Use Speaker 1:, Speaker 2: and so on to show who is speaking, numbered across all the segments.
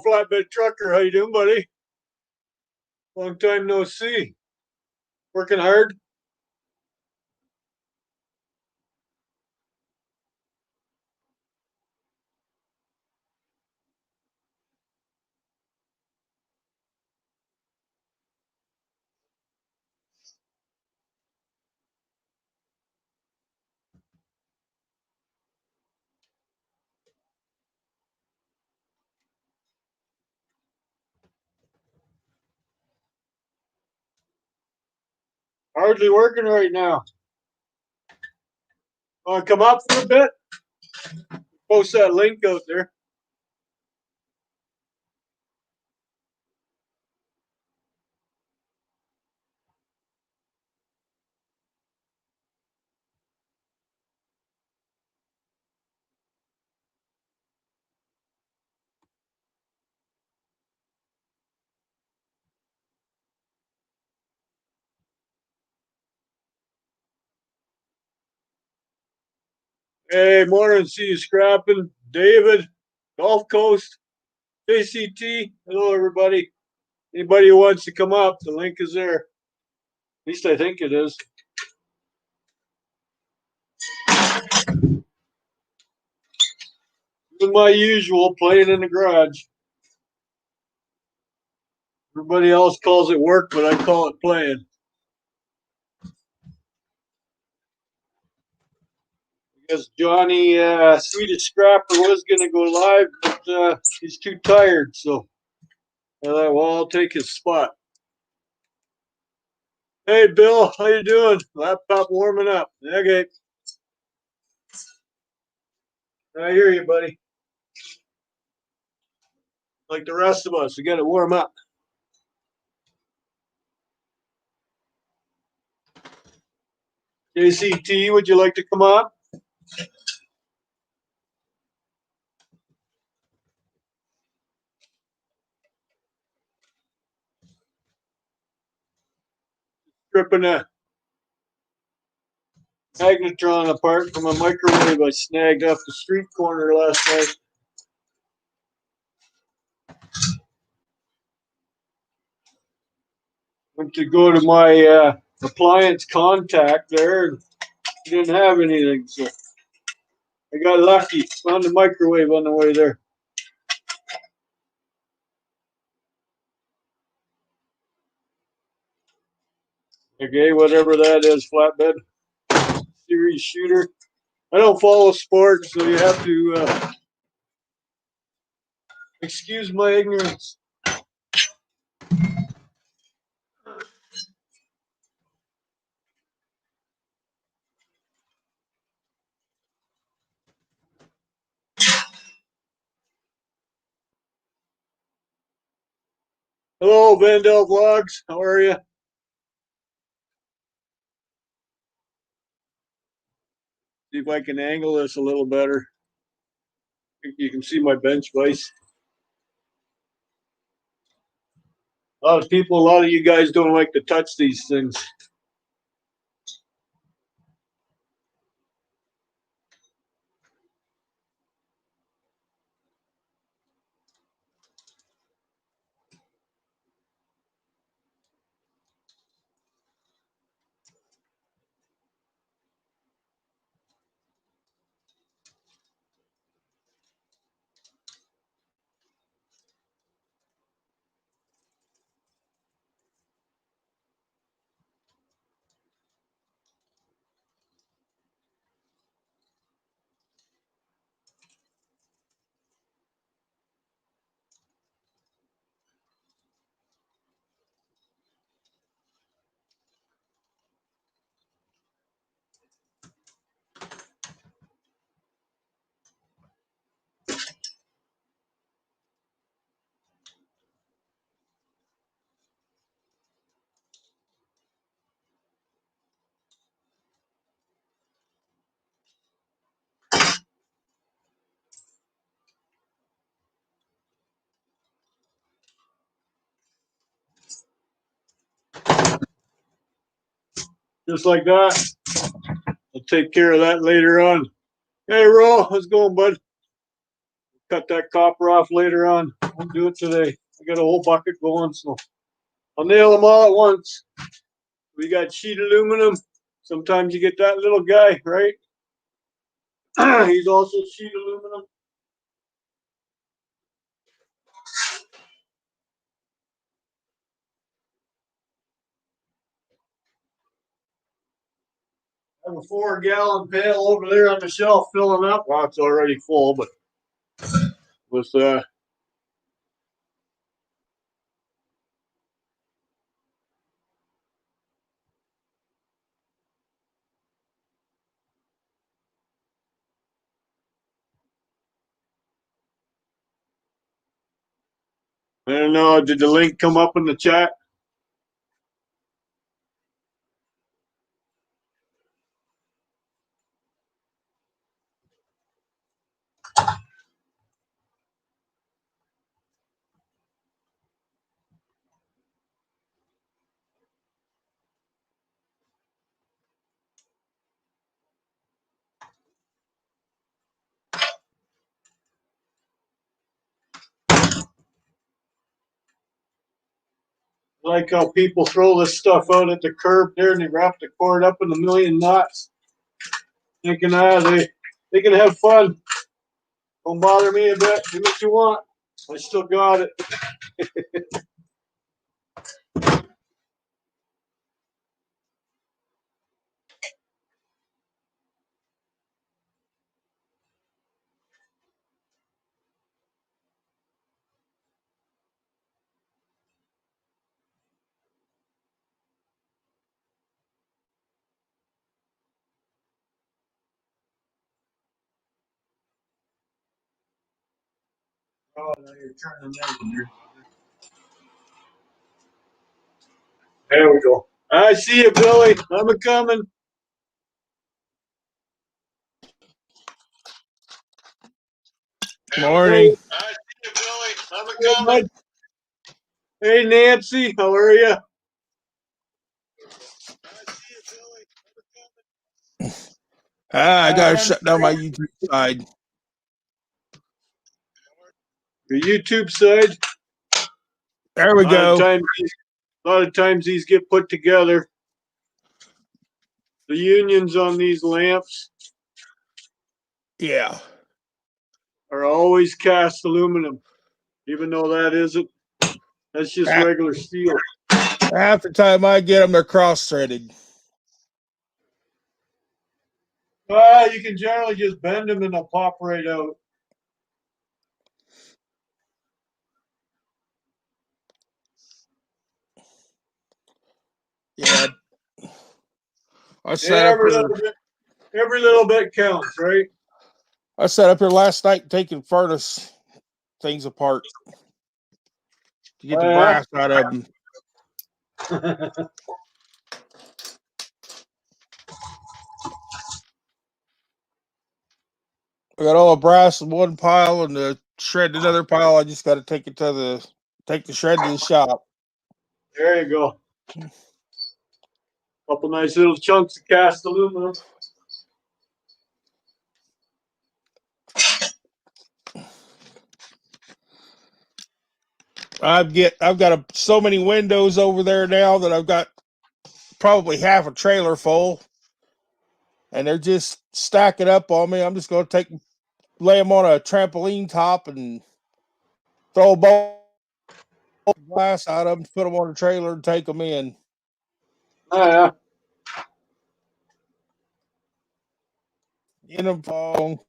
Speaker 1: Hello, flatbed trucker. How you doing, buddy? Long time no see. Working hard? Hardly working right now. Want to come up for a bit? Post that link out there. Hey, morning. See you scrapping. David, Gulf Coast, JCT. Hello, everybody. Anybody who wants to come up, the link is there. At least I think it is. Doing my usual, playing in the garage. Everybody else calls it work, but I call it playing. I guess Johnny, Swedish Scrapper, was going to go live, but he's too tired, so I thought, well, I'll take his spot. Hey, Bill, how you doing? Laptop warming up. Okay. I hear you, buddy. Like the rest of us, we got to warm up. JCT, would you like to come on? Stripping a magnetron apart from a microwave I snagged off the street corner last night. Went to go to my appliance contact there and didn't have anything, so I got lucky. Found the microwave on the way there. Okay, whatever that is, flatbed series shooter. I don't follow sports, so you have to excuse my ignorance. Hello, Vandal Vlogs. How are you? See if I can angle this a little better. You can see my bench vise. A lot of you guys don't like to touch these things. Just like that. I'll take care of that later on. Hey, Ro, how's it going, bud? cut that copper off later on. I'll do it today. I got a whole bucket going, so I'll nail them all at once. We got sheet aluminum. Sometimes you get that little guy, right? He's also sheet aluminum. I have a 4-gallon pail over there on the shelf filling up. Well, it's already full, but with I don't know, did the link come up in the chat? I like how people throw this stuff out at the curb there and they wrap the cord up in a million knots. Thinking, they can have fun. Don't bother me a bit. Do what you want. I still got it. Oh, now you're turning that. There we go. I see you, Billy. I'm a coming.
Speaker 2: Morning.
Speaker 1: I see you, Billy. I'm a coming. Hey, Nancy. How are you?
Speaker 2: I gotta shut down my YouTube side.
Speaker 1: Your YouTube side.
Speaker 2: There we go.
Speaker 1: A lot of times these get put together. The unions on these lamps,
Speaker 2: Yeah.
Speaker 1: are always cast aluminum, even though that isn't. That's just regular steel.
Speaker 2: Half the time I get them, they're cross-threaded.
Speaker 1: Well, you can generally just bend them and they'll pop right out.
Speaker 2: Yeah. I sat up here.
Speaker 1: Every little bit counts, right?
Speaker 2: I sat up here last night taking furnace things apart to get the brass out of them. I got all the brass in one pile and the shred in another pile. I just got to take the shred to the shop.
Speaker 1: There you go. Couple nice little chunks of cast aluminum.
Speaker 2: I've got so many windows over there now that I've got probably half a trailer full, and they're just stacking up on me. I'm just going to lay them on a trampoline top and throw a bowl of glass out of them, put them on a trailer, and take them in.
Speaker 1: Oh, yeah.
Speaker 2: In them phone.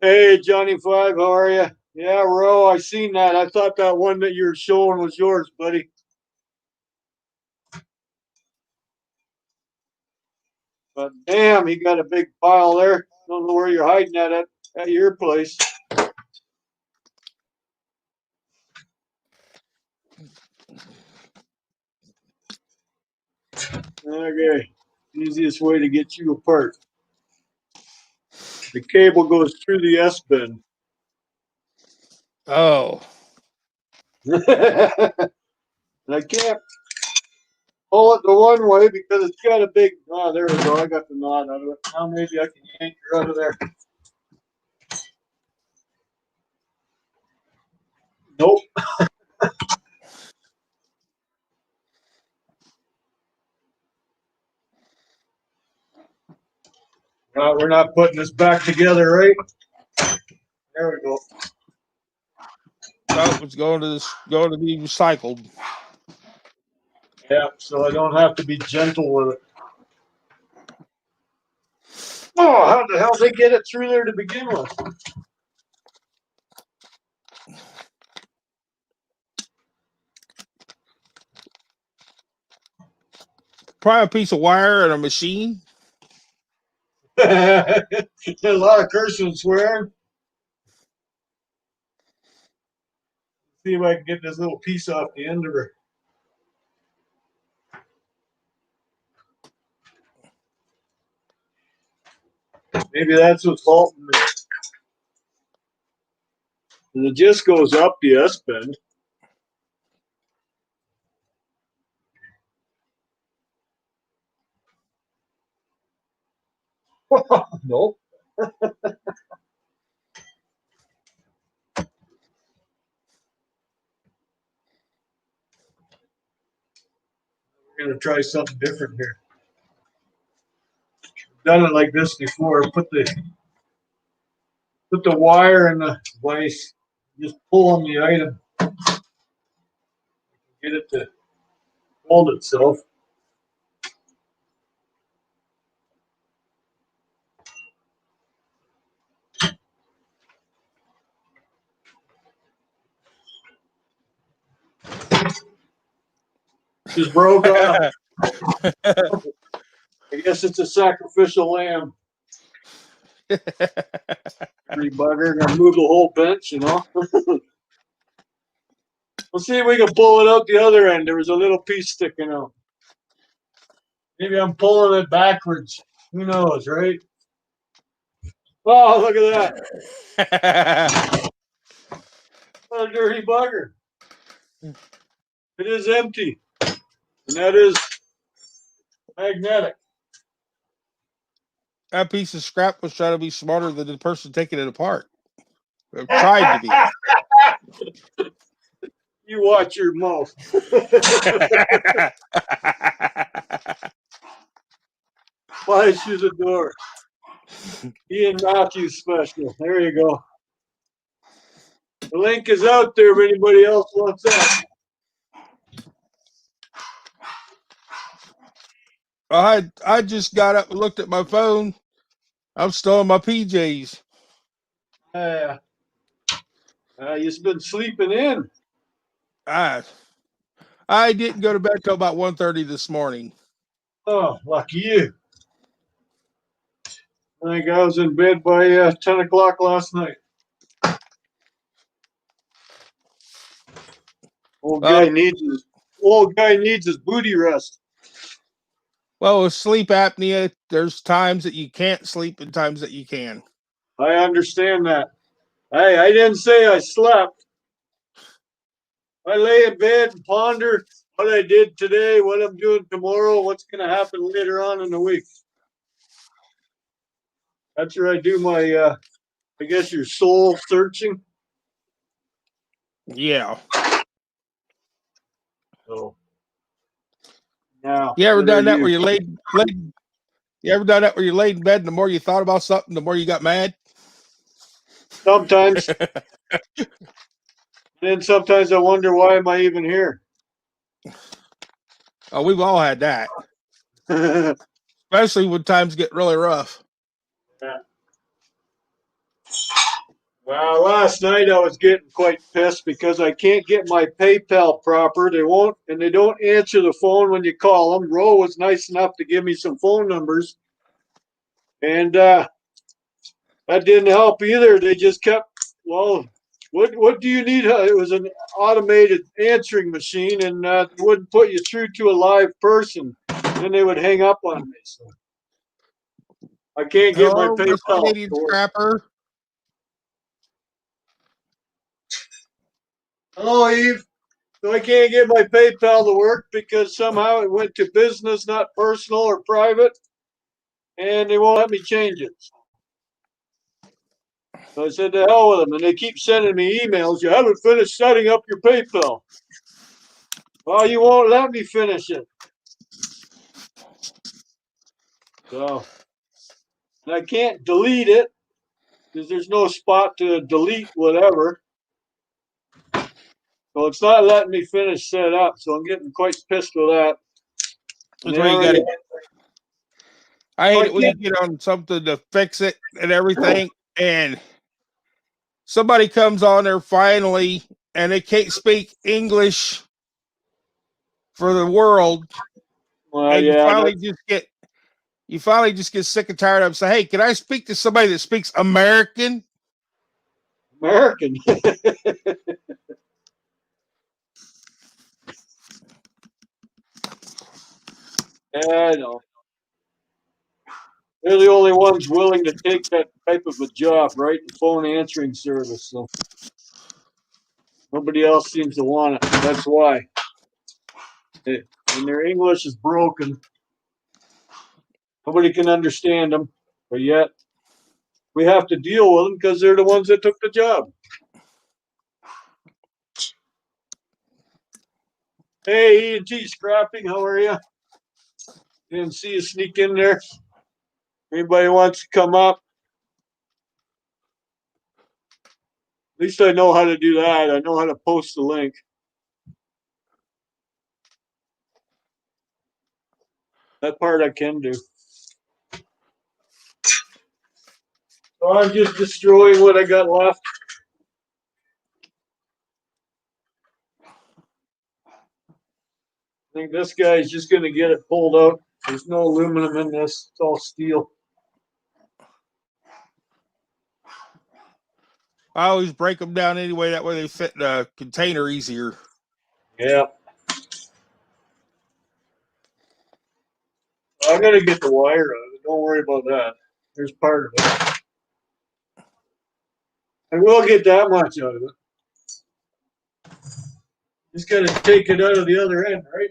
Speaker 1: Hey, Johnny Five, how are you? Yeah, Ro, I seen that. I thought that one that you were showing was yours, buddy. But damn, he got a big pile there. Don't know where you're hiding that at your place. Okay, easiest way to get you apart. The cable goes through the S-bin.
Speaker 2: Oh.
Speaker 1: And I can't. pull it the one way because it's got a big. Oh, there we go. I got the knot out of it. Now maybe I can yank her out of there. Nope. We're not putting this back together, right? There we go.
Speaker 2: Oh, it's going to be recycled.
Speaker 1: Yeah, so I don't have to be gentle with it. Oh, how the hell did they get it through there to begin with?
Speaker 2: Probably a piece of wire and a machine.
Speaker 1: A lot of cursing and swearing. See if I can get this little piece off the end of her. Maybe that's what's halting me. And it just goes up the S bend. Nope. We're gonna try something different here. Done it like this before. Put the wire in the vise. Just pull on the item. Get it to hold itself. Just broke off. I guess it's a sacrificial lamb. Pretty bugger. Gonna move the whole bench, you know. We'll see if we can pull it out the other end. There was a little piece sticking out. Maybe I'm pulling it backwards. Who knows, right? Oh, look at that. What a dirty bugger. It is empty. And that is magnetic.
Speaker 2: That piece of scrap was trying to be smarter than the person taking it apart. Or tried to be.
Speaker 1: You watch your mouth. Flies through the door. Ian Matthews special. There you go. The link is out there if anybody else wants that.
Speaker 2: I just got up and looked at my phone. I'm still in my PJs.
Speaker 1: You've been sleeping in.
Speaker 2: I didn't go to bed till about 1:30 this morning.
Speaker 1: Oh, lucky you. I think I was in bed by 10 o'clock last night. Old guy needs his booty rest.
Speaker 2: Well, with sleep apnea, there's times that you can't sleep and times that you can.
Speaker 1: I understand that. I didn't say I slept. I lay in bed and ponder what I did today, what I'm doing tomorrow, what's going to happen later on in the week. That's where I do my, I guess, your soul searching.
Speaker 2: Yeah.
Speaker 1: So now,
Speaker 2: you ever done that where you laid? You ever done that where you laid in bed and the more you thought about something, the more you got mad?
Speaker 1: Sometimes. And then sometimes I wonder, why am I even here?
Speaker 2: Oh, we've all had that. Especially when times get really rough.
Speaker 1: Yeah. Well, last night I was getting quite pissed because I can't get my PayPal proper. They won't, and they don't answer the phone when you call them. Ro was nice enough to give me some phone numbers, and that didn't help either. They just kept, well, what do you need? It was an automated answering machine, and they wouldn't put you through to a live person. Then they would hang up on me. So I can't get my
Speaker 2: Hello, West
Speaker 1: PayPal.
Speaker 2: Canadian Scrapper.
Speaker 1: Hello, Eve. So I can't get my PayPal to work because somehow it went to business, not personal or private, and they won't let me change it. So I said, to hell with them. And they keep sending me emails. You haven't finished setting up your PayPal. Well, you won't let me finish it. So, and I can't delete it because there's no spot to delete whatever. So it's not letting me finish set up. So I'm getting quite pissed with that.
Speaker 2: That's why you got it. I hate it when you get on something to fix it and everything, and somebody comes on there finally, and they can't speak English for the world, and you finally just get sick and tired of it. Say, hey, can I speak to somebody that speaks American?
Speaker 1: American. Yeah, I know. They're the only ones willing to take that type of a job, right? The phone answering service. So nobody else seems to want it. That's why. And their English is broken. Nobody can understand them, but yet we have to deal with them because they're the ones that took the job. Hey, E&T Scrapping, how are you? Didn't see you sneak in there. Anybody wants to come up? At least I know how to do that. I know how to post the link. That part I can do. So I'm just destroying what I got left. I think this guy's just going to get it pulled out. There's no aluminum in this. It's all steel.
Speaker 2: I always break them down anyway. That way they fit in a container easier.
Speaker 1: Yeah. I'm going to get the wire out of it. Don't worry about that. There's part of it. I will get that much out of it. Just got to take it out of the other end, right?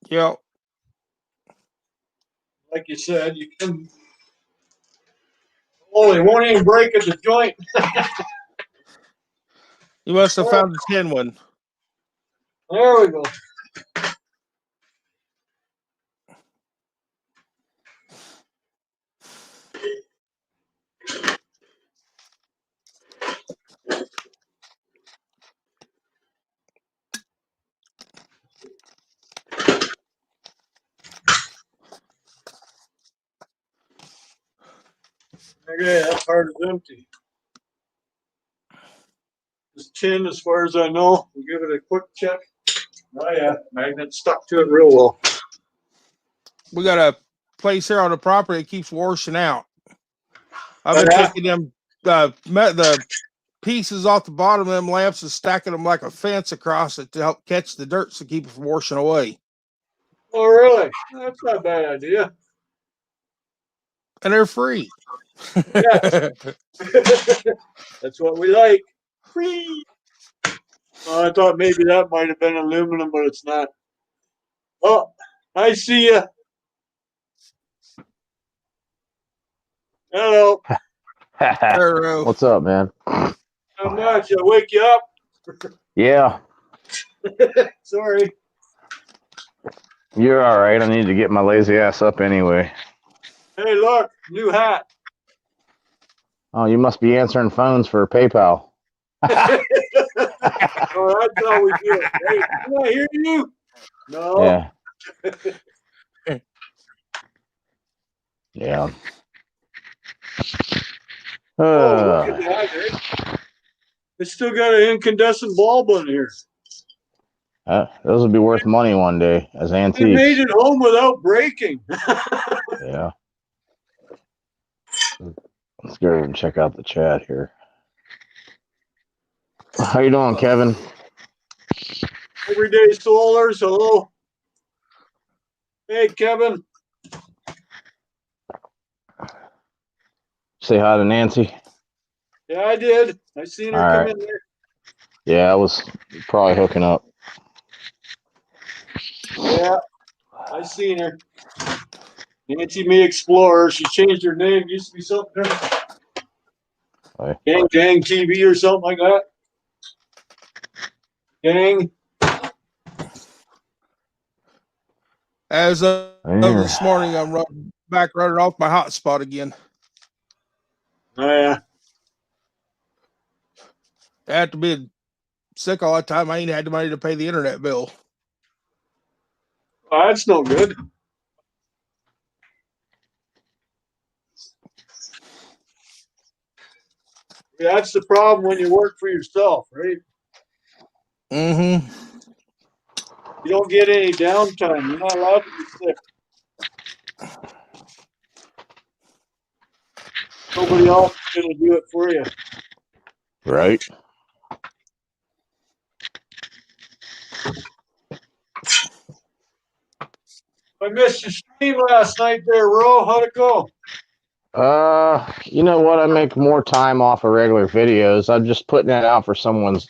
Speaker 2: Yeah.
Speaker 1: Like you said, you can. Oh, it won't even break at the joint.
Speaker 2: You must have found the tin one.
Speaker 1: There we go. Okay, that part is empty. This tin, as far as I know, we'll give it a quick check. Oh yeah, magnet stuck to it real well.
Speaker 2: We got a place here on the property that keeps washing out. I've been taking them the pieces off the bottom of them lamps and stacking them like a fence across it to help catch the dirt to keep it from washing away.
Speaker 1: Oh really? That's not a bad idea.
Speaker 2: And they're free.
Speaker 1: Yes. That's what we like. Free. Oh, I thought maybe that might have been aluminum, but it's not. Oh, I see you. Hello.
Speaker 3: What's up, man?
Speaker 1: Not much. I wake you up.
Speaker 3: Yeah,
Speaker 1: Sorry.
Speaker 3: you're all right. I need to get my lazy ass up anyway.
Speaker 1: Hey, look, new hat.
Speaker 3: Oh, you must be answering phones for PayPal.
Speaker 1: Oh, that's how we do it. Hey, can I hear you? No.
Speaker 3: Yeah. Yeah.
Speaker 1: Oh, look at that, eh? It's still got an incandescent bulb on here.
Speaker 3: Those would be worth money one day as
Speaker 1: I
Speaker 3: antiques.
Speaker 1: made it home without breaking.
Speaker 3: Yeah. Let's go and check out the chat here. How you doing, Kevin?
Speaker 1: Everyday Solars, hello. Hey, Kevin.
Speaker 3: Say hi to Nancy.
Speaker 1: Yeah, I did. I seen her come in there.
Speaker 3: Yeah, I was probably hooking up.
Speaker 1: Yeah, I seen her. Nancy Mee Explorer. She changed her name. Used to be something different.
Speaker 3: Right.
Speaker 1: Gang TV or something like that. Gang.
Speaker 2: As of
Speaker 3: There.
Speaker 2: this morning, I'm back running off my hotspot again.
Speaker 1: Oh, yeah.
Speaker 2: After being sick all the time, I ain't had the money to pay the internet bill.
Speaker 1: Well, that's no good. Yeah, that's the problem when you work for yourself, right?
Speaker 2: Mm-hmm.
Speaker 1: You don't get any downtime. You're not allowed to be sick. Nobody else is going to do it for you.
Speaker 3: Right.
Speaker 1: I missed your stream last night there, Ro. How'd it go?
Speaker 3: You know what? I make more time off of regular videos. I'm just putting that out for someone's,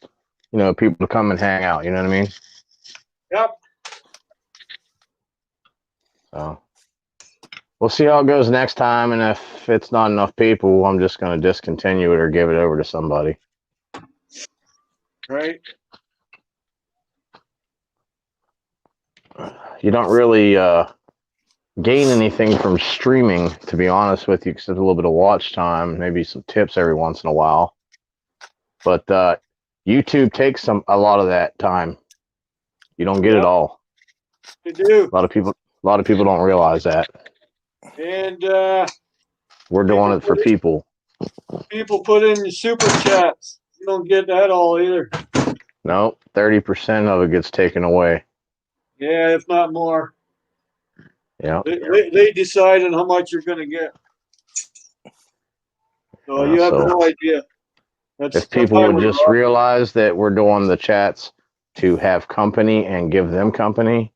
Speaker 3: people to come and hang out. You know what I mean?
Speaker 1: Yep.
Speaker 3: So we'll see how it goes next time. And if it's not enough people, I'm just going to discontinue it or give it over to somebody.
Speaker 1: Right.
Speaker 3: You don't really gain anything from streaming, to be honest with you, except a little bit of watch time, maybe some tips every once in a while. But YouTube takes a lot of that time. You don't get it all.
Speaker 1: You do.
Speaker 3: A lot of people don't realize that.
Speaker 1: And
Speaker 3: We're doing it for people.
Speaker 1: People put in the super chats. You don't get that all either.
Speaker 3: No, 30% of it gets taken away.
Speaker 1: Yeah, if not more.
Speaker 3: Yeah.
Speaker 1: They decide on how much you're going to get. So you have no idea.
Speaker 3: If people would just realize that we're doing the chats to have company and give them company,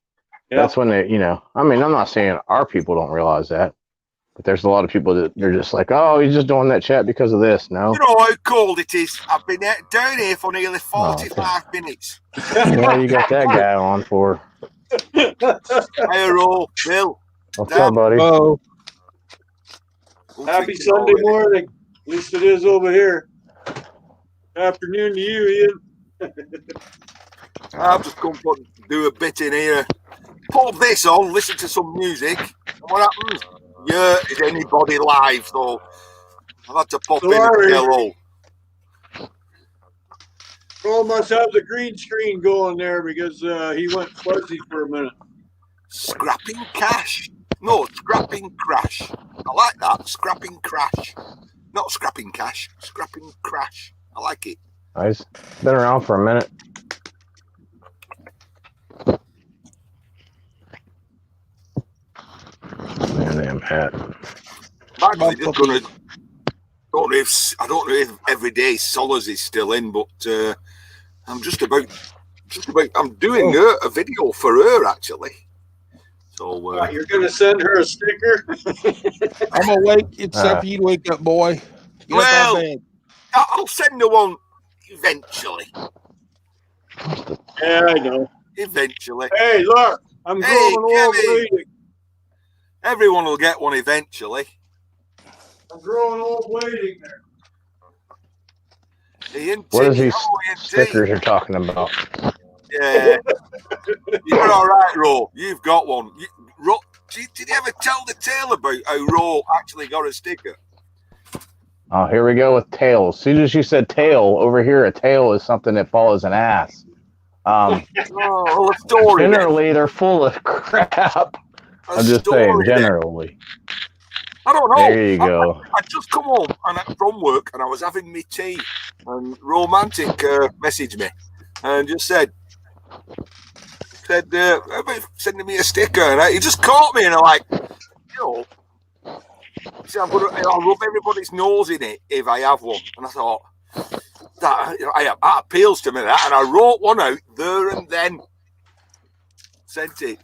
Speaker 3: that's when they, I mean, I'm not saying our people don't realize that, but there's a lot of people that they're just like, oh, he's just doing that chat because of this. No.
Speaker 4: You know how cold it is? I've been down here for nearly 45 minutes.
Speaker 3: Yeah, you got that guy on for.
Speaker 4: Hey, Ro, Bill.
Speaker 3: What's up, buddy?
Speaker 2: Oh,
Speaker 1: Happy Sunday morning. At least it is over here. Afternoon to you, Ian.
Speaker 4: I've just come to do a bit in here. Put this on, listen to some music. And what happens? Yeah, is anybody live? So I've had to pop in and say hello.
Speaker 1: Ro must have the green screen going there because he went fuzzy for a minute.
Speaker 4: Scrapping cash. No, scrapping crash. I like that. Scrapping crash. Not scrapping cash. Scrapping crash. I like it.
Speaker 3: Nice. Been around for a minute. Man, damn hat.
Speaker 4: I'm actually just gonna. I don't know if Everyday Solace is still in, but I'm just about. I'm doing a video for her actually. So
Speaker 1: you're gonna send her a sticker?
Speaker 2: I'm awake except for you to wake up, boy. Get up out of bed.
Speaker 4: I'll send her one eventually.
Speaker 1: Yeah, I know.
Speaker 4: Eventually.
Speaker 1: Hey, look, I'm growing old waiting.
Speaker 4: Everyone will get one eventually.
Speaker 1: I'm growing old waiting there.
Speaker 3: What is these stickers you're talking about?
Speaker 4: Yeah. You're all right, Ro. You've got one. Ro, did you ever tell the tale about how Ro actually got a sticker?
Speaker 3: Oh, here we go with tails. As soon as you said tail, over here, a tail is something that follows an ass. Generally, they're full of crap. I'm just saying, generally.
Speaker 4: I don't know.
Speaker 3: There you go.
Speaker 4: I just come home from work and I was having me tea, and Romantic messaged me and just said about sending me a sticker, and he just caught me, and I'm like, I'll rub everybody's nose in it if I have one. And I thought that appeals to me, that, and I wrote one out there and then sent it.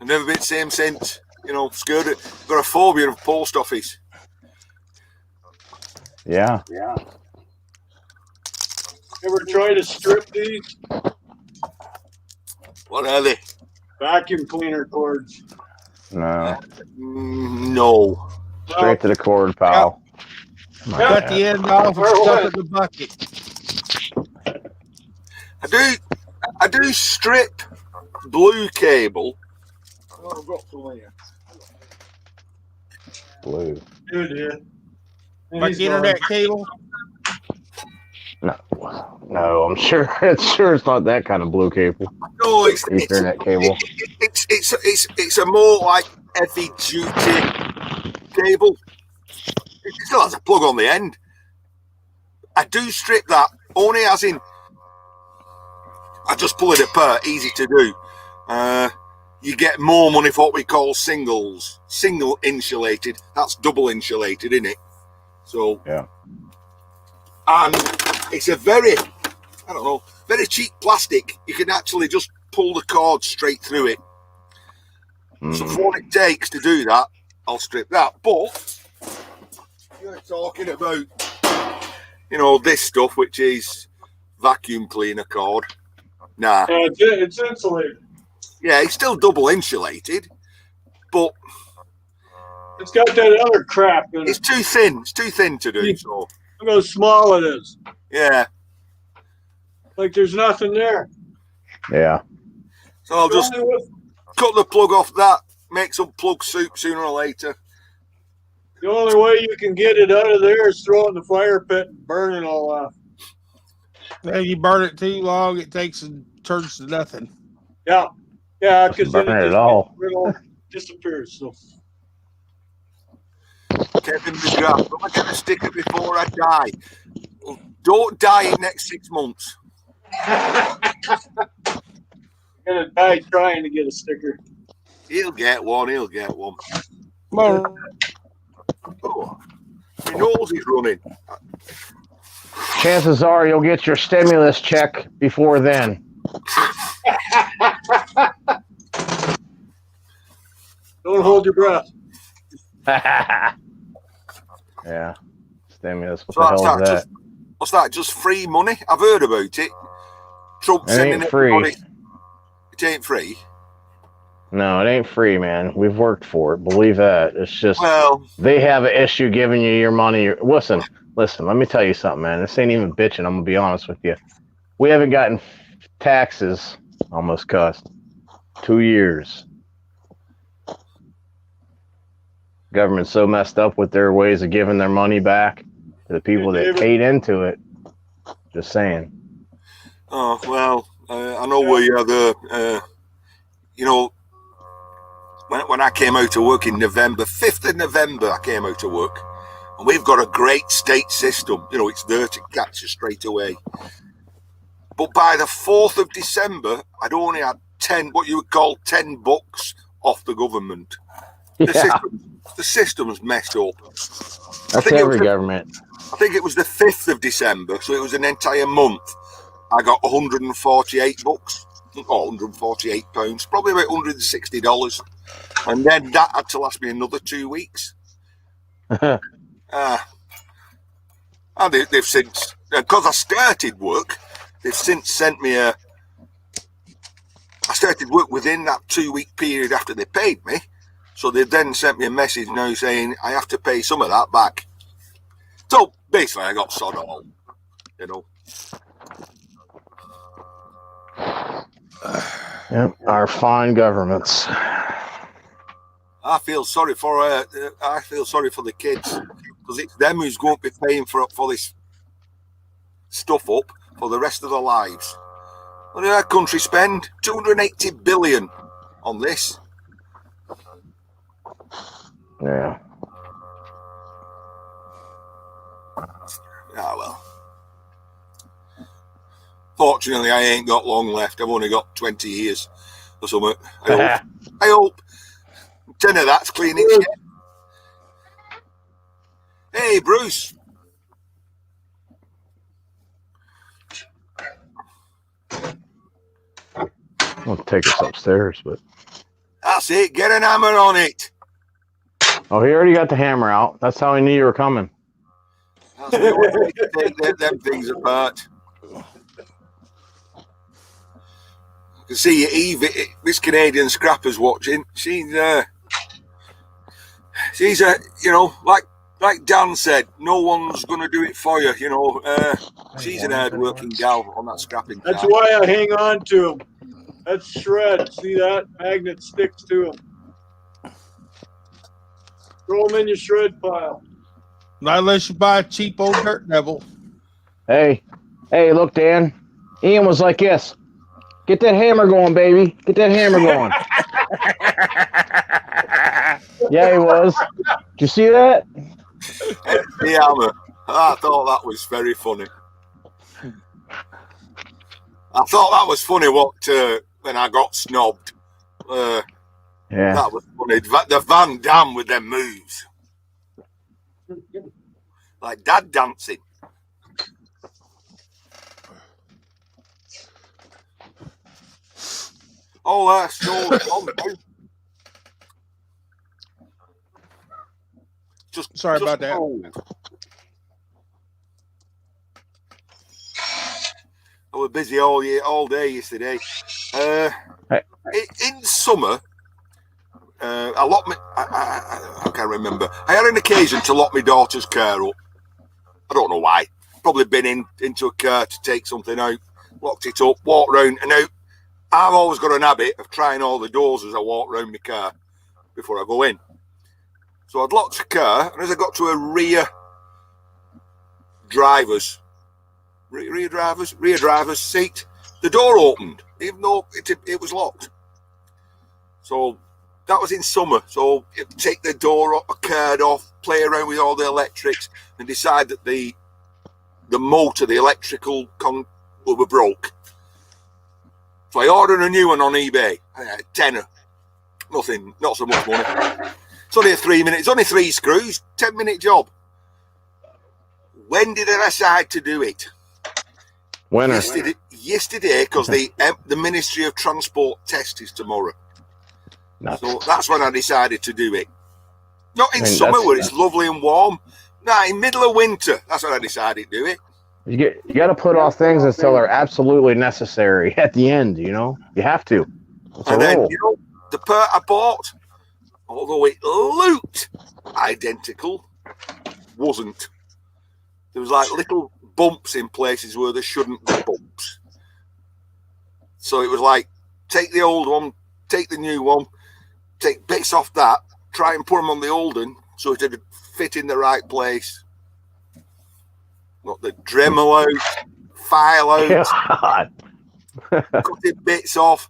Speaker 4: I've never been the same since. Scared it. Got a phobia of post office.
Speaker 3: Yeah.
Speaker 1: Ever try to strip these?
Speaker 4: What are they?
Speaker 1: Vacuum cleaner cords.
Speaker 3: No.
Speaker 4: No.
Speaker 3: Straight to the cord, pal. My
Speaker 1: Yep.
Speaker 2: Cut
Speaker 3: God.
Speaker 2: the end off and
Speaker 1: Where
Speaker 2: stuff
Speaker 1: was?
Speaker 2: in the bucket.
Speaker 4: I do strip blue cable. Oh, I've got some here.
Speaker 3: Blue.
Speaker 1: Dude, yeah.
Speaker 2: Like internet cable.
Speaker 3: No. No, I'm sure it's not that kind of blue cable.
Speaker 4: No, it's
Speaker 3: Ethernet cable.
Speaker 4: it's a more like heavy duty cable. It still has a plug on the end. I do strip that only as in I just pull it apart, easy to do. You get more money for what we call single insulated. That's double insulated, isn't it? So
Speaker 3: yeah.
Speaker 4: And it's a very cheap plastic. You can actually just pull the cord straight through it. So for what it takes to do that, I'll strip that. But you're talking about, this stuff, which is vacuum cleaner cord. Nah.
Speaker 1: It's insulated.
Speaker 4: Yeah, it's still double insulated, but
Speaker 1: it's got that other crap in it.
Speaker 4: It's too thin. It's too thin to do. So
Speaker 1: look how small it is.
Speaker 4: Yeah.
Speaker 1: Like there's nothing there.
Speaker 3: Yeah.
Speaker 4: So I'll just cut the plug off that, make some plug soup sooner or later.
Speaker 1: The only way you can get it out of there is throw it in the fire pit and burn it all off.
Speaker 2: If you burn it too long, it takes and turns to nothing.
Speaker 1: Yeah. Yeah, because then
Speaker 3: burn it all.
Speaker 1: Disappears. So
Speaker 4: Kevin McGrath, I'm get a sticker before I die. Well, don't die in next 6 months.
Speaker 1: I'm gonna die trying to get a sticker.
Speaker 4: He'll get one. He'll get one.
Speaker 2: Well,
Speaker 4: Oh, my nose is running.
Speaker 3: Chances are you'll get your stimulus check before then.
Speaker 1: Don't hold your breath.
Speaker 3: Yeah. Stimulus. What
Speaker 4: So
Speaker 3: the hell is that?
Speaker 4: What's that? Just free money? I've heard about it. Trump
Speaker 3: It
Speaker 4: sending
Speaker 3: ain't free.
Speaker 4: everybody. It ain't free.
Speaker 3: No, it ain't free, man. We've worked for it. Believe that. It's just they have an issue giving you your money. Listen, let me tell you something, man. This ain't even bitching. I'm gonna be honest with you. We haven't gotten taxes, almost cussed, 2 years. Government's so messed up with their ways of giving their money back to the people that paid into it. Just saying.
Speaker 4: Oh, well, I know we are the, when I came out to work in November, 5th of November, I came out to work. And we've got a great state system. It's there to catch you straight away. But by the 4th of December, I'd only had 10, what you would call 10 bucks off the government.
Speaker 3: Yeah.
Speaker 4: The system's messed up.
Speaker 3: That's every government.
Speaker 4: I think it was the 5th of December, so it was an entire month. I got 148 bucks, or 148 pounds, probably about $160. And then that had to last me another 2 weeks. And they've since, because I started work, they've since sent me I started work within that 2 week period after they paid me. So they then sent me a message now saying I have to pay some of that back. So basically I got sod all,
Speaker 3: Yep, our fine governments.
Speaker 4: I feel sorry for the kids because it's them who's going to be paying for this stuff up for the rest of their lives. What did our country spend? 280 billion on this.
Speaker 3: Yeah.
Speaker 4: Ah, well. Fortunately, I ain't got long left. I've only got 20 years or something. I hope. 10 of that's cleaning shit. Hey, Bruce.
Speaker 3: I'll take us upstairs, but
Speaker 4: That's it. Get an hammer on it.
Speaker 3: oh, he already got the hammer out. That's how he knew you were coming.
Speaker 4: That's what I want to take them things apart. can see Eve, this Canadian scrapper's watching. She's a, you know, like Dan said, no one's going to do it for you, you know. She's an hard-working gal on that scrapping
Speaker 1: That's
Speaker 4: car.
Speaker 1: why I hang on to them. That's shred. See that? Magnet sticks to them. Throw them in your shred pile.
Speaker 2: Not unless you buy a cheap old dirt devil.
Speaker 3: Hey, look, Dan. Ian was like this. Get that hammer going, baby. Get that hammer going. Yeah, he was. Did you see that?
Speaker 4: The hammer. I thought that was very funny. I thought that was funny when I got snobbed.
Speaker 3: Yeah.
Speaker 4: That was funny. The Van Damme with them moves. Like dad dancing. Oh, that's so
Speaker 2: Sorry about that.
Speaker 4: I was busy all day yesterday. In summer, I can't remember. I had an occasion to lock my daughter's car up. I don't know why. Probably been into a car to take something out, locked it up, walked round, and now I've always got an habit of trying all the doors as I walk round my car before I go in. So I'd locked the car, and as I got to a rear driver's seat, the door opened, even though it was locked. So that was in summer. So you take the door card off, play around with all the electrics, and decide that the motor, the electrical were broke. So I ordered a new one on eBay. A tenner. Nothing, not so much money. It's only 3 minutes. It's only 3 screws. 10-minute job. When did I decide to do it?
Speaker 3: Winner.
Speaker 4: Yesterday, because the Ministry of Transport test is tomorrow.
Speaker 3: Nuts.
Speaker 4: So that's when I decided to do it. Not in summer where it's lovely and warm. No, in middle of winter. That's when I decided to do it.
Speaker 3: You got to put off things until they're absolutely necessary at the end, you know? You have to.
Speaker 4: And then, you know, the part I bought, although it looked identical, wasn't. There was like little bumps in places where there shouldn't be bumps. So it was like, take the old one, take the new one, take bits off that, try and put them on the old one so it'd fit in the right place. Got the Dremel out, file out, cutting bits off.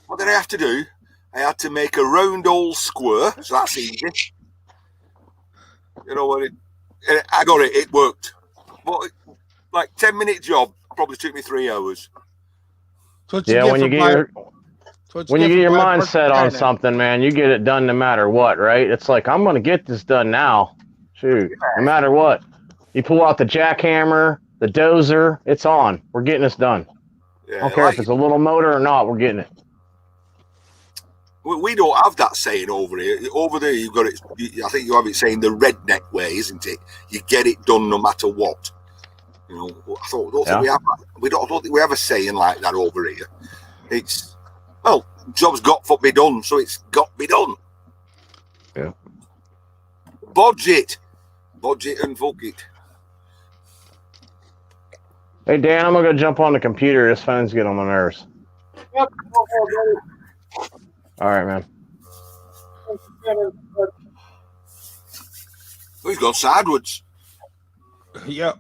Speaker 4: What did I have to do? I had to make a round hole square, so that's easy. You know what? I got it. It worked. But like 10-minute job probably took me 3 hours.
Speaker 3: Yeah, when you get your mind set on something, man, you get it done no matter what, right? It's like, I'm going to get this done now. Shoot, no matter what. You pull out the jackhammer, the dozer, it's on. We're getting this done. Yeah, I don't care if it's a little motor or not, we're getting it.
Speaker 4: We don't have that saying over here. Over there, you've got it. I think you have it saying the redneck way, isn't it? You get it done no matter what. You know, I don't think we have. I don't think we have a saying like that over here. It's, well, job's got to be done, so it's got to be done.
Speaker 3: Yeah.
Speaker 4: Budget and fuck it.
Speaker 3: Hey, Dan, I'm going to go jump on the computer. This phone's getting on my nerves.
Speaker 1: Yep.
Speaker 3: All right, man.
Speaker 4: He's gone sideways.
Speaker 2: Yep.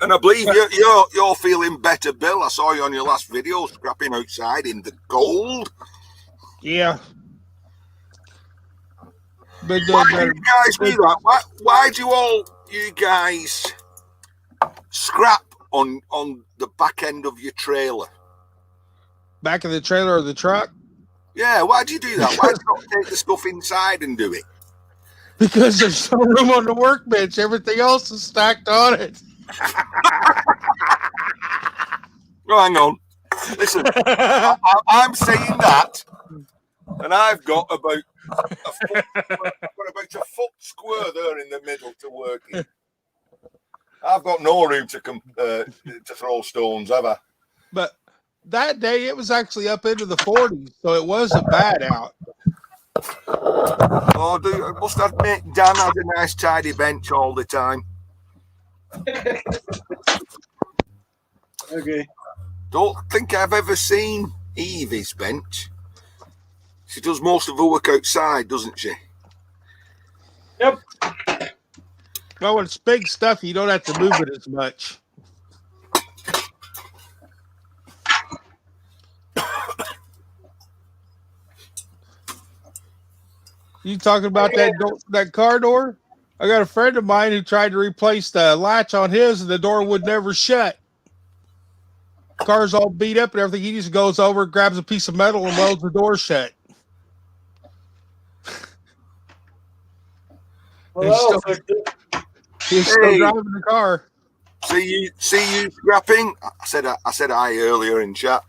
Speaker 4: And I believe you're feeling better, Bill. I saw you on your last video scrapping outside in the cold.
Speaker 2: Yeah.
Speaker 4: Why do you guys do that? Why do you guys scrap on the back end of your trailer?
Speaker 2: Back of the trailer or the truck?
Speaker 4: Yeah, why do you do that? Why do you not take the stuff inside and do it?
Speaker 2: Because there's no room on the workbench. Everything else is stacked on it.
Speaker 4: Oh, hang on. Listen, I'm saying that, and I've got about a foot square there in the middle to work in. I've got no room to throw stones, have I?
Speaker 2: But that day it was actually up into the 40s, so it wasn't bad out.
Speaker 4: Oh, I must admit, Dan has a nice tidy bench all the time.
Speaker 1: Okay.
Speaker 4: Don't think I've ever seen Evie's bench. She does most of her work outside, doesn't she?
Speaker 1: Yep.
Speaker 2: Well, when it's big stuff, you don't have to move it as much. You talking about that car door? I got a friend of mine who tried to replace the latch on his, and the door would never shut. Car's all beat up and everything. He just goes over, grabs a piece of metal, and welds the door shut.
Speaker 1: Well,
Speaker 2: He's still driving the car.
Speaker 4: See you scrapping. I said I earlier in chat.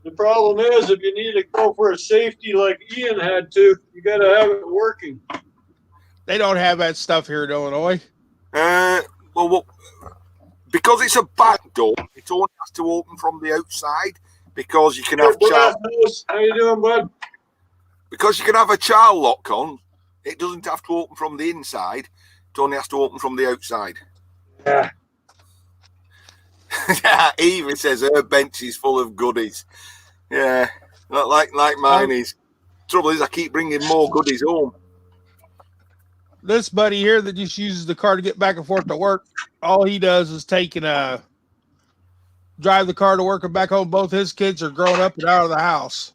Speaker 1: the problem is, if you need to go for a safety like Ian had to, you got to have it working.
Speaker 2: They don't have that stuff here in Illinois.
Speaker 4: Well, because it's a back door, it only has to open from the outside because you can have child.
Speaker 1: How you doing, bud?
Speaker 4: Because you can have a child lock on, it doesn't have to open from the inside. It only has to open from the outside.
Speaker 1: Yeah.
Speaker 4: Eva says her bench is full of goodies. Yeah, not like mine is. Trouble is, I keep bringing more goodies home.
Speaker 2: This buddy here that just uses the car to get back and forth to work, all he does is take and drive the car to work and back home. Both his kids are grown up and out of the house.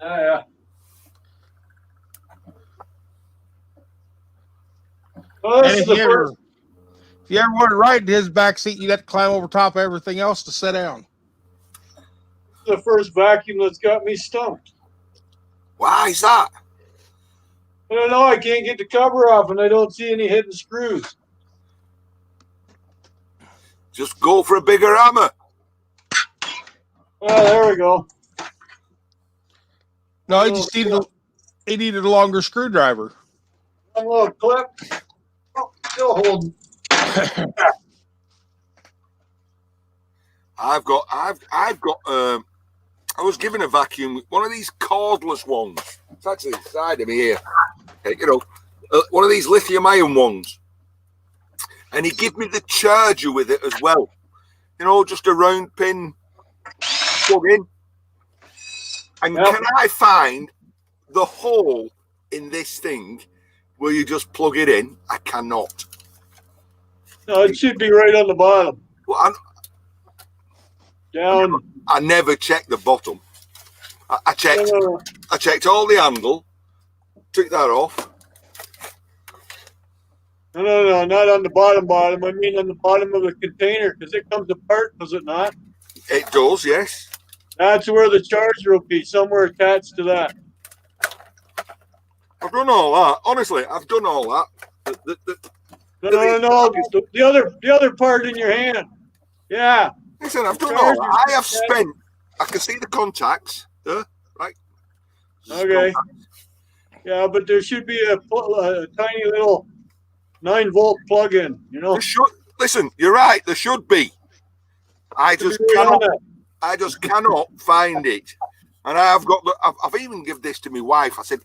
Speaker 1: Yeah. Well,
Speaker 2: And if you ever want to ride in his back seat, you have to climb over top of everything else to sit down.
Speaker 1: The first vacuum that's got me stumped.
Speaker 4: Why is that?
Speaker 1: I don't know. I can't get the cover off, and I don't see any hidden screws.
Speaker 4: Just go for a bigger hammer.
Speaker 1: Oh, there we go.
Speaker 2: No, he just needed a longer screwdriver.
Speaker 1: A little clip. Oh, still holding.
Speaker 4: I've got. I was given a vacuum, one of these cordless ones. It's actually inside of me here. One of these lithium-ion ones. And he gave me the charger with it as well. Just a round pin plug in. And can I find the hole in this thing where you just plug it in? I cannot.
Speaker 1: No, it should be right on the bottom.
Speaker 4: Well,
Speaker 1: Down.
Speaker 4: I never checked the bottom. I checked all the handle, took that off.
Speaker 1: No, not on the bottom. I mean on the bottom of the container, because it comes apart, does it not?
Speaker 4: It does, yes.
Speaker 1: That's where the charger will be, somewhere attached to that.
Speaker 4: I've done all that. Honestly, I've done all that.
Speaker 1: No. The other part in your hand. Yeah.
Speaker 4: Listen, I've done all that. I have spent. I can see the contacts. Right.
Speaker 1: Okay. Yeah, but there should be a tiny little 9-volt plug-in.
Speaker 4: There should. Listen, you're right. There should be. I just cannot find it. And I've even given this to my wife. I said,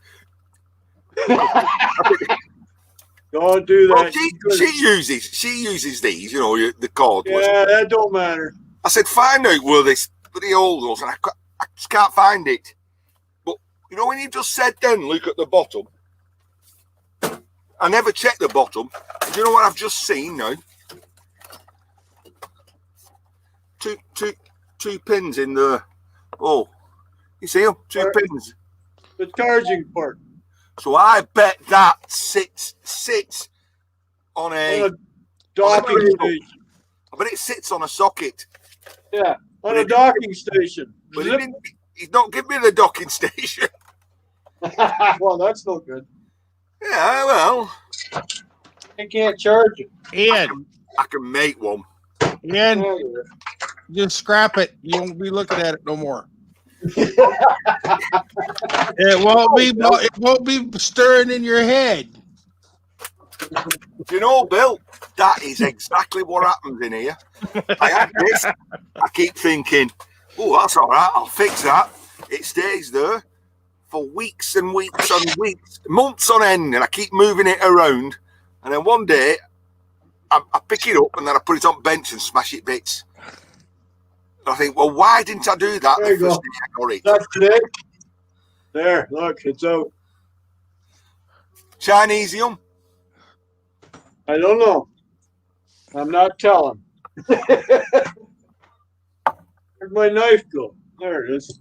Speaker 1: don't do that.
Speaker 4: Well, she uses these, the cord.
Speaker 1: Yeah, that don't matter.
Speaker 4: I said, find out where this bloody hole goes, and I just can't find it. But when you just said then, look at the bottom. I never checked the bottom. Do you know what I've just seen now? Two pins in the. Oh, you see them? Two pins.
Speaker 1: The charging port.
Speaker 4: So I bet that sits on a
Speaker 1: docking station.
Speaker 4: I bet it sits on a socket.
Speaker 1: Yeah, on a docking station.
Speaker 4: But he's not giving me the docking station.
Speaker 1: Well, that's no good.
Speaker 4: Yeah, well.
Speaker 1: I can't charge it.
Speaker 2: Ian.
Speaker 4: I can make one.
Speaker 2: Ian, just scrap it. You won't be looking at it no more. It won't be stirring in your head.
Speaker 4: Do you know, Bill, that is exactly what happens in here. I have this. I keep thinking, oh, that's all right. I'll fix that. It stays there for weeks and weeks and weeks, months on end, and I keep moving it around. And then one day, I pick it up and then I put it on bench and smash it bits. And I think, well, why didn't I do that
Speaker 1: There
Speaker 4: the
Speaker 1: you
Speaker 4: first
Speaker 1: go.
Speaker 4: day I got it?
Speaker 1: That's today. There, look, it's out.
Speaker 4: Chinese yum.
Speaker 1: I don't know. I'm not telling. Where'd my knife go? There it is.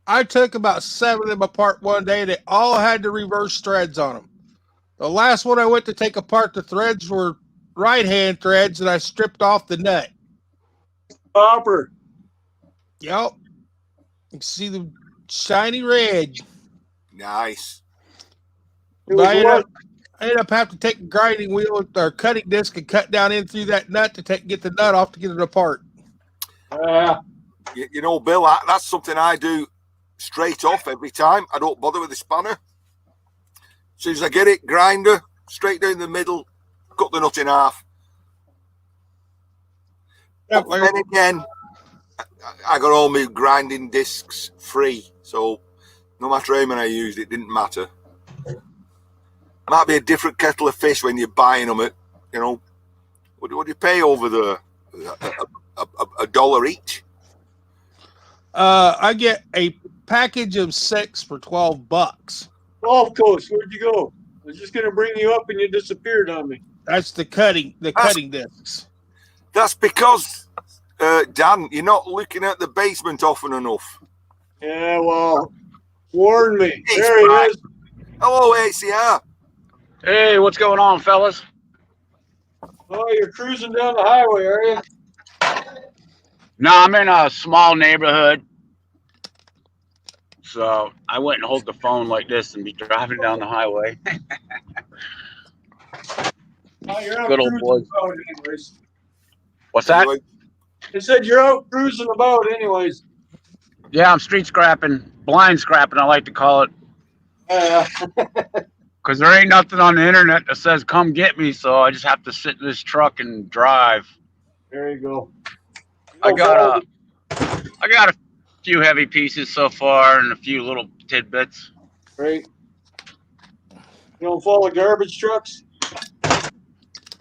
Speaker 2: I took about 7 of them apart one day. They all had the reverse threads on them. The last one I went to take apart, the threads were right-hand threads, and I stripped off the nut.
Speaker 1: Copper.
Speaker 2: Yep. You can see the shiny red.
Speaker 4: Nice.
Speaker 1: It
Speaker 2: But
Speaker 1: was
Speaker 2: I ended up having to take a grinding wheel or cutting disc and cut down in through that nut to get the nut off to get it apart.
Speaker 4: You know, Bill, that's something I do straight off every time. I don't bother with the spanner. As soon as I get it, grinder, straight down the middle, cut the nut in half.
Speaker 2: Yep,
Speaker 4: But then again, I got all my grinding discs free, so no matter how many I used, it didn't matter. Might be a different kettle of fish when you're buying them at, you know, what do you pay over there? $1 each.
Speaker 2: I get a package of 6 for $12.
Speaker 1: Gulf Coast. Where'd you go? I was just gonna bring you up and you disappeared on me.
Speaker 2: That's the cutting discs.
Speaker 4: That's because, Dan, you're not looking at the basement often enough.
Speaker 1: Yeah, well, warn me.
Speaker 4: It's
Speaker 1: There he
Speaker 4: fine.
Speaker 1: is.
Speaker 4: Hello, ACR.
Speaker 5: Hey, what's going on, fellas?
Speaker 1: Oh, you're cruising down the highway, are you?
Speaker 5: No, I'm in a small neighborhood. So I wouldn't hold the phone like this and be driving down the highway.
Speaker 1: Oh, you're out
Speaker 5: Good old
Speaker 1: cruising
Speaker 5: boys.
Speaker 1: about anyways.
Speaker 5: What's that?
Speaker 1: I said you're out cruising about anyways.
Speaker 5: Yeah, I'm street scrapping, blind scrapping, I like to call it. Because there ain't nothing on the internet that says come get me, so I just have to sit in this truck and drive.
Speaker 1: There you go.
Speaker 5: I got a few heavy pieces so far and a few little tidbits.
Speaker 1: Great. You don't follow garbage trucks?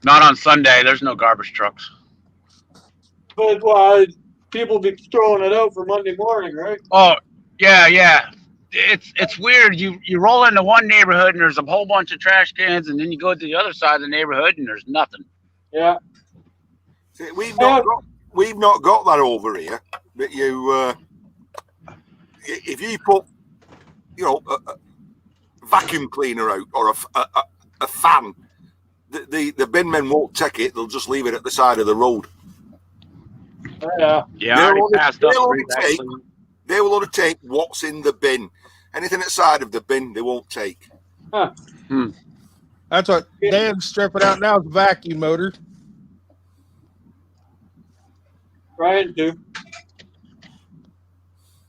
Speaker 5: Not on Sunday. There's no garbage trucks.
Speaker 1: But well, people be throwing it out for Monday morning, right?
Speaker 5: Oh, yeah. It's weird. You roll into one neighborhood and there's a whole bunch of trash cans, and then you go to the other side of the neighborhood and there's nothing.
Speaker 1: Yeah.
Speaker 4: See, we've not got that over here. But you, if you put, you know, a vacuum cleaner out or a fan, the bin men won't take it. They'll just leave it at the side of the road.
Speaker 1: Yeah.
Speaker 5: Yeah, I already passed up.
Speaker 4: They will only take what's in the bin. Anything outside of the bin, they won't take.
Speaker 1: Huh.
Speaker 2: That's what Dan's stripping out now is a vacuum motor.
Speaker 1: Ryan, too.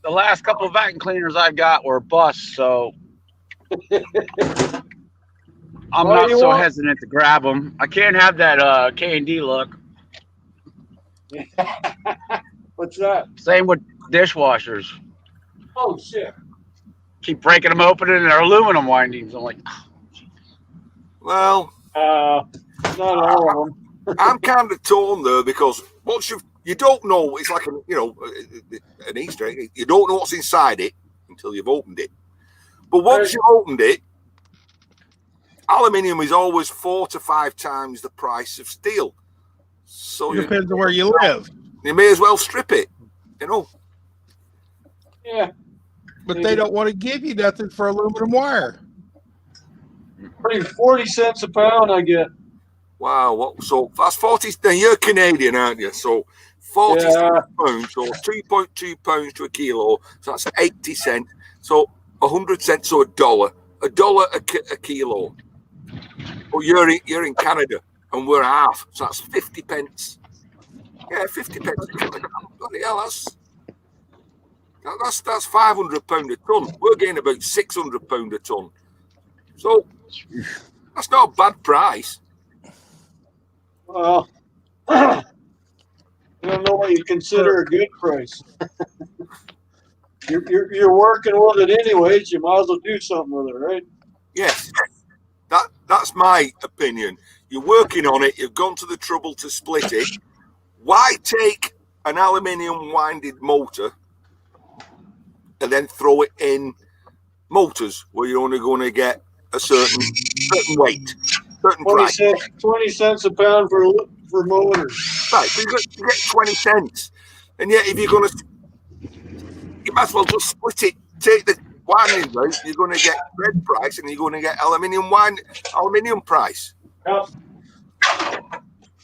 Speaker 5: The last couple of vacuum cleaners I got were busts, so I'm not so hesitant to grab them. I can't have that K&D look.
Speaker 1: What's that?
Speaker 5: Same with dishwashers.
Speaker 1: Oh, shit.
Speaker 5: Keep breaking them open and they're aluminum windings. I'm like,
Speaker 4: well,
Speaker 1: not all of them.
Speaker 4: I'm kind of torn there because once you don't know, it's like an Easter egg. You don't know what's inside it until you've opened it. But once you've opened it, aluminium is always 4 to 5 times the price of steel. So
Speaker 2: It depends on where you live.
Speaker 4: You may as well strip it, you know.
Speaker 1: Yeah.
Speaker 2: But they don't want to give you nothing for aluminum wire.
Speaker 1: 40 cents a pound I get.
Speaker 4: Wow, so that's 40. Then you're Canadian, aren't you? So 40 pounds, so 2.2 pounds to a kilo. So that's 80 cents. So 100 cents, so $1. $1 a kilo. Well, you're in Canada, and we're half, so that's 50 pence. Yeah, 50 pence. Bloody hell, that's £500 a ton. We're getting about £600 a ton. So That's not a bad price.
Speaker 1: Well, I don't know what you consider a good price. You're working with it anyways. You might as well do something with it, right?
Speaker 4: Yes, that's my opinion. You're working on it. You've gone to the trouble to split it. Why take an aluminium winded motor and then throw it in motors where you're only going to get a certain weight, certain
Speaker 1: 20
Speaker 4: price?
Speaker 1: cents, 20 cents a pound for motors.
Speaker 4: Right, so you get 20 cents. And yet, if you're going to, you might as well just split it, take the winding out, you're going to get red price and you're going to get aluminium price.
Speaker 1: Yep.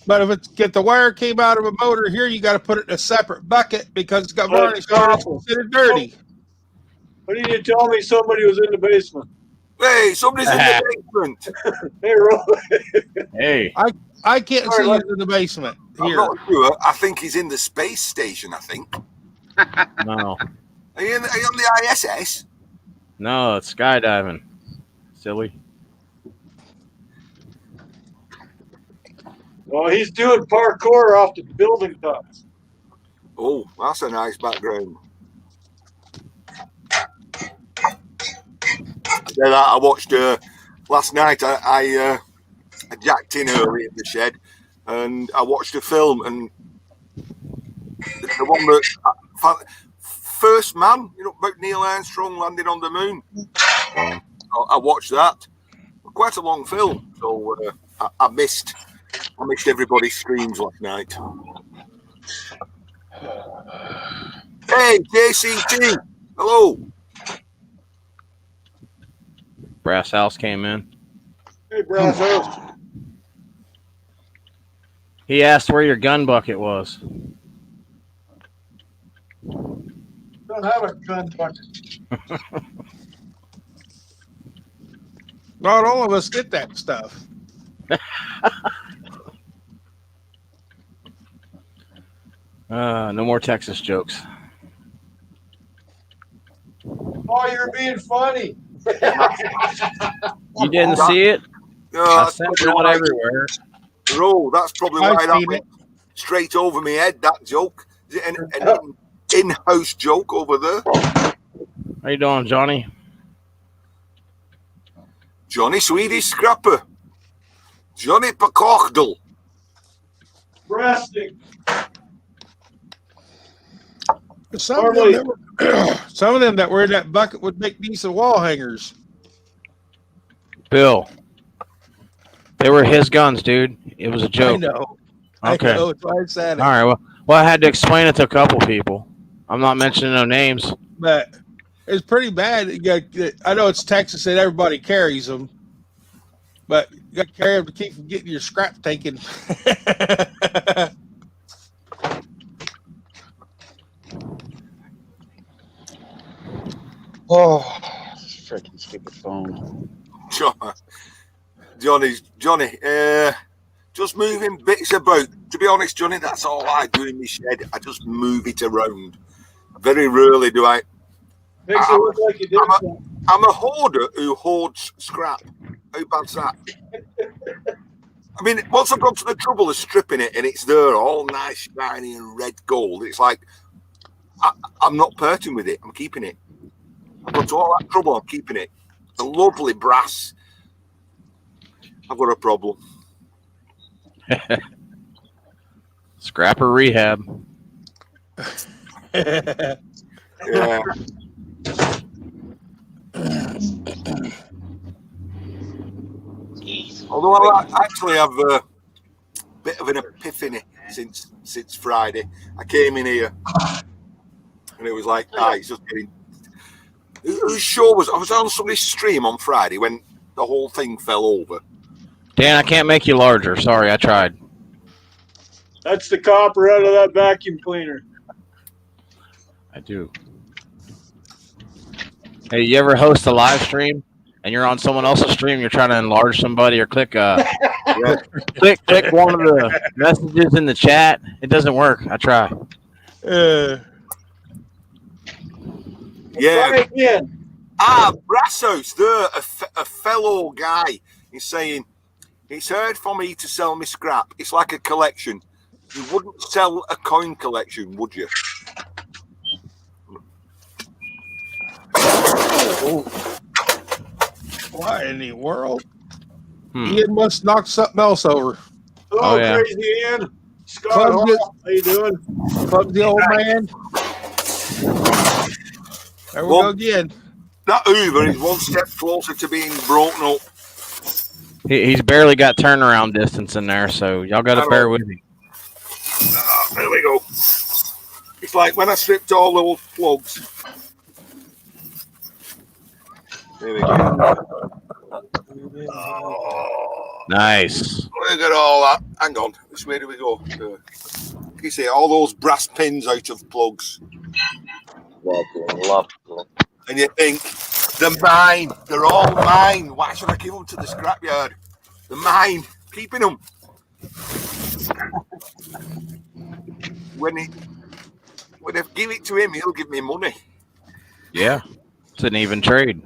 Speaker 2: But if the wire came out of a motor here, you got to put it in a separate bucket because it's got
Speaker 1: But
Speaker 2: varnish
Speaker 1: it's
Speaker 2: on it. It's
Speaker 1: awful.
Speaker 2: considered dirty.
Speaker 1: What did you tell me somebody was in the basement?
Speaker 4: Hey, somebody's in the basement.
Speaker 1: Hey, Ro.
Speaker 3: Hey,
Speaker 2: I can't
Speaker 1: Sorry,
Speaker 2: see
Speaker 1: what?
Speaker 2: you in the basement
Speaker 4: I'm
Speaker 2: here.
Speaker 4: not sure. I think he's in the space station, I think.
Speaker 3: no,
Speaker 4: Are you on the ISS?
Speaker 3: no, it's skydiving. Silly.
Speaker 1: Well, he's doing parkour off the building tops.
Speaker 4: Oh, that's a nice background. Yeah, I watched last night. I jacked in early in the shed, and I watched a film. And the one that First Man, about Neil Armstrong landing on the moon. I watched that. Quite a long film, so I missed everybody's streams last night. Hey, JCT, hello.
Speaker 3: Brass House came in.
Speaker 1: Hey, Brass House.
Speaker 3: He asked where your gun bucket was.
Speaker 1: Don't have a gun bucket.
Speaker 2: Not all of us get that stuff.
Speaker 3: No more Texas jokes.
Speaker 1: Oh, you're being funny.
Speaker 3: You didn't see it? I sent it out everywhere.
Speaker 4: Bro, that's probably
Speaker 2: I've
Speaker 4: why that
Speaker 2: seen
Speaker 4: went straight over my head, that joke. Is it an in-house joke over there?
Speaker 3: How you doing, Johnny?
Speaker 4: Johnny Swedish Scrapper. Johnny Pakochtel.
Speaker 1: Breasting.
Speaker 2: Some of them that were in that bucket would make decent wall hangers.
Speaker 3: Bill. They were his guns, dude. It was a joke.
Speaker 2: I know.
Speaker 3: Okay.
Speaker 2: I know. That's why I said it.
Speaker 3: All right. Well, I had to explain it to a couple people. I'm not mentioning no names.
Speaker 2: But it's pretty bad. I know it's Texas and everybody carries them, but you got to carry them to keep from getting your scrap taken.
Speaker 5: Oh, this freaking stupid phone.
Speaker 4: Johnny, just moving bits about. To be honest, Johnny, that's all I do in my shed. I just move it around. Very rarely do I.
Speaker 1: Makes it look like you did something.
Speaker 4: I'm a hoarder who hoards scrap. How bad's that? I mean, once I've gone to the trouble of stripping it and it's there all nice, shiny and red gold, it's like I'm not parting with it. I'm keeping it. I've gone to all that trouble. I'm keeping it. The lovely brass. I've got a problem.
Speaker 3: Scrapper rehab.
Speaker 4: Yeah. Although I actually have a bit of an epiphany since Friday. I came in here and it was like, it's just getting. Whose show was I was on somebody's stream on Friday when the whole thing fell over.
Speaker 3: Dan, I can't make you larger. Sorry, I tried.
Speaker 1: That's the copper out of that vacuum cleaner.
Speaker 3: I do. Hey, you ever host a live stream and you're on someone else's stream, you're trying to enlarge somebody or click click one of the messages in the chat? It doesn't work. I try.
Speaker 1: Try again.
Speaker 4: Brassos, there, a fellow guy. He's saying, it's hard for me to sell me scrap. It's like a collection. You wouldn't sell a coin collection, would you?
Speaker 2: Why in the world? Ian must knock something else over.
Speaker 1: Hello,
Speaker 3: Oh, yeah.
Speaker 1: Crazy Ian. Scott
Speaker 2: Clumsy,
Speaker 1: Hall, how you doing?
Speaker 2: clumsy old man. There we go again.
Speaker 4: That Hoover is one step closer to being broken up.
Speaker 3: He's barely got turnaround distance in there, so y'all got to bear with me.
Speaker 4: There we go. It's like when I stripped all those plugs. There we go.
Speaker 3: Nice.
Speaker 4: Look at all that. Hang on. Which way do we go? You see all those brass pins out of plugs.
Speaker 6: Lovely.
Speaker 4: And you think, they're mine. They're all mine. Why should I give them to the scrapyard? They're mine. Keeping them. When I give it to him, he'll give me money.
Speaker 3: Yeah. It's an even trade.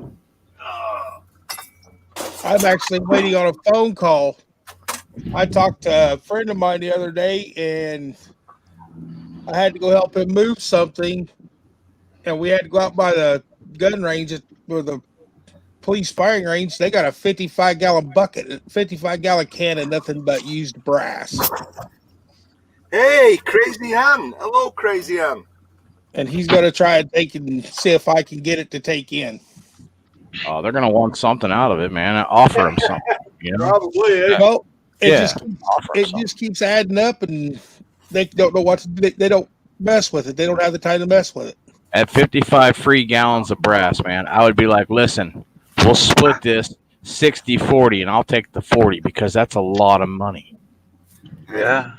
Speaker 2: I'm actually waiting on a phone call. I talked to a friend of mine the other day, and I had to go help him move something, and we had to go out by the gun range or the police firing range. They got a 55-gallon bucket, 55-gallon can of nothing but used brass.
Speaker 4: Hey, Crazy Ann. Hello, Crazy Ann.
Speaker 2: And he's going to try and take it and see if I can get it to take in.
Speaker 3: Oh, they're gonna want something out of it, man. Offer them something. You know?
Speaker 1: Probably. Eh?
Speaker 2: Well, it
Speaker 3: Yeah.
Speaker 2: just keeps adding up, and they don't know what to do. They don't mess with it. They don't have the time to mess with it.
Speaker 3: At 55 free gallons of brass, man, I would be like, listen, we'll split this 60-40, and I'll take the 40 because that's a lot of money.
Speaker 6: Yeah.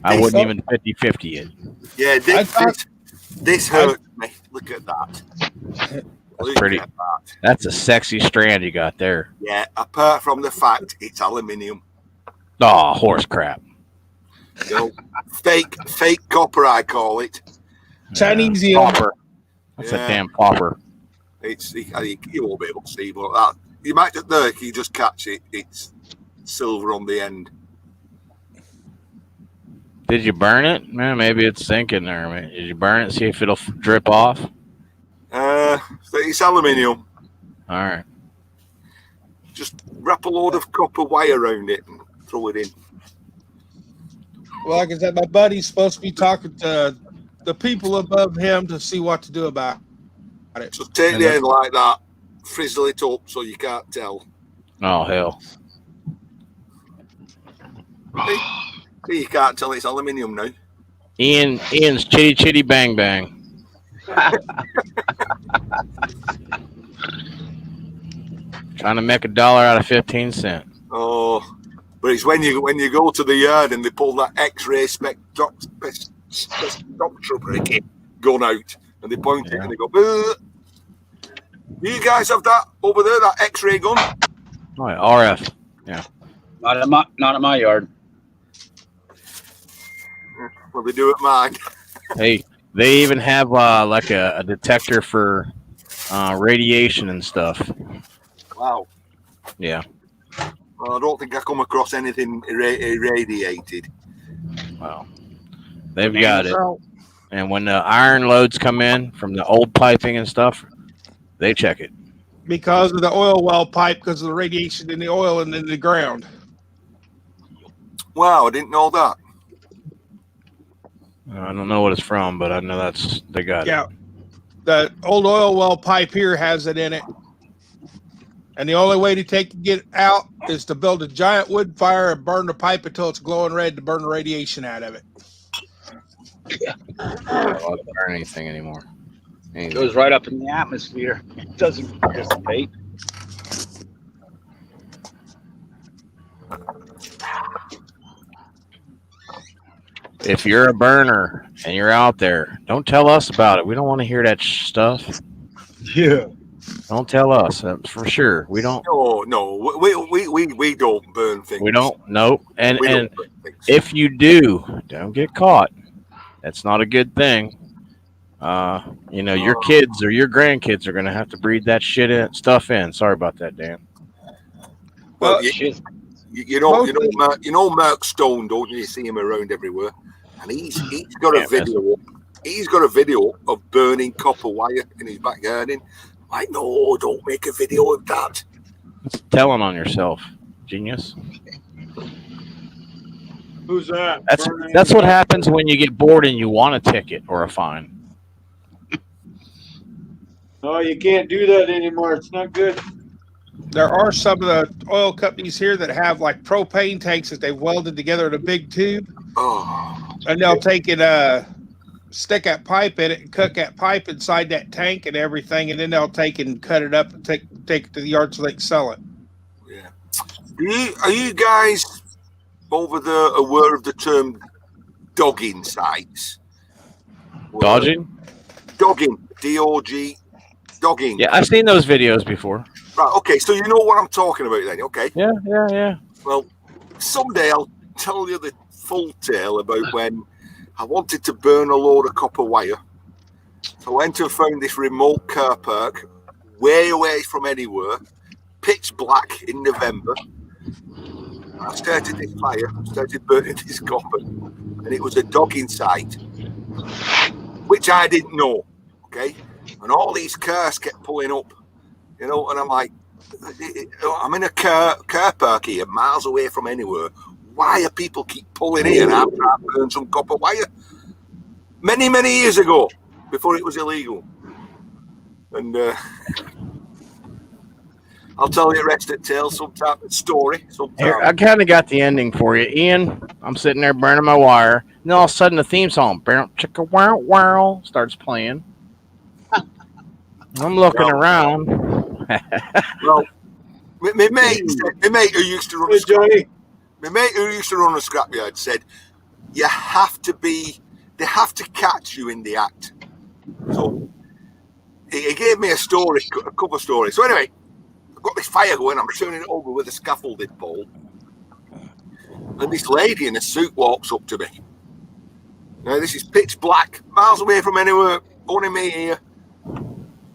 Speaker 3: I wouldn't even 50-50 it.
Speaker 4: Yeah, this hurt me. Look at that.
Speaker 3: Pretty. That's a sexy strand you got there.
Speaker 4: Yeah, apart from the fact it's aluminium.
Speaker 3: Oh, horse crap.
Speaker 4: You know, fake copper, I call it.
Speaker 2: Chinese
Speaker 3: Copper. That's a
Speaker 4: Yeah.
Speaker 3: damn copper.
Speaker 4: You won't be able to see, but that you might just there. You just catch it. It's silver on the end.
Speaker 3: Did you burn it? Man, maybe it's sinking there. Man. Did you burn it? See if it'll drip off.
Speaker 4: It's aluminium.
Speaker 3: All right.
Speaker 4: Just wrap a load of copper wire around it and throw it in.
Speaker 2: Well, like I said, my buddy's supposed to be talking to the people above him to see what to do about it.
Speaker 4: Just take the end like that, frizzle it up so you can't tell.
Speaker 3: Oh, hell.
Speaker 4: See, you can't tell it's aluminium now.
Speaker 3: Ian's chitty chitty bang bang. Trying to make $1 out of 15 cents.
Speaker 4: Oh, but it's when you go to the yard and they pull that X-ray spectroscopy gun out and they point it and they go, "Do you guys have that over there, that X-ray gun?"
Speaker 3: Oh, yeah, RF. Yeah.
Speaker 5: Not at my yard.
Speaker 4: Well, they do at mine.
Speaker 3: Hey, they even have like a detector for radiation and stuff.
Speaker 4: Wow.
Speaker 3: Yeah.
Speaker 4: Well, I don't think I come across anything irradiated.
Speaker 3: Well, they've got it. And when the iron loads come in from the old piping and stuff, they check it.
Speaker 2: Because of the oil well pipe, because of the radiation in the oil and in the ground.
Speaker 4: Wow, I didn't know that.
Speaker 3: I don't know what it's from, but I know they got it.
Speaker 2: The old oil well pipe here has it in it. And the only way to get it out is to build a giant wood fire and burn the pipe until it's glowing red to burn the radiation out of it.
Speaker 3: I don't burn anything anymore.
Speaker 5: It goes right up in the atmosphere. It doesn't dissipate.
Speaker 3: If you're a burner and you're out there, don't tell us about it. We don't want to hear that stuff.
Speaker 5: Yeah.
Speaker 3: Don't tell us for sure. We don't.
Speaker 4: No, we don't burn things.
Speaker 3: We don't. Nope. And
Speaker 4: don't burn things.
Speaker 3: if you do, don't get caught. That's not a good thing. Your kids or your grandkids are gonna have to breathe that stuff in. Sorry about that, Dan.
Speaker 4: Well,
Speaker 2: Oh,
Speaker 6: Shit.
Speaker 4: you know Mark Stone, don't you? You see him around everywhere, and he's got a
Speaker 6: Can't miss
Speaker 4: video. He's got a video of burning copper wire in his back garden. I'm like, no, don't make a video of that.
Speaker 6: It's telling on yourself, genius.
Speaker 1: Who's that?
Speaker 6: That's what happens when you get bored and you want a ticket or a fine.
Speaker 1: Oh, you can't do that anymore. It's not good.
Speaker 2: there are some of the oil companies here that have like propane tanks that they welded together in a big tube,
Speaker 4: Oh,
Speaker 2: and they'll take it, stick that pipe in it, and cook that pipe inside that tank and everything, and then they'll take and cut it up and take it to the yard so they can sell it.
Speaker 4: yeah. Are you guys over there aware of the term dogging sites?
Speaker 6: Dodging?
Speaker 4: Dogging. D-O-G. Dogging.
Speaker 6: Yeah, I've seen those videos before.
Speaker 4: Right, okay, so you know what I'm talking about then, okay?
Speaker 6: Yeah.
Speaker 4: Well, someday I'll tell you the full tale about when I wanted to burn a load of copper wire. So I went and found this remote car park, way away from anywhere, pitch black in November. I started this fire, started burning this copper, and it was a dogging site, which I didn't know, okay? And all these cars kept pulling up, and I'm like, I'm in a car park here, miles away from anywhere. Why are people keep pulling in after I burned some copper wire? Many, many years ago, before it was illegal. And I'll tell you the rest of the tale sometime, story sometime.
Speaker 6: Here, I kind of got the ending for you, Ian. I'm sitting there burning my wire, and then all of a sudden the theme song, chicka wow wow, starts playing. I'm looking around.
Speaker 4: Well, my mate who used to run a scrapyard said, they have to catch you in the act. So he gave me a couple of stories. So anyway, I've got this fire going, I'm turning it over with a scaffolded pole. And this lady in a suit walks up to me. Now this is pitch black, miles away from anywhere, only me here.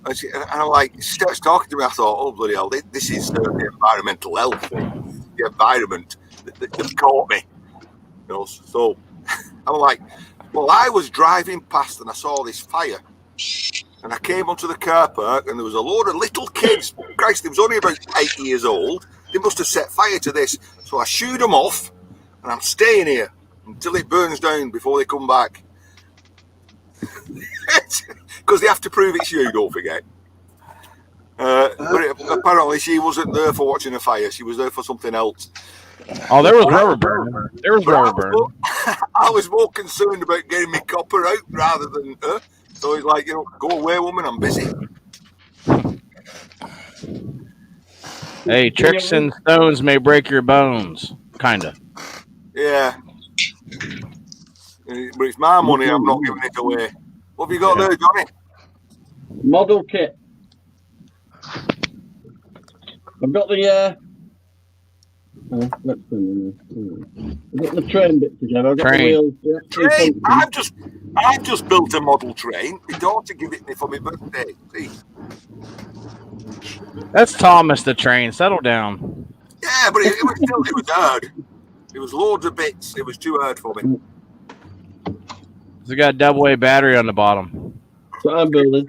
Speaker 4: And I'm like, she starts talking to me. I thought, oh, bloody hell, this is the environmental health thing. The environment. They've caught me. So I'm like, well, I was driving past and I saw this fire. And I came onto the car park and there was a load of little kids. Christ, they was only about 8 years old. They must have set fire to this. So I shooed them off and I'm staying here until it burns down before they come back. Because they have to prove it's you, don't forget. But apparently she wasn't there for watching a fire. She was there for something else.
Speaker 6: Oh, there was rubber burn. There was rubber burn.
Speaker 4: I was more concerned about getting my copper out rather than her. So he's like, go away, woman, I'm busy.
Speaker 6: Hey, tricks and stones may break your bones. Kinda.
Speaker 4: Yeah. But it's my money, I'm not giving it away. What have you got there, Johnny?
Speaker 7: Model kit. I've got the I've got the train bit together. I've got the wheels. Yeah,
Speaker 4: train. I've just built a model train. My daughter gave it me for my birthday. See?
Speaker 6: That's Thomas the train. Settle down.
Speaker 4: Yeah, but it was hard. It was loads of bits. It was too hard for me.
Speaker 6: It's got a double A battery on the bottom.
Speaker 7: So I'm building.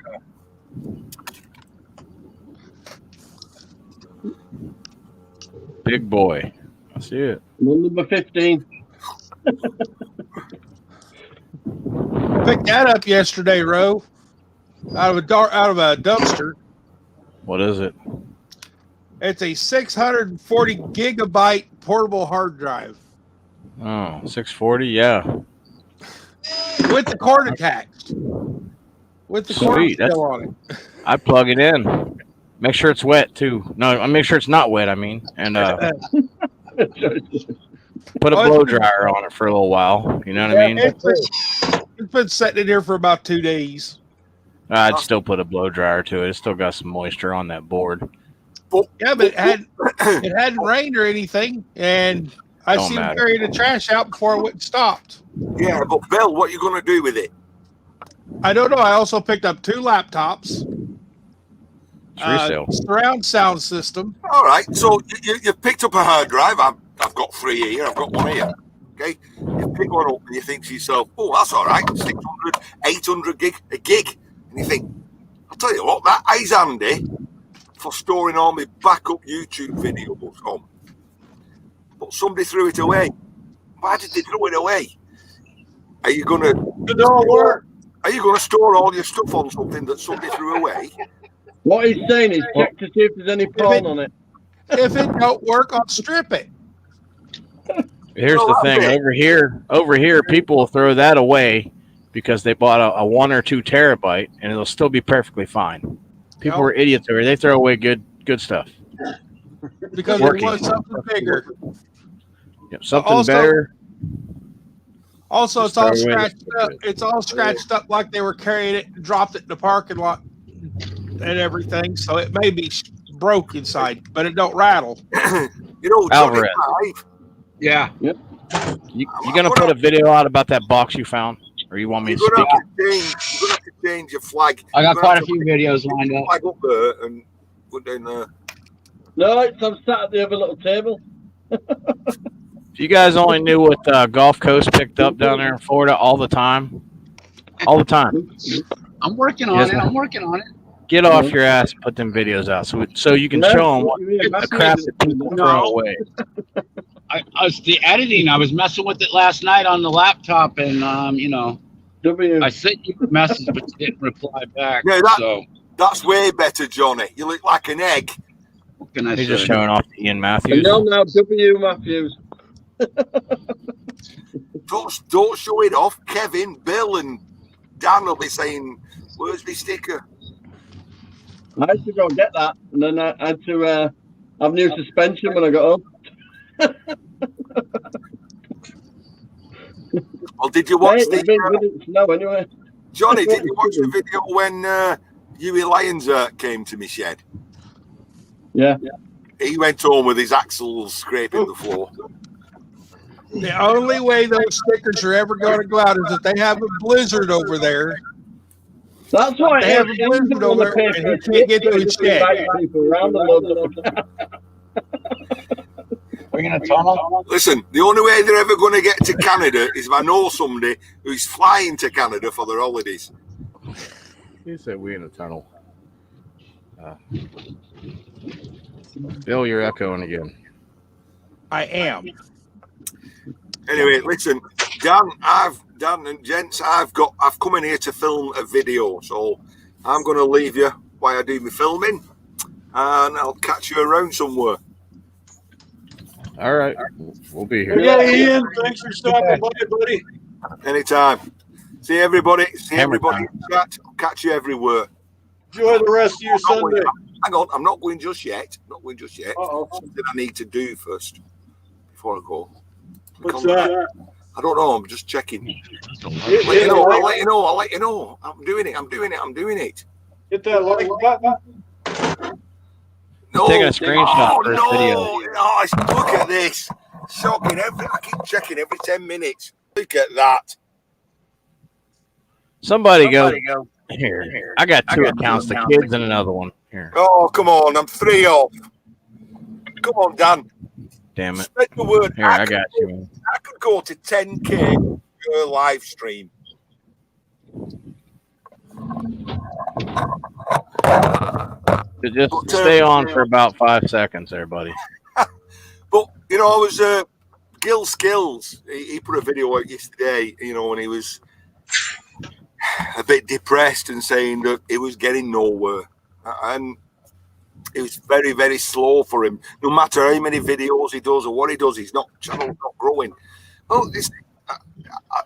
Speaker 6: Big boy. I see it.
Speaker 7: Number 15.
Speaker 2: Picked that up yesterday, Ro, out of a dumpster.
Speaker 6: What is it?
Speaker 2: It's a 640 gigabyte portable hard drive.
Speaker 6: Oh, 640, yeah.
Speaker 2: With the cord attached. With the cord
Speaker 6: Sweet.
Speaker 2: still on it.
Speaker 6: I plug it in. Make sure it's wet too. No, I make sure it's not wet. I mean, and put a blow dryer on it for a little while. You know what I mean?
Speaker 2: It's been sitting in here for about 2 days.
Speaker 6: I'd still put a blow dryer to it. It's still got some moisture on that board.
Speaker 2: Yeah, but it hadn't rained or anything, and I seen him carrying the trash out before it went and stopped.
Speaker 4: Yeah, but Bill, what are you going to do with it?
Speaker 2: I don't know. I also picked up 2 laptops.
Speaker 6: It's resale.
Speaker 2: Surround sound system.
Speaker 4: All right, so you've picked up a hard drive. I've got 3 here. I've got 1 here. Okay, you pick one up and you think to yourself, "Oh, that's all right. 600, 800 gig, a gig." And you think, "I'll tell you what, that is handy for storing all my backup YouTube videos on." But somebody threw it away. Why did they throw it away? Are you gonna?
Speaker 1: It don't work.
Speaker 4: Are you gonna store all your stuff on something that somebody threw away?
Speaker 7: What he's saying is check to see if there's any porn on it.
Speaker 2: If it don't work, I'll strip it.
Speaker 6: Here's
Speaker 4: Oh,
Speaker 6: the thing.
Speaker 4: okay.
Speaker 6: Over here, people will throw that away because they bought a 1 or 2 terabyte, and it'll still be perfectly fine. People are idiots over here. They throw away good stuff.
Speaker 2: Because
Speaker 6: Working.
Speaker 2: they want something bigger.
Speaker 6: Yep, something
Speaker 2: Also-
Speaker 6: better.
Speaker 2: Also, it's
Speaker 6: Just throw
Speaker 2: all
Speaker 6: away the
Speaker 2: scratched
Speaker 6: stupid.
Speaker 2: up. It's all scratched up like they were carrying it and dropped it in the parking lot and everything. So it may be broke inside, but it don't rattle.
Speaker 4: You know, Johnny
Speaker 6: Alvarez.
Speaker 4: Five.
Speaker 5: Yeah.
Speaker 6: You gonna put a video out about that box you found, or you want me to
Speaker 4: You're
Speaker 6: speak?
Speaker 4: gonna have to change your flag.
Speaker 5: I got
Speaker 4: You're gonna
Speaker 5: quite a
Speaker 4: have
Speaker 5: few
Speaker 4: to
Speaker 5: videos lined up.
Speaker 4: flag up there and put down there.
Speaker 7: No, I'm sat at the other little table.
Speaker 6: If you guys only knew what Gulf Coast picked up down there in Florida all the time.
Speaker 5: I'm working on it. I'm working on it.
Speaker 6: Get off your ass and put them videos out so you can show them what the crap that people throw away.
Speaker 5: I was the editing. I was messing with it last night on the laptop, and I sent you a message, but you didn't reply back.
Speaker 4: Yeah,
Speaker 5: so
Speaker 4: that's way better, Johnny. You look like an egg.
Speaker 5: what can I
Speaker 6: He's
Speaker 5: say?
Speaker 6: just showing off to Ian
Speaker 7: And
Speaker 6: Matthews.
Speaker 7: you're now W. Matthews.
Speaker 4: Don't show it off. Kevin, Bill, and Dan will be saying, "Where's my sticker?"
Speaker 7: I had to go and get that, and then I had to have new suspension when I got home.
Speaker 4: Well, did you watch
Speaker 7: Hey, it's been good in snow anyway.
Speaker 4: Johnny? Did you watch the video when Huey Lyons came to me shed?
Speaker 7: Yeah.
Speaker 4: He went home with his axles scraping the floor.
Speaker 2: The only way those stickers are ever going to go out is if they have a blizzard over there.
Speaker 7: That's why
Speaker 2: They have a blizzard over there and you can't get to his shed.
Speaker 7: People around the load.
Speaker 5: We're gonna tunnel.
Speaker 4: Listen, the only way they're ever going to get to Canada is if I know somebody who's flying to Canada for their holidays.
Speaker 6: He said we in a tunnel. Bill, you're echoing again.
Speaker 2: I am.
Speaker 4: Anyway, listen, Dan and gents, I've come in here to film a video, so I'm going to leave you while I do my filming, and I'll catch you around somewhere.
Speaker 6: All right, we'll be here.
Speaker 1: Yeah, Ian, thanks for stopping by, buddy.
Speaker 4: Anytime. See everybody. See
Speaker 6: Hammer
Speaker 4: everybody. Chat. Catch you everywhere.
Speaker 1: Enjoy the rest of your Sunday.
Speaker 4: Hang on, I'm not going just yet.
Speaker 1: Uh-oh.
Speaker 4: Something I need to do first before I go.
Speaker 1: What's that?
Speaker 4: I don't know. I'm just checking. I'll
Speaker 1: Hit
Speaker 4: let you know. I'm doing it.
Speaker 1: Hit that like button.
Speaker 4: No.
Speaker 6: Taking a screenshot for his video.
Speaker 4: No, look at this. Shocking. I keep checking every 10 minutes. Look at that.
Speaker 6: Somebody go here. I got 2 accounts, the kids and another one. Here.
Speaker 4: Oh, come on. I'm 3 off. Come on, Dan.
Speaker 6: Damn it.
Speaker 4: Spread the word.
Speaker 6: Here, I got you, man.
Speaker 4: I could go to 10K per live stream.
Speaker 6: So just stay on for about 5 seconds there, buddy.
Speaker 4: But, I was Gil Skills. He put a video out yesterday, and he was a bit depressed and saying that he was getting nowhere. And it was very, very slow for him. No matter how many videos he does or what he does, channel's not growing. Well,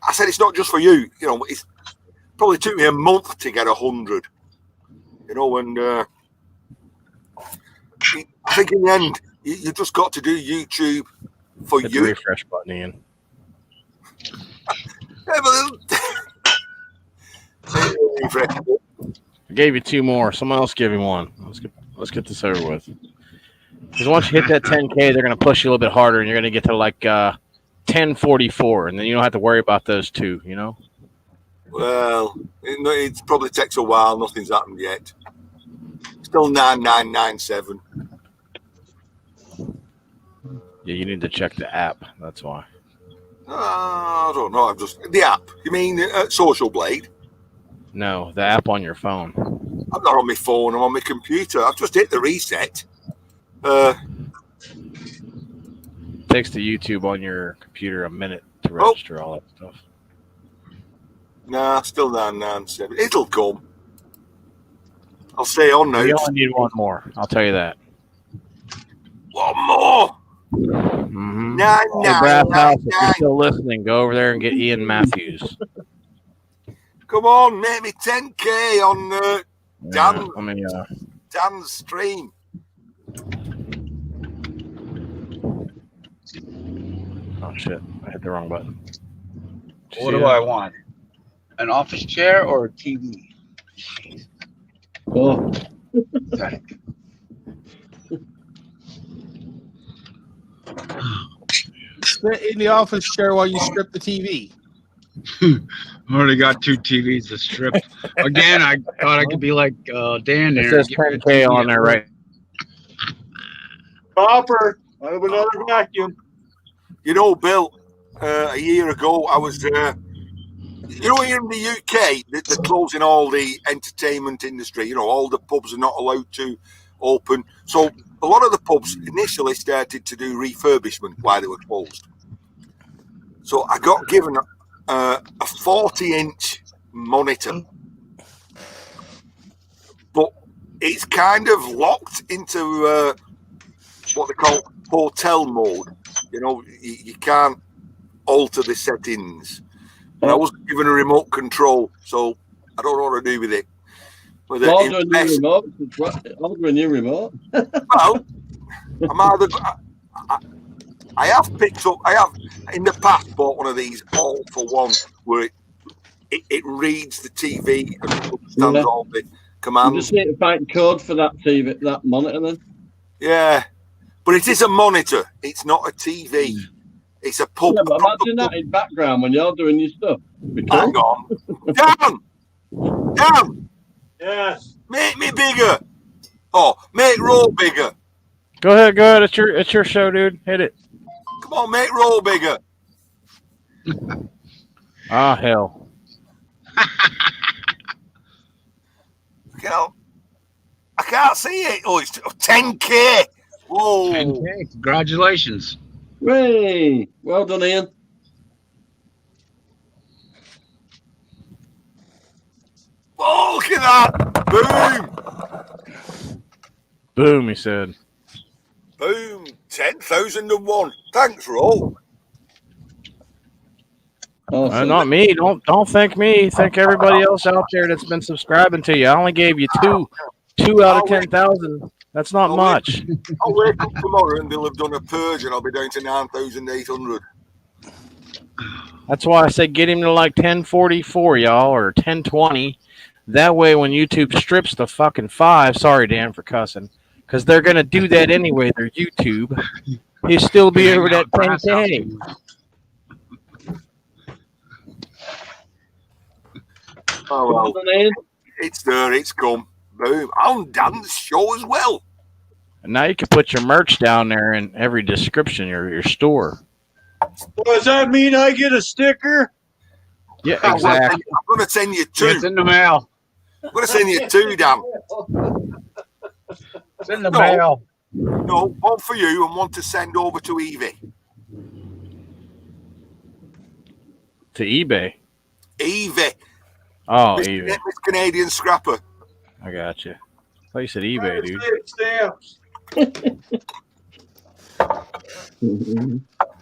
Speaker 4: I said it's not just for you. It's probably took me a month to get 100. And I think in the end, you just got to do YouTube for
Speaker 6: Hit
Speaker 4: you.
Speaker 6: the refresh button, Ian. I gave you 2 more. Someone else give him 1. Let's get this over with. Because once you hit that 10K, they're going to push you a little bit harder, and you're going to get to like 1044, and then you don't have to worry about those 2.
Speaker 4: Well, it probably takes a while. Nothing's happened yet. Still 9997.
Speaker 6: Yeah, you need to check the app. That's why.
Speaker 4: I don't know. I'm just the app. You mean Social Blade?
Speaker 6: No, the app on your phone.
Speaker 4: I'm not on my phone. I'm on my computer. I've just hit the reset.
Speaker 6: Takes the YouTube on your computer a minute to register all that stuff.
Speaker 4: Nah, still 997. It'll come. I'll stay on now.
Speaker 6: You only need one more. I'll tell you that.
Speaker 4: One more.
Speaker 6: Mm-hmm. Hey, Brass House, if you're still listening, go over there and get Ian Matthews.
Speaker 4: Come on, make me 10K on Dan's stream.
Speaker 6: Oh shit! I hit the wrong button.
Speaker 5: What do I want? An office chair or a TV?
Speaker 7: Oh.
Speaker 2: Sit in the office chair while you strip the TV.
Speaker 5: I already got 2 TVs to strip. Again, I thought I could be like Dan there.
Speaker 6: It says 10K on there, right?
Speaker 1: Copper. I have another vacuum.
Speaker 4: You know, Bill, a year ago, I was, you know, here in the UK, they're closing all the entertainment industry. You know, all the pubs are not allowed to open. So a lot of the pubs initially started to do refurbishment while they were closed. So I got given a 40-inch monitor, but it's kind of locked into what they call hotel mode. You know, you can't alter the settings. And I wasn't given a remote control, so I don't know what to do with it.
Speaker 7: Order a new remote. Order a new remote.
Speaker 4: Well, I'm either. I have picked up. I have in the past bought one of these all for one, where it reads the TV and understands all the commands.
Speaker 7: You just need to find code for that TV, that monitor, then.
Speaker 4: Yeah, but it is a monitor. It's not a TV. It's a pub.
Speaker 7: Yeah, but imagine that in background when you're doing your stuff.
Speaker 4: Hang on, Dan.
Speaker 1: Yes.
Speaker 4: Make me bigger. Oh, make roll bigger.
Speaker 6: Go ahead. It's your show, dude. Hit it.
Speaker 4: Come on, make roll bigger.
Speaker 6: Ah, hell.
Speaker 4: I can't see it. Oh, it's 10K. Whoa.
Speaker 5: 10K. Congratulations.
Speaker 7: Hey, well done, Ian.
Speaker 4: Oh, look at that. Boom.
Speaker 6: Boom, he said.
Speaker 4: Boom. 10,001. Thanks, Ro.
Speaker 7: Awesome.
Speaker 6: Not me. Don't thank me. Thank everybody else out there that's been subscribing to you. I only gave you two out of 10,000. That's not much.
Speaker 4: I'll wake up tomorrow and they'll have done a purge and I'll be down to 9,800.
Speaker 6: That's why I say get him to like 1044, y'all, or 1020. That way when YouTube strips the fucking 5, sorry, Dan, for cussing, because they're going to do that anyway. They're YouTube. He'll still be over that 10K.
Speaker 4: Oh, well, it's there. It's come. Boom. On Dan's show as well.
Speaker 6: And now you can put your merch down there in every description of your store.
Speaker 1: Well, does that mean I get a sticker?
Speaker 6: Yeah, exactly.
Speaker 4: I'm going to send you 2.
Speaker 5: It's in the mail.
Speaker 4: I'm going to send you 2, Dan.
Speaker 5: It's in the mail.
Speaker 4: No, one for you and one to send over to eBay.
Speaker 6: To eBay?
Speaker 4: eBay.
Speaker 6: Oh,
Speaker 4: Miss
Speaker 6: eBay.
Speaker 4: Canadian Scrapper.
Speaker 6: I got you. I thought you said eBay, dude.
Speaker 1: Stamps.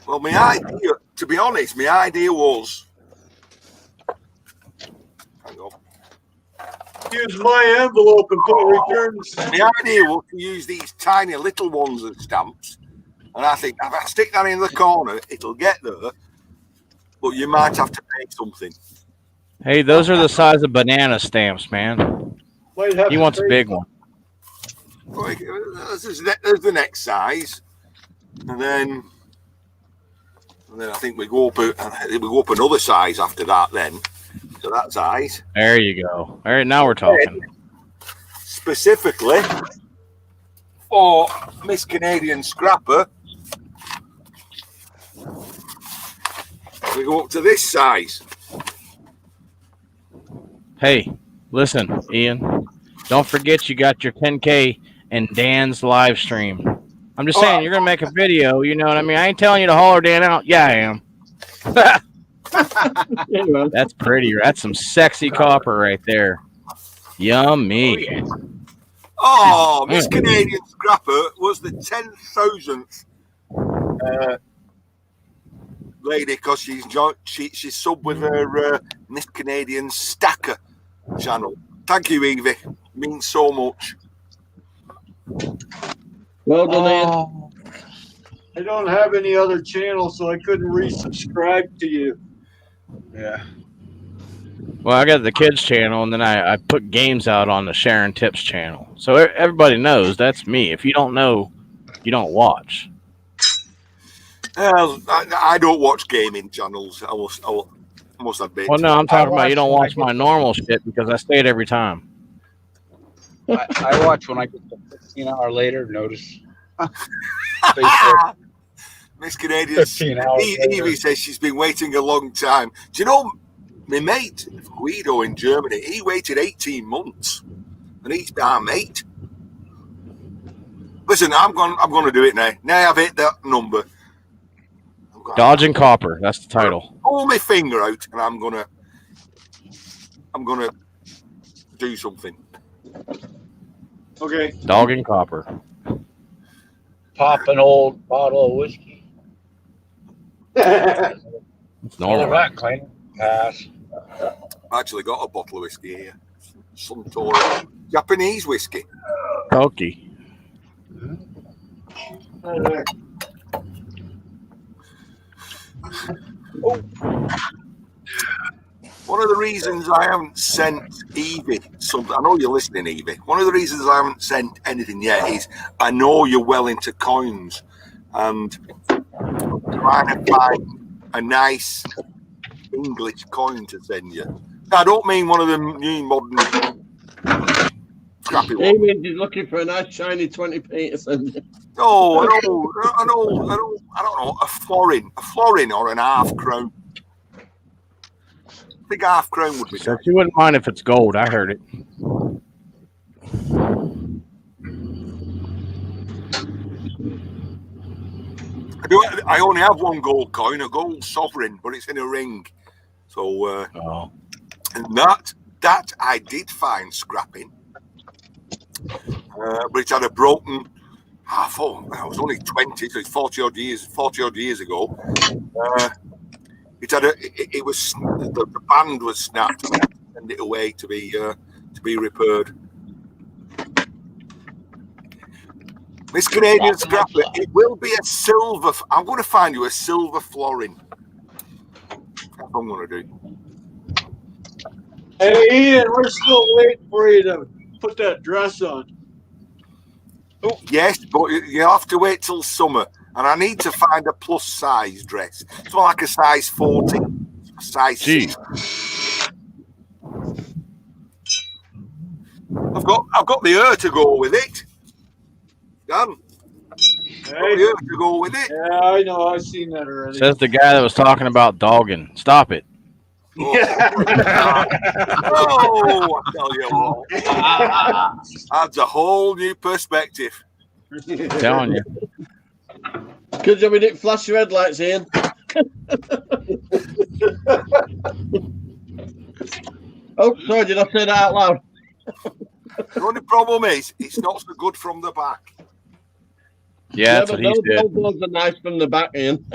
Speaker 4: Well, my idea, to be honest, my idea was. Hang on.
Speaker 1: Use my envelope and put returns.
Speaker 4: My idea was to use these tiny little ones as stamps. And I think if I stick that in the corner, it'll get there. But you might have to pay something.
Speaker 6: Hey, those are the size of banana stamps, man. He wants a big one.
Speaker 4: Right, there's the next size. And then I think we go up another size after that then. So that size.
Speaker 6: There you go. All right, now we're talking.
Speaker 4: specifically for Miss Canadian Scrapper. We go up to this size.
Speaker 6: Hey, listen, Ian. Don't forget you got your 10K and Dan's live stream. I'm just saying, you're gonna make a video. You know what I mean? I ain't telling you to holler Dan out. Yeah, I am. That's pretty. That's some sexy copper right there. Yummy.
Speaker 4: Oh, Miss Canadian Scrapper was the 10,000th lady because she's subbed with her Miss Canadian Stacker channel. Thank you, Evie. Means so much.
Speaker 7: Well done, Ian.
Speaker 1: I don't have any other channels, so I couldn't resubscribe to you.
Speaker 5: Yeah.
Speaker 6: Well, I got the kids channel, and then I put games out on the Sharon Tips channel, so everybody knows that's me. If you don't know, you don't watch.
Speaker 4: I don't watch gaming channels. I must admit.
Speaker 6: Well, no, I'm talking about you don't watch my normal shit because I say it every time.
Speaker 5: I watch when I get the 15-hour later notice.
Speaker 4: Miss Canadian Evie says she's been waiting a long time. Do you know my mate Guido in Germany? He waited 18 months, and he's our mate. Listen, I'm going to do it now. Now I've hit that number.
Speaker 6: Dodging Copper. That's the title.
Speaker 4: Pull my finger out, and I'm gonna do something.
Speaker 1: Okay.
Speaker 6: Dogging Copper.
Speaker 5: Pop an old bottle of whiskey.
Speaker 6: It's normal.
Speaker 5: That clean. Pass.
Speaker 4: I actually got a bottle of whiskey here. Some Japanese whiskey.
Speaker 6: Pokey.
Speaker 4: One of the reasons I haven't sent Evie something, I know you're listening, Evie. One of the reasons I haven't sent anything yet is I know you're well into coins, and I'm trying to find a nice English coin to send you. I don't mean one of the new modern scrappy ones.
Speaker 7: Amy is looking for a nice shiny 20p to send you.
Speaker 4: No, I don't know, a florin or an half crown. I think half crown would be
Speaker 6: So
Speaker 4: nice.
Speaker 6: you wouldn't mind if it's gold. I heard it.
Speaker 4: I only have one gold coin, a gold sovereign, but it's in a ring. So, and that I did find scrapping, but it had a broken. I thought I was only 20, so it's 40 odd years ago. It had it was the band was snapped, and I had to send it away to be repaired. Miss Canadian Scrapper, it will be a silver. I'm going to find you a silver florin. That's what I'm going to do.
Speaker 1: Hey, Ian, we're still waiting for you to put that dress on.
Speaker 4: Oh, yes, but you have to wait till summer, and I need to find a plus size dress. It's more like a size 40, size 6. I've got the hair to go with it. Done.
Speaker 1: Hey.
Speaker 4: To go with it.
Speaker 1: Yeah, I know. I've seen that already.
Speaker 6: Says the guy that was talking about dogging. Stop it.
Speaker 4: Oh, oh, I tell you what. Adds a whole new perspective.
Speaker 6: I'm telling you.
Speaker 7: Good job we didn't flash your headlights, Ian. Oh, sorry, did I say that out loud?
Speaker 4: The only problem is it's not so good from the back.
Speaker 6: Yeah, that's what he said.
Speaker 7: Those ones are nice from the back, Ian.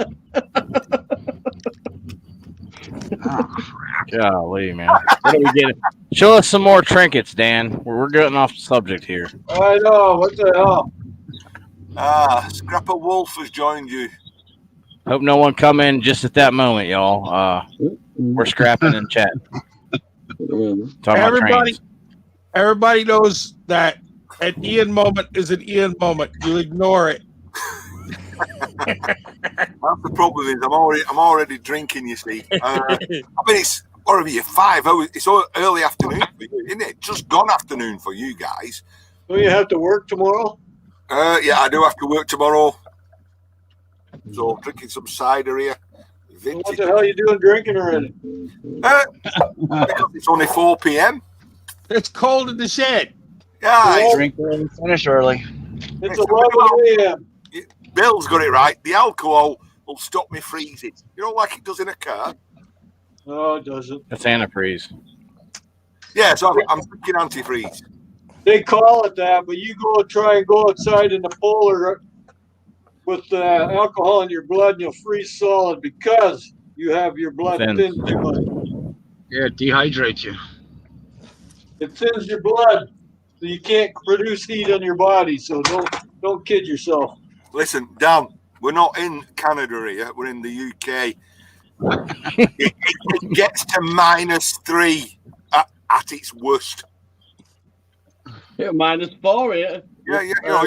Speaker 6: Golly, man. What are we getting? Show us some more trinkets, Dan. We're getting off the subject here.
Speaker 1: I know. What the hell?
Speaker 4: Scrapper Wolf has joined you.
Speaker 6: Hope no one come in just at that moment, y'all. We're scrapping and chatting.
Speaker 2: Everybody knows that an Ian moment is an Ian moment. You ignore it.
Speaker 4: That's the problem is I'm already drinking. You see, I mean Or are you 5 hours? It's early afternoon for you, isn't it? Just gone afternoon for you guys.
Speaker 1: Don't you have to work tomorrow?
Speaker 4: Yeah, I do have to work tomorrow. So I'm drinking some cider here.
Speaker 1: What the hell are you doing drinking already?
Speaker 4: Because it's only 4 p.m.
Speaker 2: It's cold in the shed.
Speaker 4: Yeah,
Speaker 5: Drink early, finish early.
Speaker 1: It's 11 a.m.
Speaker 4: Bill's got it right. The alcohol will stop me freezing. You know, like it does in a car.
Speaker 1: No, it doesn't.
Speaker 6: That's antifreeze.
Speaker 4: Yeah, so I'm drinking antifreeze.
Speaker 1: They call it that, but you go try and go outside in the polar with alcohol in your blood, and you'll freeze solid because you have your blood
Speaker 6: Thin.
Speaker 1: thinned too much.
Speaker 5: Yeah, it dehydrates you.
Speaker 1: It thins your blood, so you can't produce heat on your body. So don't kid yourself.
Speaker 4: Listen, Dan, we're not in Canada here. We're in the UK. It gets to -3 at its worst.
Speaker 7: Yeah, -4 here.
Speaker 4: Yeah, you know,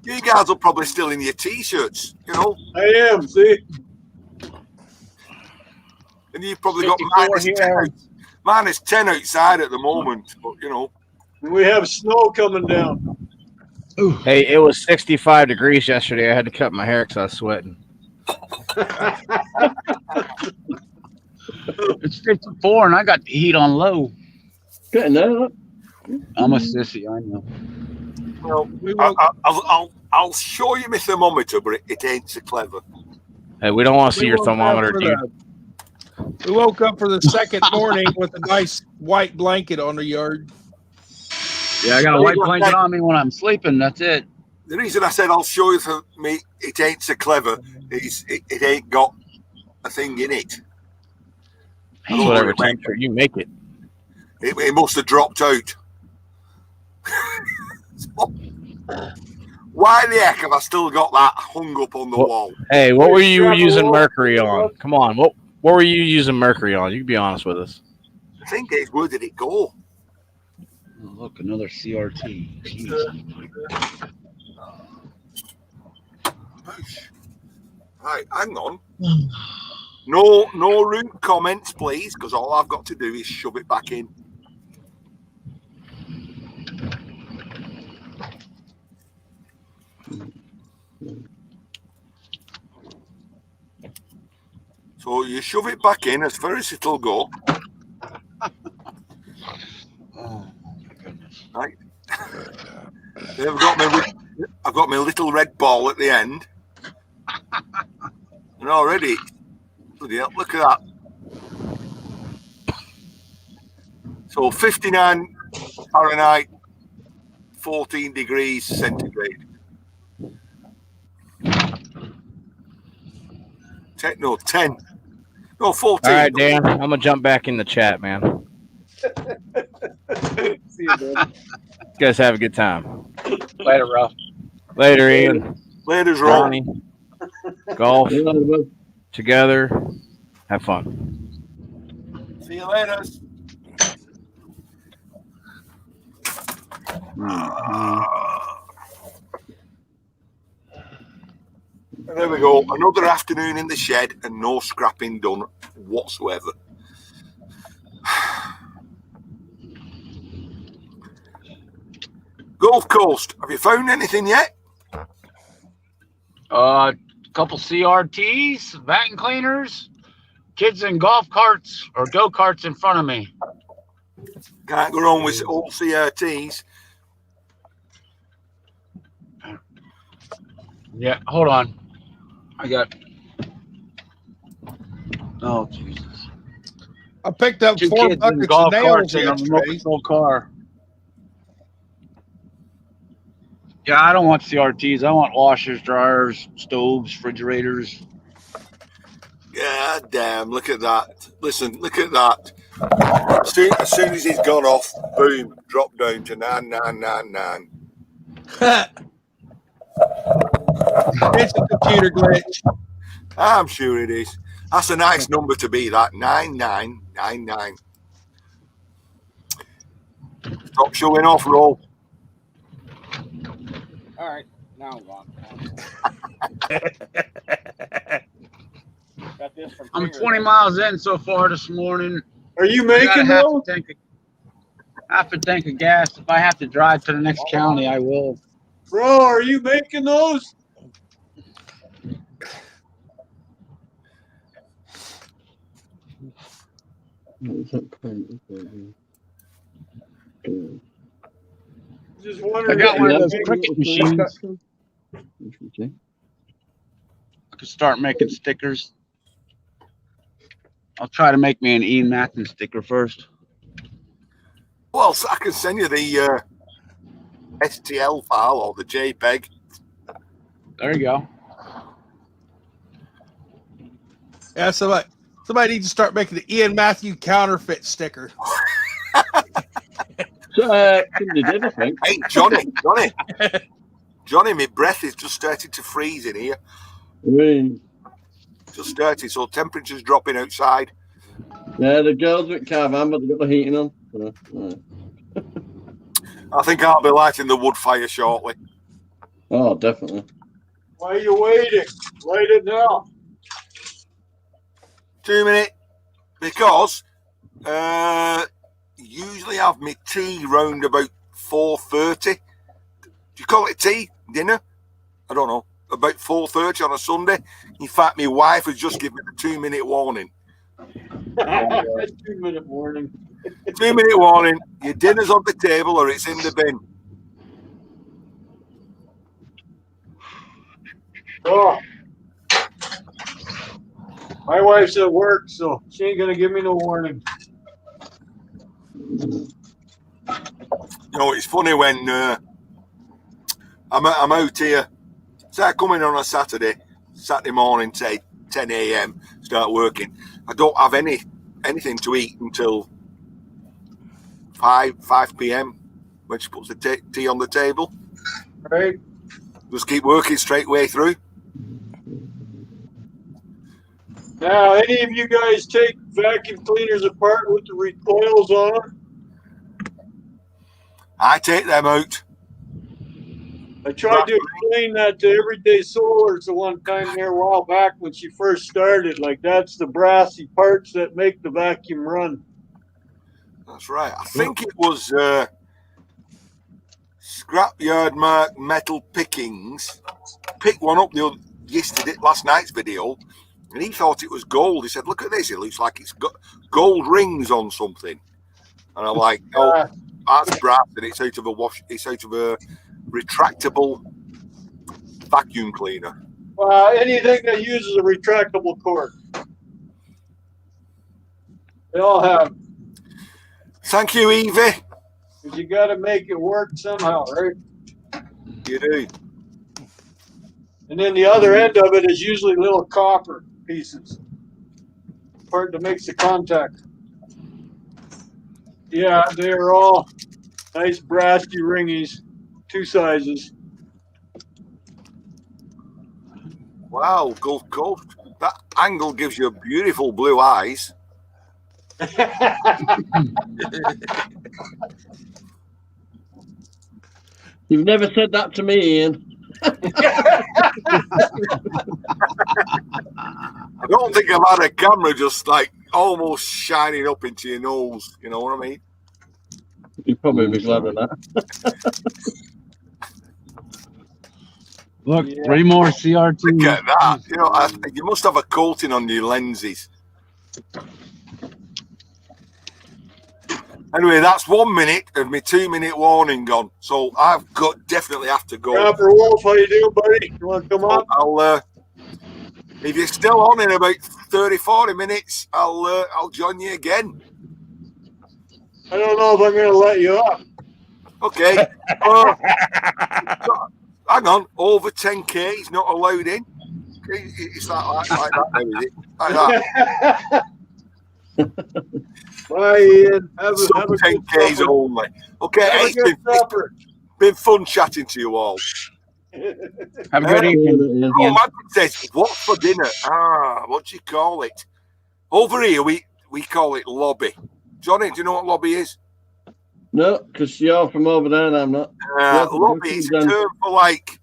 Speaker 4: you guys are probably still in your t-shirts, you know.
Speaker 1: I am, see?
Speaker 4: And you've probably got -10 outside at the moment, but you know.
Speaker 1: We have snow coming down.
Speaker 6: Hey, it was 65 degrees yesterday. I had to cut my hair because I was sweating.
Speaker 5: It's 54 and I got the heat on low.
Speaker 7: Getting there.
Speaker 5: I'm a sissy, I know.
Speaker 4: Well, I'll show you my thermometer, but it ain't so clever.
Speaker 6: Hey, we don't want to see your thermometer, dude.
Speaker 2: We woke up for the second morning with a nice white blanket on the yard.
Speaker 5: Yeah, I got a white blanket on me when I'm sleeping. That's it.
Speaker 4: The reason I said I'll show you for me, it ain't so clever, is it ain't got a thing in it.
Speaker 6: It's whatever temperature you make it.
Speaker 4: It must have dropped out. Why the heck have I still got that hung up on the wall?
Speaker 6: Hey, what were you using mercury on? Come on, what were you using mercury on? You can be honest with us.
Speaker 4: The thing is, where did it go?
Speaker 5: Oh, look, another CRT. Jeez.
Speaker 4: Right, hang on. No rude comments, please, because all I've got to do is shove it back in. So you shove it back in as far as it'll go.
Speaker 5: Oh my goodness!
Speaker 4: Right. Then I've got my little red ball at the end, and already, bloody hell, look at that. So 59 Fahrenheit, 14 degrees centigrade. 10. No, 14.
Speaker 6: All right, Dan, I'm gonna jump back in the chat, man.
Speaker 1: See you, buddy.
Speaker 6: You guys have a good time.
Speaker 5: Later, Ralph.
Speaker 6: Later, Ian.
Speaker 4: Later's wrong.
Speaker 6: Ronnie. Golf together. Have fun.
Speaker 4: See you later. And there we go. Another afternoon in the shed and no scrapping done whatsoever. Gulf Coast, have you found anything yet?
Speaker 5: Couple CRTs, vacuum cleaners, kids in golf carts or go-karts in front of me.
Speaker 4: Can't go wrong with all CRTs.
Speaker 5: Yeah, hold on. I got. Oh Jesus!
Speaker 2: I picked up
Speaker 5: 2
Speaker 2: 4
Speaker 5: kids in
Speaker 2: buckets of
Speaker 5: golf
Speaker 2: nails
Speaker 5: carts in a remote
Speaker 2: yesterday.
Speaker 5: control car. Yeah, I don't want CRTs. I want washers, dryers, stoves, refrigerators.
Speaker 4: Yeah, damn, look at that. Listen, look at that. As soon as he's gone off, boom, drop down to 9999.
Speaker 2: It's a computer glitch.
Speaker 4: I'm sure it is. That's a nice number to be, that 9999. Stop showing off, Roll.
Speaker 6: All right, now I'm gone. Got
Speaker 5: I'm 20 miles in so far this morning.
Speaker 1: Are you
Speaker 5: I got
Speaker 1: making those?
Speaker 5: half a tank of gas. If I have to drive to the next county, I will.
Speaker 1: Bro, are you making those? Just wondering.
Speaker 5: I got one of those
Speaker 7: Yeah.
Speaker 5: Cricut machines. I could start making stickers. I'll try to make me an Ian Matthews sticker first.
Speaker 4: Well, I can send you the STL file or the JPEG.
Speaker 5: There you go.
Speaker 2: Yeah, somebody needs to start making the Ian Matthew counterfeit sticker.
Speaker 7: Somebody did, I think.
Speaker 4: Hey, Johnny, my breath is just started to freeze in here. Just started, so temperature's dropping outside.
Speaker 7: Yeah, the girls at Caravan, but they've got the heating on.
Speaker 4: I think I'll be lighting the wood fire shortly.
Speaker 7: Oh, definitely.
Speaker 1: Why are you waiting? Light it now.
Speaker 4: 2 minutes, because usually have my tea round about 4:30. Do you call it tea? Dinner? I don't know. About 4:30 on a Sunday. In fact, my wife has just given me a 2 minute warning.
Speaker 1: 2 minute warning.
Speaker 4: 2 minute warning. Your dinner's on the table or it's in the bin.
Speaker 1: Oh. My wife's at work, so she ain't gonna give me no warning.
Speaker 4: You know, it's funny when I'm out here. Say I come in on a Saturday morning, say 10 a.m. start working. I don't have anything to eat until 5 p.m. when she puts the tea on the table.
Speaker 1: Right.
Speaker 4: Just keep working straight way through.
Speaker 1: Now, any of you guys take vacuum cleaners apart with the recoils on them?
Speaker 4: I take them out.
Speaker 1: I tried to explain that to Everyday Solars the one time there a while back when she first started. Like, that's the brassy parts that make the vacuum run.
Speaker 4: That's right. I think it was Scrapyard Mark Metal Pickings. Picked one up yesterday, last night's video, and he thought it was gold. He said, "Look at this. It looks like it's got gold rings on something." And I'm like, "Oh, that's brass, and it's out of a retractable vacuum cleaner."
Speaker 1: Anything that uses a retractable cord. They all have.
Speaker 4: Thank you, Evie.
Speaker 1: Because you got to make it work somehow, right?
Speaker 4: You do.
Speaker 1: And then the other end of it is usually little copper pieces. Part that makes the contact. Yeah, they're all nice brassy ringies. 2 sizes.
Speaker 4: Wow, Gulf Coast. That angle gives you beautiful blue eyes.
Speaker 7: You've never said that to me, Ian.
Speaker 4: I don't think I've had a camera just like almost shining up into your nose. You know what I mean?
Speaker 7: You'd probably be glad of that.
Speaker 5: Look, 3 more CRT.
Speaker 4: Look at that. You know, you must have a coating on your lenses. Anyway, that's 1 minute of my 2 minute warning gone. So I've definitely have to go.
Speaker 1: Rapper Wolf, how you doing, buddy? You want to come on?
Speaker 4: I'll if you're still on in about 30-40 minutes, I'll join you again.
Speaker 1: I don't know if I'm going to let you up.
Speaker 4: Okay. Hang on, over 10k is not allowed in. It's like that now, is it? Like that.
Speaker 1: Bye, Ian. Have a
Speaker 4: 10k's only. Okay, it's been fun chatting to you all.
Speaker 5: Have a good evening.
Speaker 4: Oh, Magic says, what's for dinner? What do you call it? Over here, we call it lobby. Johnny, do you know what lobby is?
Speaker 7: No, because you're from over there and I'm not.
Speaker 4: Lobby is a term for like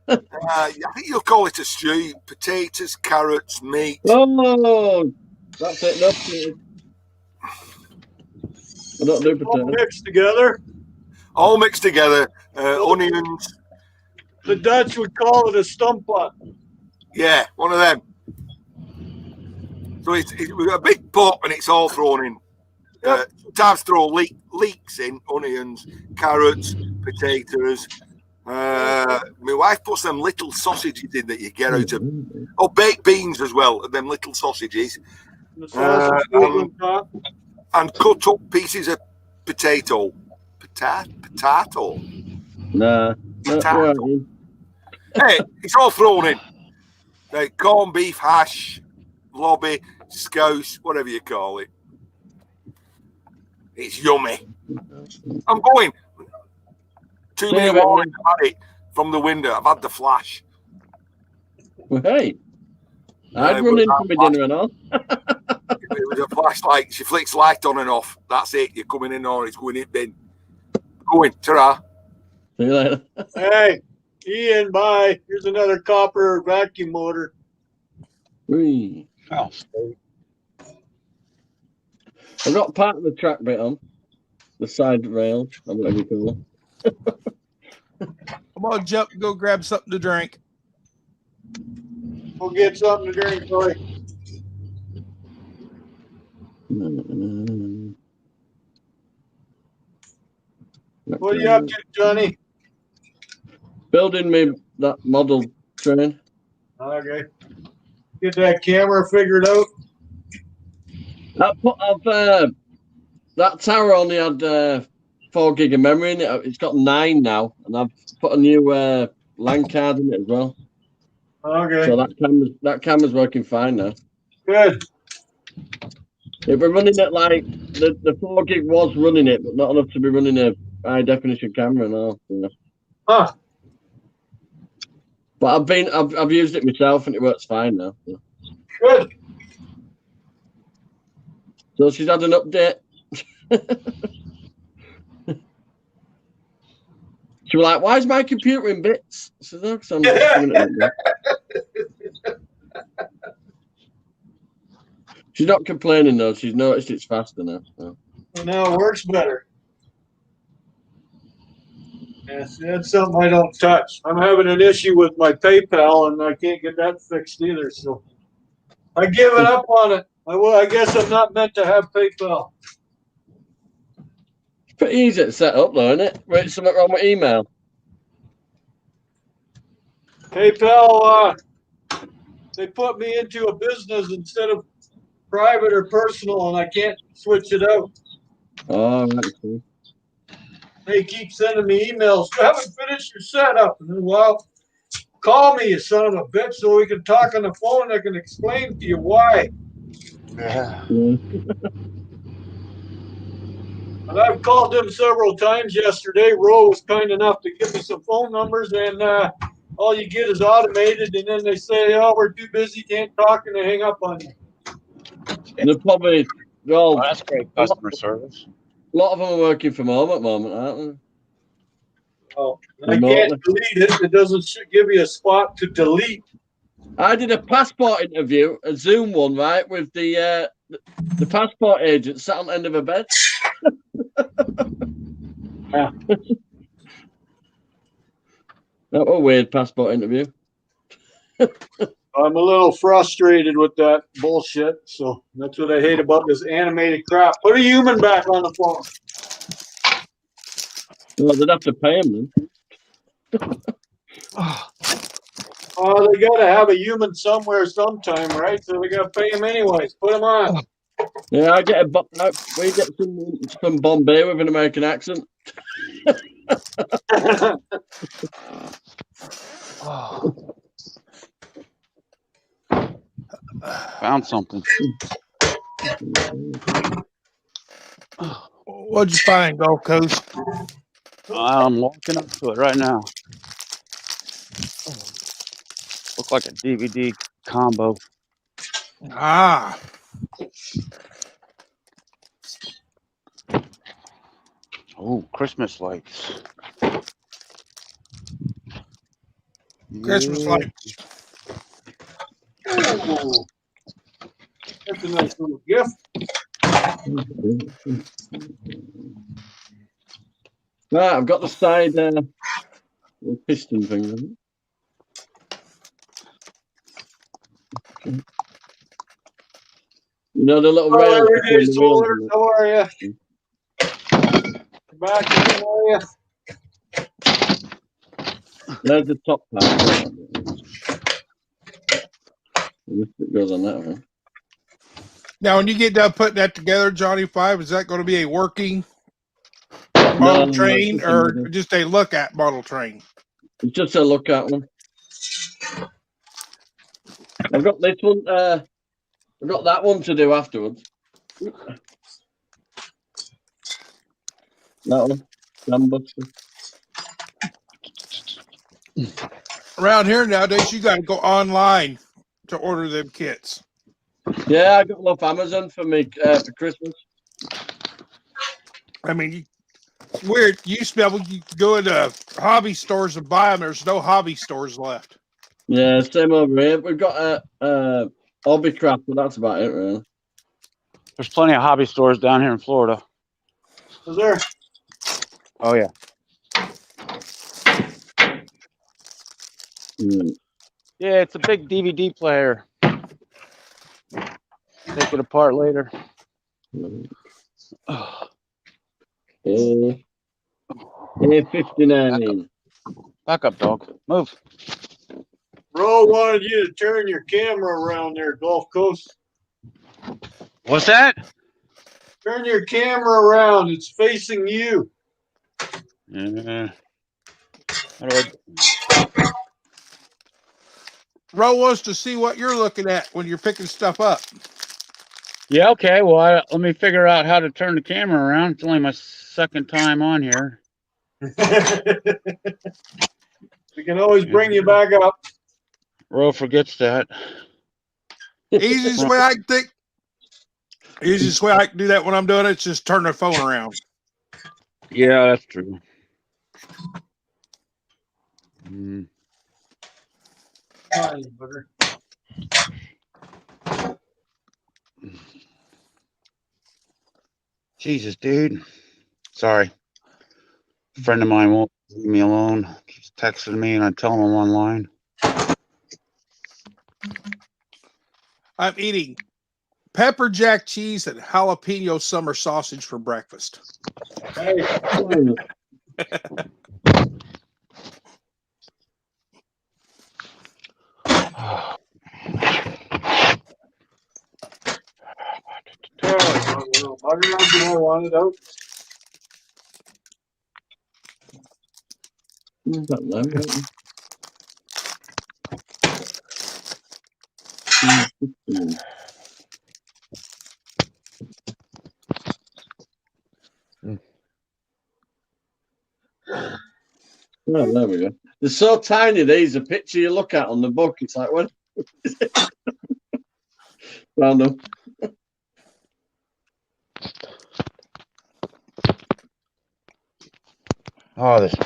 Speaker 4: I think you'll call it a stew. Potatoes, carrots, meat.
Speaker 7: Oh, that's it. No potatoes. I don't do
Speaker 1: All
Speaker 7: potatoes.
Speaker 1: mixed together.
Speaker 4: All mixed together. Onions.
Speaker 1: The Dutch would call it a stumppot.
Speaker 4: Yeah, one of them. So we've got a big pot and it's all thrown in.
Speaker 1: Yep.
Speaker 4: Sometimes throw leeks in, onions, carrots, potatoes. My wife puts them little sausages in that you get out of. Oh, baked beans as well, them little sausages.
Speaker 1: The sausage on top.
Speaker 4: And cut up pieces of potato. Potato.
Speaker 7: Nah.
Speaker 4: Potato.
Speaker 7: No,
Speaker 4: Hey, it's all thrown in. Like corned beef hash, lobby, scouse, whatever you call it. It's yummy. I'm going. 2 minute walk, I've had it from the window. I've had the flash.
Speaker 7: well, hey, I'd run in for my dinner and all.
Speaker 4: It was a flashlight. She flicks light on and off. That's it. You're coming in or it's going in bin. Going. Ta-ra.
Speaker 7: See you later.
Speaker 1: Hey, Ian, bye. Here's another copper vacuum motor.
Speaker 7: Whee.
Speaker 5: Oh,
Speaker 7: I've got part of the track bit on. The side rail, or whatever you call it.
Speaker 2: Come on, jump, go grab something to drink.
Speaker 1: We'll get something to drink, boy. What are you up to, Johnny?
Speaker 7: Building me that model train.
Speaker 1: Okay. Get that camera figured out.
Speaker 7: That tower only had 4 gig of memory in it. It's got 9 now, and I've put a new LAN card in it as well.
Speaker 1: Okay.
Speaker 7: So that camera's working fine now.
Speaker 1: Good.
Speaker 7: If we're running it like the 4 gig was running it, but not enough to be running a high definition camera and all. Yeah.
Speaker 1: Huh.
Speaker 7: But I've used it myself and it works fine now. So.
Speaker 1: Good.
Speaker 7: So she's had an update. She was like, "Why is my computer in bits?" I said, "No, because I'm just doing it." She's not complaining though. She's noticed it's faster now. So.
Speaker 1: Well, now it works better. Yes, that's something I don't touch. I'm having an issue with my PayPal, and I can't get that fixed either. So I give it up on it. I guess I'm not meant to have PayPal.
Speaker 7: It's pretty easy to set up, though, isn't it? Wait, something wrong with email?
Speaker 1: PayPal, they put me into a business instead of private or personal, and I can't switch it out.
Speaker 7: Oh, right.
Speaker 1: They keep sending me emails. You haven't finished your setup. And well, call me, you son of a bitch, so we can talk on the phone. I can explain to you why.
Speaker 5: yeah.
Speaker 1: And I've called them several times yesterday. Ro was kind enough to give me some phone numbers, and all you get is automated, and then they say, "Oh, we're too busy, can't talk," and they hang up on you.
Speaker 7: They're probably
Speaker 5: Oh, that's great customer service.
Speaker 7: a lot of them are working from home at the moment, aren't
Speaker 1: Oh, I can't delete it. It doesn't give you a spot to delete.
Speaker 7: they? I did a passport interview, a Zoom one, right, with the passport agent sat on the end of a bed.
Speaker 1: Yeah.
Speaker 7: That was a weird passport interview.
Speaker 1: I'm a little frustrated with that bullshit. So that's what I hate about this animated crap. Put a human back on the phone.
Speaker 7: Well, they'd have to pay him then.
Speaker 1: Oh, they got to have a human somewhere sometime, right? So we got to pay him anyways. Put him on.
Speaker 7: Yeah, we get from Bombay with an American accent.
Speaker 5: Found something.
Speaker 2: What'd you find, Gulf Coast?
Speaker 5: I'm walking up to it right now. Look like a DVD combo.
Speaker 2: Ah,
Speaker 5: Oh, Christmas lights.
Speaker 2: Christmas lights.
Speaker 1: Oh, that's a nice little gift.
Speaker 7: Right, I've got the side piston thing. Okay. You know the little
Speaker 1: Hello,
Speaker 7: rails
Speaker 1: everyday
Speaker 7: between the wheels.
Speaker 1: solar. How are you? Back again, are you?
Speaker 7: There's the top part. It goes on that one.
Speaker 2: Now, when you get done putting that together, Johnny Five, is that going to be a working
Speaker 7: No,
Speaker 2: model
Speaker 7: no,
Speaker 2: train
Speaker 7: it's just
Speaker 2: or
Speaker 7: a-
Speaker 2: just a look at model train?
Speaker 7: It's just a look at one. I've got this one. I've got that one to do afterwards. That one. Dambuster.
Speaker 2: Around here nowadays, you got to go online to order them kits.
Speaker 7: Yeah, I got them off Amazon for me for Christmas.
Speaker 2: I mean, it's weird. You used to be able to go into hobby stores and buy them. There's no hobby stores left.
Speaker 7: Yeah, same over here. We've got a hobby craft, but that's about it, really.
Speaker 5: There's plenty of hobby stores down here in Florida.
Speaker 1: Is there?
Speaker 5: Oh yeah. Yeah, it's a big DVD player. Take it apart later.
Speaker 7: A59.
Speaker 5: Back up, dog. Move.
Speaker 1: Bro wanted you to turn your camera around there, Gulf Coast.
Speaker 5: What's that?
Speaker 1: Turn your camera around. It's facing you.
Speaker 5: Yeah.
Speaker 2: Ro wants to see what you're looking at when you're picking stuff up.
Speaker 5: Yeah, okay. Well, let me figure out how to turn the camera around. It's only my second time on here.
Speaker 1: We can always bring you back up.
Speaker 5: Ro forgets that.
Speaker 2: Easiest way I can think. Easiest way I can do that when I'm doing it is just turn the phone around.
Speaker 5: Yeah, that's true. Mm.
Speaker 1: Hi, bugger.
Speaker 5: Jesus, dude. Sorry. A friend of mine won't leave me alone. Keeps texting me and I tell him I'm online.
Speaker 2: I'm eating pepper jack cheese and jalapeno summer sausage for breakfast.
Speaker 1: Hey. I wanted out.
Speaker 7: Oh, there we go. They're so tiny, these. A picture you look at on the book, it's like, what? Found them.
Speaker 5: Oh, this is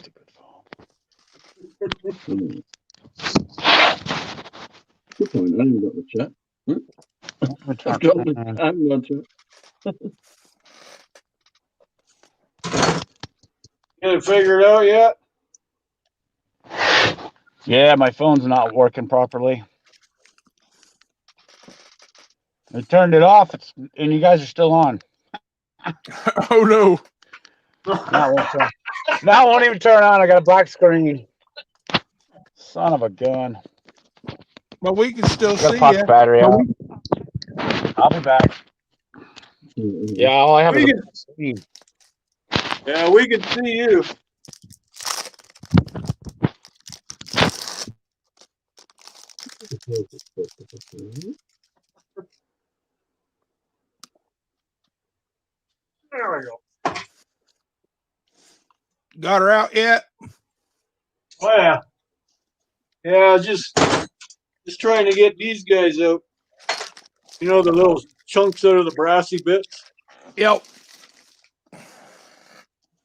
Speaker 5: a good
Speaker 7: phone. Good point. I haven't got the chat. I've got the, I haven't got the
Speaker 1: Get it figured out yet?
Speaker 5: Yeah, my phone's not working properly. I turned it off, and you guys are still on.
Speaker 2: Oh no!
Speaker 5: Now it won't even turn on. I got a black screen. Son of a gun.
Speaker 2: But we can still see
Speaker 3: Pop
Speaker 2: you.
Speaker 3: the battery out.
Speaker 5: I'll be back. Yeah, all I have is a screen.
Speaker 1: Yeah, we can see you. There we go.
Speaker 2: Got her out yet?
Speaker 1: Oh, yeah. Yeah, just trying to get these guys out. You know, the little chunks out of the brassy bits.
Speaker 2: Yep.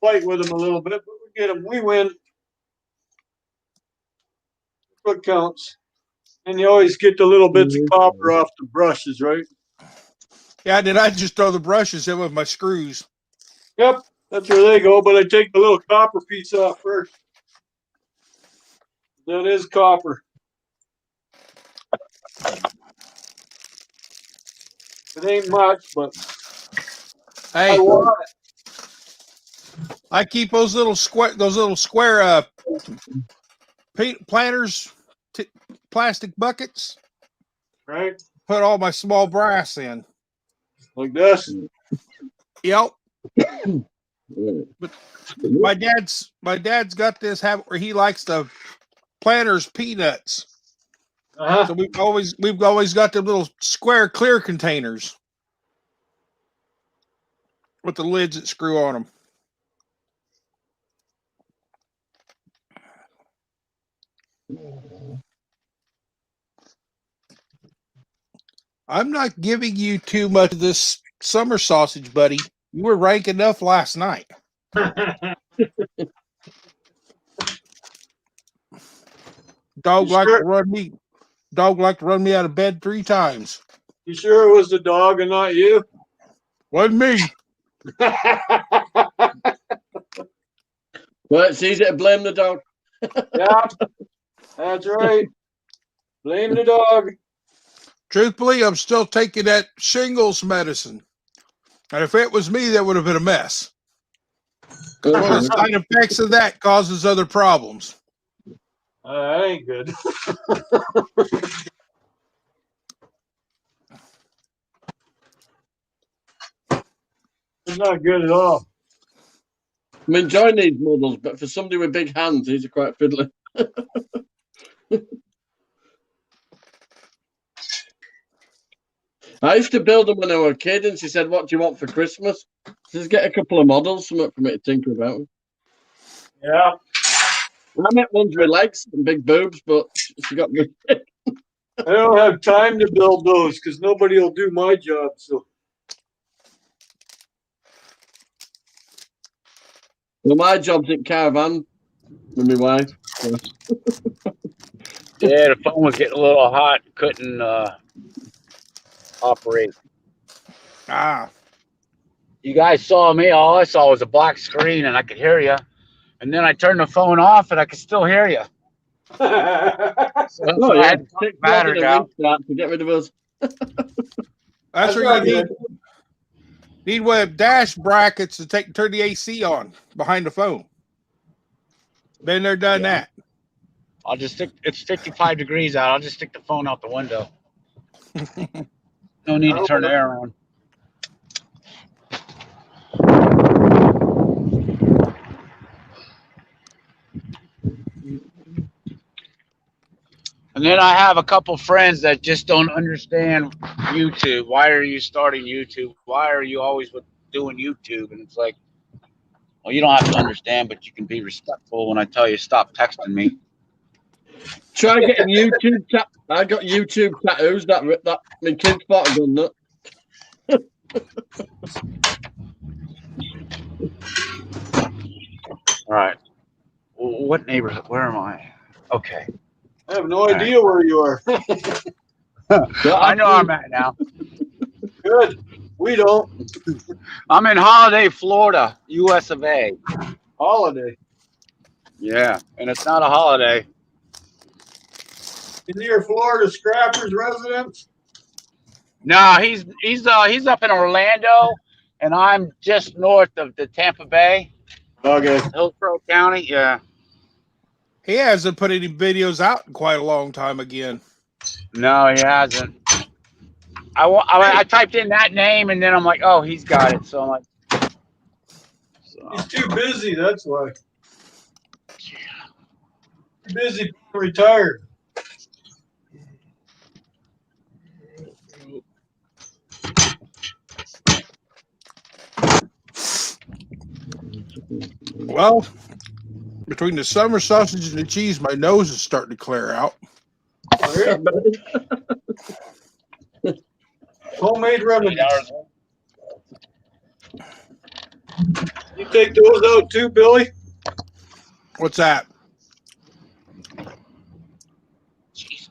Speaker 1: Fight with them a little bit, but we get them. We win. what counts. And you always get the little bits of copper off the brushes, right?
Speaker 2: Yeah, then I just throw the brushes in with my screws.
Speaker 1: Yep, that's where they go. But I take the little copper piece off first. That is copper. It ain't much, but
Speaker 2: Hey,
Speaker 1: I want it.
Speaker 2: I keep those little square planters, plastic buckets.
Speaker 1: Right?
Speaker 2: Put all my small brass in.
Speaker 1: Like this.
Speaker 2: Yep. But my dad's got this habit where he likes the planters peanuts. So we've always got the little square clear containers with the lids that screw on them. I'm not giving you too much of this summer sausage, buddy. You were rank enough last night. Dog like to run me out of bed 3 times.
Speaker 1: You sure it was the dog and not you?
Speaker 2: Wasn't me.
Speaker 7: Well, it's easy to blame the dog.
Speaker 1: Yeah, that's right. Blame the dog.
Speaker 2: Truthfully, I'm still taking that shingles medicine. And if it was me, that would have been a mess. Well, the side effects of that causes other problems.
Speaker 1: That ain't good. It's not good at all.
Speaker 7: I'm enjoying these models, but for somebody with big hands, these are quite fiddly. I used to build them when I was a kid, and she said, "What do you want for Christmas?" Just get a couple of models, something for me to tinker about.
Speaker 1: Yeah.
Speaker 7: I met ones with legs and big boobs, but she got me.
Speaker 1: I don't have time to build those because nobody will do my job. So.
Speaker 7: Well, my job's at Caravan with my wife. So.
Speaker 5: Yeah, the phone was getting a little hot. Couldn't operate. You guys saw me. All I saw was a black screen, and I could hear you. And then I turned the phone off, and I could still hear you. So I had to cut the battery out
Speaker 7: to get rid of us.
Speaker 2: That's where you need one of dash brackets to turn the AC on behind the phone. Been there, done that.
Speaker 5: I'll just stick. It's 55 degrees out. I'll just stick the phone out the window. No need to turn the air on. And then I have a couple friends that just don't understand YouTube. Why are you starting YouTube? Why are you always doing YouTube? And it's like, well, you don't have to understand, but you can be respectful when I tell you stop texting me.
Speaker 7: Try getting YouTube. I got YouTube tattoos. That my kids thought I'd done that.
Speaker 5: All right. What neighborhood? Where am I? Okay.
Speaker 1: I have no idea where you are.
Speaker 5: I know I'm at now.
Speaker 1: Good. We don't.
Speaker 5: I'm in Holiday, Florida, US of A.
Speaker 1: Holiday.
Speaker 5: Yeah, and it's not a holiday.
Speaker 1: Is he your Florida Scrappers residence?
Speaker 5: No, he's up in Orlando, and I'm just north of the Tampa Bay.
Speaker 1: Okay.
Speaker 5: Hillsborough County, yeah.
Speaker 2: He hasn't put any videos out in quite a long time again.
Speaker 5: No, he hasn't. I typed in that name, and then I'm like, oh, he's got it. So I'm like,
Speaker 1: he's too busy. That's why. Too busy being retired.
Speaker 2: Well, between the summer sausage and the cheese, my nose is starting to clear out.
Speaker 1: Homemade remedy. You take those out too, Billy?
Speaker 2: What's that?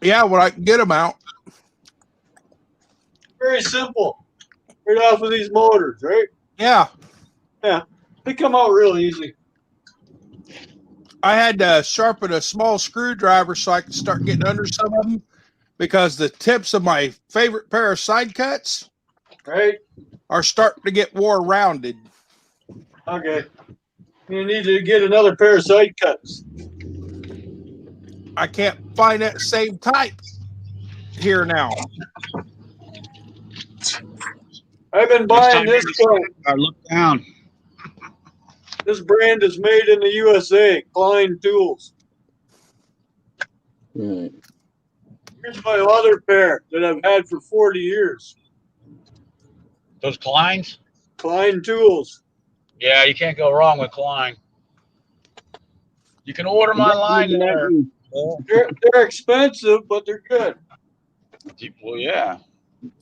Speaker 2: Yeah, when I can get them out.
Speaker 1: Very simple. Right off of these motors, right?
Speaker 2: Yeah.
Speaker 1: Yeah. They come out real easy.
Speaker 2: I had to sharpen a small screwdriver so I could start getting under some of them because the tips of my favorite pair of side cuts
Speaker 1: Right?
Speaker 2: are starting to get more rounded.
Speaker 1: Okay. You need to get another pair of side cuts.
Speaker 2: I can't find that same type here now.
Speaker 1: I've been buying this
Speaker 5: Look down.
Speaker 1: This brand is made in the USA, Klein Tools.
Speaker 7: Right.
Speaker 1: Here's my other pair that I've had for 40 years.
Speaker 5: Those Kleins?
Speaker 1: Klein Tools.
Speaker 5: Yeah, you can't go wrong with Klein. You can order them online there.
Speaker 1: They're expensive, but they're good.
Speaker 5: Well, yeah.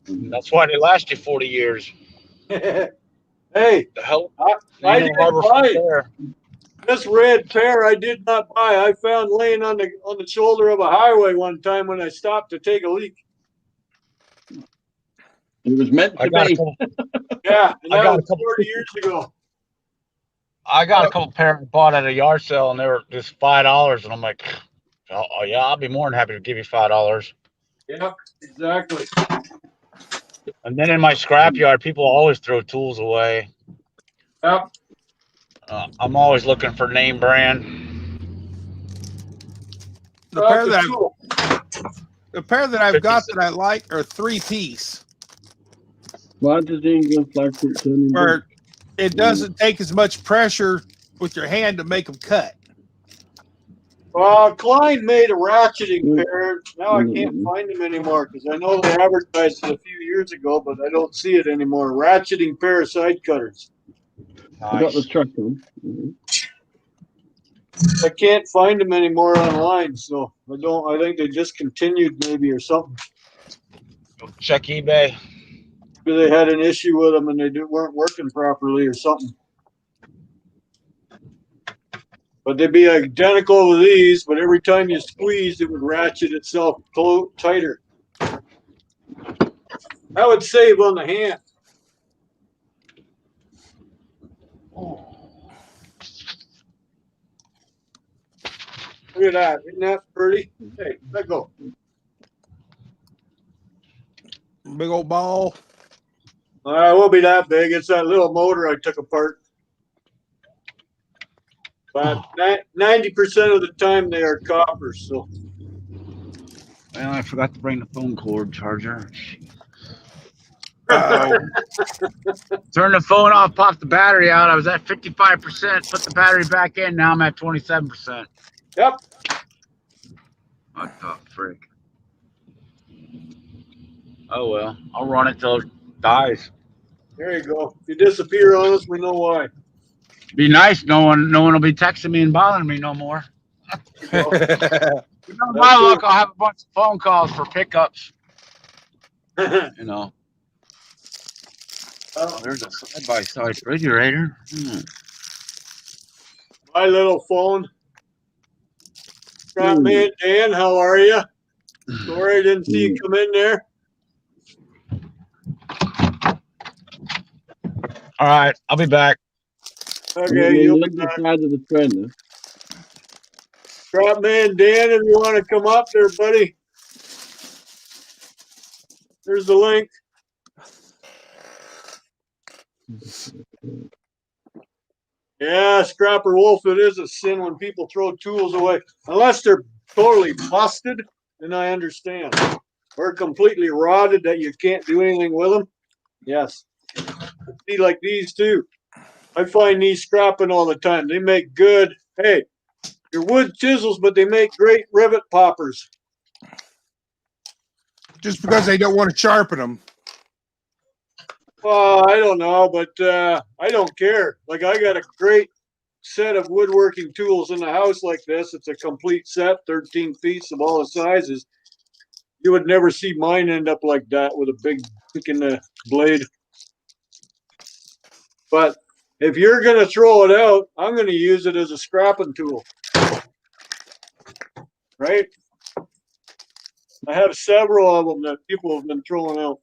Speaker 5: That's why they last you 40 years.
Speaker 1: Hey,
Speaker 5: The hell?
Speaker 1: I didn't buy this red pair. I did not buy. I found laying on the shoulder of a highway one time when I stopped to take a leak.
Speaker 7: It was meant to be.
Speaker 1: Yeah, and that was 40 years ago.
Speaker 5: I got a couple pairs I bought at a yard sale, and they were just $5, and I'm like, oh yeah, I'll be more than happy to give you $5.
Speaker 1: Yeah, exactly.
Speaker 5: And then in my scrapyard, people always throw tools away.
Speaker 1: Yep.
Speaker 5: I'm always looking for name brand.
Speaker 2: The pair that I've got that I like are 3-piece.
Speaker 7: Why does the England flag keep turning?
Speaker 2: Where it doesn't take as much pressure with your hand to make them cut.
Speaker 1: Klein made a ratcheting pair. Now I can't find them anymore because I know they advertised it a few years ago, but I don't see it anymore. Ratcheting pair of side cutters.
Speaker 7: I got the truck on.
Speaker 1: I can't find them anymore online, so I think they discontinued maybe or something.
Speaker 5: Check eBay.
Speaker 1: Maybe they had an issue with them and they weren't working properly or something. But they'd be identical to these, but every time you squeezed, it would ratchet itself tighter. That would save on the hand. Look at that. Isn't that pretty? Hey, let go.
Speaker 2: Big old ball.
Speaker 1: It won't be that big. It's that little motor I took apart. But 90% of the time they are copper. So.
Speaker 5: Well, I forgot to bring the phone cord charger. Turn the phone off, pop the battery out. I was at 55%. Put the battery back in. Now I'm at 27%.
Speaker 1: Yep.
Speaker 5: What the frick? Oh well, I'll run it till it dies.
Speaker 1: There you go. If you disappear on us, we know why.
Speaker 5: Be nice. No one will be texting me and bothering me no more. My luck, I'll have a bunch of phone calls for pickups. You know. Oh, there's a side-by-side refrigerator.
Speaker 1: My little phone. Man, Dan, how are you? Sorry I didn't see you come in there.
Speaker 5: All right, I'll be back.
Speaker 1: Okay, you'll be
Speaker 7: back. Side of the train,
Speaker 1: Drop man Dan, if you want to come up there, buddy. There's the link. Yeah, Scrapper Wolf, it is a sin when people throw tools away. Unless they're totally busted, then I understand. Or completely rotted that you can't do anything with them. Yes. See, like these too. I find these scrapping all the time. They make good, hey, they're wood chisels, but they make great rivet poppers.
Speaker 2: Just because they don't want to sharpen them.
Speaker 1: Well, I don't know, but I don't care. Like, I got a great set of woodworking tools in the house like this. It's a complete set, 13 pieces of all the sizes. You would never see mine end up like that with a big kick in the blade. But if you're going to throw it out, I'm going to use it as a scrapping tool. Right? I have several of them that people have been throwing out.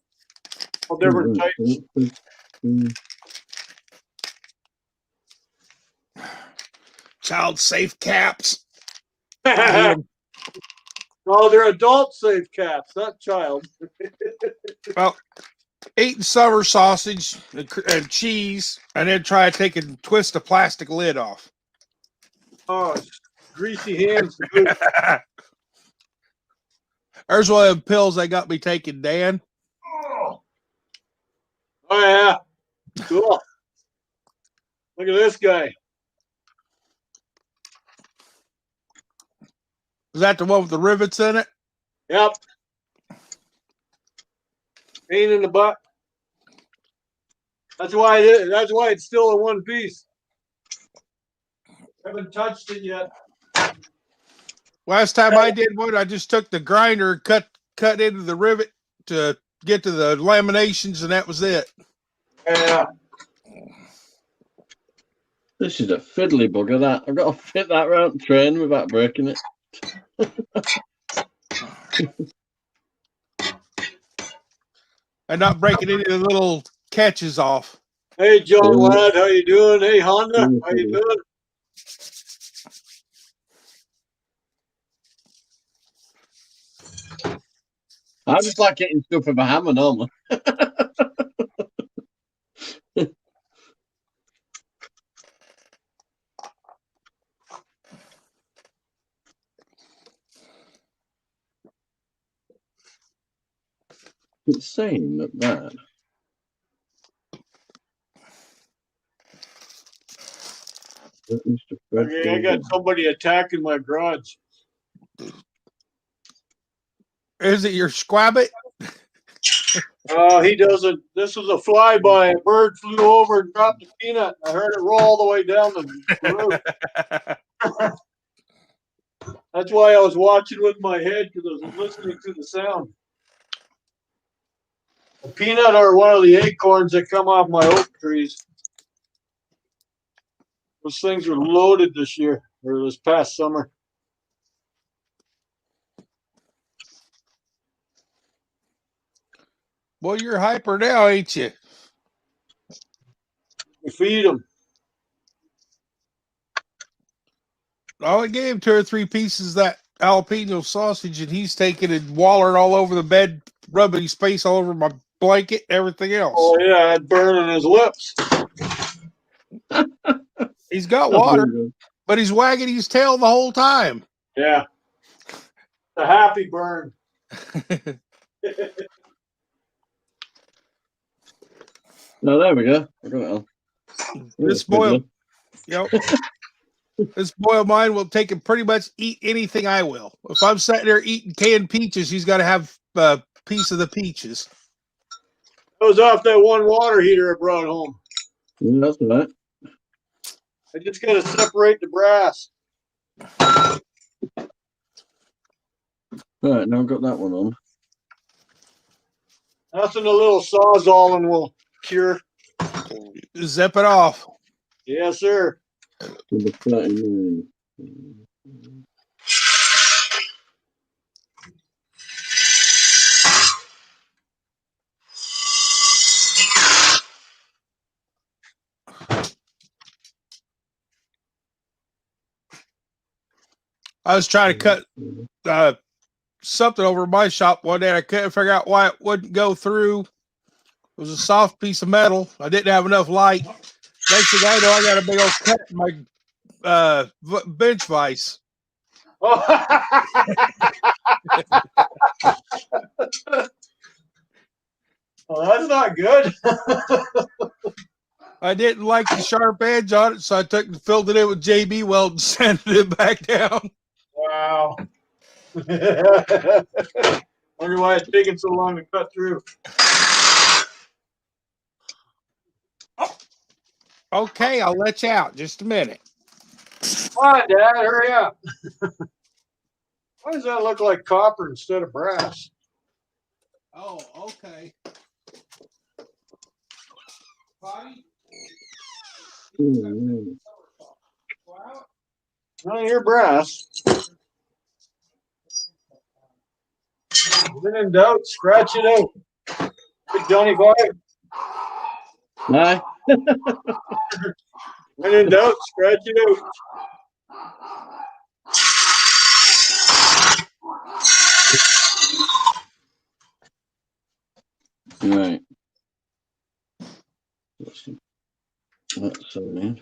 Speaker 1: All different types.
Speaker 2: Child safe caps. I hate 'em.
Speaker 1: No, they're adult safe caps, not child.
Speaker 2: Well, eating summer sausage and cheese, and then try to take and twist the plastic lid off.
Speaker 1: Oh, greasy hands to boot.
Speaker 2: There's one of them pills they got me taking, Dan.
Speaker 1: Oh yeah, cool. Look at this guy.
Speaker 2: Is that the one with the rivets in it?
Speaker 1: Yep. Pain in the butt. That's why it's still in one piece. Haven't touched it yet.
Speaker 2: Last time I did one, I just took the grinder and cut into the rivet to get to the laminations, and that was it.
Speaker 1: Yeah.
Speaker 7: This is a fiddly bugger, that. I've got to fit that round the train without breaking it.
Speaker 2: And not breaking any of the little catches off.
Speaker 1: Hey, John Ladd, how you doing? Hey, Honda, how you doing?
Speaker 7: I just like getting stuff with a hammer normally. It's saying that.
Speaker 1: Okay, I got somebody attacking my garage.
Speaker 2: Is it your squabbit?
Speaker 1: He doesn't. This was a flyby. A bird flew over and dropped a peanut. I heard it roll all the way down the roof. That's why I was watching with my head, because I was listening to the sound. A peanut or one of the acorns that come off my oak trees. Those things were loaded this year, or this past summer.
Speaker 2: Well, you're hyper now, ain't you?
Speaker 1: We feed them.
Speaker 2: I only gave him 2 or 3 pieces of that jalapeno sausage, and he's taking and wallering all over the bed, rubbing his face all over my blanket, everything else.
Speaker 1: Oh yeah, I'd burn on his lips.
Speaker 2: He's got water, but he's wagging his tail the whole time.
Speaker 1: Yeah. A happy burn.
Speaker 7: No, there we go. I got it on.
Speaker 2: This boy, this boy of mine will take and pretty much eat anything I will. If I'm sitting there eating canned peaches, he's got to have a piece of the peaches.
Speaker 1: That was off that one water heater I brought home.
Speaker 7: That's right.
Speaker 1: I just got to separate the brass.
Speaker 7: Right, now I've got that one on.
Speaker 1: Nothing a little sawzalling will cure.
Speaker 2: Zip it off.
Speaker 1: Yes, sir.
Speaker 7: Number 39.
Speaker 2: I was trying to cut something over my shop one day, and I couldn't figure out why it wouldn't go through. It was a soft piece of metal. I didn't have enough light. Next thing I know, I got a big old cut in my bench vise.
Speaker 1: Oh. Well, that's not good.
Speaker 2: I didn't like the sharp edge on it, so I took and filled it in with JB weld and sanded it back down.
Speaker 1: Wow. Wonder why it's taking so long to cut through.
Speaker 2: Okay, I'll let you out. Just a minute.
Speaker 1: Come on, Dad, hurry up. Why does that look like copper instead of brass?
Speaker 2: Oh, okay. Bobby?
Speaker 1: No, you're brass. When in doubt, scratch it out. Hey, Johnny Boy.
Speaker 7: Aye.
Speaker 1: When in doubt, scratch it out.
Speaker 7: Right. That's so man.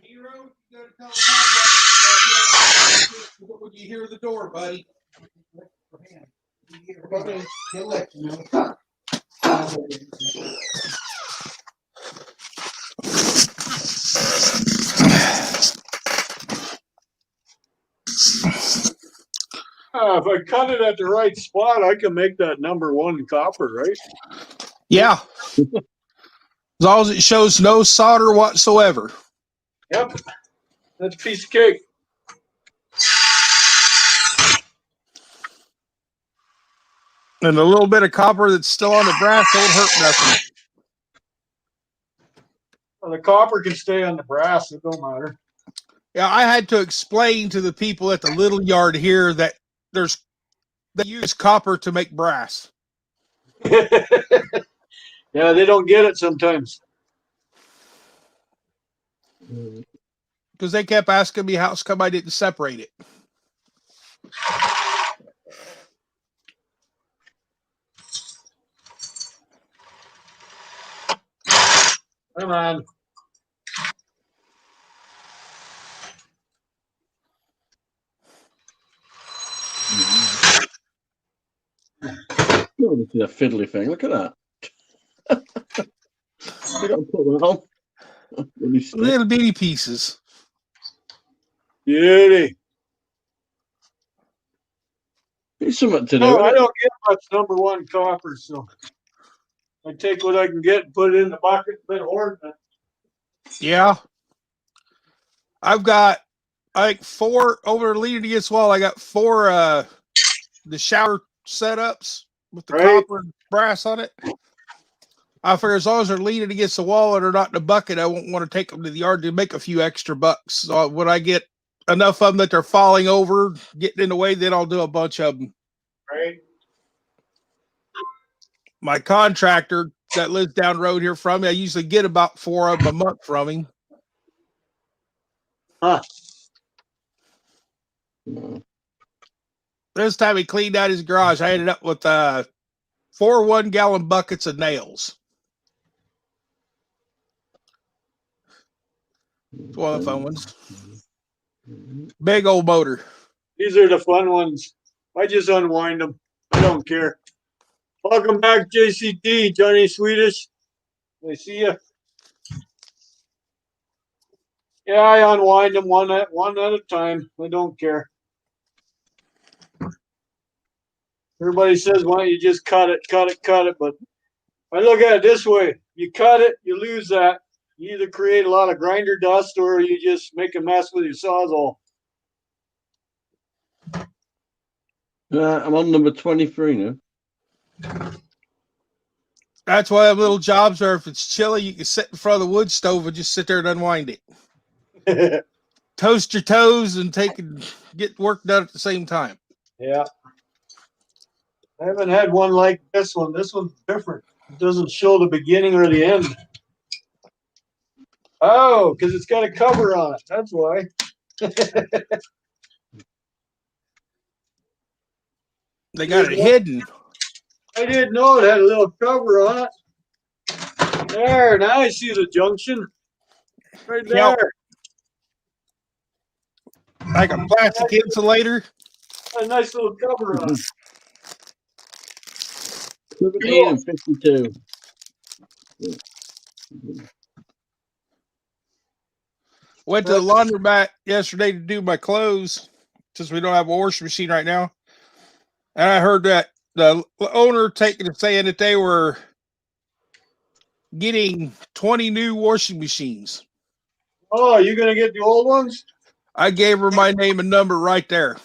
Speaker 2: Hero, you gotta tell when you hear the door, buddy. He'll let you know.
Speaker 1: If I cut it at the right spot, I can make that number 1 copper, right?
Speaker 2: Yeah. As long as it shows no solder whatsoever.
Speaker 1: Yep. That's a piece of cake.
Speaker 2: And a little bit of copper that's still on the brass don't hurt nothing.
Speaker 1: Well, the copper can stay on the brass. It don't matter.
Speaker 2: Yeah, I had to explain to the people at the little yard here that they use copper to make brass.
Speaker 1: Yeah, they don't get it sometimes.
Speaker 2: Because they kept asking me how come I didn't separate it.
Speaker 1: Come on.
Speaker 7: Oh, this is a fiddly thing. Look at that. You got to put that on. Really stick.
Speaker 2: Little bitty pieces.
Speaker 1: Beauty.
Speaker 7: It's something to do.
Speaker 1: No, I
Speaker 7: isn't it?
Speaker 1: don't get much number 1 copper, so I take what I can get and put it in the bucket and bit of ornament.
Speaker 2: Yeah. I've got like 4 over leaning against the wall. I got 4 the shower setups with the
Speaker 1: Right.
Speaker 2: copper and brass on it. I figure as long as they're leaning against the wall and they're not in a bucket, I won't want to take them to the yard to make a few extra bucks. So when I get enough of them that they're falling over, getting in the way, then I'll do a bunch of them.
Speaker 1: Right.
Speaker 2: My contractor that lives down the road here from me, I usually get about 4 of them a month from him.
Speaker 1: Huh.
Speaker 2: This time he cleaned out his garage, I ended up with 4 1-gallon buckets of nails. It's one of the fun ones. Big old motor.
Speaker 1: These are the fun ones. I just unwind them. I don't care. Welcome back, JCT, Johnny Swedish. I see you. Yeah, I unwind them one at a time. I don't care. Everybody says, why don't you just cut it? But I look at it this way. You cut it, you lose that. You either create a lot of grinder dust or you just make a mess with your sawzall.
Speaker 7: I'm on number 23 now.
Speaker 2: That's why little jobs are, if it's chilly, you can sit in front of the wood stove and just sit there and unwind it. Toast your toes and get work done at the same time.
Speaker 1: Yeah. I haven't had one like this one. This one's different. It doesn't show the beginning or the end. Oh, because it's got a cover on it. That's why.
Speaker 2: They got it hidden.
Speaker 1: I didn't know it had a little cover on it. There, now I see the junction. Right there.
Speaker 2: Yep. Like a plastic insulator.
Speaker 1: A nice little cover on it.
Speaker 7: 17 and 52.
Speaker 2: Went to the laundromat yesterday to do my clothes since we don't have a washing machine right now. And I heard that the owner saying that they were getting 20 new washing machines.
Speaker 1: Oh, you gonna get the old ones?
Speaker 2: I gave her my name and number right there.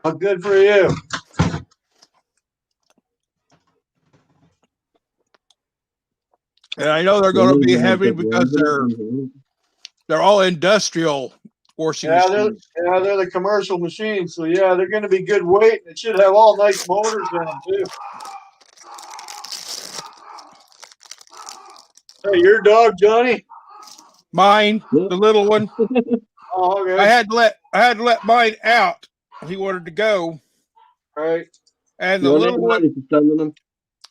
Speaker 1: Oh, good for you.
Speaker 2: And I know they're going to be heavy because they're all industrial washing
Speaker 1: Yeah,
Speaker 2: machines.
Speaker 1: they're the commercial machines. So yeah, they're going to be good weight. It should have all nice motors in them too. Hey, your dog, Johnny?
Speaker 2: Mine, the little one.
Speaker 1: Oh, okay.
Speaker 2: I had to let mine out. He wanted to go.
Speaker 1: Right.
Speaker 2: And
Speaker 7: You ain't ready to send them.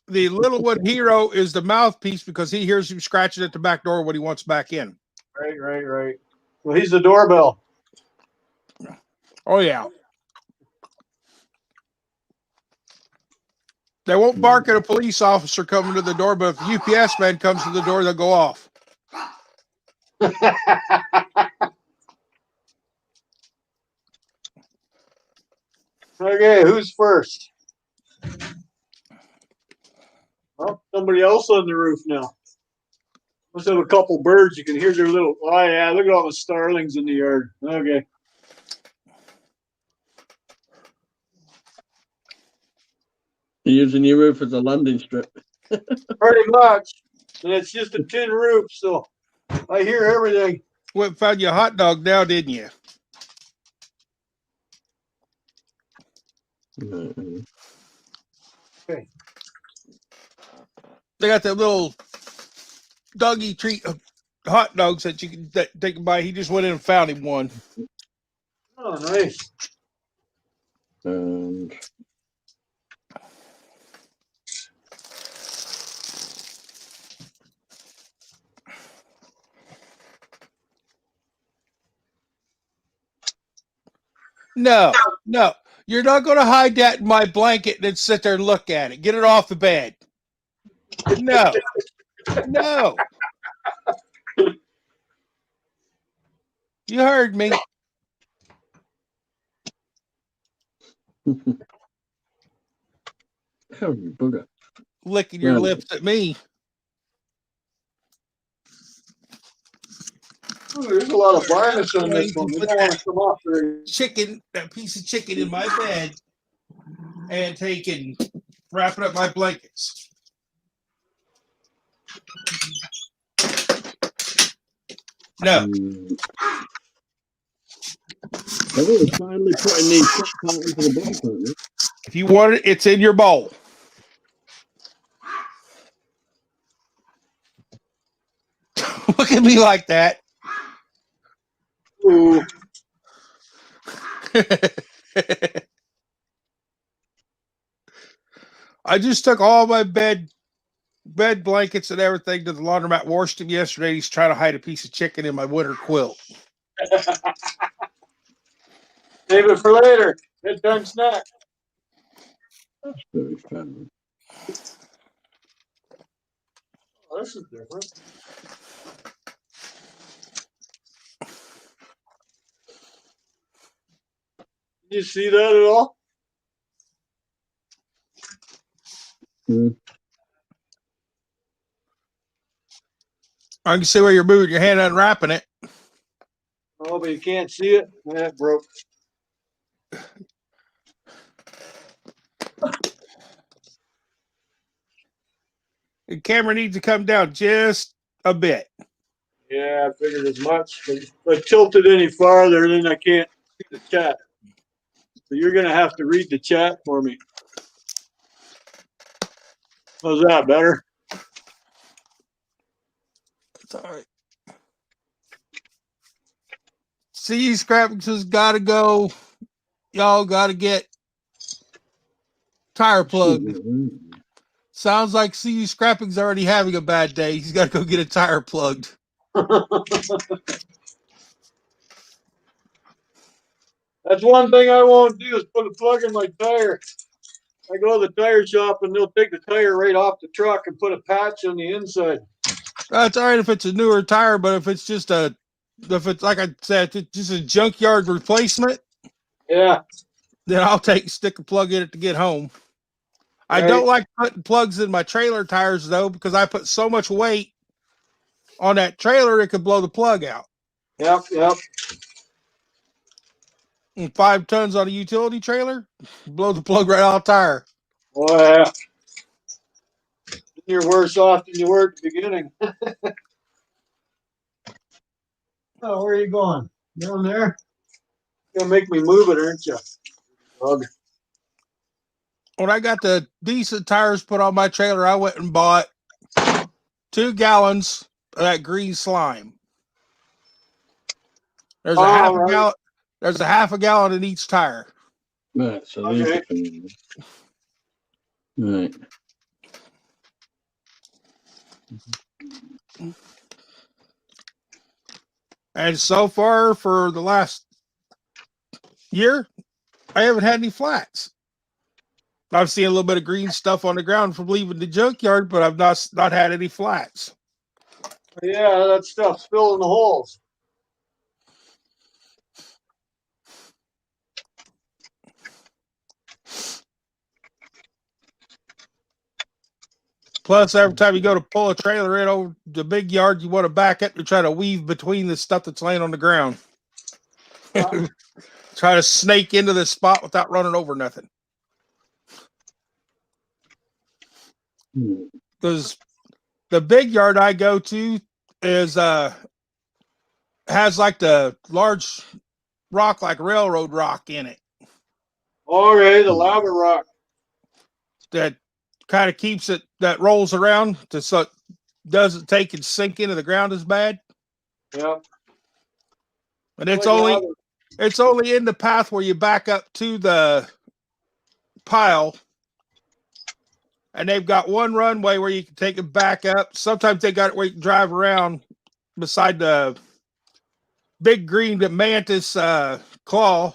Speaker 2: the little one Hero is the mouthpiece because he hears him scratching at the back door when he wants back in.
Speaker 1: Right. Well, he's the doorbell.
Speaker 2: Oh yeah. They won't bark at a police officer coming to the door, but if the UPS man comes to the door, they'll go off.
Speaker 1: Okay, who's first? Oh, somebody else on the roof now. Let's have a couple birds. You can hear their little. Oh yeah, look at all the starlings in the yard. Okay.
Speaker 7: You're using your roof as a landing strip.
Speaker 1: Pretty much. And it's just a tin roof, so I hear everything.
Speaker 2: Went and found you a hot dog now, didn't you?
Speaker 1: Okay.
Speaker 2: They got that little doggy treat hot dogs that you can take a bite. He just went in and found him one.
Speaker 1: Oh, nice.
Speaker 7: And
Speaker 2: No. You're not going to hide that in my blanket and then sit there and look at it. Get it off the bed. No. You heard me.
Speaker 7: how you bugger.
Speaker 2: Licking your lips at me.
Speaker 1: Ooh, there's a lot of varnish on this one. We don't want to come off very.
Speaker 2: That piece of chicken in my bed and wrapping up my blankets. No.
Speaker 7: They're finally putting these top part into the box, aren't they?
Speaker 2: If you want it, it's in your bowl. Look at me like that.
Speaker 1: Ooh.
Speaker 2: I just took all my bed blankets and everything to the laundromat, washed them yesterday. He's trying to hide a piece of chicken in my winter quilt.
Speaker 1: Save it for later. Bedtime snack.
Speaker 7: That's very fun.
Speaker 1: Oh, this is different. Did you see that at all?
Speaker 2: I can see where you're moving your hand unwrapping it.
Speaker 1: Oh, but you can't see it. That broke.
Speaker 2: The camera needs to come down just a bit.
Speaker 1: Yeah, I figured as much. But if I tilt it any farther, then I can't see the chat. So you're going to have to read the chat for me. How's that, better?
Speaker 2: It's all right. See, Scrappings has got to go. Y'all got to get tire plugged. Sounds like CU Scrapping's already having a bad day. He's got to go get a tire plugged.
Speaker 1: That's one thing I won't do is put a plug in my tire. I go to the tire shop and they'll take the tire right off the truck and put a patch on the inside.
Speaker 2: That's all right if it's a newer tire, but if it's like I said, if it's just a junkyard replacement,
Speaker 1: yeah,
Speaker 2: then I'll stick a plug in it to get home.
Speaker 1: Right.
Speaker 2: I don't like putting plugs in my trailer tires though, because I put so much weight on that trailer it could blow the plug out.
Speaker 1: Yep.
Speaker 2: And 5 tons on a utility trailer, blow the plug right out of the tire.
Speaker 1: Oh yeah. You're worse off than you were at the beginning. Oh, where are you going? Down there. You're gonna make me move it, aren't you? Dog.
Speaker 2: When I got the decent tires put on my trailer, I went and bought 2 gallons of that green slime. There's a half a gallon. There's a half a gallon in each tire.
Speaker 7: Right, so there's the thing. Right.
Speaker 2: And so far, for the last year, I haven't had any flats. I've seen a little bit of green stuff on the ground from leaving the junkyard, but I've not had any flats.
Speaker 1: Yeah, that stuff's filling the holes.
Speaker 2: Plus, every time you go to pull a trailer in over the big yard, you want to back up and try to weave between the stuff that's laying on the ground. Try to snake into this spot without running over nothing. Because the big yard I go to is has like the large rock, like railroad rock in it.
Speaker 1: All right, the lava rock.
Speaker 2: That kind of keeps it, that rolls around to so it doesn't take and sink into the ground as bad.
Speaker 1: Yeah.
Speaker 2: And it's only in the path where you back up to the pile. And they've got one runway where you can take it back up. Sometimes they got it where you can drive around beside the big green mantis claw.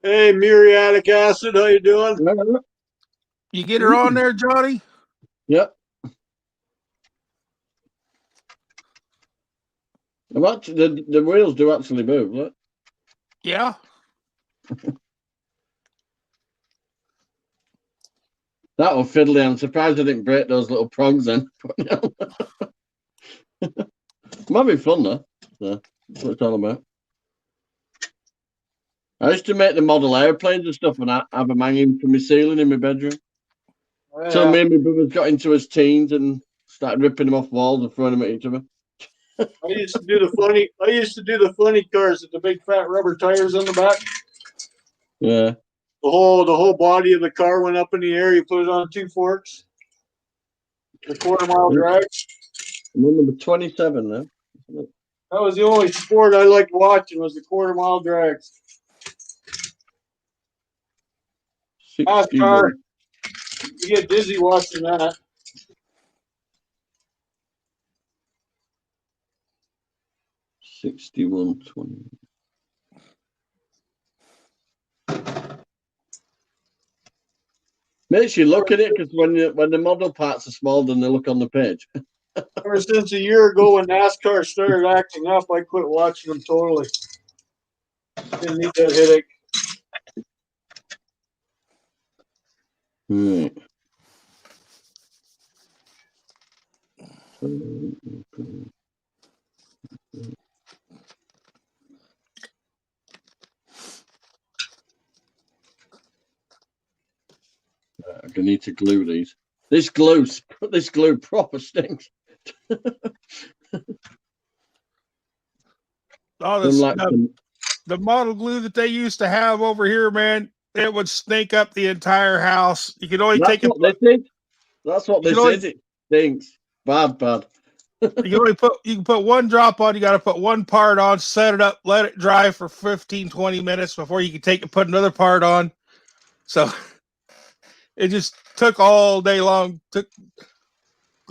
Speaker 1: Hey, muriatic acid, how you doing?
Speaker 2: You get her on there, Johnny?
Speaker 7: Yep. The wheels do actually move, look.
Speaker 2: Yeah.
Speaker 7: That was fiddly. I'm surprised I didn't break those little prongs then. Might be fun though. So, that's what it's all about. I used to make the model airplanes and stuff, and I have them hanging from my ceiling in my bedroom.
Speaker 1: Oh, yeah.
Speaker 7: So me and my brothers got into his teens and started ripping them off walls and throwing them at each other.
Speaker 1: I used to do the funny cars with the big fat rubber tires on the back.
Speaker 7: Yeah.
Speaker 1: The whole body of the car went up in the air. You put it on 2 forks. The quarter-mile drag.
Speaker 7: I'm on number 27 now.
Speaker 1: That was the only sport I liked watching, was the quarter-mile drags. NASCAR. You get dizzy watching that.
Speaker 7: $61.20. Makes you look at it because when the model parts are small, then they look on the page.
Speaker 1: Ever since a year ago when NASCAR started acting up, I quit watching them totally. Didn't need that headache.
Speaker 7: Right. I need to glue these. This glue proper stinks.
Speaker 2: Oh, the model glue that they used to have over here, man, it would snake up the entire house. You could only take it.
Speaker 7: That's what they said. It stinks. Bad.
Speaker 2: You can put one drop on. You got to put one part on, set it up, let it dry for 15-20 minutes before you can take and put another part on. So it just took all day long. I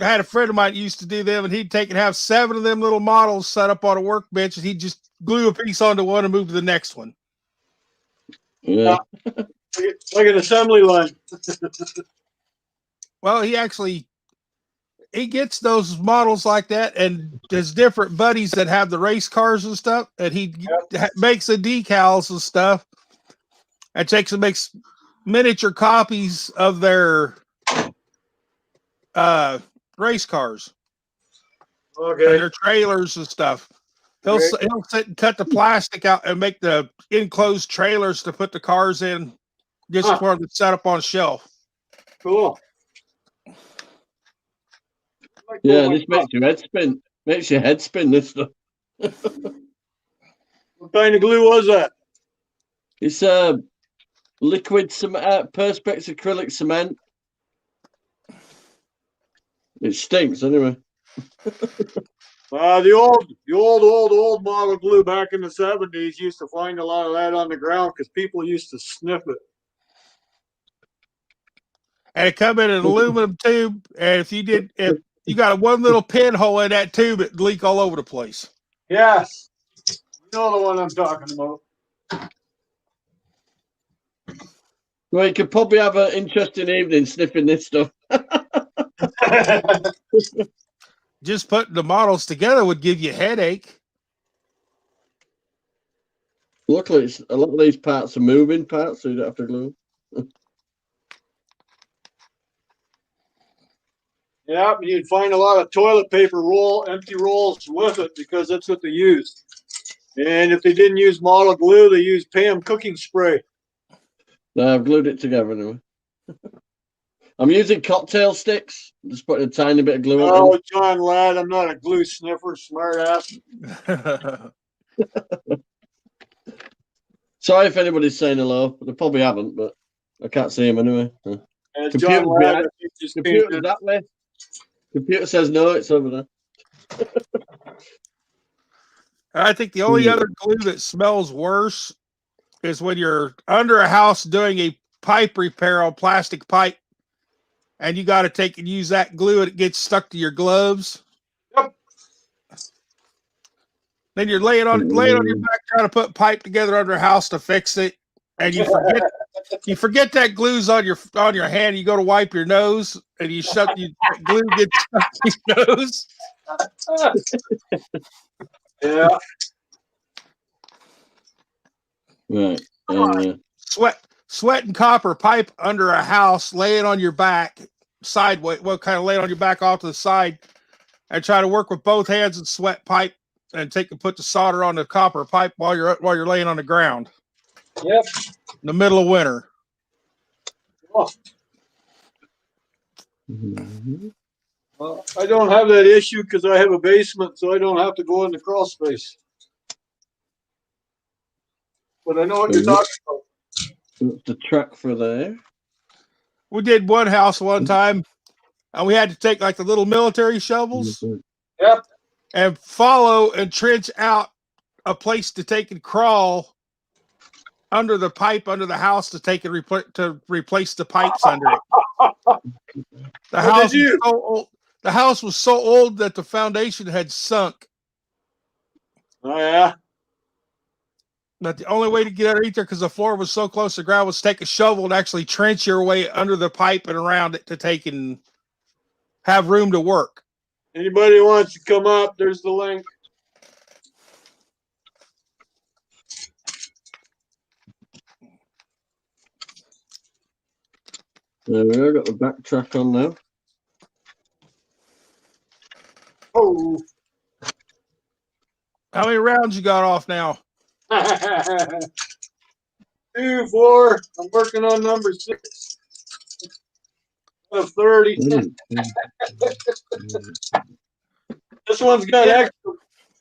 Speaker 2: had a friend of mine that used to do them, and he'd take and have 7 of them little models set up on a workbench, and he'd just glue a piece onto one and move to the next one.
Speaker 7: Yeah.
Speaker 1: Like an assembly line.
Speaker 2: Well, he gets those models like that, and there's different buddies that have the race cars and stuff, and he makes the decals and stuff, and makes miniature copies of their race cars.
Speaker 1: Okay.
Speaker 2: And their trailers and stuff. He'll sit and cut the plastic out and make the enclosed trailers to put the cars in, just for the setup on a shelf.
Speaker 1: Cool.
Speaker 7: Yeah, this makes your head spin. Makes your head spin, this stuff.
Speaker 1: What kind of glue was that?
Speaker 7: It's liquid cement, perspex acrylic cement. It stinks anyway.
Speaker 1: The old model glue back in the 70s used to find a lot of that on the ground because people used to sniff it.
Speaker 2: And it come in an aluminum tube. And if you got one little pinhole in that tube, it leak all over the place.
Speaker 1: Yes. You know the one I'm talking about.
Speaker 7: Well, you could probably have an interesting evening sniffing this stuff.
Speaker 2: Just putting the models together would give you a headache.
Speaker 7: Luckily, a lot of these parts are moving parts, so you don't have to glue.
Speaker 1: Yeah, you'd find a lot of toilet paper empty rolls with it because that's what they use. And if they didn't use model glue, they used Pam cooking spray.
Speaker 7: No, I've glued it together anyway. I'm using cocktail sticks. Just putting a tiny bit of glue on
Speaker 1: Oh,
Speaker 7: it.
Speaker 1: John lad, I'm not a glue sniffer, smart ass.
Speaker 7: Sorry if anybody's saying hello. They probably haven't, but I can't see them anyway.
Speaker 1: And John lad, I think just
Speaker 7: Computer's that way. Computer says no, it's over there.
Speaker 2: I think the only other glue that smells worse is when you're under a house doing a pipe repair on plastic pipe and you got to take and use that glue and it gets stuck to your gloves.
Speaker 1: Yep.
Speaker 2: Then you're laying on your back trying to put pipe together under a house to fix it, and you forget that glue's on your hand. You go to wipe your nose and glue gets stuck to your nose.
Speaker 1: Yeah.
Speaker 7: Right.
Speaker 2: Sweat and copper pipe under a house, laying on your back sideways. Well, kind of laying on your back off to the side, and try to work with both hands and sweat pipe, and put the solder on the copper pipe while you're laying on the ground.
Speaker 1: Yep.
Speaker 2: In the middle of winter.
Speaker 1: Oh. Well, I don't have that issue because I have a basement, so I don't have to go in the crawl space. But I know what you're talking about.
Speaker 7: The track for there.
Speaker 2: We did one house one time, and we had to take like the little military shovels,
Speaker 1: yep,
Speaker 2: and follow and trench out a place to take and crawl under the pipe under the house to take and replace the pipes under it. The house was so old that the foundation had sunk.
Speaker 1: Oh yeah.
Speaker 2: But the only way to get underneath there, because the floor was so close to the ground, was take a shovel and actually trench your way under the pipe and around it to take and have room to work.
Speaker 1: Anybody who wants to come up, there's the link.
Speaker 7: There we go, got the backtrack on now.
Speaker 1: Oh.
Speaker 2: How many rounds you got off now?
Speaker 1: 2, 4. I'm working on number 6 out of 30. This one's got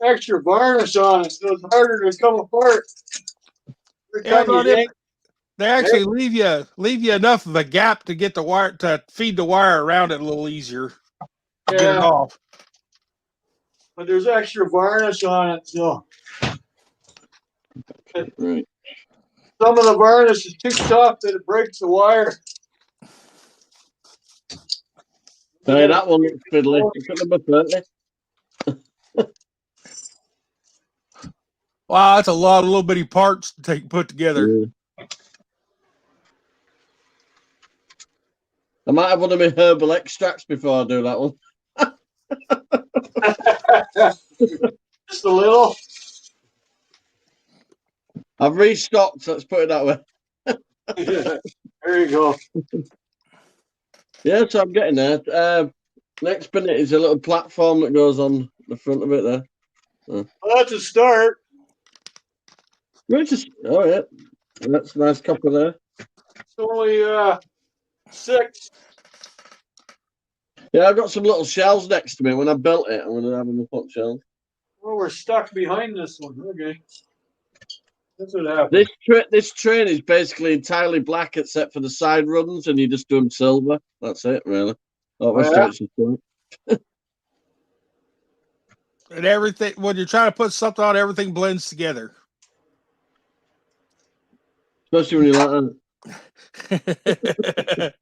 Speaker 1: extra varnish on it, so it's harder to come apart.
Speaker 2: They actually leave you enough of a gap to get the wire to feed the wire around it a little easier. Get it off.
Speaker 1: But there's extra varnish on it, so
Speaker 7: right.
Speaker 1: Some of the varnish is too tough that it breaks the wire.
Speaker 7: Hey, that one looks fiddly. Look at number 30.
Speaker 2: Wow, that's a lot of little bitty parts to put together.
Speaker 7: Yeah. I might have one of my herbal extracts before I do that one.
Speaker 1: Just a little.
Speaker 7: I've restocked, let's put it that way.
Speaker 1: There you go.
Speaker 7: Yeah, so I'm getting there. Next bit is a little platform that goes on the front of it there.
Speaker 1: Well, that's a start.
Speaker 7: Oh, yeah. That's a nice copper there.
Speaker 1: It's only 6.
Speaker 7: Yeah, I've got some little shelves next to me. When I built it, I'm going to have them put shelves.
Speaker 1: Well, we're stuck behind this one. Okay. That's what happened.
Speaker 7: This train is basically entirely black except for the side runs, and you just do them silver. That's it, really.
Speaker 1: Oh, yeah?
Speaker 2: And everything, when you're trying to put something on, everything blends together.
Speaker 7: Especially when you like that.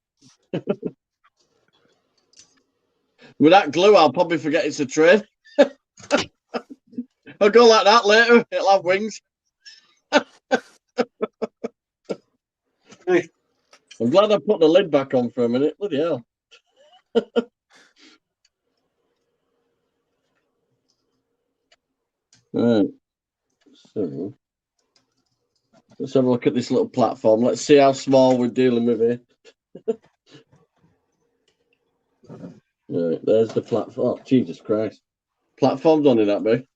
Speaker 7: With that glue, I'll probably forget it's a train. I'll go like that later. It'll have wings.
Speaker 1: Hey.
Speaker 7: I'm glad I put the lid back on for a minute. Bloody hell. Right. So let's have a look at this little platform. Let's see how small we're dealing with here. Right, there's the platform. Oh, Jesus Christ. Platform's only that big.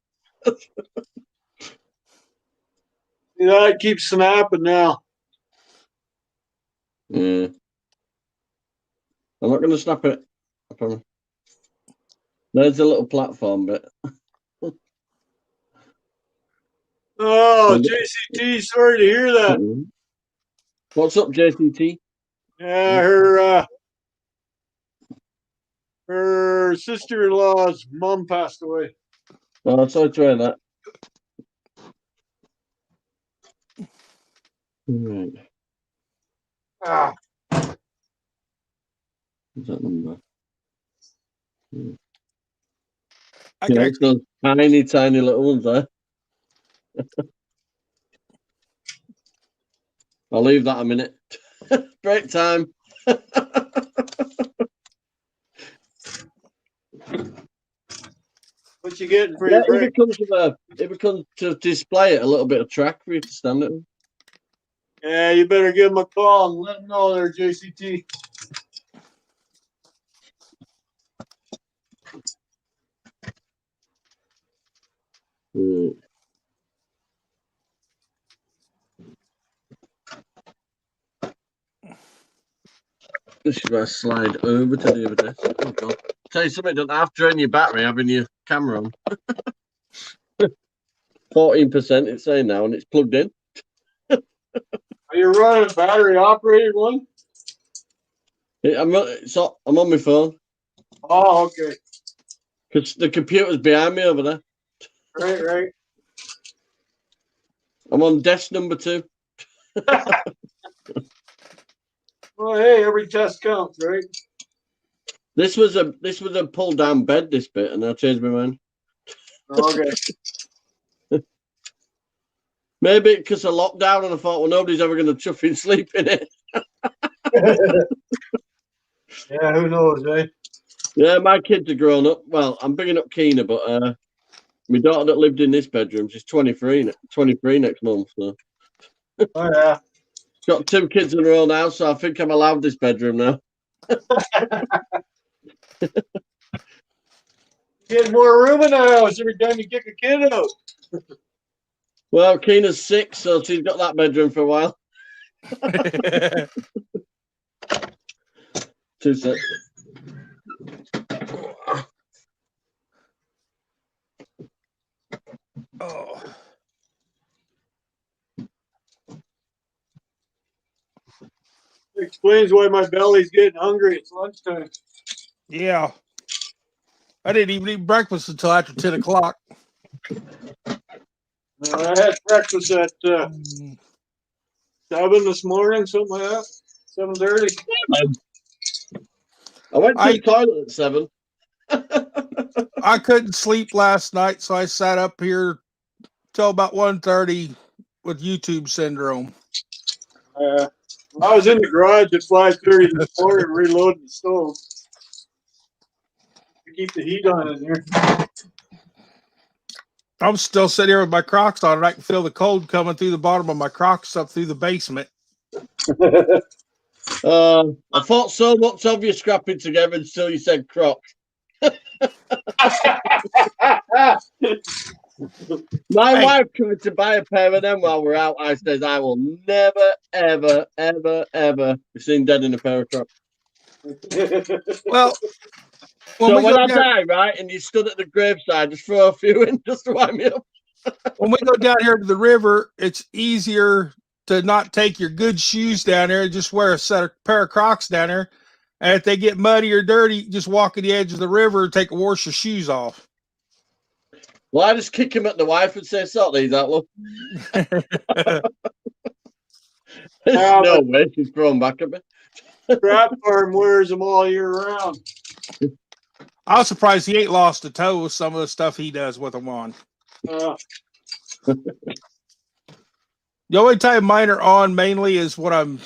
Speaker 1: You know, it keeps snapping now.
Speaker 7: Yeah. I'm not going to snap it. I promise. There's a little platform bit.
Speaker 1: Oh, JCT, sorry to hear that.
Speaker 7: What's up, JCT?
Speaker 1: Yeah, her sister-in-law's mom passed away.
Speaker 7: Oh, sorry to hear that. Right.
Speaker 1: Ah,
Speaker 7: What's that number?
Speaker 2: I
Speaker 7: Yeah,
Speaker 2: can
Speaker 7: it's those tiny, tiny little ones there. I'll leave that a minute. Break time.
Speaker 1: what you getting for
Speaker 7: Yeah,
Speaker 1: your break?
Speaker 7: it becomes to display it a little bit of track for you to stand it.
Speaker 1: Yeah, you better give him a call and let him know there, JCT.
Speaker 7: This is where I slide over to the other desk. Oh, God. Tell you something, don't have to drain your battery having your camera on. 14% it's saying now, and it's plugged in.
Speaker 1: Are you running a battery operated one?
Speaker 7: I'm on my phone.
Speaker 1: Oh, okay.
Speaker 7: Because the computer's behind me over there.
Speaker 1: Right.
Speaker 7: I'm on desk number 2.
Speaker 1: Well, hey, every test counts, right?
Speaker 7: This was a pull down bed, this bit, and I changed my mind.
Speaker 1: Okay.
Speaker 7: Maybe because of lockdown, and I thought, well, nobody's ever going to chuff and sleep in it.
Speaker 1: Yeah, who knows, eh?
Speaker 7: Yeah, my kids are grown up. Well, I'm bringing up Keena, but my daughter that lived in this bedroom, she's 23 next month. So.
Speaker 1: Oh, yeah.
Speaker 7: Got 2 kids in her own house, so I think I'm allowed this bedroom now.
Speaker 1: Get more room in the house every time you kick a kid out.
Speaker 7: Well, Keena's 6, so she's got that bedroom for a while. 2 seconds.
Speaker 2: Oh.
Speaker 1: Explains why my belly's getting hungry. It's lunchtime.
Speaker 2: Yeah. I didn't even eat breakfast until after 10 o'clock.
Speaker 1: I had breakfast at 7 this morning, something like that. 7:30.
Speaker 7: I went to the toilet at 7.
Speaker 2: I couldn't sleep last night, so I sat up here till about 1:30 with YouTube syndrome.
Speaker 1: I was in the garage at 5:30 this morning reloading the stove to keep the heat on in here.
Speaker 2: I'm still sitting here with my Crocs on, and I can feel the cold coming through the bottom of my Crocs up through the basement.
Speaker 7: I thought so much of you scrapping together until you said Crocs. My wife coming to buy a pair of them while we're out. I says, I will never, ever, ever, ever be seen dead in a pair of Crocs.
Speaker 2: Well,
Speaker 7: so when I die, right, and you stood at the graveside, just throw a few in just to wind me up.
Speaker 2: When we go down here to the river, it's easier to not take your good shoes down there. Just wear a pair of Crocs down there. And if they get muddy or dirty, just walk at the edge of the river and wash your shoes off.
Speaker 7: Well, I just kick him at the wife and say, sort these out, look. There's no way she's thrown back at me.
Speaker 1: Scrap farm wears them all year round.
Speaker 2: I was surprised he ain't lost a toe with some of the stuff he does with them on. The only time mine are on mainly is when I'm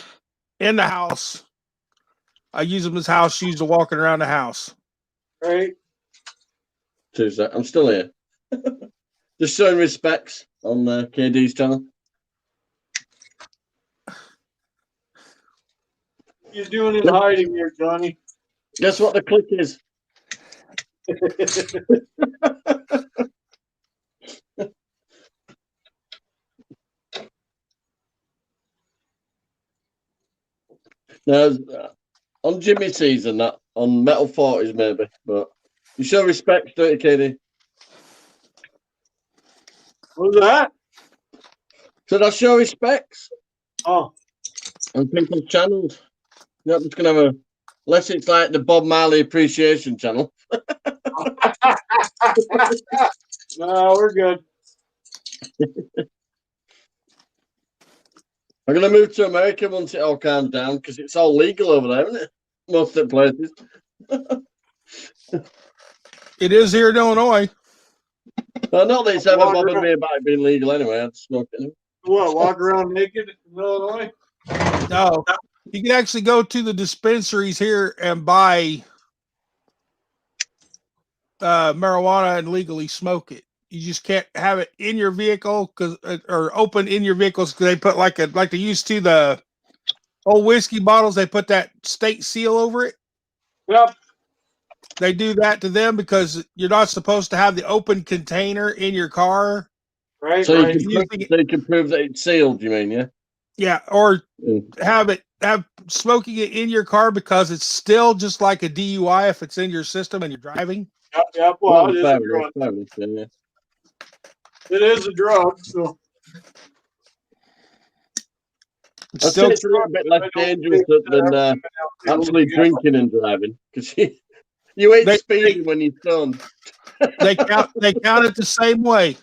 Speaker 2: in the house. I use them as house shoes to walking around the house.
Speaker 1: Right.
Speaker 7: I'm still here. Just showing respects on KD's channel.
Speaker 1: You're doing it hiding here, Johnny.
Speaker 7: Guess what the click is? Now, on Jimmy season, that on Metal 40s maybe, but you show respect, don't you, KD?
Speaker 1: What was that?
Speaker 7: Said I show respects.
Speaker 1: Oh.
Speaker 7: On people's channels. You're not just going to have unless it's like the Bob Marley Appreciation channel.
Speaker 1: No, we're good.
Speaker 7: I'm going to move to America once it all calms down because it's all legal over there, isn't it? Most of the places.
Speaker 2: It is here in Illinois.
Speaker 7: Well, not that it's ever bothered me about it being legal anyway. I'd smoke it.
Speaker 1: What, walk around naked in Illinois?
Speaker 2: No. You can actually go to the dispensaries here and buy marijuana and legally smoke it. You just can't have it in your vehicle or open in your vehicles because they put like they used to the old whiskey bottles. They put that state seal over it.
Speaker 1: Yep.
Speaker 2: They do that to them because you're not supposed to have the open container in your car.
Speaker 1: Right.
Speaker 7: So
Speaker 1: right.
Speaker 7: you can prove that it's sealed. You mean, yeah? Yeah,
Speaker 2: or have smoking it in your car because it's still just like a DUI if it's in your system and you're driving.
Speaker 1: Yep. Well, it is a drug.
Speaker 7: Yeah.
Speaker 1: It is a drug, so.
Speaker 7: I'd say it's a little bit less dangerous than actually drinking and driving because you ain't speeding when you're stoned.
Speaker 2: They count it the same way.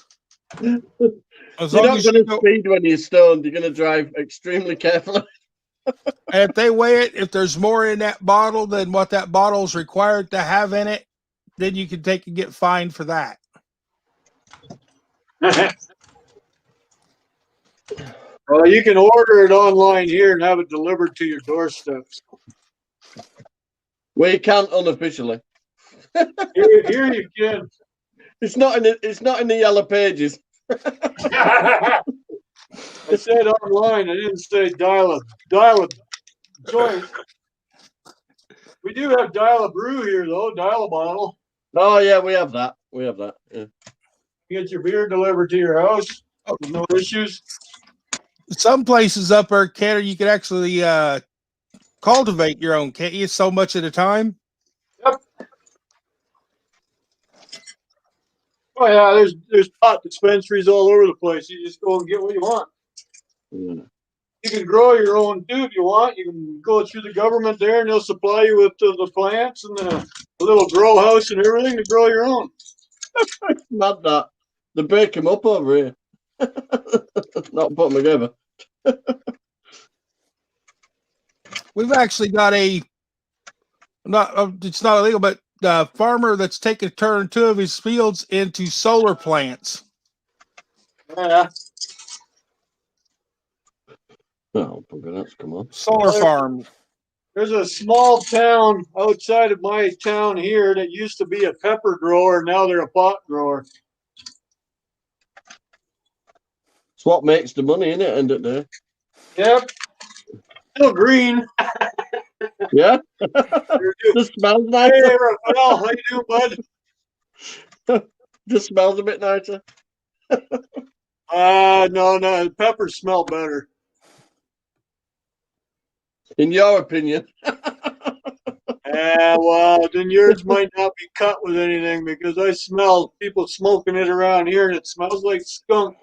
Speaker 7: You're not going to speed when you're stoned. You're going to drive extremely carefully.
Speaker 2: And if they weigh it, if there's more in that bottle than what that bottle is required to have in it, then you can take and get fined for that.
Speaker 1: Well, you can order it online here and have it delivered to your doorstep.
Speaker 7: Well, you can't unofficially.
Speaker 1: Here you can.
Speaker 7: It's not in the yellow pages.
Speaker 1: I said online. I didn't say dial a joint. We do have dial a brew here, though. Dial a bottle.
Speaker 7: Oh yeah, we have that. Yeah.
Speaker 1: You get your beer delivered to your house. No issues.
Speaker 2: Some places up there, Canada, you can actually cultivate your own, can't you? So much at a time.
Speaker 1: Yep. Oh yeah, there's pot dispensaries all over the place. You just go and get what you want.
Speaker 7: Yeah.
Speaker 1: You can grow your own too if you want. You can go through the government there, and they'll supply you with the plants and the little grow house and everything to grow your own.
Speaker 7: Not that they break them up over here. Not put them together.
Speaker 2: We've actually got it's not illegal, but the farmer that's taken turn two of his fields into solar plants.
Speaker 1: Yeah.
Speaker 7: Oh, that's come on.
Speaker 2: Solar farm.
Speaker 1: There's a small town outside of my town here that used to be a pepper grower. Now they're a pot grower.
Speaker 7: It's what makes the money, isn't it? End of the day.
Speaker 1: Yep. Still green.
Speaker 7: Yeah. Just smells nice.
Speaker 1: Hey, Rafael, how you doing, bud?
Speaker 7: Just smells a bit nicer.
Speaker 1: No, the peppers smell better.
Speaker 7: In your opinion.
Speaker 1: Yeah, well, then yours might not be cut with anything because I smell people smoking it around here and it smells like skunk.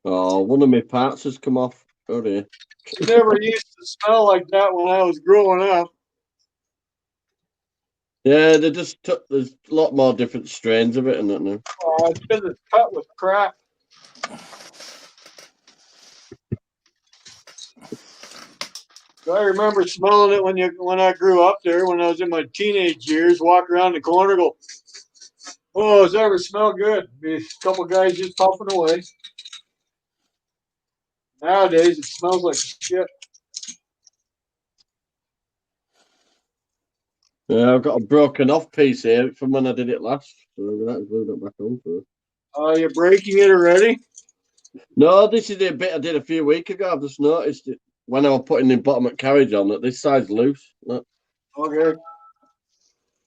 Speaker 7: Oh, one of my parts has come off. Oh dear.
Speaker 1: It never used to smell like that when I was growing up.
Speaker 7: Yeah, they just took. There's a lot more different strains of it, and that now.
Speaker 1: It's because it's cut with crap. I remember smelling it when I grew up there, when I was in my teenage years, walk around the corner, go, "Oh, does that ever smell good?" Be a couple guys just puffing away. Nowadays, it smells like shit.
Speaker 7: Yeah, I've got a broken off piece here from when I did it last. So that's glued it back on for it.
Speaker 1: You're breaking it already?
Speaker 7: No, this is the bit I did a few weeks ago. I've just noticed it when I was putting the bottom carriage on that this side's loose. Look.
Speaker 1: Okay.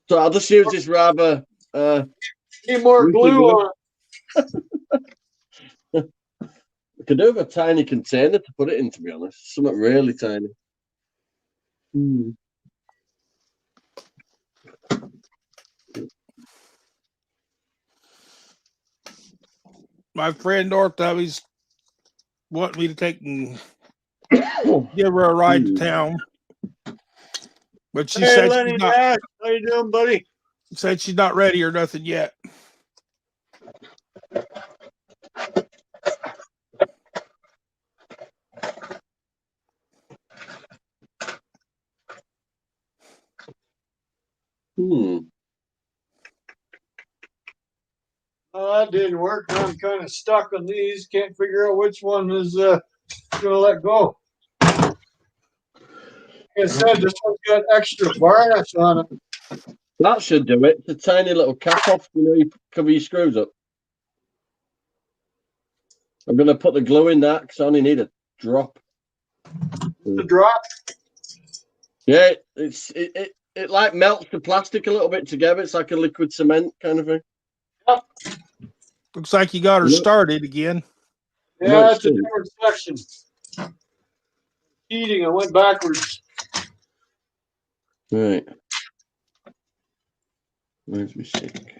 Speaker 7: So I'll just use this rather.
Speaker 1: Need more glue on it.
Speaker 7: I could do with a tiny container to put it in, to be honest. Something really tiny.
Speaker 2: My friend Northummy's wanting me to take and give her a ride to town. But she said
Speaker 1: Lenny
Speaker 2: she's not,
Speaker 1: Nash, how you doing, buddy?
Speaker 2: said she's not ready or nothing yet.
Speaker 1: That didn't work. I'm kind of stuck on these. Can't figure out which one is going to let go. Like I said, this one's got extra varnish on it.
Speaker 7: That should do it. It's a tiny little cap off. You know, you cover your screws up. I'm going to put the glue in that because I only need a drop.
Speaker 1: The drop?
Speaker 7: Yeah, it like melts the plastic a little bit together. It's like a liquid cement kind of thing.
Speaker 1: Yep.
Speaker 2: Looks like you got her started again.
Speaker 1: Yeah, it's a different section. Heating, I went backwards.
Speaker 7: Right. Where's my sink?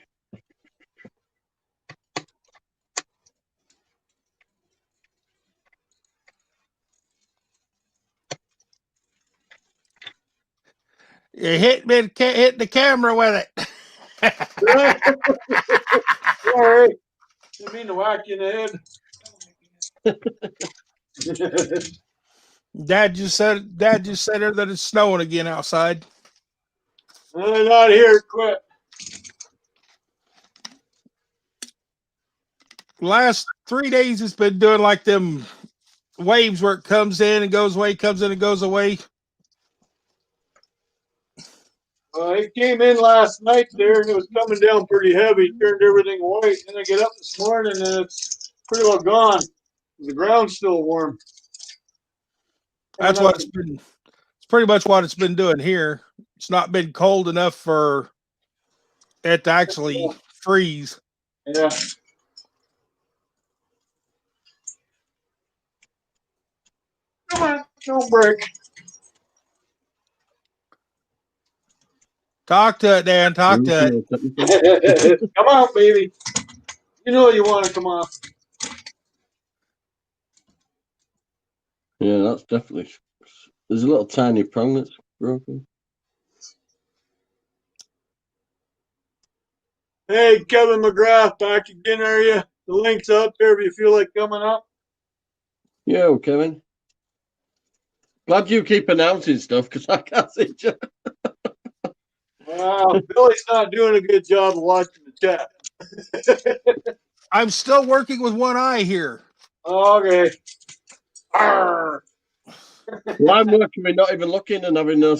Speaker 2: You hit the camera with it.
Speaker 1: Sorry. Didn't mean to whack you in the head.
Speaker 2: Dad just said her that it's snowing again outside.
Speaker 1: Not here. Quit.
Speaker 2: Last 3 days it's been doing like them waves where it comes in and goes away, comes in and goes away.
Speaker 1: It came in last night there and it was coming down pretty heavy. Turned everything white. Then I get up this morning and it's pretty well gone. The ground's still warm.
Speaker 2: That's what it's been. It's pretty much what it's been doing here. It's not been cold enough for it to actually freeze.
Speaker 1: Yeah. Come on, don't break.
Speaker 2: Talk to it, Dan. Talk to it.
Speaker 1: Come on, baby. You know you want to come off.
Speaker 7: Yeah, that's definitely. There's a little tiny prong that's broken.
Speaker 1: Hey, Kevin McGrath, back again, are you? The link's up there if you feel like coming up.
Speaker 7: Yo, Kevin. Glad you keep announcing stuff because I can't see you.
Speaker 1: Wow, Billy's not doing a good job of watching the chat.
Speaker 2: I'm still working with one eye here.
Speaker 1: Okay. Arr.
Speaker 7: Well, I'm working with not even looking and having no.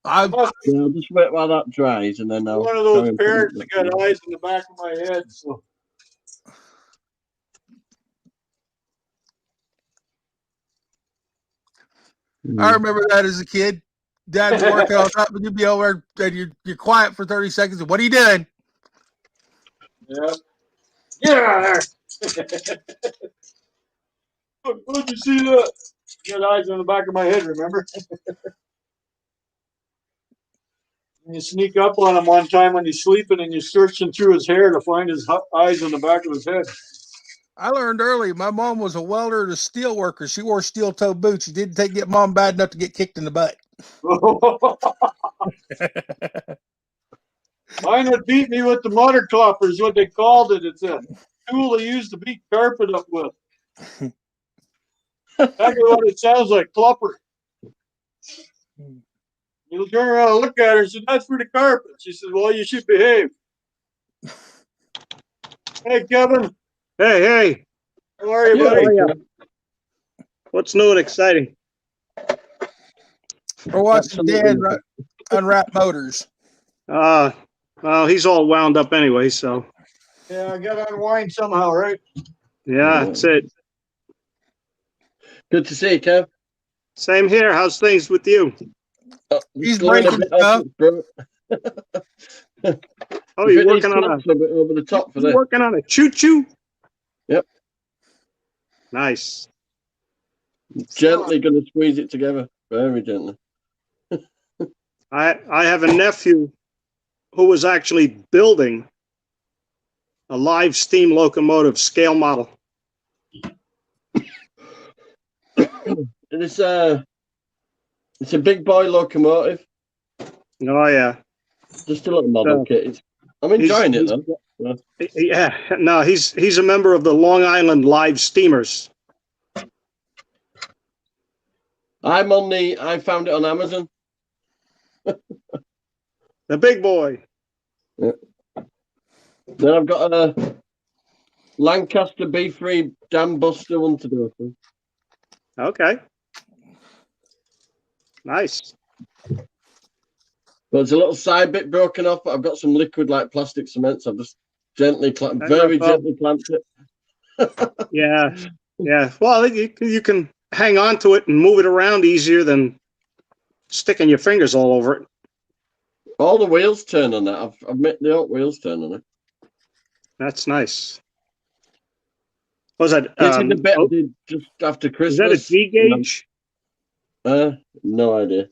Speaker 2: I'll
Speaker 7: just wait while that dries and then I'll.
Speaker 1: One of those parents that got eyes in the back of my head. So.
Speaker 2: I remember that as a kid. Dad's working all the time, but you'd be over there and you're quiet for 30 seconds. And what are you doing?
Speaker 1: Yeah. Get out of there. Where'd you see that? You got eyes on the back of my head, remember? You sneak up on him one time when he's sleeping and you're searching through his hair to find his eyes on the back of his head.
Speaker 2: I learned early. My mom was a welder and a steel worker. She wore steel toe boots. You didn't get mom bad enough to get kicked in the butt.
Speaker 1: Mine would beat me with the motor clopper is what they called it. It's a tool they used to beat carpet up with. Exactly what it sounds like, clopper. You'll turn around and look at her and say, that's for the carpet. She says, well, you should behave. Hey, Kevin.
Speaker 8: Hey.
Speaker 1: How are you, buddy?
Speaker 8: What's new and exciting?
Speaker 2: We're watching Dad unwrap motors.
Speaker 8: Well, he's all wound up anyway, so.
Speaker 1: Yeah, I got to unwind somehow, right?
Speaker 8: Yeah, that's it.
Speaker 7: Good to see you, Kev.
Speaker 8: Same here. How's things with you?
Speaker 2: He's breaking stuff.
Speaker 8: Oh, you're working on
Speaker 7: over the top for
Speaker 8: you're working on a choo-choo?
Speaker 7: Yep.
Speaker 8: Nice.
Speaker 7: Gently going to squeeze it together. Very gently.
Speaker 8: I have a nephew who was actually building a live steam locomotive scale model.
Speaker 7: It's a big boy locomotive.
Speaker 8: Oh yeah.
Speaker 7: Just a little model kit. I'm enjoying it though.
Speaker 8: Yeah. No, he's a member of the Long Island Live Steamers.
Speaker 7: I found it on Amazon.
Speaker 8: The big boy.
Speaker 7: Yeah. Then I've got a Lancaster B3 dam buster one to do.
Speaker 8: Okay. Nice.
Speaker 7: But there's a little side bit broken off, but I've got some liquid like plastic cement, so I've just gently clamped it.
Speaker 8: Yeah. Yeah. Well, you can hang on to it and move it around easier than sticking your fingers all over it.
Speaker 7: All the wheels turn on that. I've made the old wheels turn on it.
Speaker 8: That's nice. What was that?
Speaker 7: This is the bit I did just after Christmas.
Speaker 8: Is that a D gauge?
Speaker 7: No idea.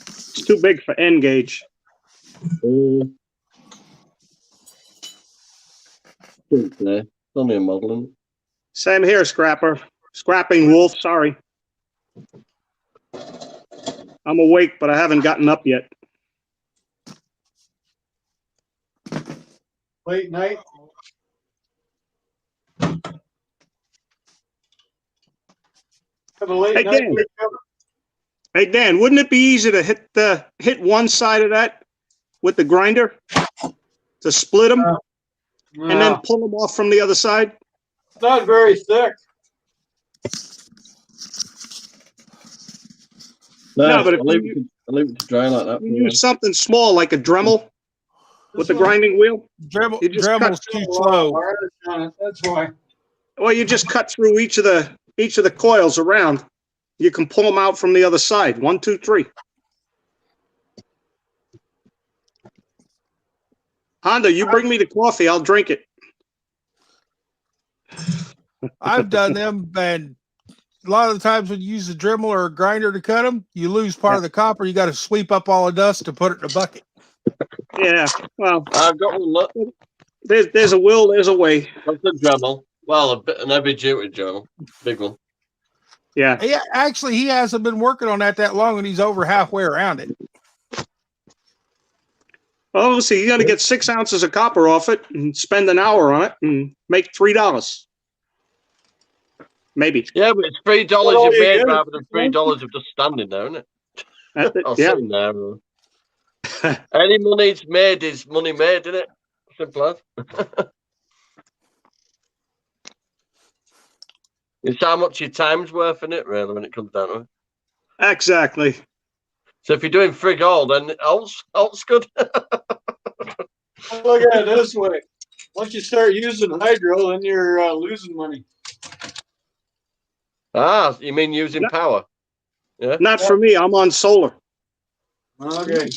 Speaker 8: It's too big for N gauge.
Speaker 7: It's only a modeling.
Speaker 8: Same here, Scrapper. Scrapping Wolf, sorry. I'm awake, but I haven't gotten up yet.
Speaker 1: Late night. Have a late night.
Speaker 8: Dan. Hey Dan, wouldn't it be easy to hit one side of that with the grinder to split them and then pull them off from the other side?
Speaker 1: It's not very thick.
Speaker 7: No, but I'll leave it to dry like that.
Speaker 8: You use something small like a Dremel with the grinding wheel.
Speaker 2: Dremel's too slow.
Speaker 1: That's why.
Speaker 8: Well, you just cut through each of the coils around. You can pull them out from the other side. 1, 2, 3. Honda, you bring me the coffee. I'll drink it.
Speaker 2: I've done them, and a lot of the times when you use a Dremel or a grinder to cut them, you lose part of the copper. You got to sweep up all the dust to put it in a bucket.
Speaker 8: Yeah, well,
Speaker 7: I've got one. Look.
Speaker 8: There's a will, there's a way.
Speaker 7: That's a Dremel. Well, an heavy duty Dremel, big one.
Speaker 8: Yeah.
Speaker 2: He hasn't been working on that long, and he's over halfway around it.
Speaker 8: Oh, see, you got to get 6 ounces of copper off it and spend an hour on it and make $3. Maybe.
Speaker 7: Yeah, but it's $3 you made rather than $3 of just standing there, isn't it? Sitting there. Any money it's made is money made, isn't it? Simple as. It's how much your time's worth, isn't it, really, when it comes down to it?
Speaker 8: Exactly.
Speaker 7: So if you're doing frig all, then alt's good.
Speaker 1: Look at it this way. Once you start using hydro, then you're losing money.
Speaker 7: Ah, you mean using power? Yeah.
Speaker 8: Not for me. I'm on solar.
Speaker 1: Okay.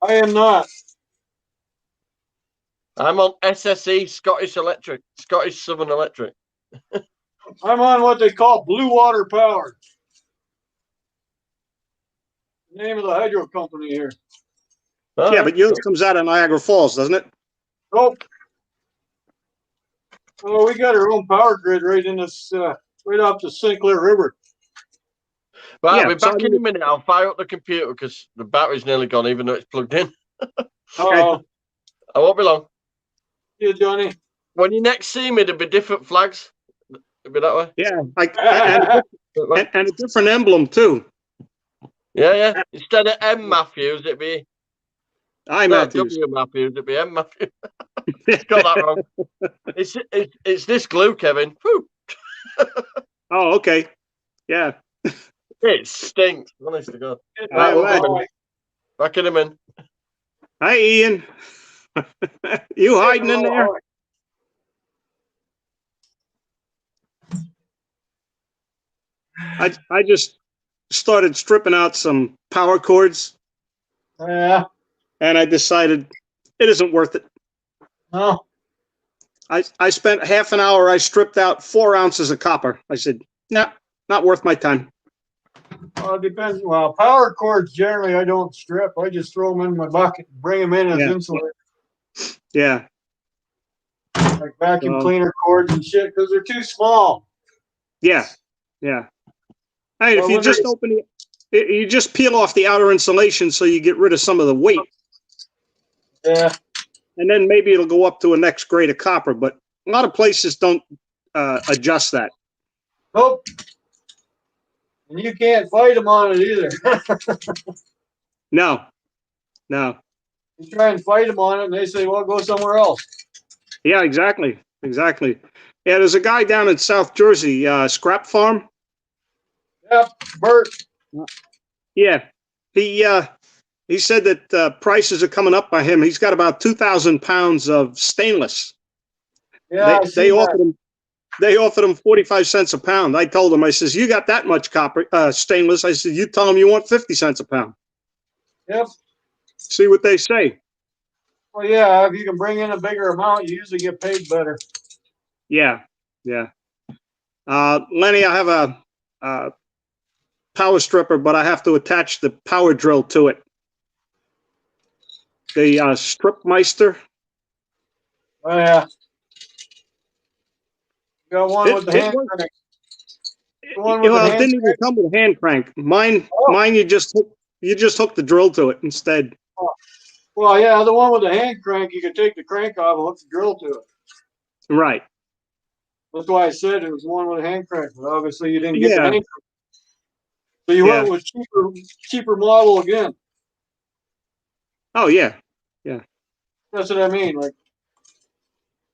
Speaker 1: I am not.
Speaker 7: I'm on SSE, Scottish Southern Electric.
Speaker 1: I'm on what they call blue water power. Name of the hydro company here.
Speaker 7: All
Speaker 8: Yeah,
Speaker 7: right.
Speaker 8: but yours comes out of Niagara Falls, doesn't it?
Speaker 1: Nope. Oh, we got our own power grid right in this, right off the St. Clair River.
Speaker 7: Right,
Speaker 8: Yeah,
Speaker 7: I'll be
Speaker 8: so
Speaker 7: back in a minute. I'll fire up the computer because the battery's nearly gone, even though it's plugged in.
Speaker 8: Okay.
Speaker 7: I won't be long.
Speaker 1: Yeah, Johnny.
Speaker 7: When you next see me, there'll be different flags. It'll be that way.
Speaker 8: Yeah, and a different emblem too.
Speaker 7: Yeah. Instead of M Matthews, it'd be
Speaker 8: Matthews.
Speaker 7: W Matthews. It'd be M Matthews. Got that wrong. It's this glue, Kevin. Whew.
Speaker 8: Oh, okay. Yeah.
Speaker 7: It stinks. Honest to God.
Speaker 8: I
Speaker 7: Right,
Speaker 8: imagine.
Speaker 7: back in a minute.
Speaker 8: Hi, Ian. You hiding in there? I just started stripping out some power cords.
Speaker 1: Yeah.
Speaker 8: And I decided it isn't worth it.
Speaker 1: No.
Speaker 8: I spent half an hour. I stripped out 4 ounces of copper. I said, nah, not worth my time.
Speaker 1: Well, it depends. Well, power cords generally I don't strip. I just throw them in my bucket and bring them in as insulator.
Speaker 8: Yeah.
Speaker 1: Like vacuum cleaner cords and shit because they're too small.
Speaker 8: Yeah. Hey, if you just open it, you just peel off the outer insulation so you get rid of some of the weight.
Speaker 1: Yeah.
Speaker 8: And then maybe it'll go up to a next grade of copper, but a lot of places don't adjust that.
Speaker 1: Nope. And you can't fight them on it either.
Speaker 8: No.
Speaker 1: You try and fight them on it, and they say, well, go somewhere else.
Speaker 8: Yeah, exactly. Yeah, there's a guy down in South Jersey, Scrap Farm.
Speaker 1: Yep, Bert.
Speaker 8: Yeah. He said that prices are coming up by him. He's got about 2,000 pounds of stainless.
Speaker 1: Yeah,
Speaker 8: they offered him 45 cents a pound. I told him, I says, you got that much copper stainless. I said, you tell him you want 50 cents a pound.
Speaker 1: Yep.
Speaker 8: See what they say.
Speaker 1: Well, yeah, if you can bring in a bigger amount, you usually get paid better.
Speaker 8: Yeah. Lenny, I have a power stripper, but I have to attach the power drill to it. The strip meister.
Speaker 1: Oh, yeah. You got one with the hand crank.
Speaker 8: It didn't even come with a hand crank. Mine, you just hook the drill to it instead.
Speaker 1: Oh. Well, yeah, the one with the hand crank, you can take the crank off and hook the drill to it.
Speaker 8: Right.
Speaker 1: That's why I said it was one with a hand crank. But obviously, you didn't get the hand crank. So you went with cheaper model again.
Speaker 8: Oh, yeah.
Speaker 1: That's what I mean. Like,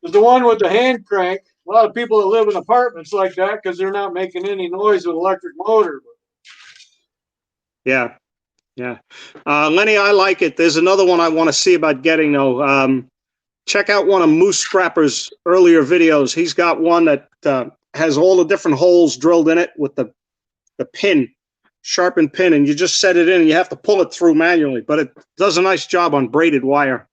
Speaker 1: there's the one with the hand crank. A lot of people that live in apartments like that because they're not making any noise with electric motor.
Speaker 8: Yeah. Lenny, I like it. There's another one I want to see about getting though. Check out one of Moose Scrapper's earlier videos. He's got one that has all the different holes drilled in it with the pin, sharpened pin, and you just set it in and you have to pull it through manually, but it does a nice job on braided wire.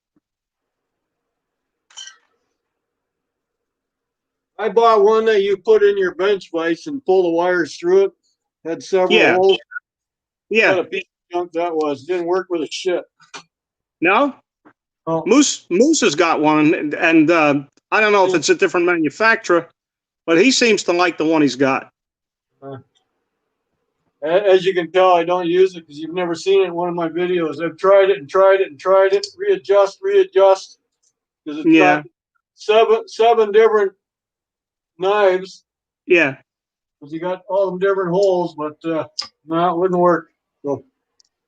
Speaker 1: I bought one that you put in your bench vise and pull the wires through it. Had several holes.
Speaker 8: Yeah.
Speaker 1: What a piece of junk that was. Didn't work with a shit.
Speaker 8: No?
Speaker 1: Oh.
Speaker 8: Moose has got one, and I don't know if it's a different manufacturer, but he seems to like the one he's got.
Speaker 1: As you can tell, I don't use it because you've never seen it in one of my videos. I've tried it and tried it and tried it. Readjust. Because it's got seven different knives.
Speaker 8: Yeah.
Speaker 1: Because you got all them different holes, but no, it wouldn't work. So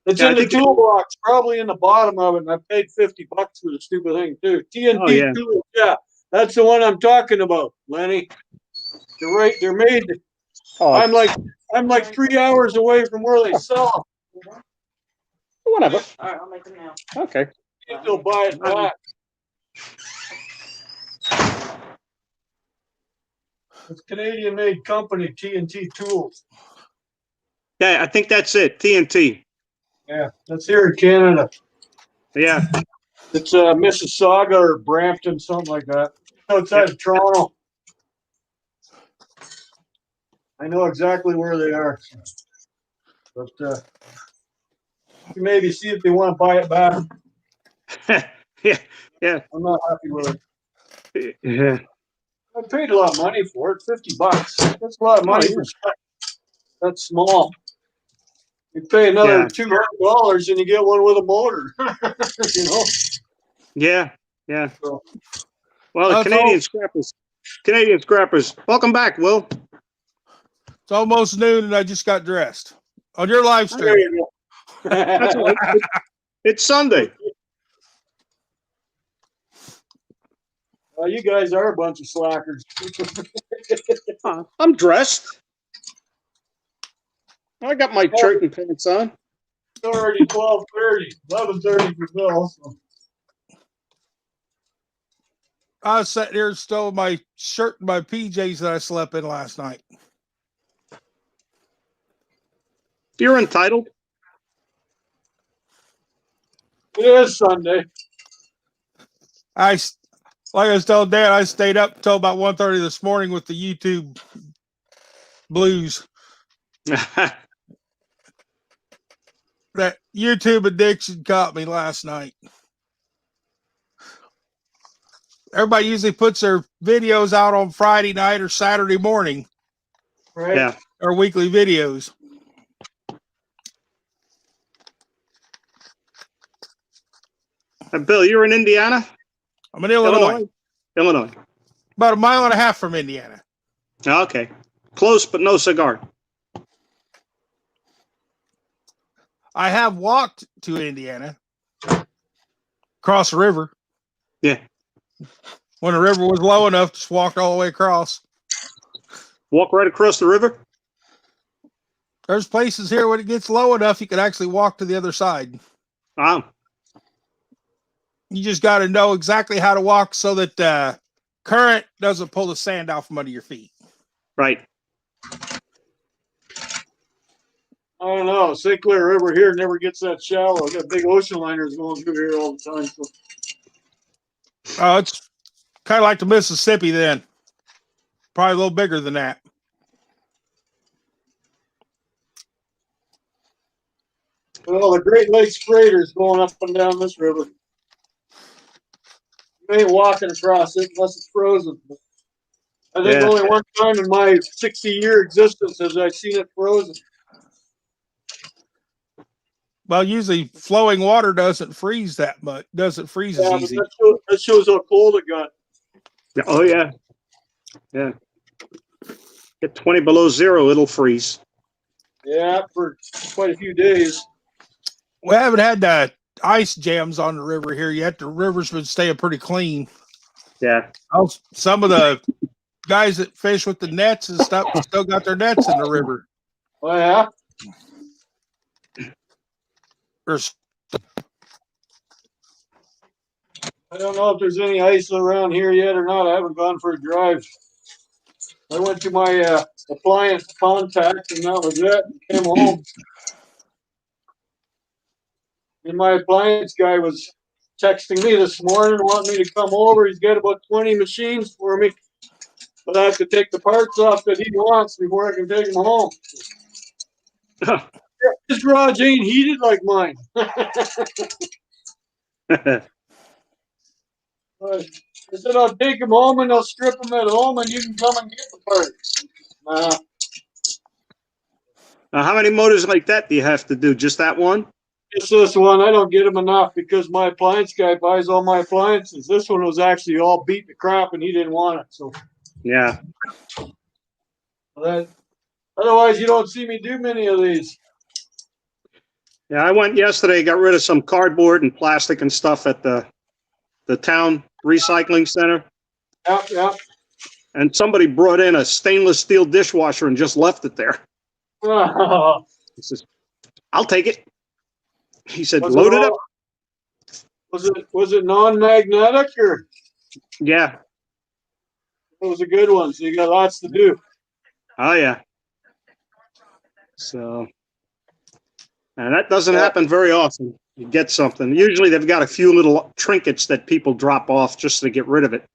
Speaker 1: it's in the toolbox, probably in the bottom of it, and I paid $50 for the stupid thing too. TNT tools, yeah, that's the one I'm talking about, Lenny. They're made. Oh. I'm like 3 hours away from where they sell them.
Speaker 8: Whatever.
Speaker 9: All right, I'll make them now.
Speaker 8: Okay.
Speaker 1: They'll buy it back. It's Canadian-made company, TNT Tools.
Speaker 8: Yeah, I think that's it, TNT.
Speaker 1: Yeah, that's here in Canada.
Speaker 8: Yeah.
Speaker 1: It's Mississauga or Brampton, something like that. Outside of Toronto. I know exactly where they are. But you maybe see if they want to buy it back.
Speaker 8: Yeah. Yeah.
Speaker 1: I'm not happy with it.
Speaker 8: Yeah.
Speaker 1: I paid a lot of money for it, $50. That's a lot of money
Speaker 8: Oh, yeah.
Speaker 1: for stuff that's small. You pay another
Speaker 8: Yeah.
Speaker 1: $200 and you get one with a motor. You know.
Speaker 8: Yeah. Yeah.
Speaker 1: So,
Speaker 8: Well, the Canadian scrappers. Welcome back, Will.
Speaker 2: It's almost noon, and I just got dressed on your live
Speaker 1: there
Speaker 2: stream.
Speaker 1: you go.
Speaker 8: That's all right. It's Sunday.
Speaker 1: Well, you guys are a bunch of slackers.
Speaker 8: I'm dressed. I got my shirt and pants on.
Speaker 1: It's already 12:30, 11:30 for Bill. So.
Speaker 2: I was sitting here still with my shirt and my PJs that I slept in last night.
Speaker 8: You're entitled.
Speaker 1: It is Sunday.
Speaker 2: Like I was telling Dan, I stayed up until about 1:30 this morning with the YouTube blues. That YouTube addiction caught me last night. Everybody usually puts their videos out on Friday night or Saturday morning.
Speaker 1: Right?
Speaker 8: Yeah.
Speaker 2: Or weekly videos.
Speaker 8: Bill, you're in Indiana?
Speaker 2: I'm in Illinois.
Speaker 8: Illinois.
Speaker 2: About a mile and a half from Indiana.
Speaker 8: Okay. Close, but no cigar.
Speaker 2: I have walked to Indiana. Across the river.
Speaker 8: Yeah.
Speaker 2: When the river was low enough, just walked all the way across.
Speaker 8: Walk right across the river?
Speaker 2: There's places here when it gets low enough, you can actually walk to the other side.
Speaker 8: Wow.
Speaker 2: You just got to know exactly how to walk so that current doesn't pull the sand out from under your feet.
Speaker 8: Right.
Speaker 1: I don't know. St. Clair River here never gets that shallow. Got big ocean liners going through here all the time. So.
Speaker 2: It's kind of like the Mississippi then. Probably a little bigger than that.
Speaker 1: Well, the Great Lakes freighters going up and down this river. You ain't walking across it unless it's frozen. I think only one time in my 60-year existence has I seen it frozen.
Speaker 2: Well, usually flowing water doesn't freeze that much. Doesn't freeze as easy.
Speaker 1: That shows how cold it got.
Speaker 8: Oh, yeah. Yeah. Get 20 below zero, it'll freeze.
Speaker 1: Yeah, for quite a few days.
Speaker 2: We haven't had ice jams on the river here yet. The river's been staying pretty clean.
Speaker 8: Yeah.
Speaker 2: Some of the guys that fish with the nets and stuff still got their nets in the river.
Speaker 1: Oh, yeah? I don't know if there's any ice around here yet or not. I haven't gone for a drive. I went to my appliance contact and that was it. Came home. And my appliance guy was texting me this morning, wanting me to come over. He's got about 20 machines for me. But I have to take the parts off that he wants before I can take them home. His garage ain't heated like mine. I said, I'll take them home and I'll strip them at home and you can come and get the parts.
Speaker 8: Now, how many motors like that do you have to do? Just that one?
Speaker 1: Just this one. I don't get them enough because my appliance guy buys all my appliances. This one was actually all beat to crap and he didn't want it. So
Speaker 8: yeah.
Speaker 1: Otherwise, you don't see me do many of these.
Speaker 8: Yeah, I went yesterday, got rid of some cardboard and plastic and stuff at the town recycling center.
Speaker 1: Yeah.
Speaker 8: And somebody brought in a stainless steel dishwasher and just left it there. He says, I'll take it. He said, load it up.
Speaker 1: Was it non-magnetic or?
Speaker 8: Yeah.
Speaker 1: It was a good one. So you got lots to do.
Speaker 8: Oh, yeah. So, and that doesn't happen very often. You get something. Usually they've got a few little trinkets that people drop off just to get rid of it.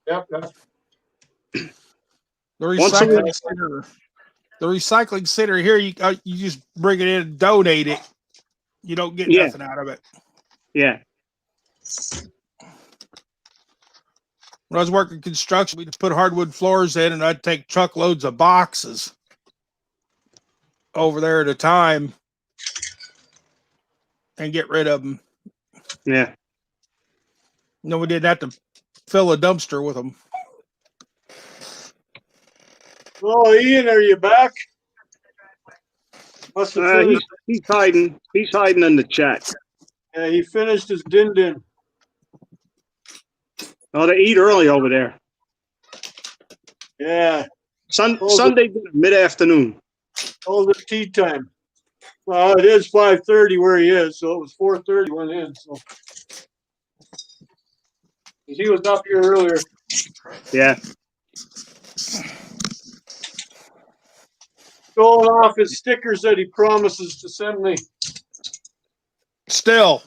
Speaker 1: Yep.
Speaker 2: The
Speaker 8: Once a
Speaker 2: recycling
Speaker 8: week.
Speaker 2: center. The recycling center here, you just bring it in and donate it. You don't get
Speaker 8: Yeah.
Speaker 2: nothing out of it.
Speaker 8: Yeah.
Speaker 2: When I was working construction, we'd put hardwood floors in, and I'd take truckloads of boxes over there at a time and get rid of them.
Speaker 8: Yeah.
Speaker 2: No, we didn't have to fill a dumpster with them.
Speaker 1: Oh, Ian, are you back? Must have finished.
Speaker 8: He's hiding. He's hiding in the chat.
Speaker 1: Yeah, he finished his din.
Speaker 8: Oh, they eat early over there.
Speaker 1: Yeah.
Speaker 8: Sunday dinner, mid-afternoon.
Speaker 1: All the tea time. Well, it is 5:30 where he is, so it was 4:30 when in. So he was up here earlier.
Speaker 8: Yeah.
Speaker 1: Showing off his stickers that he promises to send me.
Speaker 2: Still.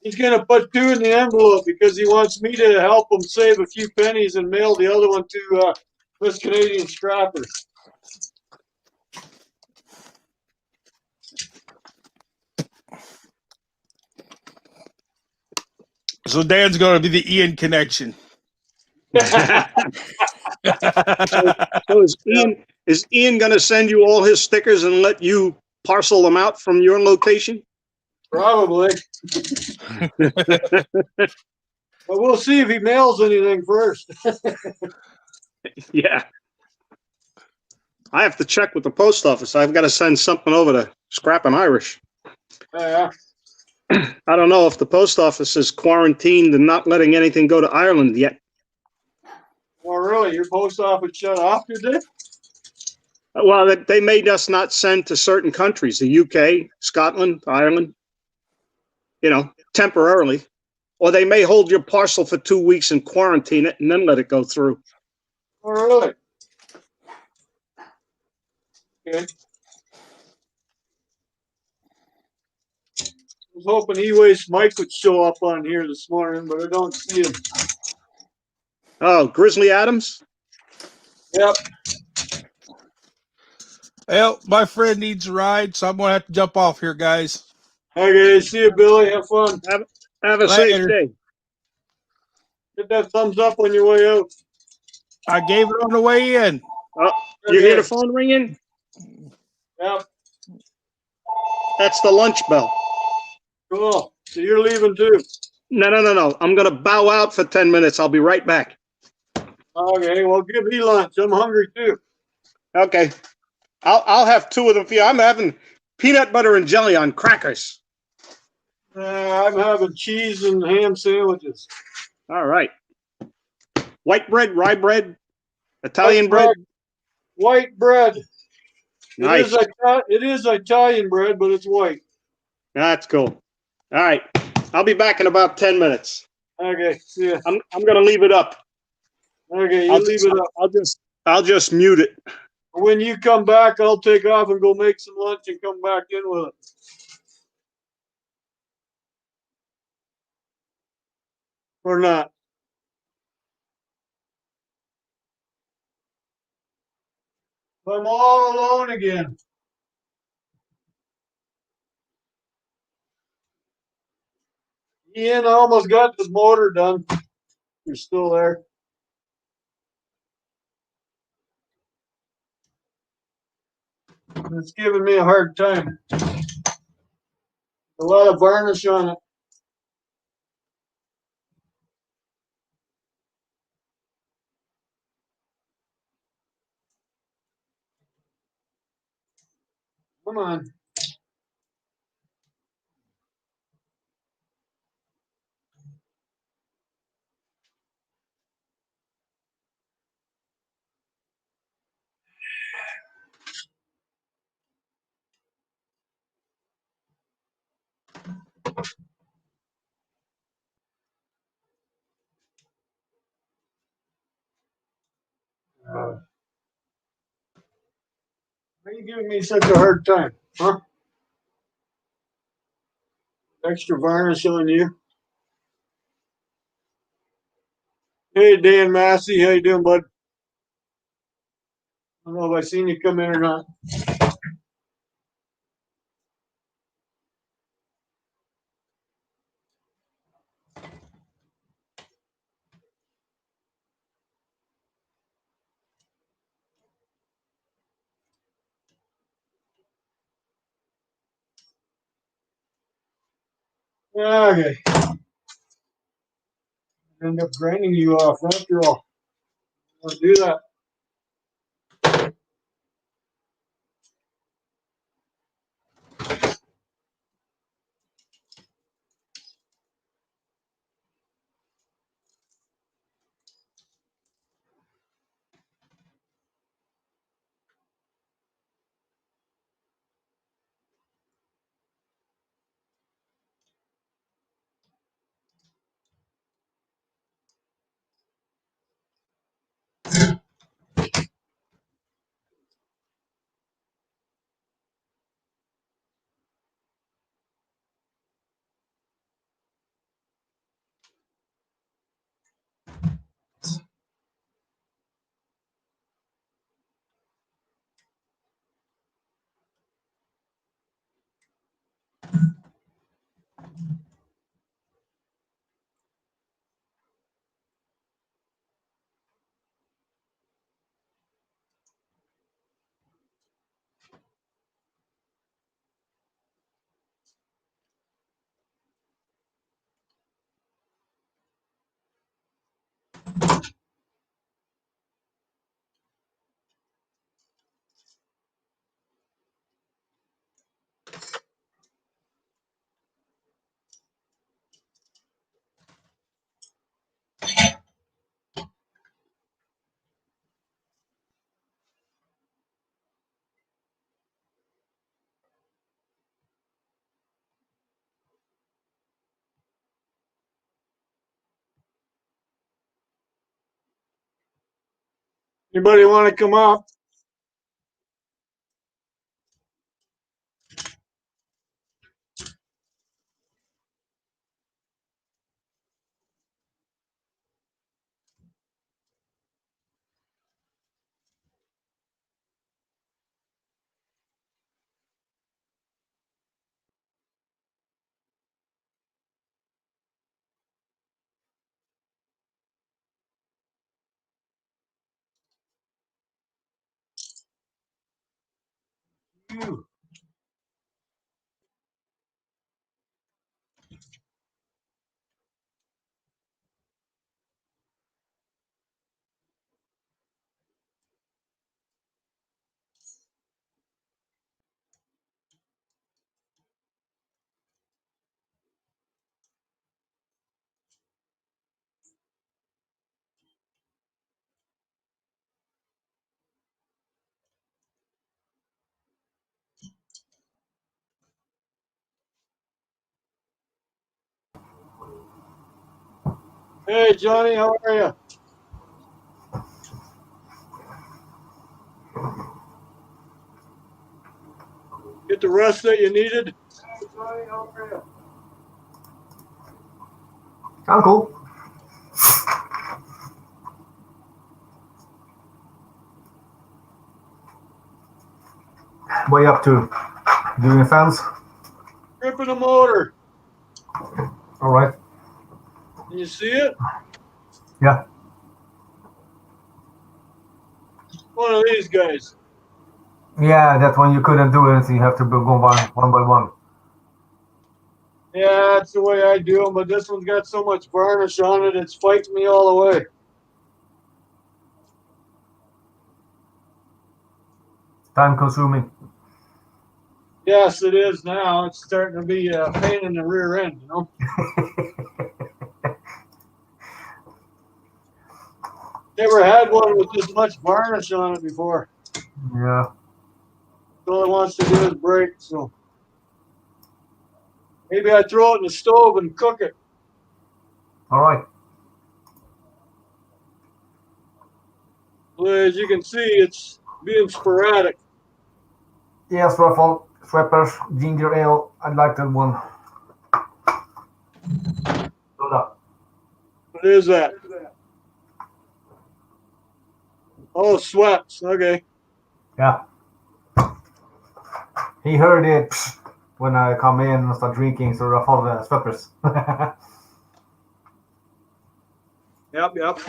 Speaker 1: He's going to put 2 in the envelope because he wants me to help him save a few pennies and mail the other one to Miss Canadian Scrapper.
Speaker 2: So Dan's going to be the Ian connection.
Speaker 8: So is Ian going to send you all his stickers and let you parcel them out from your location?
Speaker 1: Probably. But we'll see if he mails anything first.
Speaker 8: Yeah. I have to check with the post office. I've got to send something over to Scrappin' Irish.
Speaker 1: Yeah.
Speaker 8: I don't know if the post office is quarantined and not letting anything go to Ireland yet.
Speaker 1: Well, really, your post office shut off today?
Speaker 8: Well, they made us not send to certain countries, the UK, Scotland, Ireland, temporarily. Or they may hold your parcel for 2 weeks and quarantine it and then let it go through.
Speaker 1: Oh, really? Okay. I was hoping E-Waste Mike would show up on here this morning, but I don't see him.
Speaker 8: Oh, Grizzly Adams?
Speaker 1: Yep.
Speaker 2: Well, my friend needs a ride, so I'm going to have to jump off here, guys.
Speaker 1: Okay, see you, Billy. Have fun.
Speaker 8: Have a safe day.
Speaker 1: Get that thumbs up on your way out.
Speaker 2: I gave it on the way in.
Speaker 8: Oh, you hear the phone ringing?
Speaker 1: Yep.
Speaker 8: That's the lunch bell.
Speaker 1: Cool. So you're leaving too?
Speaker 8: No. I'm going to bow out for 10 minutes. I'll be right back.
Speaker 1: Okay, well, give me lunch. I'm hungry too.
Speaker 8: Okay. I'll have 2 of them for you. I'm having peanut butter and jelly on crackers.
Speaker 1: I'm having cheese and ham sandwiches.
Speaker 8: All right. White bread, rye bread, Italian bread.
Speaker 1: White bread.
Speaker 8: Nice.
Speaker 1: It is Italian bread, but it's white.
Speaker 8: That's cool. All right. I'll be back in about 10 minutes.
Speaker 1: Okay, see ya.
Speaker 8: I'm going to leave it up.
Speaker 1: Okay, leave it up.
Speaker 8: I'll just mute it.
Speaker 1: When you come back, I'll take off and go make some lunch and come back in with it. Or not. I'm all alone again. Ian, I almost got the motor done. You're still there. It's giving me a hard time. A lot of varnish on it. Come on. Why are you giving me such a hard time, huh? Extra varnish on you. Hey, Dan Massey, how you doing, bud? I don't know if I seen you come in or not. Okay. End up grinding you off after all. I'll do that. Anybody want to come up? You. Hey, Johnny, how are you? Get the rest that you needed? Hey, Johnny, how are you?
Speaker 9: I'm cool. What are you up to? Doing fans?
Speaker 1: Ripping the motor.
Speaker 9: All right.
Speaker 1: Can you see it?
Speaker 9: Yeah.
Speaker 1: One of these guys.
Speaker 9: Yeah, that one you couldn't do anything. You have to go one by one.
Speaker 1: Yeah, that's the way I do them, but this one's got so much varnish on it, it's fighting me all the way.
Speaker 9: Time consuming.
Speaker 1: Yes, it is now. It's starting to be a pain in the rear end, you know? Never had one with this much varnish on it before.
Speaker 9: Yeah.
Speaker 1: All it wants to do is break, so maybe I throw it in the stove and cook it.
Speaker 9: All right.
Speaker 1: Well, as you can see, it's being sporadic.
Speaker 9: Yes, Ruffle, Schweppers, ginger ale. I like that one.
Speaker 1: What is that? Oh, sweats. Okay.
Speaker 9: Yeah. He heard it when I come in and start drinking, so I follow the sweaters.
Speaker 1: Yep.
Speaker 9: Yep.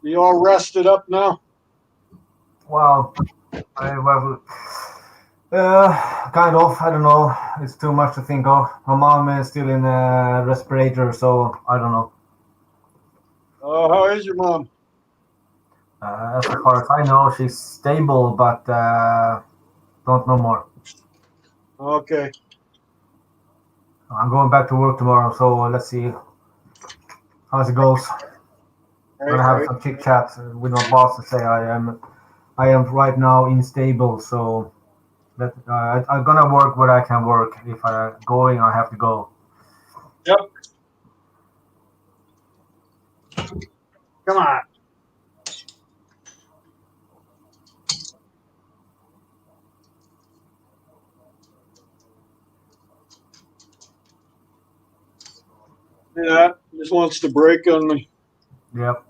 Speaker 1: You all rested up now?
Speaker 9: Well, kind of. I don't know. It's too much to think of. My mom is still in a respirator, so I don't know.
Speaker 1: Oh, how is your mom?
Speaker 9: As far as I know, she's stable, but don't know more.
Speaker 1: Okay.
Speaker 9: I'm going back to work tomorrow, so let's see how it goes. I'm gonna have some chit chats with my boss to say I am right now unstable, so that I'm gonna work what I can work. If I'm going, I have to go.
Speaker 1: Yep. Come on. Yeah, just wants to break on me.
Speaker 9: Yep.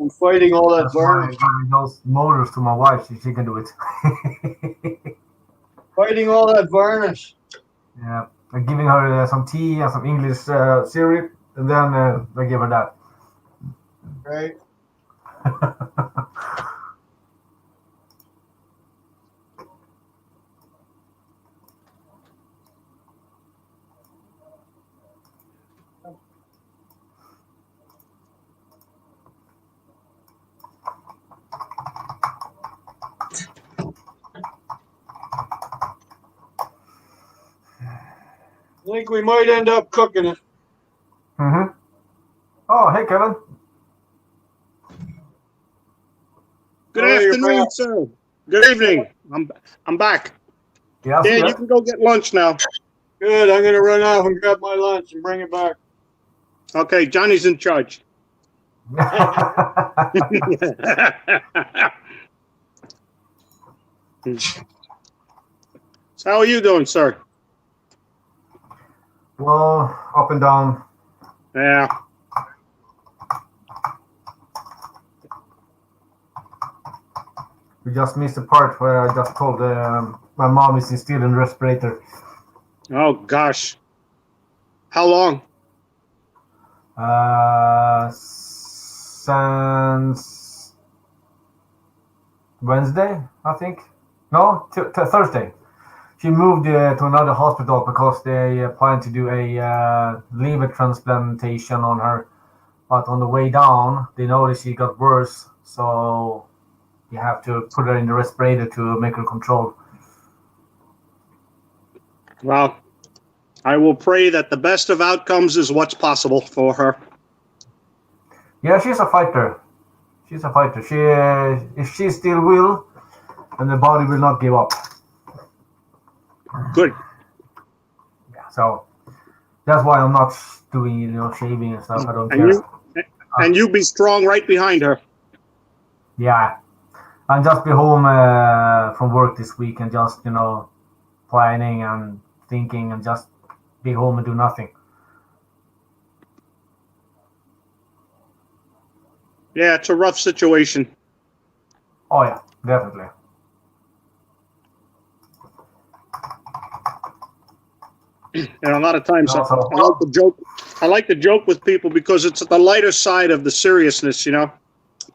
Speaker 1: I'm fighting all that
Speaker 9: That's why
Speaker 1: varnish.
Speaker 9: I'm giving those motors to my wife. She can do it.
Speaker 1: Fighting all that varnish.
Speaker 9: Yeah. I'm giving her some tea and some English syrup, and then I give her that.
Speaker 1: Right. I think we might end up cooking it.
Speaker 9: Mm-hmm. Oh, hey, Kevin.
Speaker 8: Good
Speaker 1: Oh, you're
Speaker 8: afternoon,
Speaker 1: back.
Speaker 8: sir. Good evening. I'm back.
Speaker 9: Yeah,
Speaker 8: Dan, you can go get lunch now.
Speaker 1: Good. I'm gonna run off and grab my lunch and bring it back.
Speaker 8: Okay, Johnny's in charge. So how are you doing, sir?
Speaker 9: Well, up and down.
Speaker 8: Yeah.
Speaker 9: We just missed the part where I just told my mom is still in respirator.
Speaker 8: Oh gosh. How long?
Speaker 9: Since Wednesday, I think. No, Thursday. She moved to another hospital because they plan to do a liver transplantation on her. But on the way down, they noticed she got worse, so you have to put her in the respirator to make her controlled.
Speaker 8: Well, I will pray that the best of outcomes is what's possible for her.
Speaker 9: Yeah, she's a fighter. She's a fighter. If she still will, then the body will not give up.
Speaker 8: Good.
Speaker 9: Yeah, so that's why I'm not doing, shaving and stuff. I don't
Speaker 8: And
Speaker 9: care.
Speaker 8: and you be strong right behind her.
Speaker 9: Yeah, I'll just be home from work this week and just, planning and thinking and just be home and do nothing.
Speaker 8: Yeah, it's a rough situation.
Speaker 9: Oh yeah, definitely.
Speaker 8: And a lot of times
Speaker 9: Also,
Speaker 8: I like to joke with people because it's the lighter side of the seriousness,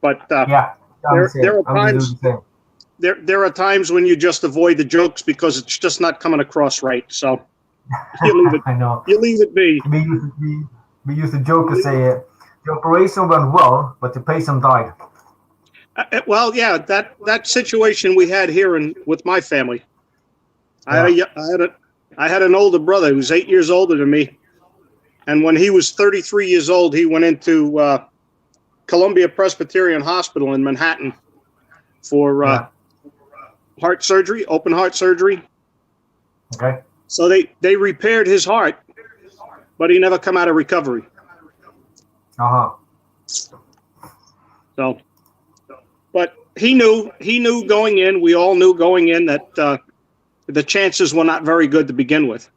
Speaker 8: But
Speaker 9: yeah,
Speaker 8: there are times when you just avoid the jokes because it's just not coming across right. So you leave it.
Speaker 9: I know.
Speaker 8: You leave it be.
Speaker 9: We used to joke and say the operation went well, but the patient died.
Speaker 8: Well, yeah, that situation we had here with my family. I had an older brother who was 8 years older than me, and when he was 33 years old, he went into Columbia Presbyterian Hospital in Manhattan for heart surgery, open heart surgery.
Speaker 9: Okay.
Speaker 8: So they repaired his heart, but he never come out of recovery.
Speaker 9: Uh-huh.
Speaker 8: So, but he knew going in. We all knew going in that the chances were not very good to begin with.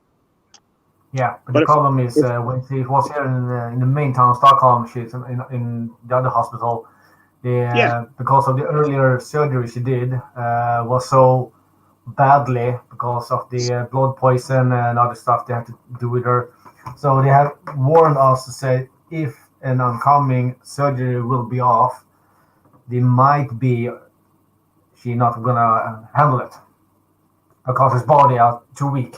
Speaker 9: Yeah, but the problem is when she was here in the main town, Stockholm, she's in the other hospital. Because of the earlier surgery she did was so badly because of the blood poison and other stuff they had to do with her. So they have warned us to say if an oncoming surgery will be off, they might be she not gonna handle it because his body are too weak.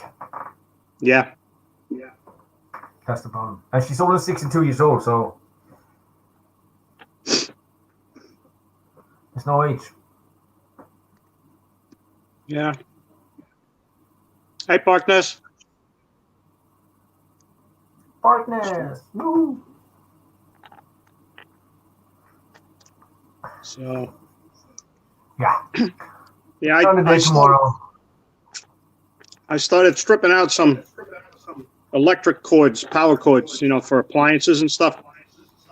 Speaker 8: Yeah.
Speaker 9: That's the problem. And she's only 62 years old, so there's no age.
Speaker 8: Yeah. Hey, partners.
Speaker 9: Partners. Woo.
Speaker 8: So.
Speaker 9: Yeah.
Speaker 8: Yeah. I started stripping out some electric cords, power cords, for appliances and stuff.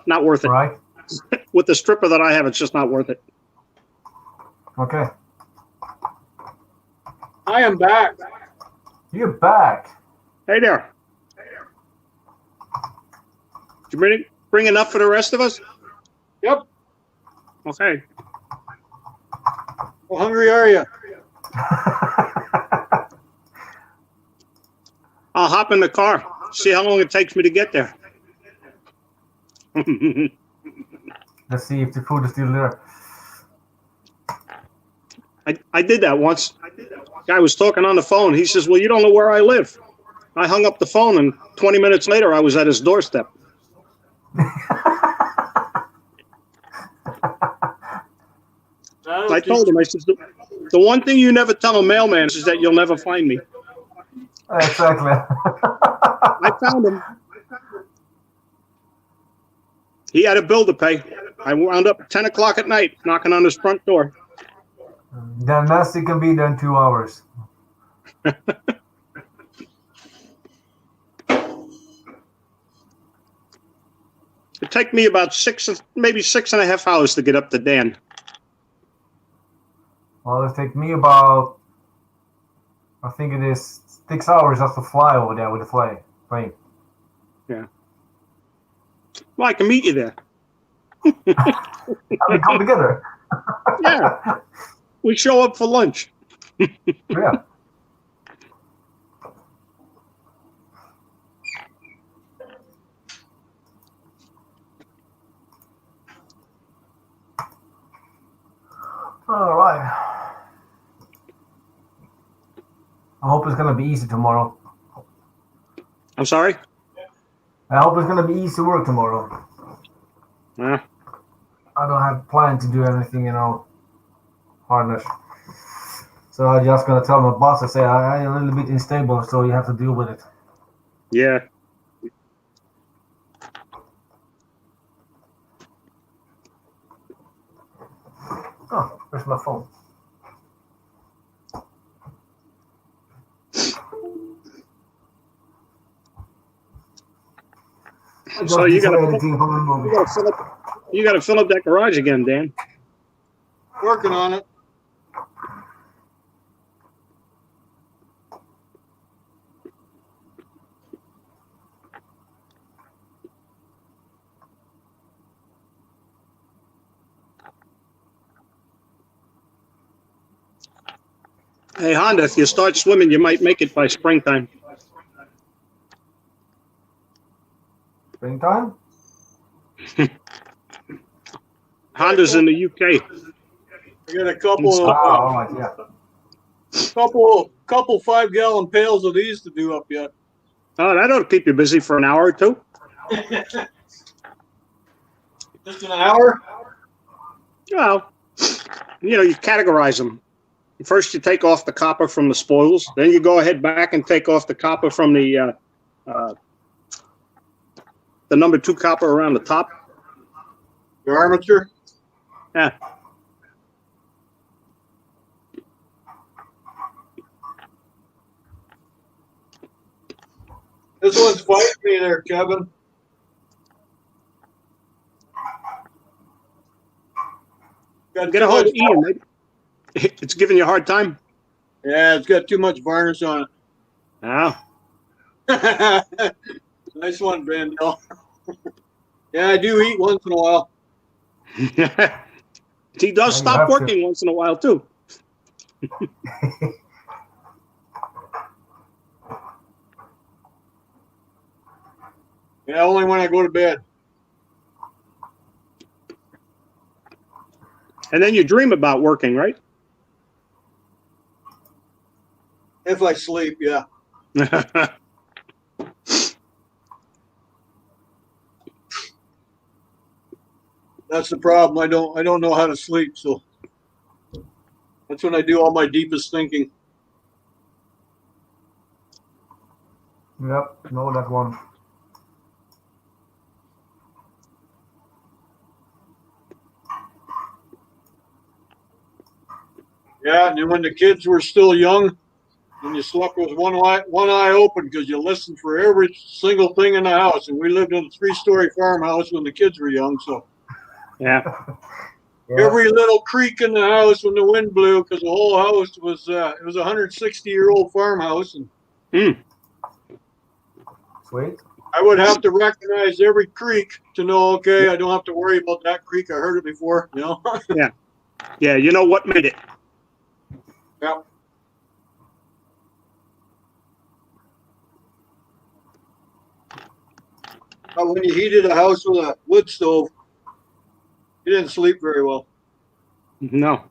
Speaker 8: Not worth it.
Speaker 9: Right.
Speaker 8: With the stripper that I have, it's just not worth it.
Speaker 9: Okay.
Speaker 1: I am back.
Speaker 9: You're back.
Speaker 8: Hey there. Did you bring enough for the rest of us?
Speaker 1: Yep.
Speaker 8: Okay.
Speaker 1: How hungry are you?
Speaker 8: I'll hop in the car. See how long it takes me to get there.
Speaker 9: Let's see if the food is still there.
Speaker 8: I did that once. Guy was talking on the phone. He says, well, you don't know where I live. I hung up the phone, and 20 minutes later, I was at his doorstep. I told him, I said, the one thing you never tell a mailman is that you'll never find me.
Speaker 9: Exactly.
Speaker 8: I found him. He had a bill to pay. I wound up at 10 o'clock at night, knocking on his front door.
Speaker 9: The nasty can be done in 2 hours.
Speaker 8: It took me about maybe 6.5 hours to get up to Dan.
Speaker 9: Well, it take me about, I think it is 6 hours just to fly over there with the plane.
Speaker 8: Yeah. Well, I can meet you there.
Speaker 9: We come together.
Speaker 8: Yeah. We show up for lunch.
Speaker 9: Yeah. All right. I hope it's gonna be easy tomorrow.
Speaker 8: I'm sorry?
Speaker 9: I hope it's gonna be easy work tomorrow.
Speaker 8: Yeah.
Speaker 9: I don't have planned to do anything, hardness. So I'm just gonna tell my boss, I say I'm a little bit unstable, so you have to deal with it.
Speaker 8: Yeah.
Speaker 9: Oh, where's my phone?
Speaker 8: So you gotta fill up that garage again, Dan.
Speaker 1: Working on it.
Speaker 8: Hey, Honda, if you start swimming, you might make it by springtime.
Speaker 9: Springtime?
Speaker 8: Honda's in the UK.
Speaker 1: I got a couple of
Speaker 9: all right, yeah.
Speaker 1: couple 5-gallon pails of these to do up yet.
Speaker 8: Oh, that'll keep you busy for an hour or two.
Speaker 1: Just an hour?
Speaker 8: Well, you categorize them. First, you take off the copper from the spoils. Then you go ahead back and take off the copper from the number 2 copper around the top.
Speaker 1: Your armature?
Speaker 8: Yeah.
Speaker 1: This one's fighting me there, Kevin.
Speaker 8: Get a hold of Ian. Maybe. It's giving you a hard time.
Speaker 1: Yeah, it's got too much varnish on
Speaker 8: Oh.
Speaker 1: it. Nice one, Vandal. Yeah, I do eat once in a while.
Speaker 8: He does stop working once in a while too.
Speaker 1: Yeah, only when I go to bed.
Speaker 8: And then you dream about working, right?
Speaker 1: If I sleep, yeah. That's the problem. I don't know how to sleep, so that's when I do all my deepest thinking.
Speaker 9: Yep, know that one.
Speaker 1: Yeah, and then when the kids were still young, and you slept with one eye open because you listened for every single thing in the house. And we lived in a 3-story farmhouse when the kids were young, so
Speaker 8: yeah.
Speaker 1: every little creak in the house when the wind blew, because the whole house was it was a 160-year-old farmhouse, and
Speaker 9: Sweet.
Speaker 1: I would have to recognize every creak to know, okay, I don't have to worry about that creak. I heard it before, you know.
Speaker 8: Yeah. Yeah, you know what made it.
Speaker 1: Yeah. But when you heated a house with a wood stove, you didn't sleep very well.
Speaker 8: No.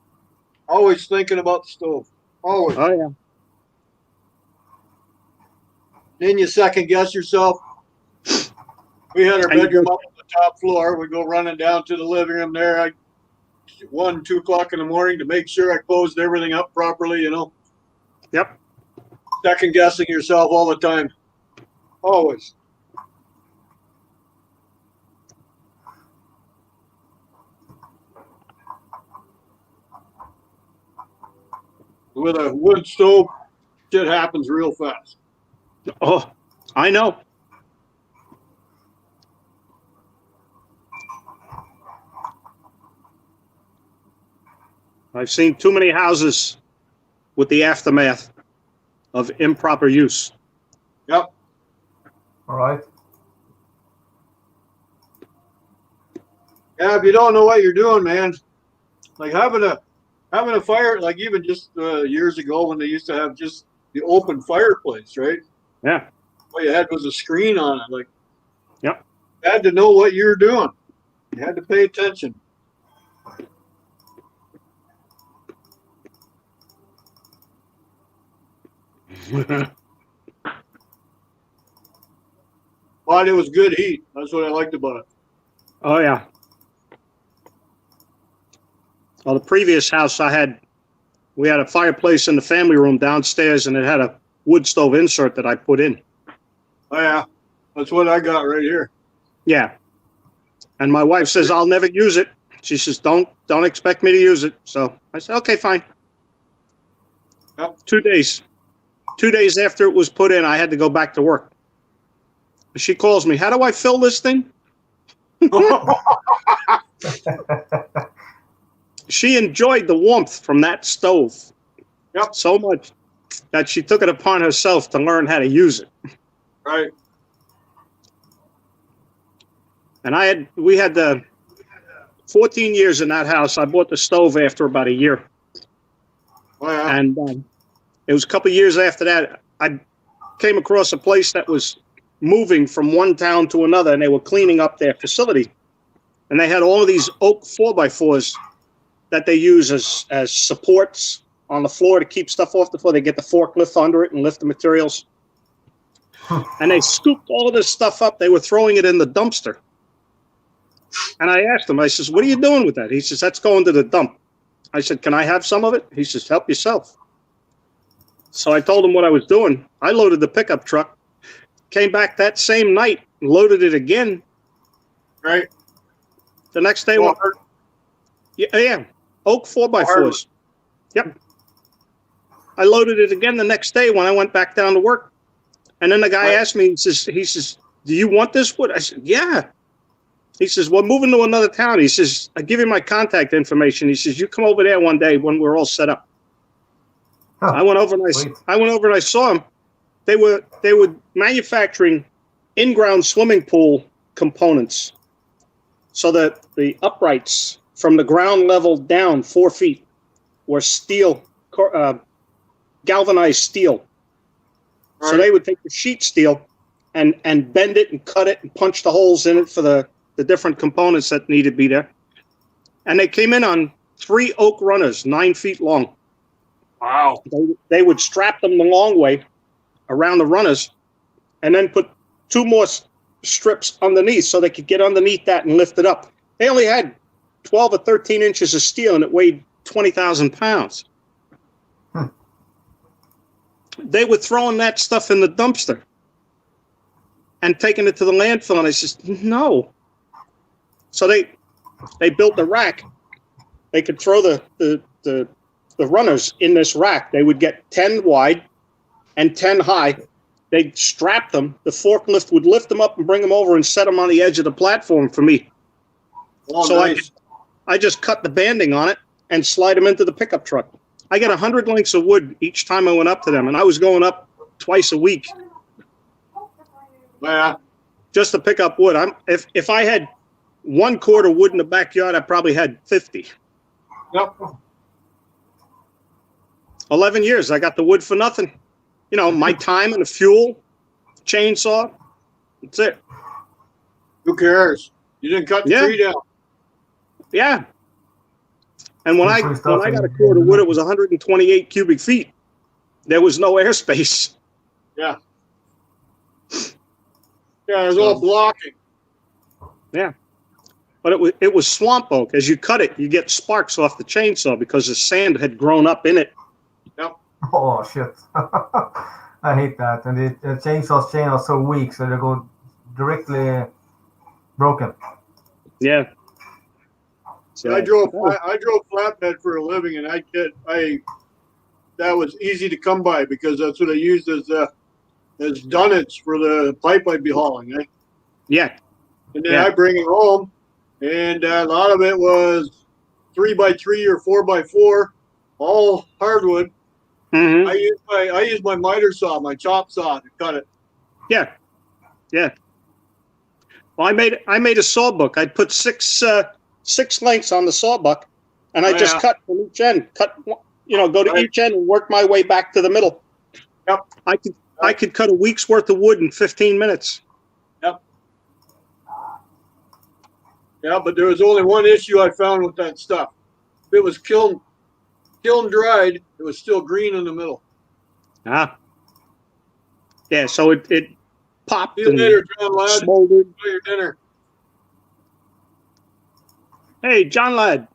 Speaker 1: Always thinking about the stove. Always.
Speaker 8: Oh yeah.
Speaker 1: Then you second guess yourself. We had our bedroom up on the top floor. We go running down to the living room there. 1, 2 o'clock in the morning to make sure I closed everything up properly, you know.
Speaker 8: Yep.
Speaker 1: Second guessing yourself all the time. Always. With a wood stove, shit happens real fast.
Speaker 8: Oh, I know. I've seen too many houses with the aftermath of improper use.
Speaker 1: Yep.
Speaker 9: All right.
Speaker 1: Yeah, if you don't know what you're doing, man, like having a fire, like even just years ago when they used to have just the open fireplace, right?
Speaker 8: Yeah.
Speaker 1: All you had was a screen on it. Like,
Speaker 8: yep.
Speaker 1: You had to know what you were doing. You had to pay attention. But it was good heat. That's what I liked about it.
Speaker 8: Oh yeah. Well, the previous house we had a fireplace in the family room downstairs, and it had a wood stove insert that I put in.
Speaker 1: Oh yeah, that's what I got right here.
Speaker 8: Yeah. And my wife says I'll never use it. She says don't expect me to use it. So I said okay, fine.
Speaker 1: Yep.
Speaker 8: 2 days. 2 days after it was put in, I had to go back to work. She calls me. How do I fill this thing? She enjoyed the warmth from that stove so much that she took it upon herself to learn how to use it.
Speaker 1: Right.
Speaker 8: And we had 14 years in that house. I bought the stove after about a year.
Speaker 1: Oh, yeah.
Speaker 8: And it was a couple of years after that, I came across a place that was moving from one town to another, and they were cleaning up their facility. And they had all of these oak 4x4s that they use as supports on the floor to keep stuff off the floor. They get the forklift under it and lift the materials. And they scooped all of this stuff up. They were throwing it in the dumpster. And I asked him, I says, what are you doing with that? He says, that's going to the dump. I said, can I have some of it? He says, help yourself. So I told him what I was doing. I loaded the pickup truck, came back that same night, loaded it again.
Speaker 1: Right.
Speaker 8: The next day, yeah, oak 4x4s. Yep. I loaded it again the next day when I went back down to work. And then the guy asked me, he says, do you want this wood? I said, yeah. He says, we're moving to another town. He says, I give you my contact information. He says, you come over there one day when we're all set up.
Speaker 9: Huh.
Speaker 8: I went over and I saw them. They were manufacturing in-ground swimming pool components, so that the uprights from the ground level down 4 feet were steel, galvanized steel.
Speaker 1: Right.
Speaker 8: So they would take the sheet steel and bend it and cut it and punch the holes in it for the different components that needed to be there. And they came in on 3 oak runners, 9 feet long.
Speaker 1: Wow.
Speaker 8: They would strap them the long way around the runners and then put 2 more strips underneath so they could get underneath that and lift it up. They only had 12 or 13 inches of steel and it weighed 20,000 pounds. They were throwing that stuff in the dumpster and taking it to the landfill. And I said, no. So they built a rack. They could throw the runners in this rack. They would get 10 wide and 10 high. They'd strap them. The forklift would lift them up and bring them over and set them on the edge of the platform for me.
Speaker 1: Oh,
Speaker 8: so
Speaker 1: nice.
Speaker 8: I just cut the banding on it and slide them into the pickup truck. I got 100 lengths of wood each time I went up to them, and I was going up twice a week.
Speaker 1: Yeah.
Speaker 8: Just to pick up wood. If I had 1 cord of wood in the backyard, I probably had 50.
Speaker 1: Yep.
Speaker 8: 11 years, I got the wood for nothing. You know, my time and the fuel, chainsaw, that's it.
Speaker 1: Who cares? You didn't cut the tree down.
Speaker 8: Yeah. And when I got a cord of wood, it was 128 cubic feet. There was no airspace.
Speaker 1: Yeah. Yeah, it was all blocking.
Speaker 8: Yeah. But it was swamp oak. As you cut it, you get sparks off the chainsaw because the sand had grown up in it.
Speaker 1: Yep.
Speaker 9: Oh, shit. I hate that. And the chainsaws chain are so weak, so they go directly broken.
Speaker 8: Yeah.
Speaker 1: So I drove flatbed for a living, and that was easy to come by because that's what I used as dunnets for the pipe I'd be hauling. Eh?
Speaker 8: Yeah.
Speaker 1: And then I bring it home, and a lot of it was 3x3 or 4x4, all hardwood.
Speaker 8: Mm-hmm.
Speaker 1: I used my miter saw, my chop saw, to cut it.
Speaker 8: Yeah. Yeah. Well, I made a saw book. I'd put six lengths on the saw buck, and I just cut from each end. Go to each end and work my way back to the middle.
Speaker 1: Yep.
Speaker 8: I could cut a week's worth of wood in 15 minutes.
Speaker 1: Yep. Yeah, but there was only one issue I found with that stuff. If it was kiln dried, it was still green in the middle.
Speaker 8: Ah. Yeah, so it popped.
Speaker 1: See you later, John Ladd.
Speaker 8: Smoldered.
Speaker 1: Enjoy your dinner.
Speaker 8: Hey, John Ladd.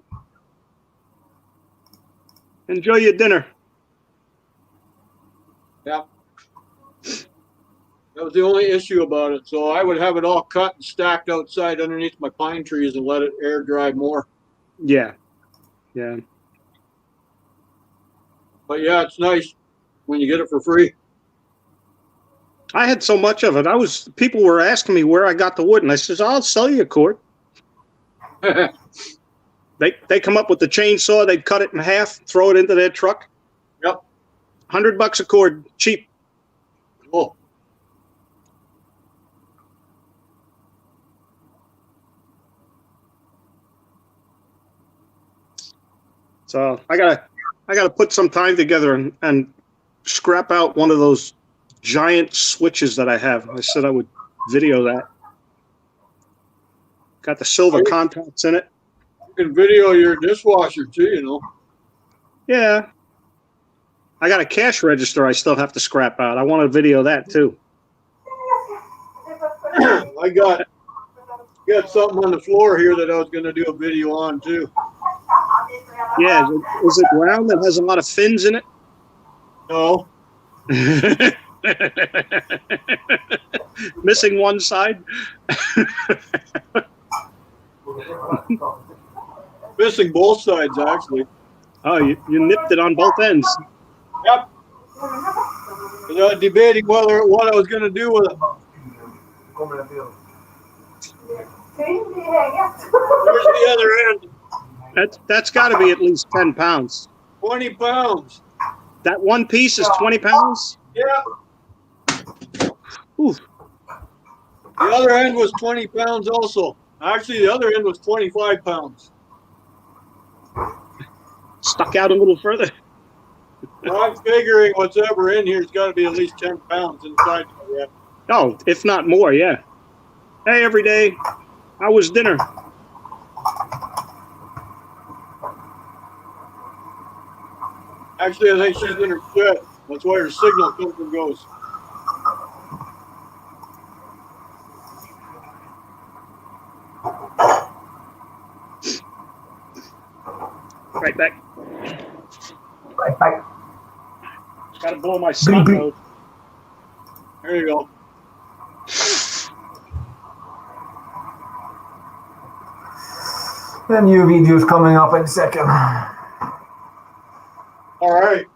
Speaker 8: Enjoy your dinner.
Speaker 1: Yeah. That was the only issue about it. So I would have it all cut and stacked outside underneath my pine trees and let it air dry more.
Speaker 8: Yeah. Yeah.
Speaker 1: But yeah, it's nice when you get it for free.
Speaker 8: I had so much of it. People were asking me where I got the wood, and I says, I'll sell you a cord. They come up with the chainsaw, they'd cut it in half, throw it into their truck.
Speaker 1: Yep.
Speaker 8: $100 a cord, cheap.
Speaker 1: Cool.
Speaker 8: So I gotta put some time together and scrap out one of those giant switches that I have. I said I would video that. Got the silver contacts in it.
Speaker 1: You can video your dishwasher too, you know.
Speaker 8: Yeah. I got a cash register I still have to scrap out. I want to video that too.
Speaker 1: I got something on the floor here that I was going to do a video on too.
Speaker 8: Yeah, is it round that has a lot of fins in it?
Speaker 1: No.
Speaker 8: Missing one side?
Speaker 1: Missing both sides, actually.
Speaker 8: Oh, you nipped it on both ends.
Speaker 1: Yep. I was debating what I was going to do with it. There's the other end.
Speaker 8: That's got to be at least 10 pounds.
Speaker 1: 20 pounds.
Speaker 8: That one piece is 20 pounds?
Speaker 1: Yeah.
Speaker 8: Oof.
Speaker 1: The other end was 20 pounds also. Actually, the other end was 25 pounds.
Speaker 8: Stuck out a little further.
Speaker 1: Well, I'm figuring whatever in here has got to be at least 10 pounds inside. Yeah.
Speaker 8: Oh, if not more, yeah. Hey, every day. How was dinner?
Speaker 1: Actually, I think she's in her shed. That's why her signal comes and goes.
Speaker 8: Right back.
Speaker 9: Right back.
Speaker 8: Gotta blow my snot nose.
Speaker 1: There you go.
Speaker 9: The new videos coming up in a second.
Speaker 1: All right.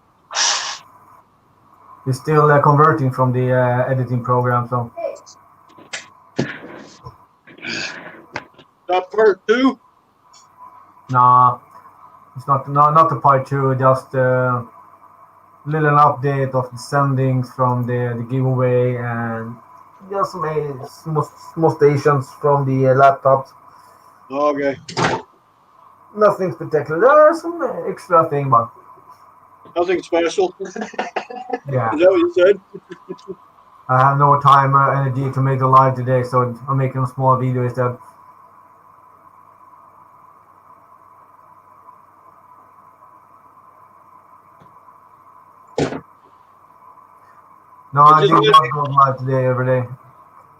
Speaker 9: We're still converting from the editing program, so.
Speaker 1: That part 2?
Speaker 9: Nah, it's not. No, not the part 2. Just a little update of the sendings from the giveaway and just some small stations from the laptops.
Speaker 1: Okay.
Speaker 9: Nothing spectacular. There are some extra thing, but
Speaker 1: Nothing special.
Speaker 9: yeah.
Speaker 1: Is that what you said?
Speaker 9: I have no time or energy to make the live today, so I'm making a small video instead. No, I did not go live today every day.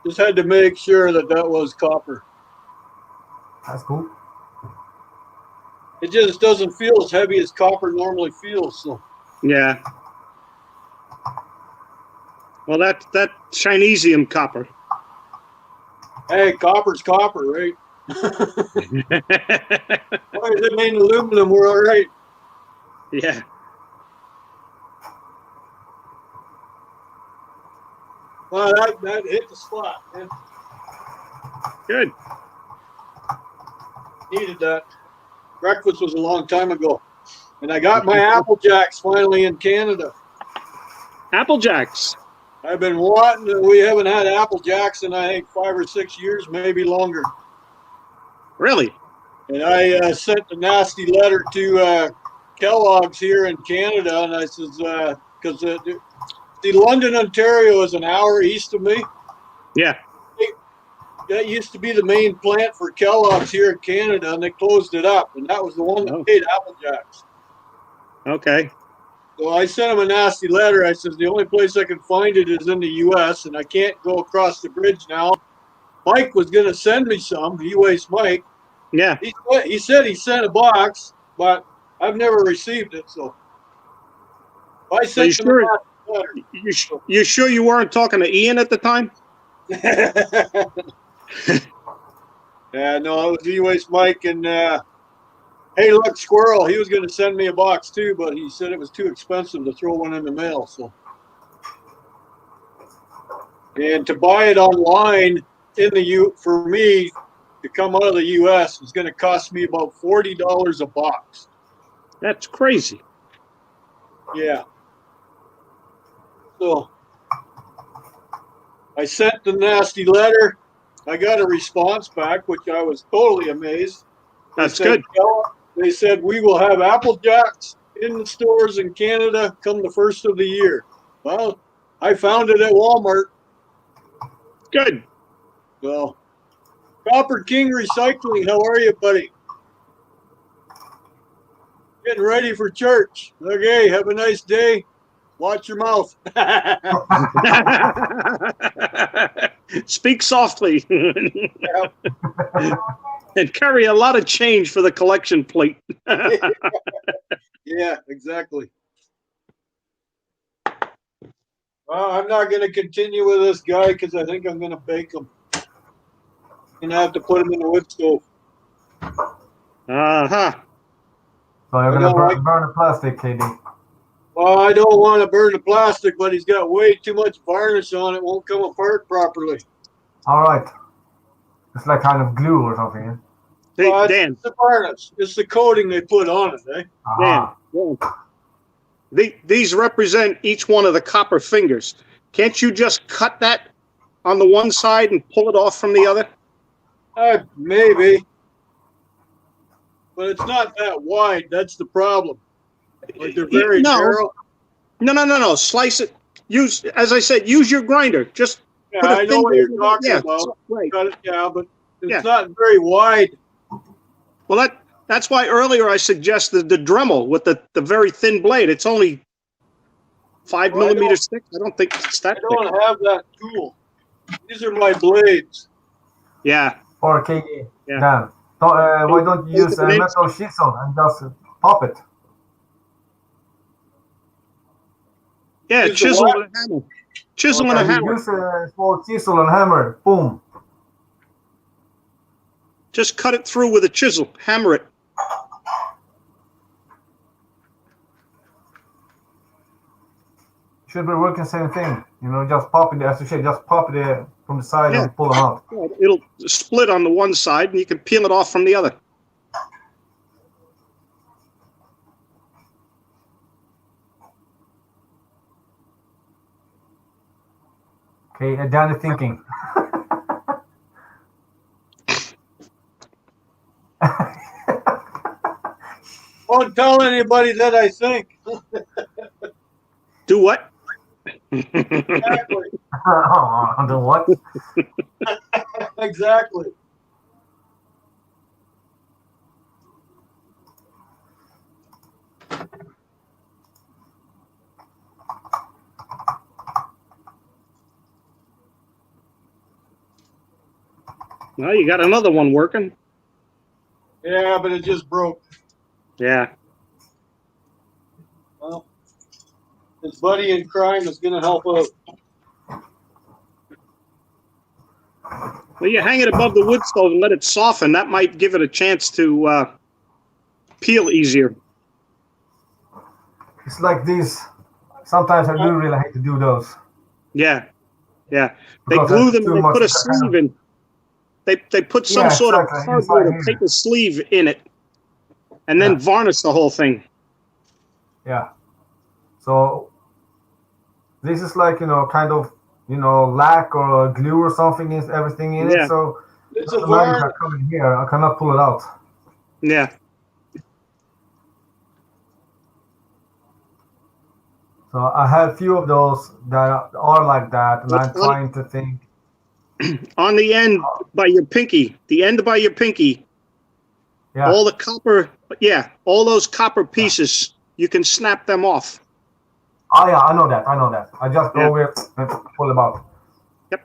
Speaker 1: Just had to make sure that was copper.
Speaker 9: That's cool.
Speaker 1: It just doesn't feel as heavy as copper normally feels. So.
Speaker 8: Yeah. Well, that Chinesium copper.
Speaker 1: Hey, copper's copper, right? Why is it made in aluminum? We're all right.
Speaker 8: Yeah.
Speaker 1: Well, that hit the spot, man.
Speaker 8: Good.
Speaker 1: Needed that. Breakfast was a long time ago. And I got my Apple Jacks finally in Canada.
Speaker 8: Apple Jacks.
Speaker 1: I've been wanting, we haven't had Apple Jacks in, I think, 5 or 6 years, maybe longer.
Speaker 8: Really?
Speaker 1: And I sent a nasty letter to Kellogg's here in Canada, and I says, because the London, Ontario is an hour east of me.
Speaker 8: Yeah.
Speaker 1: That used to be the main plant for Kellogg's here in Canada, and they closed it up. And that was the one that made Apple Jacks.
Speaker 8: Okay.
Speaker 1: So I sent him a nasty letter. I says, the only place I can find it is in the U.S., and I can't go across the bridge now. Mike was going to send me some. E-Waste Mike.
Speaker 8: Yeah.
Speaker 1: He said he sent a box, but I've never received it. So I sent him a letter.
Speaker 8: You sure you weren't talking to Ian at the time?
Speaker 1: Yeah, no, it was E-Waste Mike. And hey, look, Squirrel, he was going to send me a box too, but he said it was too expensive to throw one in the mail. So, and to buy it online for me to come out of the U.S. is going to cost me about $40 a box.
Speaker 8: That's crazy.
Speaker 1: Yeah. So I sent the nasty letter. I got a response back, which I was totally amazed.
Speaker 8: That's good.
Speaker 1: They said, we will have Apple Jacks in the stores in Canada come the first of the year. Well, I found it at Walmart.
Speaker 8: Good.
Speaker 1: So, Copper King Recycling, how are you, buddy? Getting ready for church. Okay, have a nice day. Watch your mouth.
Speaker 8: Speak softly. And carry a lot of change for the collection plate.
Speaker 1: Yeah, exactly. Well, I'm not going to continue with this guy because I think I'm going to bake him. I'm going to have to put him in the wood stove.
Speaker 8: Uh-huh.
Speaker 9: So you're going to burn the plastic, KD.
Speaker 1: Well, I don't want to burn the plastic, but he's got way too much varnish on it. Won't come apart properly.
Speaker 9: All right. It's like kind of glue or something.
Speaker 8: Hey,
Speaker 1: Well,
Speaker 8: Dan,
Speaker 1: it's the varnish. It's the coating they put on it, eh?
Speaker 8: Dan, these represent each one of the copper fingers. Can't you just cut that on the one side and pull it off from the other?
Speaker 1: Maybe. But it's not that wide. That's the problem. Like they're very narrow.
Speaker 8: No. Slice it. Use, as I said, use your grinder. Just
Speaker 1: Yeah,
Speaker 8: put a
Speaker 1: I know what
Speaker 8: finger
Speaker 1: you're talking about.
Speaker 8: so, right.
Speaker 1: Got it, yeah, but it's
Speaker 8: Yeah.
Speaker 1: not very wide.
Speaker 8: Well, that's why earlier I suggested the Dremel with the very thin blade. It's only 5 millimeters thick. I don't think it's that
Speaker 1: I
Speaker 8: thick.
Speaker 1: don't have that tool. These are my blades.
Speaker 8: Yeah.
Speaker 9: Or Dan, why don't you use a metal chisel and just pop it?
Speaker 8: Yeah,
Speaker 1: Use the
Speaker 8: chisel
Speaker 1: what?
Speaker 8: and a hammer. Chisel and a hammer.
Speaker 9: Use a small chisel and hammer. Boom.
Speaker 8: Just cut it through with a chisel. Hammer it.
Speaker 9: Should be working same thing. You know, just pop it, as you said, just pop it from the side and pull them out.
Speaker 8: Yeah, it'll split on the one side and you can peel it off from the other.
Speaker 9: Okay, Dan is thinking.
Speaker 1: Don't tell anybody that I think.
Speaker 8: Do what?
Speaker 1: Exactly.
Speaker 9: Do what?
Speaker 1: Exactly.
Speaker 8: Well, you got another one working.
Speaker 1: Yeah, but it just broke.
Speaker 8: Yeah.
Speaker 1: Well, his buddy in crime is going to help out.
Speaker 8: Well, you hang it above the wood stove and let it soften. That might give it a chance to peel easier.
Speaker 9: It's like these. Sometimes I do really hate to do those.
Speaker 8: Yeah. They
Speaker 9: Because
Speaker 8: glue
Speaker 9: that's
Speaker 8: them and
Speaker 9: too
Speaker 8: they
Speaker 9: much
Speaker 8: put a
Speaker 9: to kind
Speaker 8: sleeve in. They put some sort of cardboard or paper sleeve in it and then varnish the whole thing.
Speaker 9: Yeah. So this is like, kind of, lac or glue or something is everything in it. So
Speaker 1: it's a
Speaker 9: varnish are coming here. I cannot pull it out.
Speaker 8: Yeah.
Speaker 9: So I have a few of those that are like that, and I'm trying to think.
Speaker 8: On the end by your pinky, all the copper, all those copper pieces, you can snap them off.
Speaker 9: Oh yeah, I know that. I just go over and pull them out.
Speaker 8: Yep.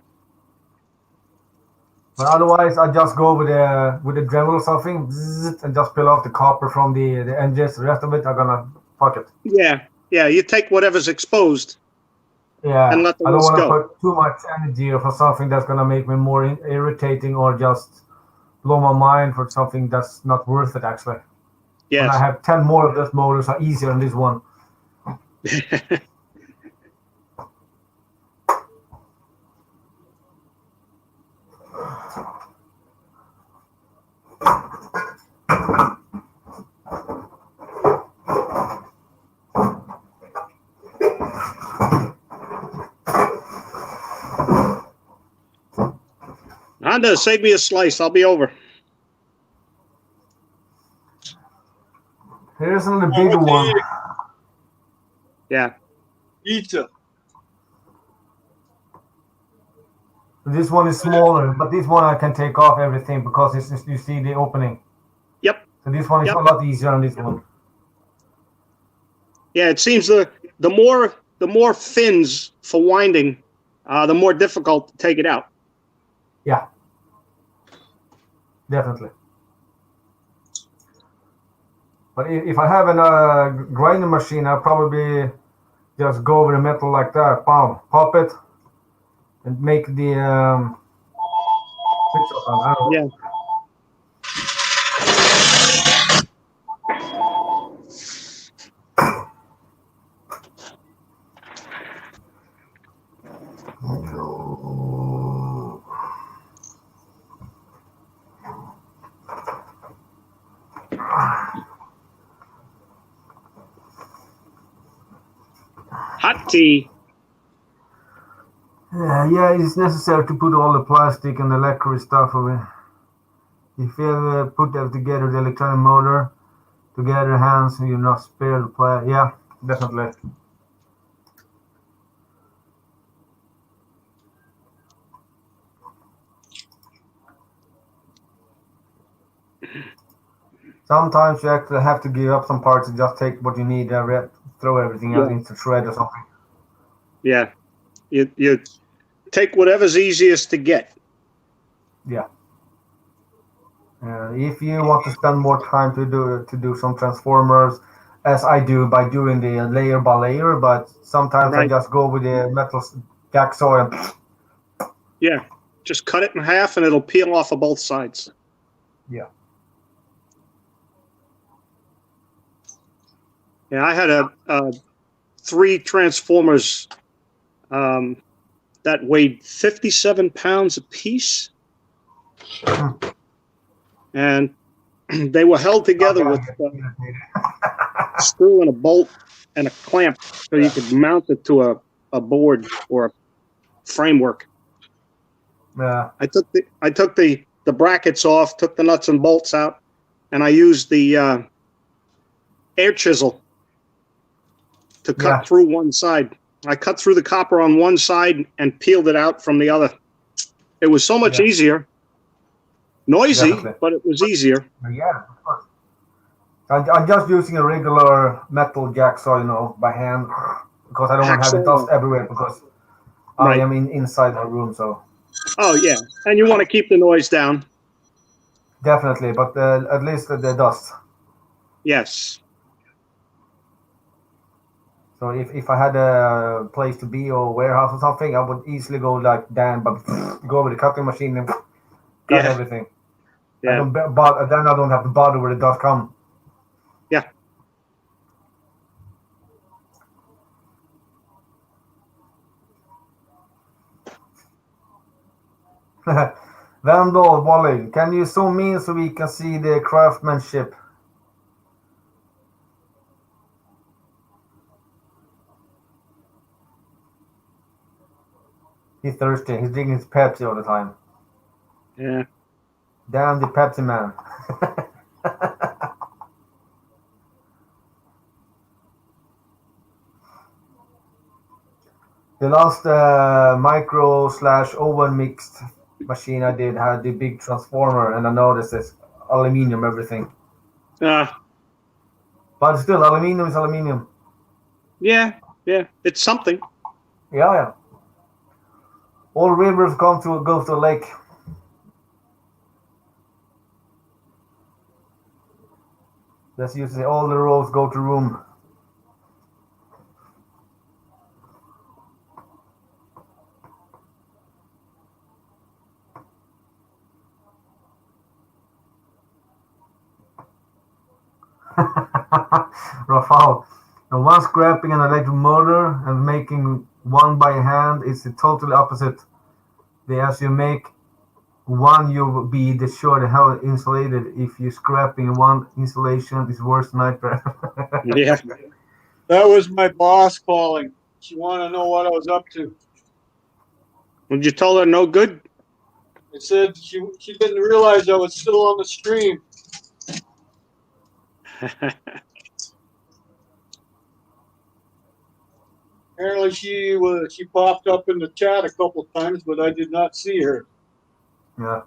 Speaker 9: But otherwise, I just go with the Dremel or something, and just peel off the copper from the edges. The rest of it, I'm gonna fuck it.
Speaker 8: Yeah. You take whatever's exposed.
Speaker 9: Yeah,
Speaker 8: and let the
Speaker 9: I don't
Speaker 8: rest
Speaker 9: want to
Speaker 8: go.
Speaker 9: put too much energy for something that's gonna make me more irritating or just blow my mind for something that's not worth it. Actually,
Speaker 8: yes.
Speaker 9: When I have 10 more of those motors, are easier than this one.
Speaker 8: Honda, save me a slice. I'll be over.
Speaker 9: Here's another bigger one.
Speaker 8: Yeah.
Speaker 1: Pizza.
Speaker 9: This one is smaller, but this one I can take off everything because it's just, you see the opening.
Speaker 8: Yep.
Speaker 9: So this one is a lot easier than this one.
Speaker 8: Yeah, it seems the more fins for winding, the more difficult to take it out.
Speaker 9: Yeah. Definitely. But if I have a grinding machine, I'll probably just go over the metal like that, bam, pop it, and make the
Speaker 8: Yeah. Hot tea.
Speaker 9: Yeah, it's necessary to put all the plastic and the lacquer stuff away. If you ever put that together, the electronic motor together, hands, you not spare the plastic. Yeah, definitely. Sometimes you actually have to give up some parts and just take what you need and throw everything else into shred or something.
Speaker 8: Yeah, you take whatever's easiest to get.
Speaker 9: Yeah. If you want to spend more time to do some transformers, as I do by doing the layer by layer, but sometimes I just go with the metal jacksaw and
Speaker 8: yeah, just cut it in half and it'll peel off of both sides.
Speaker 9: Yeah.
Speaker 8: Yeah, I had 3 transformers that weighed 57 pounds apiece, and they were held together with a screw and a bolt and a clamp, so you could mount it to a board or a framework.
Speaker 9: Yeah.
Speaker 8: I took the brackets off, took the nuts and bolts out, and I used the air chisel to cut through one side. I cut through the copper on one side and peeled it out from the other. It was so much easier. Noisy, but it was easier.
Speaker 9: Yeah, of course. I'm just using a regular metal jacksaw, by hand, because I don't want to have the dust everywhere because I am inside the room. So.
Speaker 8: Oh yeah, and you want to keep the noise down.
Speaker 9: Definitely, but at least the dust.
Speaker 8: Yes.
Speaker 9: So if I had a place to be or warehouse or something, I would easily go like Dan, but go with the cutting machine and cut everything.
Speaker 8: Yeah.
Speaker 9: Then I don't have to bother where the dust come.
Speaker 8: Yeah.
Speaker 9: Vandal Wally, can you zoom in so we can see the craftsmanship? He's thirsty. He's drinking his Pepsi all the time.
Speaker 8: Yeah.
Speaker 9: Damn the Pepsi man. The last micro/oven mixed machine I did had the big transformer, and I noticed it's aluminium everything. But still, aluminium is aluminium.
Speaker 8: Yeah, it's something.
Speaker 9: Yeah. All rivers go to a lake. That's usually all the roads go to Rome. Rafal, and one scrapping an electric motor and making one by hand is the totally opposite. As you make one, you'll be sure the hell insulated. If you scrapping one installation, is worst nightmare.
Speaker 8: Yeah.
Speaker 1: That was my boss calling. She wanted to know what I was up to.
Speaker 8: Did you tell her no good?
Speaker 1: I said she didn't realize I was still on the stream. Apparently she popped up in the chat a couple of times, but I did not see her.
Speaker 9: Yeah.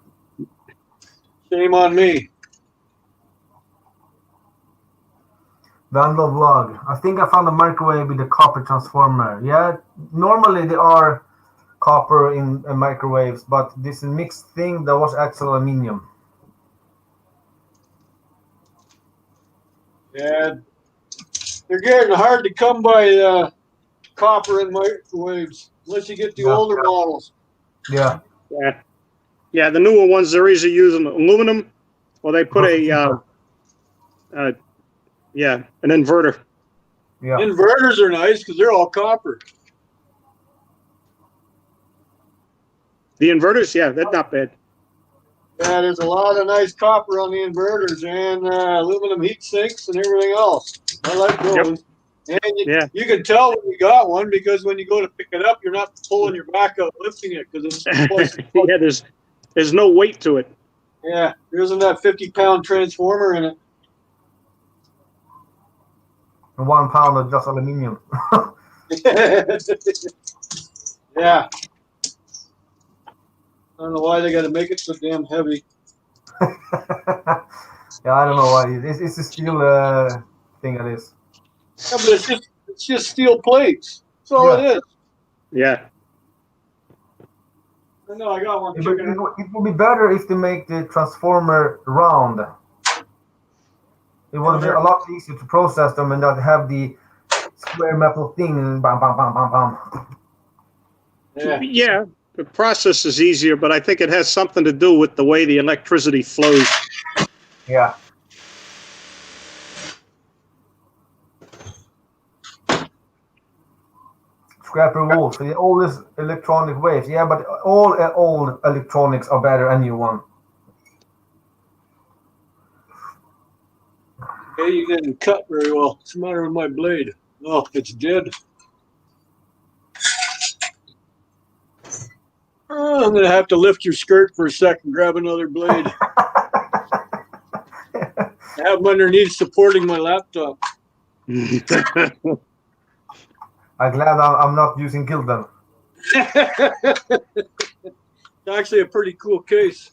Speaker 1: Shame on me.
Speaker 9: Vandal vlog. I think I found a microwave with a copper transformer. Yeah, normally there are copper in microwaves, but this mixed thing that was actual aluminium.
Speaker 1: Yeah, they're getting hard to come by copper in microwaves unless you get the older models.
Speaker 9: Yeah.
Speaker 8: Yeah, the newer ones they're either using aluminum or they put an inverter.
Speaker 9: Yeah.
Speaker 1: Inverters are nice because they're all copper.
Speaker 8: The inverters, yeah, they're not bad.
Speaker 1: Yeah, there's a lot of nice copper on the inverters and aluminum heat sinks and everything else. I like those. And you can tell when you got one because when you go to pick it up, you're not pulling your back out lifting it because it's twice.
Speaker 8: Yeah, there's no weight to it.
Speaker 1: Yeah, there isn't that 50-pound transformer in it.
Speaker 9: 1 pound of just aluminium.
Speaker 1: Yeah. I don't know why they got to make it so damn heavy.
Speaker 9: Yeah, I don't know why. It's a steel thing it is.
Speaker 1: Yeah, but it's just steel plates. That's all it is.
Speaker 8: Yeah.
Speaker 1: I know, I got one.
Speaker 9: It would be better if they make the transformer round. It would be a lot easier to process them and not have the square metal thing. Bam, bam, bam, bam, bam.
Speaker 8: Yeah, the process is easier, but I think it has something to do with the way the electricity flows.
Speaker 9: Yeah. Scrapper rules. The oldest electronic waves. Yeah, but all old electronics are better than new one.
Speaker 1: Okay, you didn't cut very well. What's the matter with my blade? Oh, it's dead. Oh, I'm going to have to lift your skirt for a second, grab another blade. I have them underneath supporting my laptop.
Speaker 9: I'm glad I'm not using Gildan.
Speaker 1: It's actually a pretty cool case.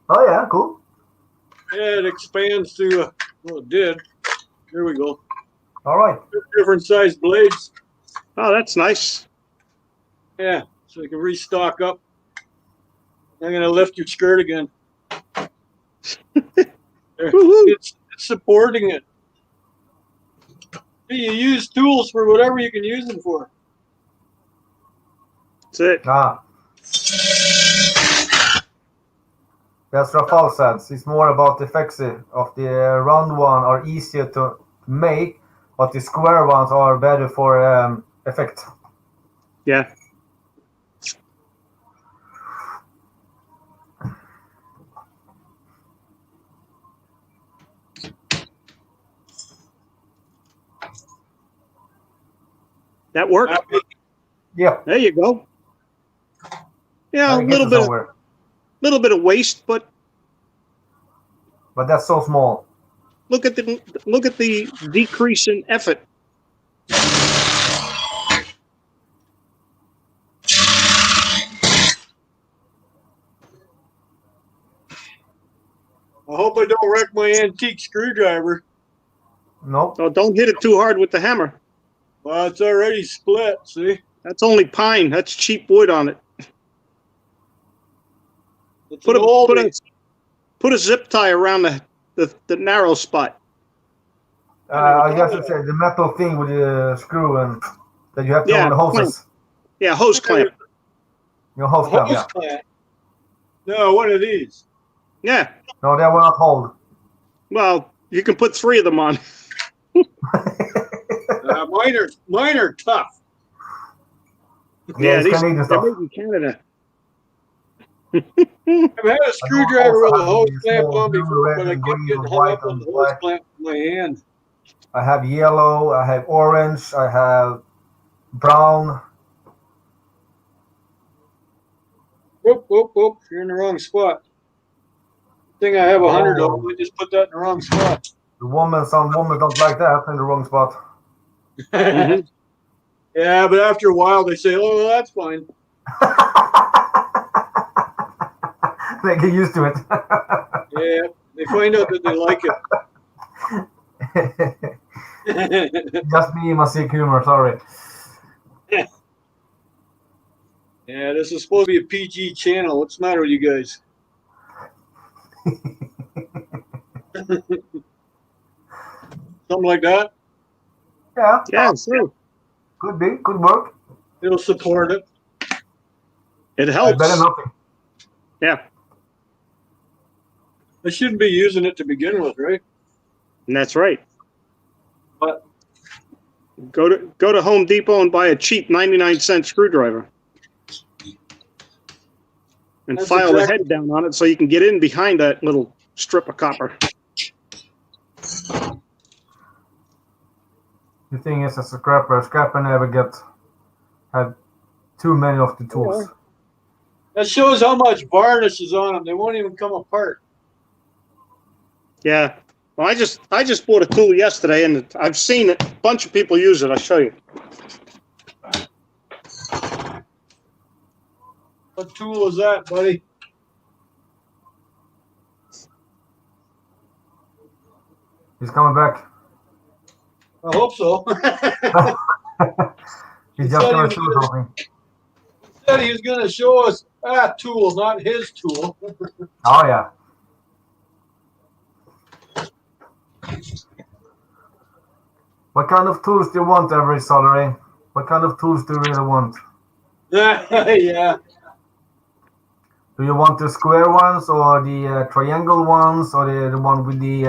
Speaker 9: Oh yeah, cool.
Speaker 1: Yeah, it expands to, well, it did. Here we go.
Speaker 9: All right.
Speaker 1: Different size blades.
Speaker 8: Oh, that's nice.
Speaker 1: Yeah, so I can restock up. I'm going to lift your skirt again. It's supporting it. You use tools for whatever you can use them for.
Speaker 8: That's it.
Speaker 9: That's Rafal says. It's more about the effects of the round one are easier to make, but the square ones are better for effect.
Speaker 8: Yeah. That worked?
Speaker 9: Yeah.
Speaker 8: There you go. Yeah, a little bit of waste, but
Speaker 9: that's so small.
Speaker 8: Look at the decrease in effort.
Speaker 1: I hope I don't wreck my antique screwdriver.
Speaker 9: Nope.
Speaker 8: Oh, don't hit it too hard with the hammer.
Speaker 1: Well, it's already split, see?
Speaker 8: That's only pine. That's cheap wood on it. Put a zip tie around the narrow spot.
Speaker 9: I guess it's the metal thing with the screw and that you have to on the hoses.
Speaker 8: Clamp. Yeah, hose clamp.
Speaker 9: Your hose clamp, yeah.
Speaker 1: Clamp. No, one of these.
Speaker 8: Yeah.
Speaker 9: No, that will not hold.
Speaker 8: Well, you can put 3 of them on.
Speaker 1: Mine are tough.
Speaker 8: Yeah,
Speaker 9: they're made
Speaker 8: in Canada.
Speaker 1: I've had a screwdriver with a hose clamp on before, but I kept getting hung up on the hose clamp in my hand.
Speaker 9: I have yellow, I have orange, I have brown.
Speaker 1: Whoop, whoop, whoop. You're in the wrong spot. I think I have 100 of them. I just put that in the wrong spot.
Speaker 9: Some women don't like that in the wrong spot.
Speaker 1: Mm-hmm. Yeah, but after a while they say, oh, well, that's fine.
Speaker 9: They get used to it.
Speaker 1: Yeah, they find out that they like it.
Speaker 9: Just me and my sick humor, sorry.
Speaker 1: Yeah, this is supposed to be a PG channel. What's the matter with you guys? Something like that?
Speaker 9: Yeah.
Speaker 8: Yeah, sure.
Speaker 9: Could be. Could work.
Speaker 1: It'll support it.
Speaker 8: It helps.
Speaker 9: Better nothing.
Speaker 8: Yeah.
Speaker 1: I shouldn't be using it to begin with, right?
Speaker 8: And that's right.
Speaker 1: But
Speaker 8: go to Home Depot and buy a cheap 99-cent screwdriver. And file the head down on it so you can get in behind that little strip of copper.
Speaker 9: The thing is, as a scrapper never had too many of the tools.
Speaker 1: That shows how much varnish is on them. They won't even come apart.
Speaker 8: Yeah. Well, I just bought a tool yesterday, and I've seen a bunch of people use it. I'll show you.
Speaker 1: What tool is that, buddy?
Speaker 9: He's coming back.
Speaker 1: I hope so.
Speaker 9: He's just going to show something.
Speaker 1: He said he was going to show us that tool, not his tool.
Speaker 9: Oh, yeah. What kind of tools do you want, every soldering? What kind of tools do you really want?
Speaker 1: Yeah.
Speaker 9: Do you want the square ones, or the triangle ones, or the one with the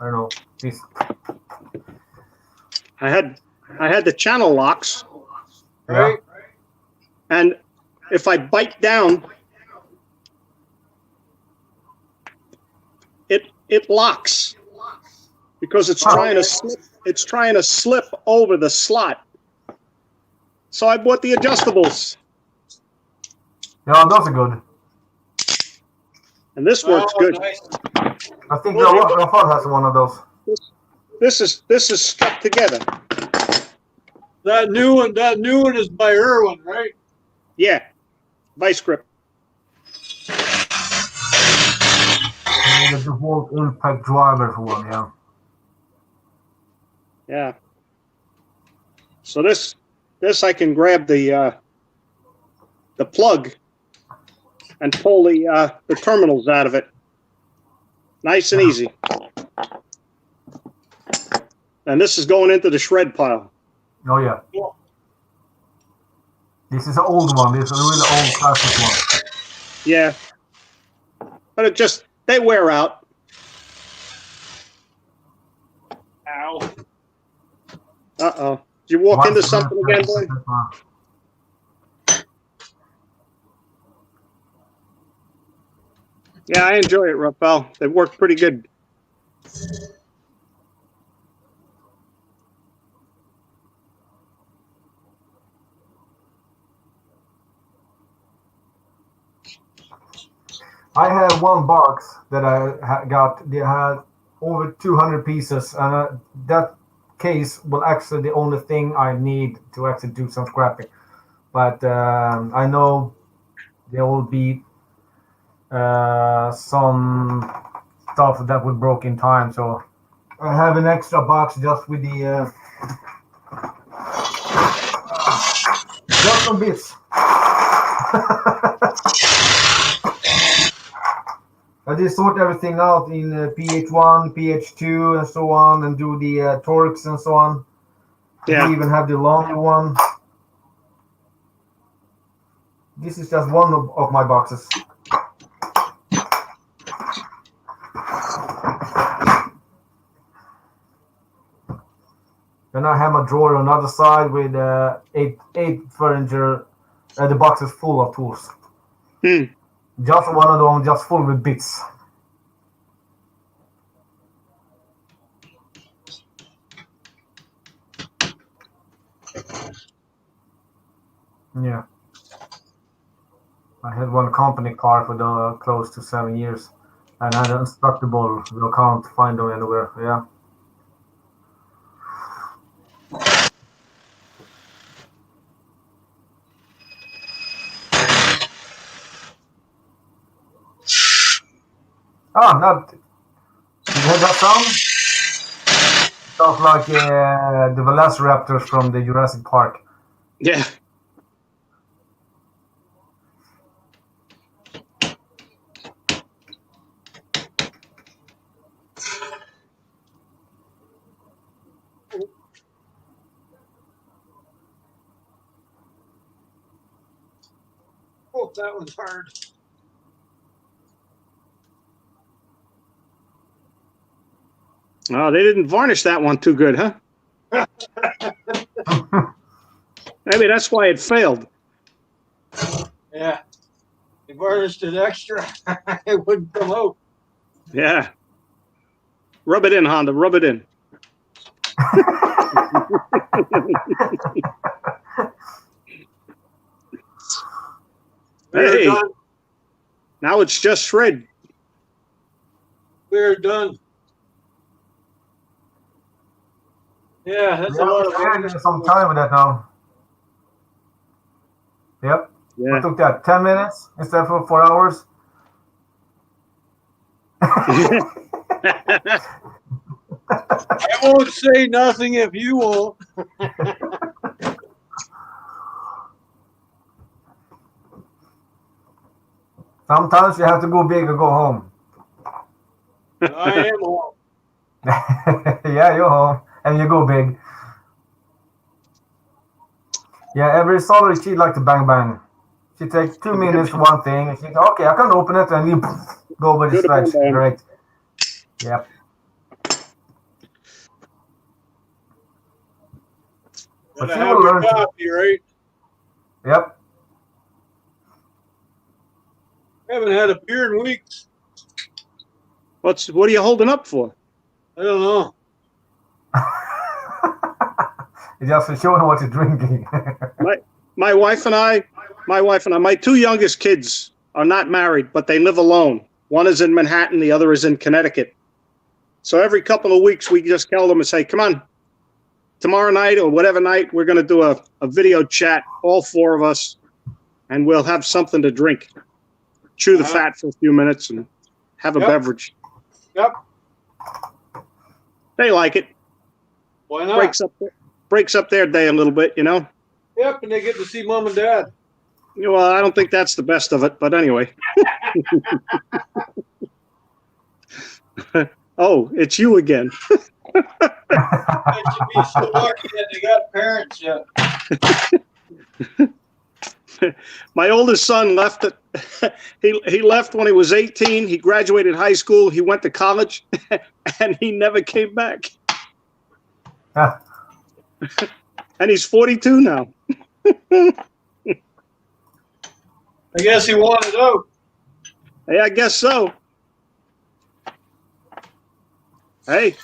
Speaker 9: I don't know, this?
Speaker 8: I had the channel locks,
Speaker 1: Right?
Speaker 8: and if I bite down, it locks because it's trying to slip. It's trying to slip over the slot. So I bought the adjustables.
Speaker 9: Yeah, those are good.
Speaker 8: And this works good.
Speaker 1: Nice.
Speaker 9: I think Rafael has one of those.
Speaker 8: This is stuck together.
Speaker 1: That new one is by Irwin, right?
Speaker 8: Yeah, vice grip.
Speaker 9: And the default impact driver for one, yeah.
Speaker 8: Yeah. So this I can grab the plug and pull the terminals out of it. Nice and easy. And this is going into the shred pile.
Speaker 9: Oh, yeah. This is an old one. This is a really old classic one.
Speaker 8: Yeah. But they wear out.
Speaker 1: Ow.
Speaker 8: Uh-oh. Did you walk into something again, boy? Yeah, I enjoy it, Rafael. They work pretty good.
Speaker 9: I have one box that I got. They had over 200 pieces, and that case will actually the only thing I need to actually do some scrapping. But I know there will be some stuff that would broke in time, so I have an extra box just with the just some bits. I just sort everything out in PH1, PH2, and so on, and do the torques and so on.
Speaker 8: Yeah.
Speaker 9: We even have the longer one. This is just one of my boxes. Then I have my drawer on the other side with eight furniture. The box is full of tools. Just one of them, just full with bits. Yeah. I had one company car for the close to 7 years, and I had an instructable. You can't find them anywhere. Yeah. Oh, not. You heard that sound? Sounds like the velociraptors from the Jurassic Park.
Speaker 8: Yeah.
Speaker 1: Oh, that one's hard.
Speaker 8: Oh, they didn't varnish that one too good, huh? Maybe that's why it failed.
Speaker 1: Yeah. They varnished it extra. It wouldn't come out.
Speaker 8: Yeah. Rub it in, Honda. Rub it in.
Speaker 1: We're
Speaker 8: Hey,
Speaker 1: done.
Speaker 8: now it's just shred.
Speaker 1: We're done. Yeah, that's a lot of
Speaker 9: I'm getting some time with that now. Yep.
Speaker 8: Yeah.
Speaker 9: What took that? 10 minutes instead of 4 hours?
Speaker 1: I won't say nothing if you won't.
Speaker 9: Sometimes you have to go big or go home.
Speaker 1: I am home.
Speaker 9: Yeah, you're home. And you go big. Yeah, every solid she like to bang bang. She takes 2 minutes one thing and she goes, okay, I can open it and you go with the
Speaker 8: Do the bang
Speaker 9: stretch.
Speaker 8: bang.
Speaker 9: Great. Yep. But
Speaker 1: Gotta
Speaker 9: she
Speaker 1: have
Speaker 9: will
Speaker 1: your
Speaker 9: learn.
Speaker 1: copy, right?
Speaker 9: Yep.
Speaker 1: I haven't had a beer in weeks.
Speaker 8: What are you holding up for?
Speaker 1: I don't know.
Speaker 9: It's just to show her what you're drinking.
Speaker 8: My wife and I, my 2 youngest kids are not married, but they live alone. One is in Manhattan, the other is in Connecticut. So every couple of weeks, we just tell them and say, come on, tomorrow night or whatever night, we're going to do a video chat, all 4 of us, and we'll have something to drink. Chew the fat for a few minutes and have a beverage.
Speaker 1: Yep.
Speaker 8: They like it.
Speaker 1: Why not?
Speaker 8: Breaks up their day a little bit, you know?
Speaker 1: Yep, and they get to see mom and dad.
Speaker 8: Well, I don't think that's the best of it, but anyway. Oh, it's you again.
Speaker 1: They should be so lucky that they got parents yet.
Speaker 8: My oldest son left it. He left when he was 18. He graduated high school. He went to college, and he never came back. And he's 42 now.
Speaker 1: I guess he wanted out.
Speaker 8: Hey, I guess so. Hey,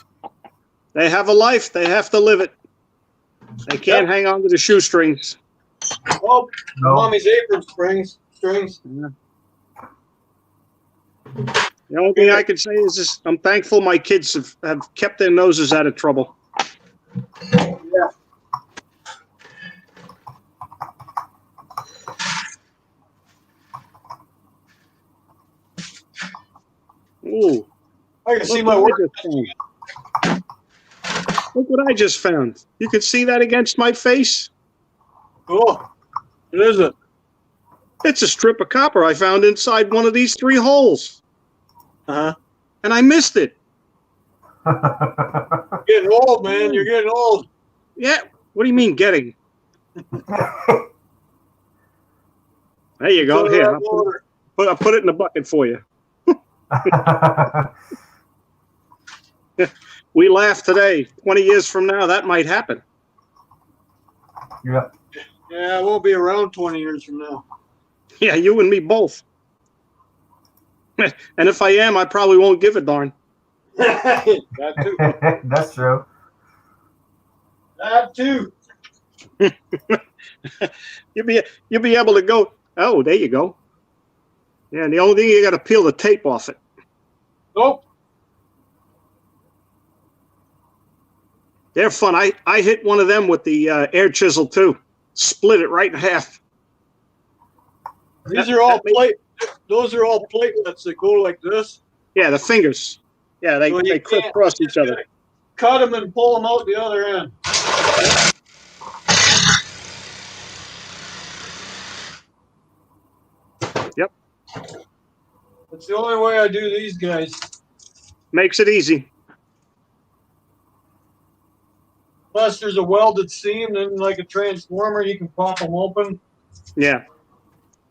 Speaker 8: they have a life. They have to live it. They can't hang on to the shoestrings.
Speaker 1: Oh,
Speaker 9: No.
Speaker 1: mommy's apron strings.
Speaker 8: The only thing I can say is this, I'm thankful my kids have kept their noses out of trouble.
Speaker 1: Yeah.
Speaker 8: Ooh,
Speaker 1: I can see
Speaker 8: look
Speaker 1: my
Speaker 8: what
Speaker 1: work.
Speaker 8: I just found. Look what I just found. You can see that against my face?
Speaker 1: Cool. What is it?
Speaker 8: It's a strip of copper I found inside one of these 3 holes.
Speaker 1: Uh-huh.
Speaker 8: And I missed it.
Speaker 1: Getting old, man. You're getting old.
Speaker 8: Yeah. What do you mean getting? There you go.
Speaker 1: Fill
Speaker 8: Here,
Speaker 1: that
Speaker 8: I'll put it in the bucket for you. We laugh today. 20 years from now, that might happen.
Speaker 9: Yeah.
Speaker 1: Yeah, I won't be around 20 years from now.
Speaker 8: Yeah, you and me both. And if I am, I probably won't give a darn.
Speaker 1: That too.
Speaker 9: That's true.
Speaker 1: That too.
Speaker 8: You'll be able to go. Oh, there you go. Yeah, and the only thing you got to peel the tape off it.
Speaker 1: Nope.
Speaker 8: They're fun. I hit one of them with the air chisel too. Split it right in half.
Speaker 1: These are all plate. Those are all platelets that go like this.
Speaker 8: Yeah, the fingers. Yeah, they
Speaker 1: So you
Speaker 8: crisscross each other.
Speaker 1: Cut them and pull them out the other end.
Speaker 8: Yep.
Speaker 1: That's the only way I do these guys.
Speaker 8: Makes it easy.
Speaker 1: Plus, there's a welded seam, then like a transformer, you can pop them open.
Speaker 8: Yeah.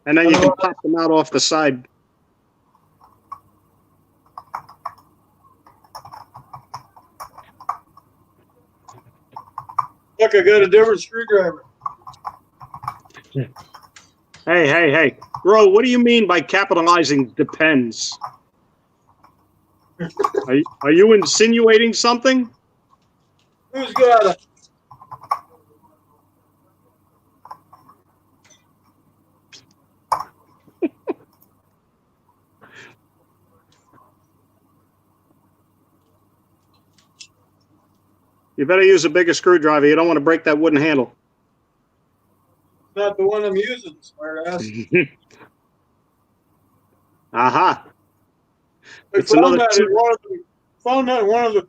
Speaker 8: And then you can pop them out off the side.
Speaker 1: Look, I got a different screwdriver.
Speaker 8: Hey. Bro, what do you mean by capitalizing depends? Are you insinuating something?
Speaker 1: Who's got it?
Speaker 8: You better use a bigger screwdriver. You don't want to break that wooden handle.
Speaker 1: Not the one I'm using, smartass.
Speaker 8: Aha.
Speaker 1: I found that in one of the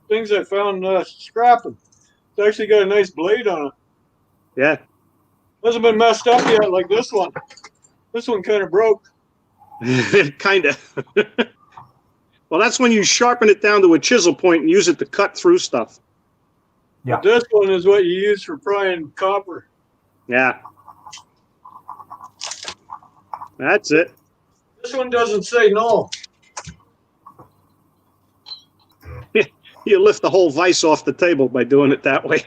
Speaker 1: things I found scrapping. It's actually got a nice blade on it.
Speaker 8: Yeah.
Speaker 1: Hasn't been messed up yet like this one. This one kind of broke.
Speaker 8: Kind of. Well, that's when you sharpen it down to a chisel point and use it to cut through stuff.
Speaker 9: Yeah.
Speaker 1: But this one is what you use for prying copper.
Speaker 8: Yeah. That's it.
Speaker 1: This one doesn't say no.
Speaker 8: You lift the whole vise off the table by doing it that way.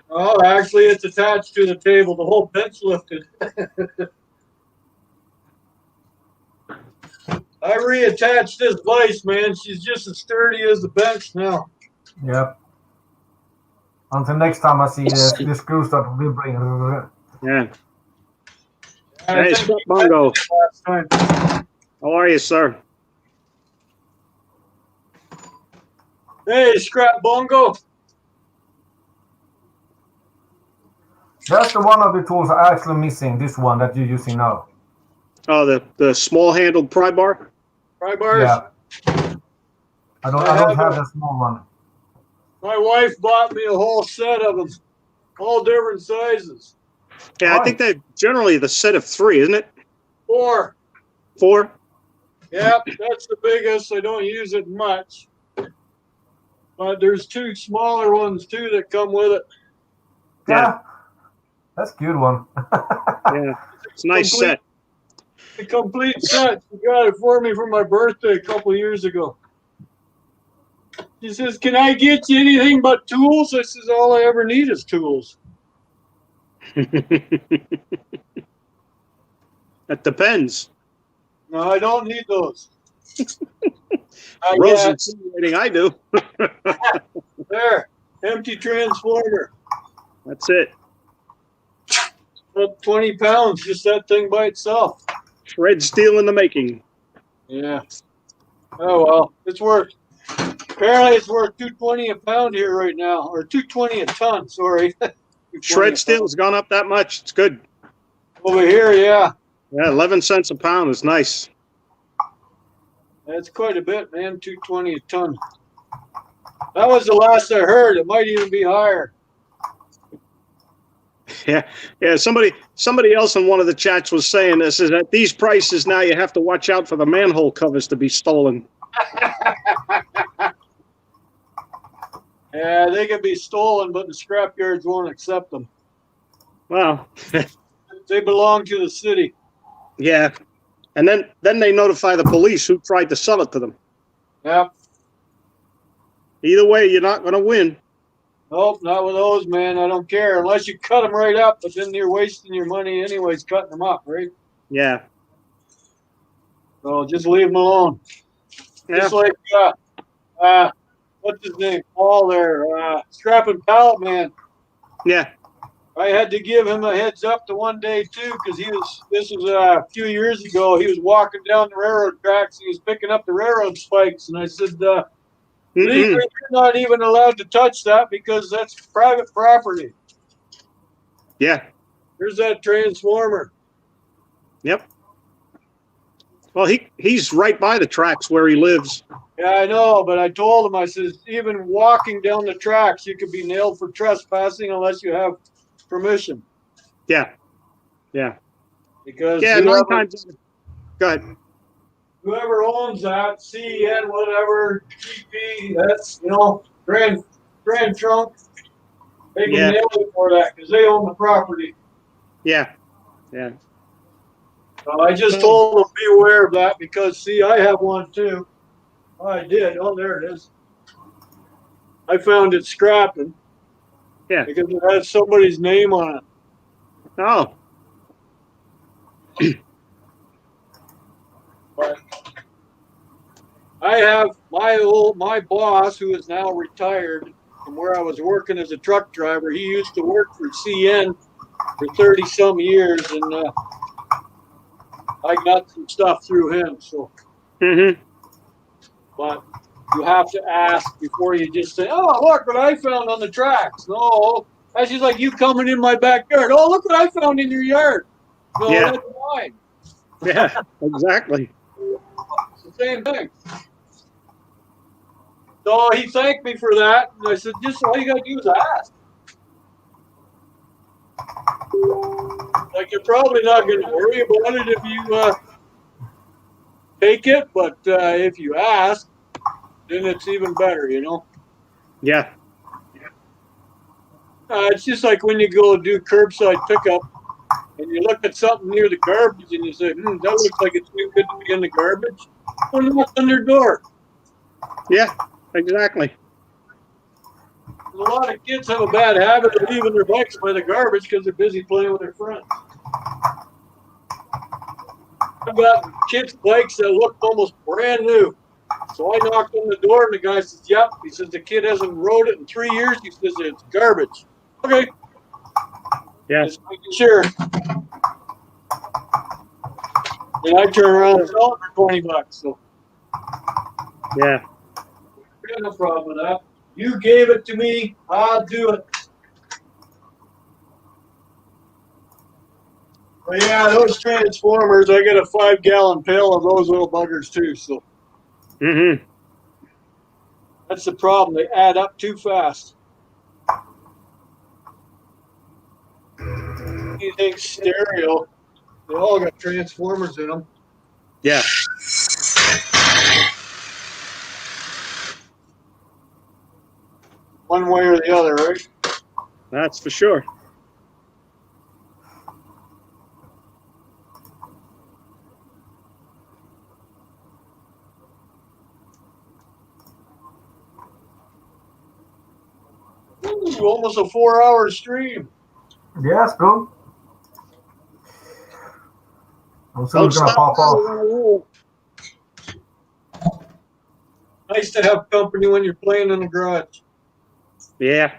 Speaker 1: Oh, actually, it's attached to the table. The whole bench lifted. I reattached this vise, man. She's just as sturdy as the bench now.
Speaker 9: Yep. Until next time I see the screws start vibrating.
Speaker 8: Yeah.
Speaker 1: I
Speaker 8: Hey,
Speaker 1: think
Speaker 8: Scott
Speaker 1: we
Speaker 8: Bongo.
Speaker 1: mentioned it last time.
Speaker 8: How are you, sir?
Speaker 1: Hey, Scrap Bongo.
Speaker 9: That's the one of the tools I'm actually missing. This one that you're using now.
Speaker 8: Oh, the small-handled pry bar?
Speaker 1: Pry bars?
Speaker 9: Yeah. I don't have the small one.
Speaker 1: My wife bought me a whole set of them, all different sizes.
Speaker 8: Yeah,
Speaker 9: Right.
Speaker 8: I think they're generally the set of 3, isn't it?
Speaker 1: 4.
Speaker 8: 4?
Speaker 1: Yep, that's the biggest. I don't use it much. But there's 2 smaller ones, too, that come with it.
Speaker 9: Yeah. That's a good one.
Speaker 8: Yeah. It's a nice set.
Speaker 1: The complete set. She got it for me for my birthday a couple of years ago. She says, "Can I get you anything but tools?" I says, "All I ever need is tools."
Speaker 8: That depends.
Speaker 1: No, I don't need those.
Speaker 8: Rose insinuating I do.
Speaker 1: There, empty transformer.
Speaker 8: That's it.
Speaker 1: About 20 pounds, just that thing by itself.
Speaker 8: Shred steel in the making.
Speaker 1: Yeah. Oh well, it's worth. Apparently, it's worth $2.20 a pound here right now, or $2.20 a ton. Sorry.
Speaker 8: Shred steel has gone up that much. It's good.
Speaker 1: Over here, yeah.
Speaker 8: Yeah, 11 cents a pound is nice.
Speaker 1: That's quite a bit, man. $2.20 a ton. That was the last I heard. It might even be higher.
Speaker 8: Yeah. Somebody else in one of the chats was saying this is at these prices now you have to watch out for the manhole covers to be stolen.
Speaker 1: Yeah, they can be stolen, but the scrapyards won't accept them.
Speaker 8: Wow.
Speaker 1: They belong to the city.
Speaker 8: Yeah. And then they notify the police who tried to sell it to them.
Speaker 1: Yep.
Speaker 8: Either way, you're not going to win.
Speaker 1: Nope, not with those, man. I don't care. Unless you cut them right up, but then you're wasting your money anyways cutting them up, right?
Speaker 8: Yeah.
Speaker 1: So just leave them alone.
Speaker 8: Yeah.
Speaker 1: Just like, what's his name? Paul there, Scrapping Pallet Man.
Speaker 8: Yeah.
Speaker 1: I had to give him a heads up the one day too, because this was a few years ago. He was walking down the railroad tracks. He was picking up the railroad spikes, and I said, legally, you're not even allowed to touch that because that's private property.
Speaker 8: Yeah.
Speaker 1: There's that transformer.
Speaker 8: Yep. Well, he's right by the tracks where he lives.
Speaker 1: Yeah, I know, but I told him, I says, even walking down the tracks, you could be nailed for trespassing unless you have permission.
Speaker 8: Yeah. Yeah.
Speaker 1: Because
Speaker 8: yeah, 9 times. Go ahead.
Speaker 1: Whoever owns that, CN, whatever, GP, that's, Grand Trunk, they can nail it for that because they own the property.
Speaker 8: Yeah. Yeah.
Speaker 1: So I just told them, be aware of that because, see, I have one too. Oh, I did. Oh, there it is. I found it scrapping.
Speaker 8: Yeah.
Speaker 1: Because it has somebody's name on it.
Speaker 8: Oh.
Speaker 1: But I have my boss, who is now retired from where I was working as a truck driver. He used to work for CN for 30 some years, and I got some stuff through him. So, but you have to ask before you just say, "Oh, look what I found on the tracks." No, that's just like you coming in my backyard. Oh, look what I found in your yard. No,
Speaker 8: Yeah.
Speaker 1: that's mine.
Speaker 8: Yeah, exactly.
Speaker 1: It's the same thing. So he thanked me for that, and I said, "Just all you got to do is ask." Like, you're probably not going to worry about it if you take it, but if you ask, then it's even better, you know?
Speaker 8: Yeah.
Speaker 1: It's just like when you go do curbside pickup and you look at something near the garbage and you say, that looks like it's too good to be in the garbage. Go knock on their door.
Speaker 8: Yeah, exactly.
Speaker 1: A lot of kids have a bad habit of leaving their bikes by the garbage because they're busy playing with their friends. I've got kids' bikes that look almost brand new. So I knocked on the door and the guy says, "Yep." He says, "The kid hasn't rode it in 3 years." He says, "It's garbage." Okay.
Speaker 8: Yeah.
Speaker 1: Just making sure. And I turn around and sell it for $20. So
Speaker 8: Yeah.
Speaker 1: I got no problem with that. You gave it to me, I'll do it. But yeah, those transformers, I got a 5-gallon pail of those little buggers too. So that's the problem. They add up too fast. Anything stereo, they all got transformers in them.
Speaker 8: Yeah.
Speaker 1: One way or the other, right?
Speaker 8: That's for sure.
Speaker 1: Ooh, almost a 4-hour stream.
Speaker 9: Yeah, it's good. I'm soon
Speaker 8: Don't
Speaker 9: gonna
Speaker 8: stop.
Speaker 9: pop off.
Speaker 1: Nice to have company when you're playing in the garage.
Speaker 8: Yeah.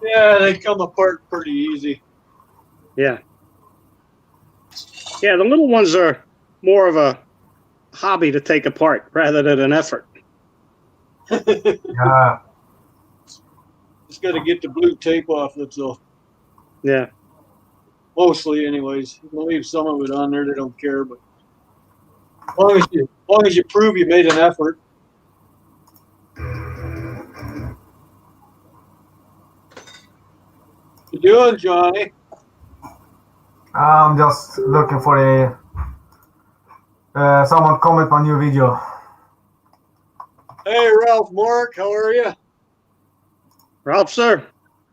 Speaker 1: Yeah, they come apart pretty easy.
Speaker 8: Yeah. Yeah, the little ones are more of a hobby to take apart rather than an effort.
Speaker 9: Yeah.
Speaker 1: Just got to get the blue tape off, that's all.
Speaker 8: Yeah.
Speaker 1: Mostly, anyways. You can leave some of it on there, they don't care. But as long as you prove you made an effort. You doing, Johnny?
Speaker 9: I'm just looking for someone comment my new video.
Speaker 1: Hey, Ralph Mark, how are you?
Speaker 8: Ralph, sir.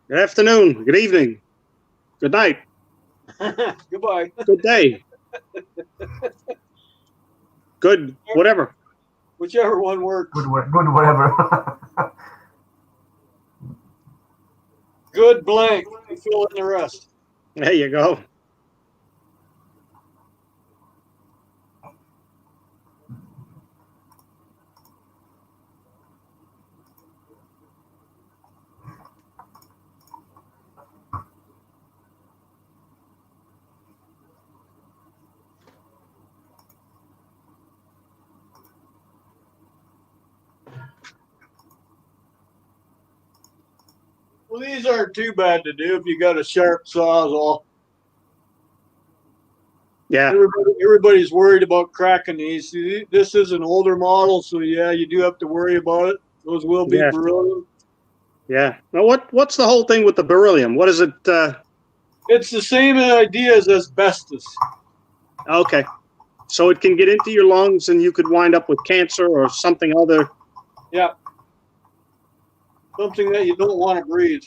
Speaker 8: Good afternoon. Good evening. Good night.
Speaker 1: Goodbye.
Speaker 8: Good day. Good whatever.
Speaker 1: Whichever one works.
Speaker 9: Good whatever.
Speaker 1: Good blank. You fill in the rest.
Speaker 8: There you go.
Speaker 1: Well, these aren't too bad to do if you got a sharp sawzall.
Speaker 8: Yeah.
Speaker 1: Everybody's worried about cracking these. This is an older model, so yeah, you do have to worry about it. Those will be beryllium.
Speaker 8: Yeah. Now, what's the whole thing with the beryllium? What is it?
Speaker 1: It's the same idea as asbestos.
Speaker 8: Okay. So it can get into your lungs and you could wind up with cancer or something other.
Speaker 1: Yeah. Something that you don't want to breathe.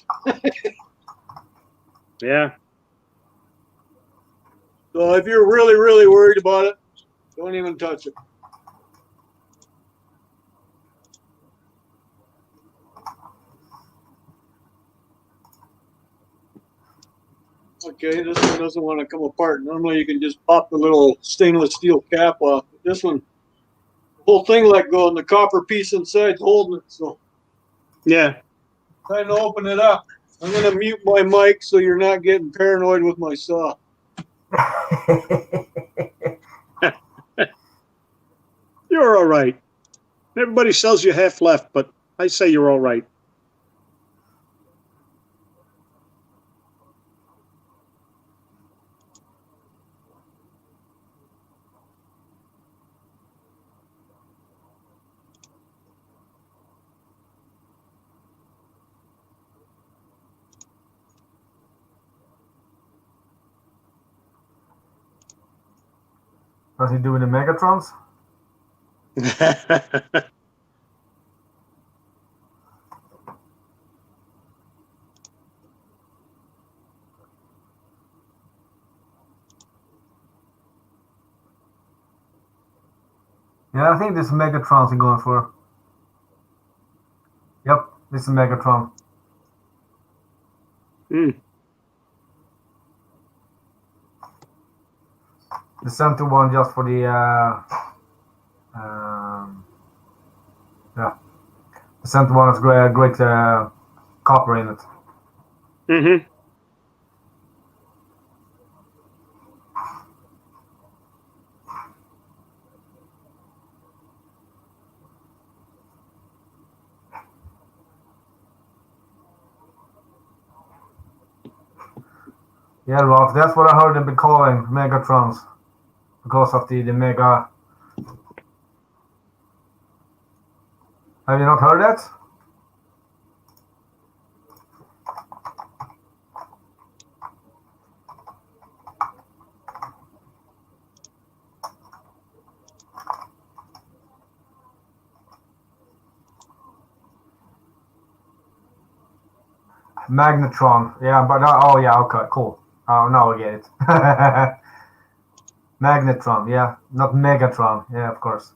Speaker 8: Yeah.
Speaker 1: So if you're really, really worried about it, don't even touch it. Okay, this one doesn't want to come apart. Normally you can just pop the little stainless steel cap off. This one, the whole thing let go and the copper piece inside's holding it. So
Speaker 8: Yeah.
Speaker 1: time to open it up. I'm going to mute my mic so you're not getting paranoid with my saw.
Speaker 8: You're all right. Everybody sells you half left, but I say you're all right.
Speaker 9: What's he doing the Megatrons? Yeah, I think this is Megatrons you're going for. Yep, this is Megatron.
Speaker 8: Mm.
Speaker 9: The center one just for the yeah. The center one has great copper in it.
Speaker 8: Mm-hmm.
Speaker 9: Yeah, Ralph, that's what I heard them be calling Megatrons because of the mega. Have you not heard that? Magnetron, yeah, but oh yeah, okay, cool. Oh, now I get it. Magnetron, yeah, not Megatron, yeah, of course.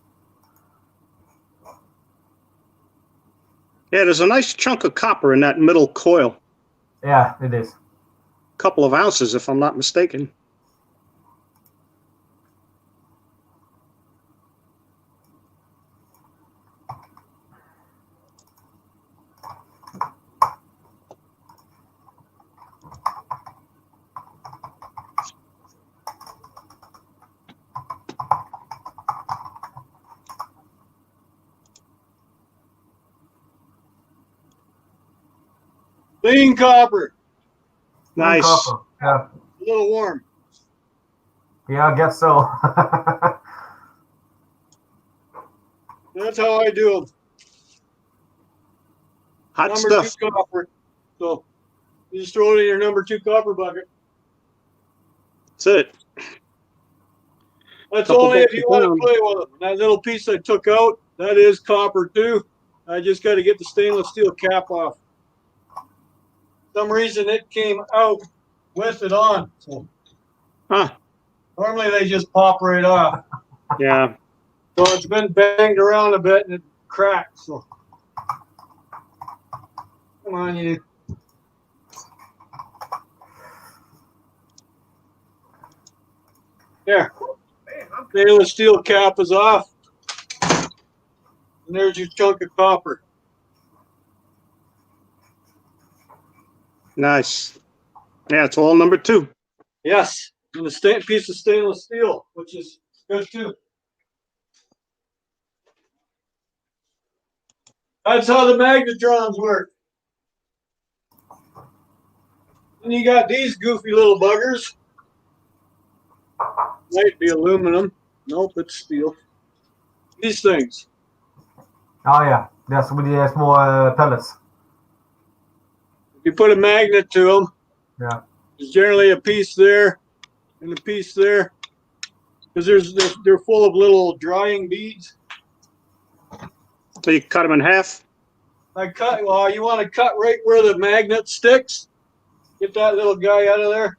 Speaker 8: Yeah, there's a nice chunk of copper in that middle coil.
Speaker 9: Yeah, it is.
Speaker 8: Couple of ounces, if I'm not mistaken.
Speaker 1: Clean copper.
Speaker 8: Nice.
Speaker 9: Copper, yeah.
Speaker 1: A little warm.
Speaker 9: Yeah, I guess so.
Speaker 1: That's how I do them.
Speaker 8: Hot
Speaker 1: Number
Speaker 8: stuff.
Speaker 1: 2 copper. So you just throw it in your number 2 copper bucket.
Speaker 8: That's it.
Speaker 1: That's
Speaker 8: Couple
Speaker 1: only if
Speaker 8: bucks
Speaker 1: you
Speaker 8: a
Speaker 1: want to
Speaker 8: pound.
Speaker 1: play with them. That little piece I took out, that is copper too. I just got to get the stainless steel cap off. For some reason it came out with it on. So
Speaker 8: Huh.
Speaker 1: normally they just pop right off.
Speaker 8: Yeah.
Speaker 1: So it's been banged around a bit and it cracked. So come on, you. There. Stainless steel cap is off. And there's your chunk of copper.
Speaker 8: Nice. Yeah, it's all number 2.
Speaker 1: Yes. And the piece of stainless steel, which is good too. That's how the magnetrons work. And you got these goofy little buggers. Might be aluminum. Nope, it's steel. These things.
Speaker 9: Oh yeah, that's with the small pellets.
Speaker 1: If you put a magnet to them,
Speaker 9: Yeah.
Speaker 1: there's generally a piece there and a piece there, because they're full of little drying beads.
Speaker 8: So you cut them in half.
Speaker 1: Well, you want to cut right where the magnet sticks. Get that little guy out of there.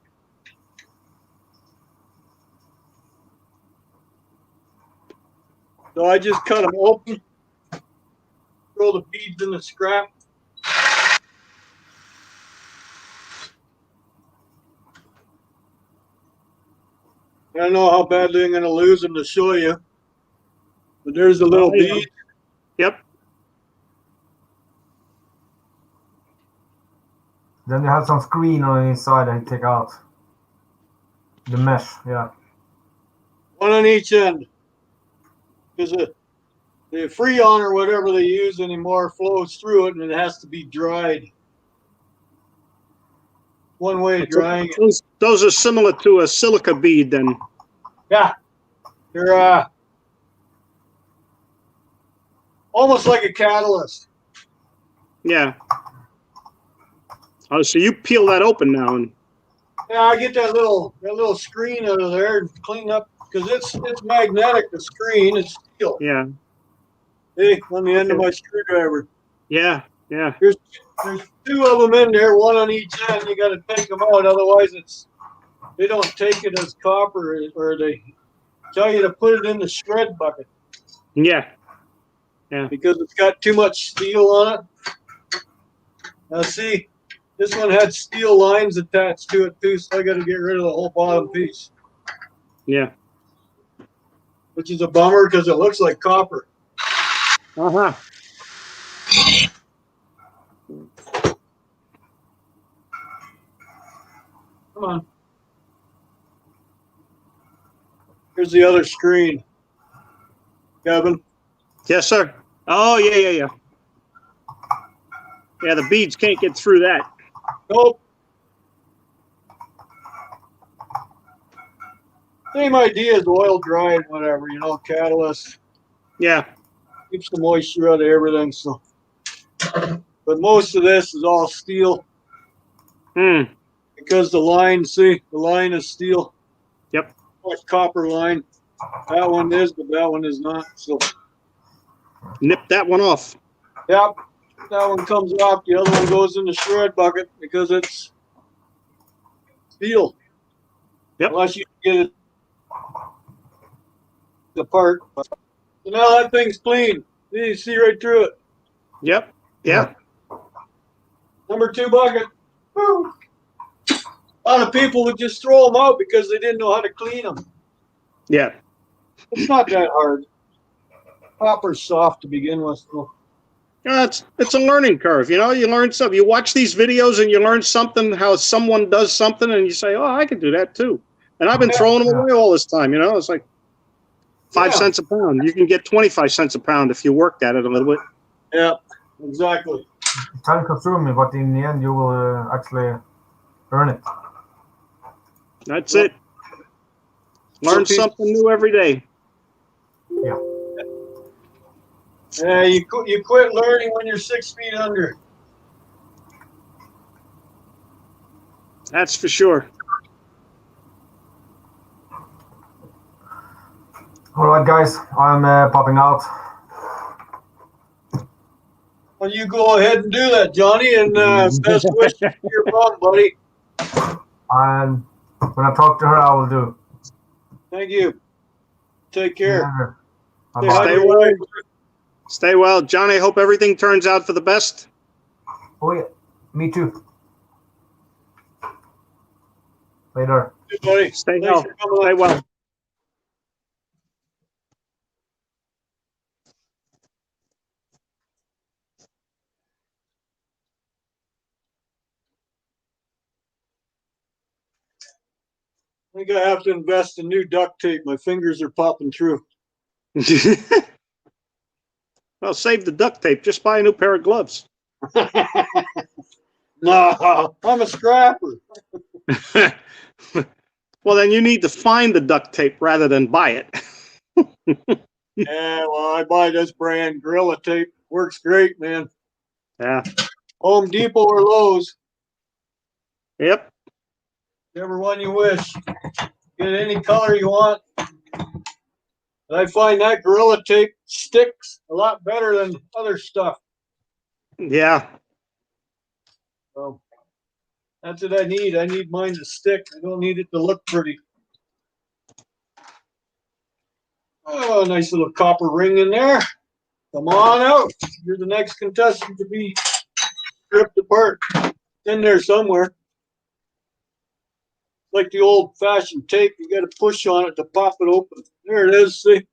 Speaker 1: So I just cut them open. Throw the beads in the scrap. I don't know how badly I'm going to lose them to show you. But there's the little
Speaker 8: yeah.
Speaker 1: bead.
Speaker 8: Yep.
Speaker 9: Then you have some screen on the inside that you take out. The mesh, yeah.
Speaker 1: One on each end. Because the Freon or whatever they use anymore flows through it, and it has to be dried. One way of drying it.
Speaker 8: Those are similar to a silica bead then.
Speaker 1: Yeah. They're almost like a catalyst.
Speaker 8: Yeah. Oh, so you peel that open now, and
Speaker 1: Yeah, I get that little screen out of there and clean up because it's magnetic. The screen, it's steel.
Speaker 8: yeah,
Speaker 1: Hey, on the end of my screwdriver.
Speaker 8: yeah, yeah.
Speaker 1: There's two of them in there, one on each end. You got to take them out, otherwise they don't take it as copper, or they tell you to put it in the shred bucket.
Speaker 8: Yeah. Yeah.
Speaker 1: Because it's got too much steel on it. Now see, this one had steel lines attached to it too, so I got to get rid of the whole bottom piece.
Speaker 8: Yeah.
Speaker 1: Which is a bummer because it looks like copper.
Speaker 8: Uh-huh.
Speaker 1: Come on. Here's the other screen. Kevin.
Speaker 8: Yes, sir. Oh, yeah. Yeah, the beads can't get through that.
Speaker 1: Nope. Same idea as oil dry and whatever, catalyst.
Speaker 8: Yeah.
Speaker 1: Keeps the moisture out of everything. So, but most of this is all steel. Because the line is steel.
Speaker 8: Yep.
Speaker 1: Like copper line. That one is, but that one is not. So
Speaker 8: nip that one off.
Speaker 1: Yep. That one comes off. The other one goes in the shred bucket because it's steel.
Speaker 8: Yep.
Speaker 1: Unless you get it apart. So now that thing's clean. You see right through it.
Speaker 8: Yep. Yeah.
Speaker 1: Number 2 bucket. Woo. A lot of people would just throw them out because they didn't know how to clean them.
Speaker 8: Yeah.
Speaker 1: It's not that hard. Copper's soft to begin with. So.
Speaker 8: It's a learning curve. You learn something. You watch these videos and you learn something, how someone does something, and you say, oh, I can do that too. And I've been throwing them away all this time. It's like 5 cents a pound. You can get 25 cents a pound if you work at it a little bit.
Speaker 1: Yeah, exactly.
Speaker 9: It's time consuming, but in the end, you will actually earn it.
Speaker 8: That's it. Learn something new every day.
Speaker 9: Yeah.
Speaker 1: Yeah, you quit learning when you're 6 feet under.
Speaker 8: That's for sure.
Speaker 9: All right, guys, I'm popping out.
Speaker 1: Well, you go ahead and do that, Johnny, and best wishes to your mom, buddy.
Speaker 9: And when I talk to her, I will do.
Speaker 1: Thank you. Take care.
Speaker 8: Yeah. Stay well. Johnny, I hope everything turns out for the best.
Speaker 9: Oh, yeah. Me too. Later.
Speaker 1: Good, buddy.
Speaker 8: Stay well.
Speaker 1: I think I have to invest in new duct tape. My fingers are popping through.
Speaker 8: Well, save the duct tape. Just buy a new pair of gloves.
Speaker 1: No, I'm a scrapper.
Speaker 8: Well, then you need to find the duct tape rather than buy it.
Speaker 1: Yeah, well, I buy this brand Gorilla Tape. Works great, man.
Speaker 8: Yeah.
Speaker 1: Home Depot or Lowe's.
Speaker 8: Yep.
Speaker 1: Whichever one you wish. Get any color you want. And I find that Gorilla Tape sticks a lot better than other stuff.
Speaker 8: Yeah.
Speaker 1: So that's what I need. I need mine to stick. I don't need it to look pretty. Oh, nice little copper ring in there. Come on out. You're the next contestant to be stripped apart. It's in there somewhere. like the old-fashioned tape. You got to push on it to pop it open. There it is. See?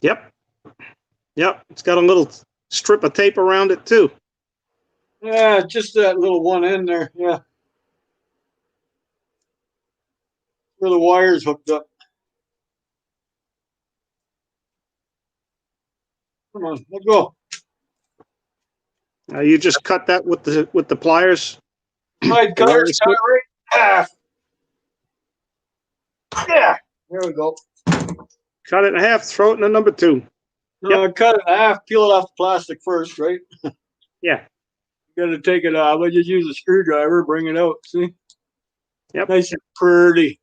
Speaker 8: Yep. Yep. It's got a little strip of tape around it too.
Speaker 1: Yeah, just that little one end there. Yeah. Where the wire's hooked up. Come on, let go.
Speaker 8: You just cut that with the pliers.
Speaker 1: Slide cutters, cut it right in half. Yeah, there we go.
Speaker 8: Cut it in half, throw it in the number 2.
Speaker 1: No, cut it in half, peel it off the plastic first, right?
Speaker 8: Yeah.
Speaker 1: You got to take it out. I just use a screwdriver, bring it out. See?
Speaker 8: Yep.
Speaker 1: Nice and pretty.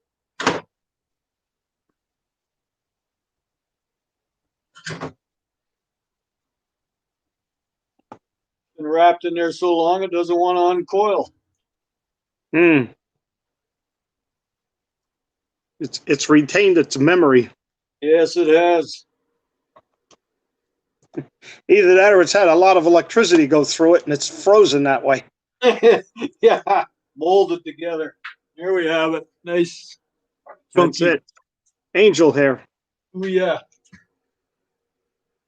Speaker 1: Been wrapped in there so long it doesn't want to uncoil.
Speaker 8: It's retained its memory.
Speaker 1: Yes, it has.
Speaker 8: Either that or it's had a lot of electricity go through it and it's frozen that way.
Speaker 1: Yeah, molded together. There we have it. Nice.
Speaker 8: That's
Speaker 1: Funky.
Speaker 8: it. Angel hair.
Speaker 1: Oh, yeah.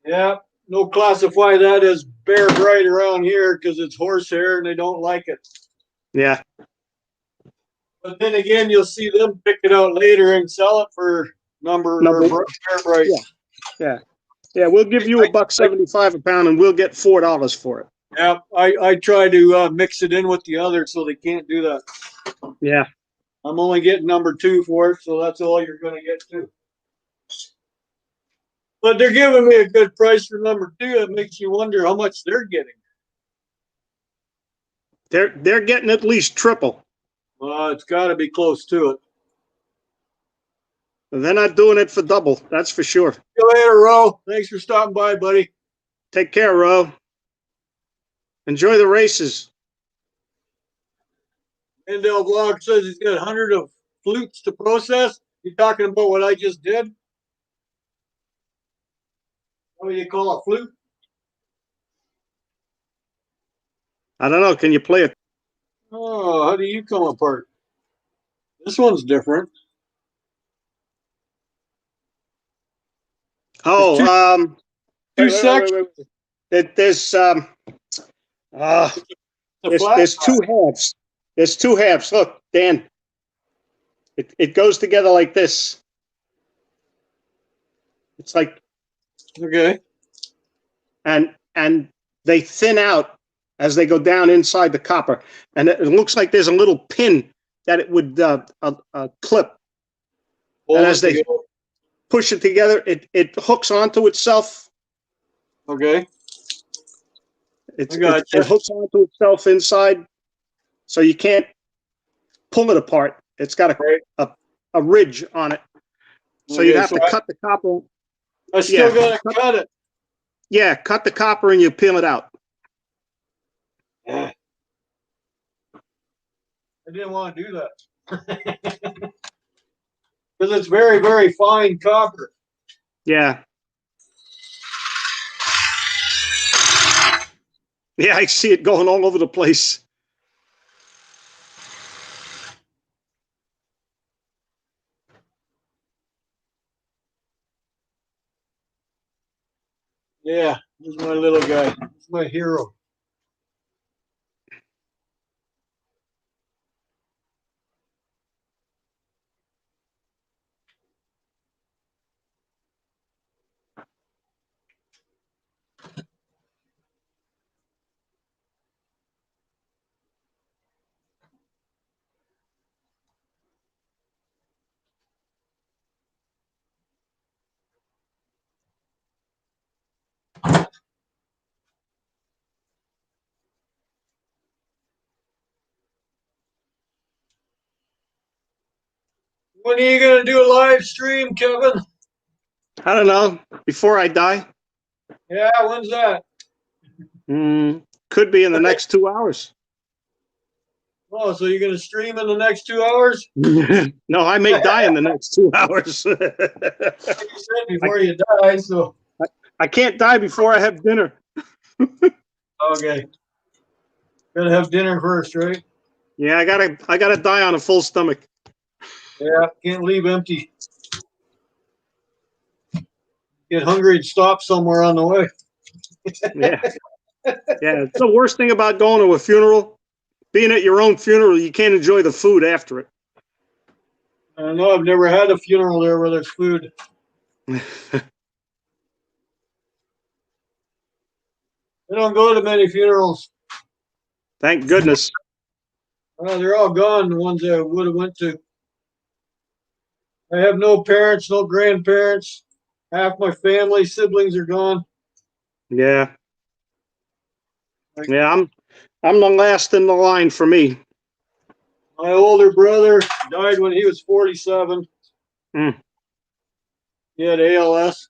Speaker 1: Yeah. No classify that as bear bright around here because it's horsehair and they don't like it.
Speaker 8: Yeah.
Speaker 1: But then again, you'll see them pick it out later and sell it for number or bear bright.
Speaker 8: Yeah. Yeah, we'll give you $1.75 a pound and we'll get $4 for it.
Speaker 1: Yeah, I try to mix it in with the other so they can't do that.
Speaker 8: Yeah.
Speaker 1: I'm only getting number 2 for it, so that's all you're going to get too. But they're giving me a good price for number 2. It makes you wonder how much they're getting.
Speaker 8: They're getting at least triple.
Speaker 1: It's got to be close to it.
Speaker 8: They're not doing it for double, that's for sure.
Speaker 1: See you later, Ro. Thanks for stopping by, buddy.
Speaker 8: Take care, Ro. Enjoy the races.
Speaker 1: Mendel Blog says he's got 100 of flutes to process. You talking about what I just did? What do you call a flute?
Speaker 8: I don't know. Can you play it?
Speaker 1: Oh, how do you come apart? This one's different.
Speaker 8: Oh,
Speaker 1: two sections.
Speaker 8: There's two halves. There's 2 halves. Look, Dan. It goes together like this. It's like
Speaker 1: okay.
Speaker 8: And they thin out as they go down inside the copper, and it looks like there's a little pin that it would clip. And as they push it together, it hooks onto itself.
Speaker 1: Okay.
Speaker 8: It hooks onto itself inside, so you can't pull it apart. It's got a ridge on it, so you'd have to cut the copper.
Speaker 1: I still gotta cut it.
Speaker 8: Yeah, cut the copper and you peel it out.
Speaker 1: Yeah. I didn't want to do that. Because it's very, very fine copper.
Speaker 8: Yeah. Yeah, I see it going all over the place.
Speaker 1: Yeah, this is my little guy. This is my hero. When are you going to do a live stream, Kevin?
Speaker 8: I don't know. Before I die?
Speaker 1: Yeah, when's that?
Speaker 8: Could be in the next 2 hours.
Speaker 1: Oh, so you're going to stream in the next 2 hours?
Speaker 8: No, I may die in the next 2 hours.
Speaker 1: Like you said before you die, so.
Speaker 8: I can't die before I have dinner.
Speaker 1: Okay. Gotta have dinner first, right?
Speaker 8: Yeah, I gotta die on a full stomach.
Speaker 1: Yeah, can't leave empty. Get hungry and stop somewhere on the way.
Speaker 8: Yeah. Yeah. It's the worst thing about going to a funeral. Being at your own funeral, you can't enjoy the food after it.
Speaker 1: I know I've never had a funeral there where there's food. I don't go to many funerals.
Speaker 8: Thank goodness.
Speaker 1: They're all gone, the ones I would have went to. I have no parents, no grandparents. Half my family, siblings are gone.
Speaker 8: Yeah. Yeah, I'm the last in the line for me.
Speaker 1: My older brother died when he was 47.
Speaker 8: Mm.
Speaker 1: He had ALS,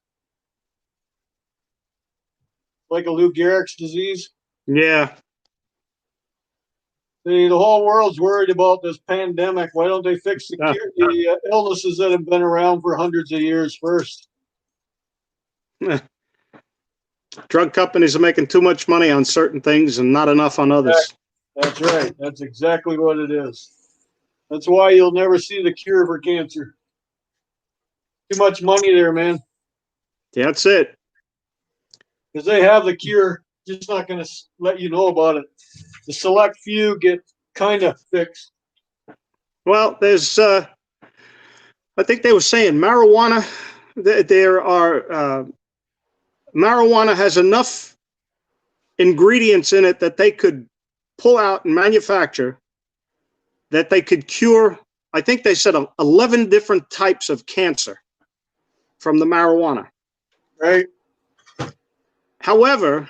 Speaker 1: like a Lou Gehrig's disease.
Speaker 8: Yeah.
Speaker 1: See, the whole world's worried about this pandemic. Why don't they fix the illnesses that have been around for hundreds of years first?
Speaker 8: Drug companies are making too much money on certain things and not enough on others.
Speaker 1: That's right. That's exactly what it is. That's why you'll never see the cure for cancer. Too much money there, man.
Speaker 8: That's it.
Speaker 1: Because they have the cure, just not going to let you know about it. The select few get kind of fixed.
Speaker 8: Well, there's, I think they were saying marijuana. There are, marijuana has enough ingredients in it that they could pull out and manufacture that they could cure. I think they said 11 different types of cancer from the marijuana.
Speaker 1: Right.
Speaker 8: However,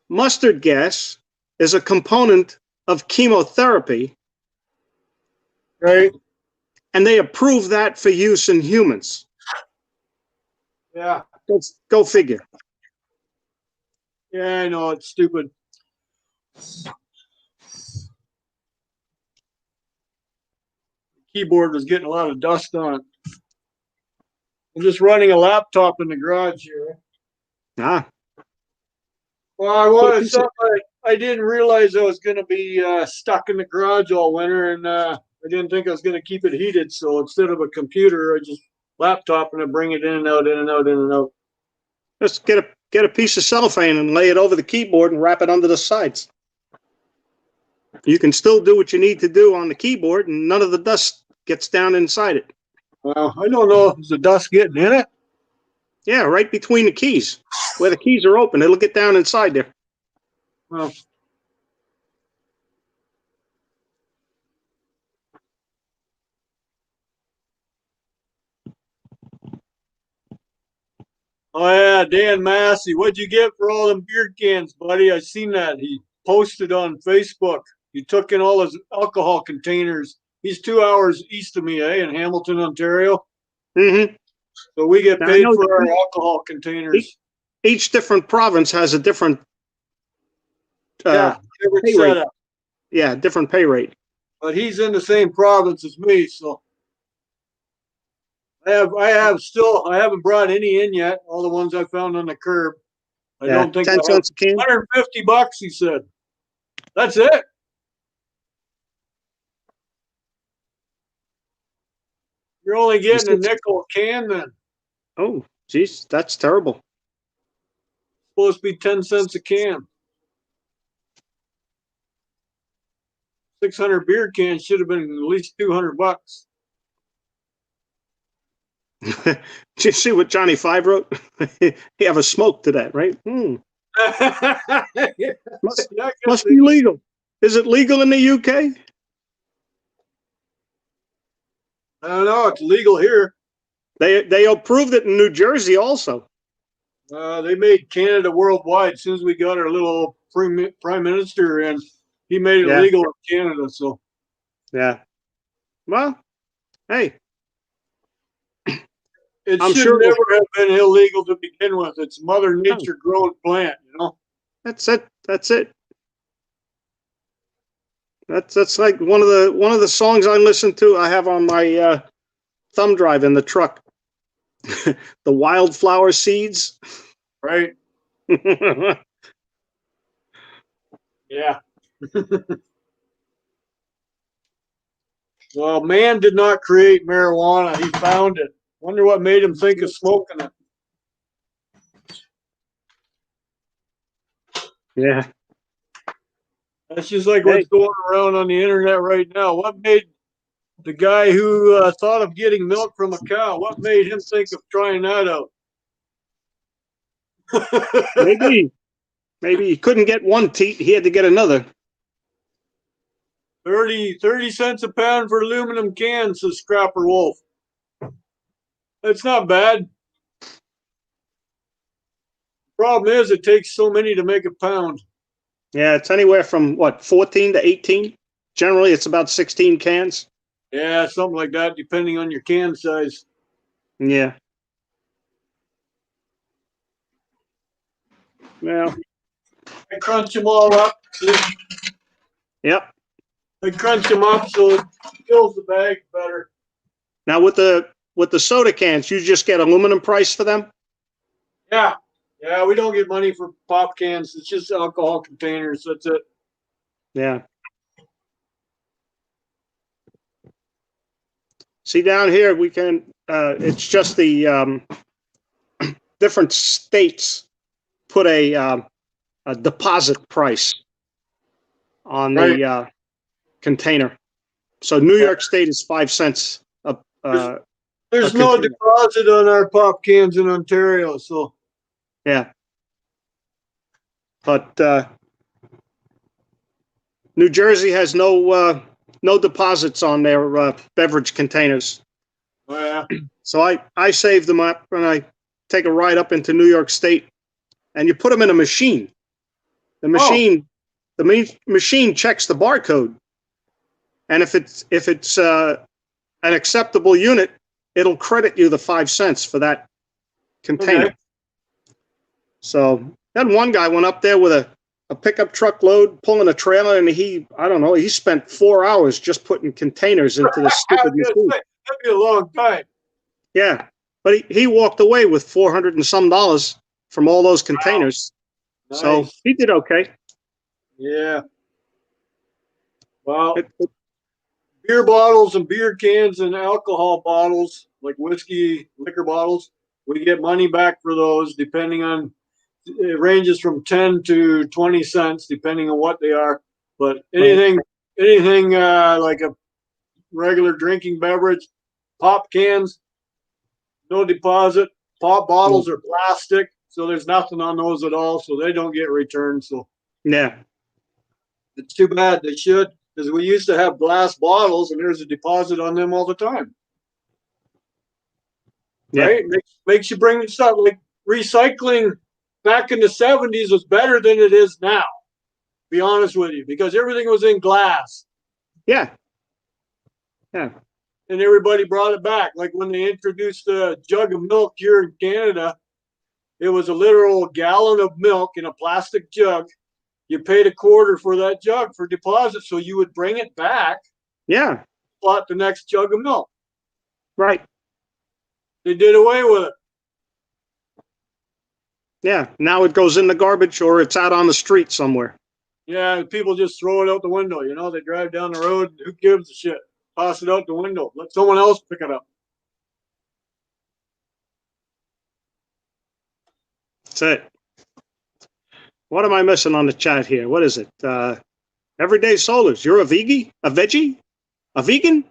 Speaker 8: mustard gas is a component of chemotherapy.
Speaker 1: Right.
Speaker 8: And they approve that for use in humans.
Speaker 1: Yeah.
Speaker 8: Go figure.
Speaker 1: Yeah, I know. It's stupid. Keyboard was getting a lot of dust on it. I'm just running a laptop in the garage here.
Speaker 8: Ah.
Speaker 1: Well, I wanted something. I didn't realize I was going to be stuck in the garage all winter, and I didn't think I was going to keep it heated. So instead of a computer, I just laptop and I bring it in and out, in and out, in and out.
Speaker 8: Just get a piece of cellophane and lay it over the keyboard and wrap it under the sides. You can still do what you need to do on the keyboard, and none of the dust gets down inside it.
Speaker 1: Well, I don't know. Is the dust getting in it?
Speaker 8: Yeah, right between the keys. Where the keys are open, it'll get down inside there.
Speaker 1: Well, oh yeah, Dan Massey. What'd you get for all them beer cans, buddy? I seen that. He posted on Facebook. He took in all his alcohol containers. He's 2 hours east of me, in Hamilton, Ontario.
Speaker 8: Mm-hmm.
Speaker 1: So we get paid for our alcohol containers.
Speaker 8: Each different province has a different
Speaker 1: different
Speaker 8: pay
Speaker 1: setup.
Speaker 8: rate. Yeah, different pay rate.
Speaker 1: But he's in the same province as me, so I haven't brought any in yet. All the ones I found on the curb. I don't think
Speaker 8: 10 cents a can.
Speaker 1: $150, he said. That's it. You're only getting a nickel a can then.
Speaker 8: Oh, geez, that's terrible.
Speaker 1: Supposed to be 10 cents a can. 600 beer cans should have been at least $200.
Speaker 8: Did you see what Johnny Five wrote? You have a smoke to that, right? Must be legal. Is it legal in the UK?
Speaker 1: I don't know. It's legal here.
Speaker 8: They approved it in New Jersey also.
Speaker 1: They made Canada worldwide. As soon as we got our little prime minister in, he made it legal in Canada. So,
Speaker 8: yeah. Well, hey,
Speaker 1: it should never have been illegal to begin with. It's Mother Nature grown plant, you know.
Speaker 8: That's it. That's it. That's like one of the songs I listen to. I have on my thumb drive in the truck. The wildflower seeds.
Speaker 1: Right. Yeah. Well, man did not create marijuana. He found it. Wonder what made him think of smoking it.
Speaker 8: Yeah.
Speaker 1: That's just like what's going around on the internet right now. What made the guy who thought of getting milk from a cow, what made him think of trying that out?
Speaker 8: Maybe he couldn't get one teat. He had to get another.
Speaker 1: 30 cents a pound for aluminum cans, says Scrapper Wolf. That's not bad. Problem is, it takes so many to make a pound.
Speaker 8: Yeah, it's anywhere from, what, 14 to 18? Generally, it's about 16 cans.
Speaker 1: Yeah, something like that, depending on your can size.
Speaker 8: Yeah. Well,
Speaker 1: I crunch them all up.
Speaker 8: Yep.
Speaker 1: I crunch them up so it fills the bag better.
Speaker 8: Now with the soda cans, you just get aluminum price for them?
Speaker 1: Yeah. Yeah, we don't get money for pop cans. It's just alcohol containers. That's it.
Speaker 8: Yeah. See, down here we can it's just the different states put a deposit price on the container. So New York State is 5 cents.
Speaker 1: There's no deposit on our pop cans in Ontario, so
Speaker 8: yeah. But New Jersey has no deposits on their beverage containers.
Speaker 1: Oh, yeah.
Speaker 8: So I save them up and I take a ride up into New York State, and you put them in a machine. The machine checks the barcode, and if it's an acceptable unit, it'll credit you the 5 cents for that container.
Speaker 1: Okay.
Speaker 8: So then one guy went up there with a pickup truck load, pulling a trailer, and he spent 4 hours just putting containers into the stupid machine.
Speaker 1: That'd be a long time.
Speaker 8: Yeah, but he walked away with $400 and some from all those containers.
Speaker 1: Wow.
Speaker 8: So
Speaker 1: Nice.
Speaker 8: he did okay.
Speaker 1: Yeah. Well, beer bottles and beer cans and alcohol bottles, like whiskey, liquor bottles, we get money back for those depending on, it ranges from 10 to 20 cents depending on what they are. But anything like a regular drinking beverage, pop cans, no deposit. Pop bottles are plastic, so there's nothing on those at all, so they don't get returned. So
Speaker 8: yeah,
Speaker 1: it's too bad. They should, because we used to have glass bottles and there's a deposit on them all the time.
Speaker 8: Yeah.
Speaker 1: Right? Makes you bring stuff like recycling back in the 70s was better than it is now. To be honest with you, because everything was in glass.
Speaker 8: Yeah. Yeah.
Speaker 1: And everybody brought it back. Like when they introduced a jug of milk here in Canada, it was a literal gallon of milk in a plastic jug. You paid $0.25 for that jug for deposit, so you would bring it back.
Speaker 8: Yeah.
Speaker 1: Bought the next jug of milk.
Speaker 8: Right.
Speaker 1: They did away with it.
Speaker 8: Yeah. Now it goes in the garbage or it's out on the street somewhere.
Speaker 1: Yeah, people just throw it out the window. You know, they drive down the road. Who gives a shit? Toss it out the window. Let someone else pick it up.
Speaker 8: That's it. What am I missing on the chat here? What is it? Everyday Solars. You're a veggie? A veggie? A vegan?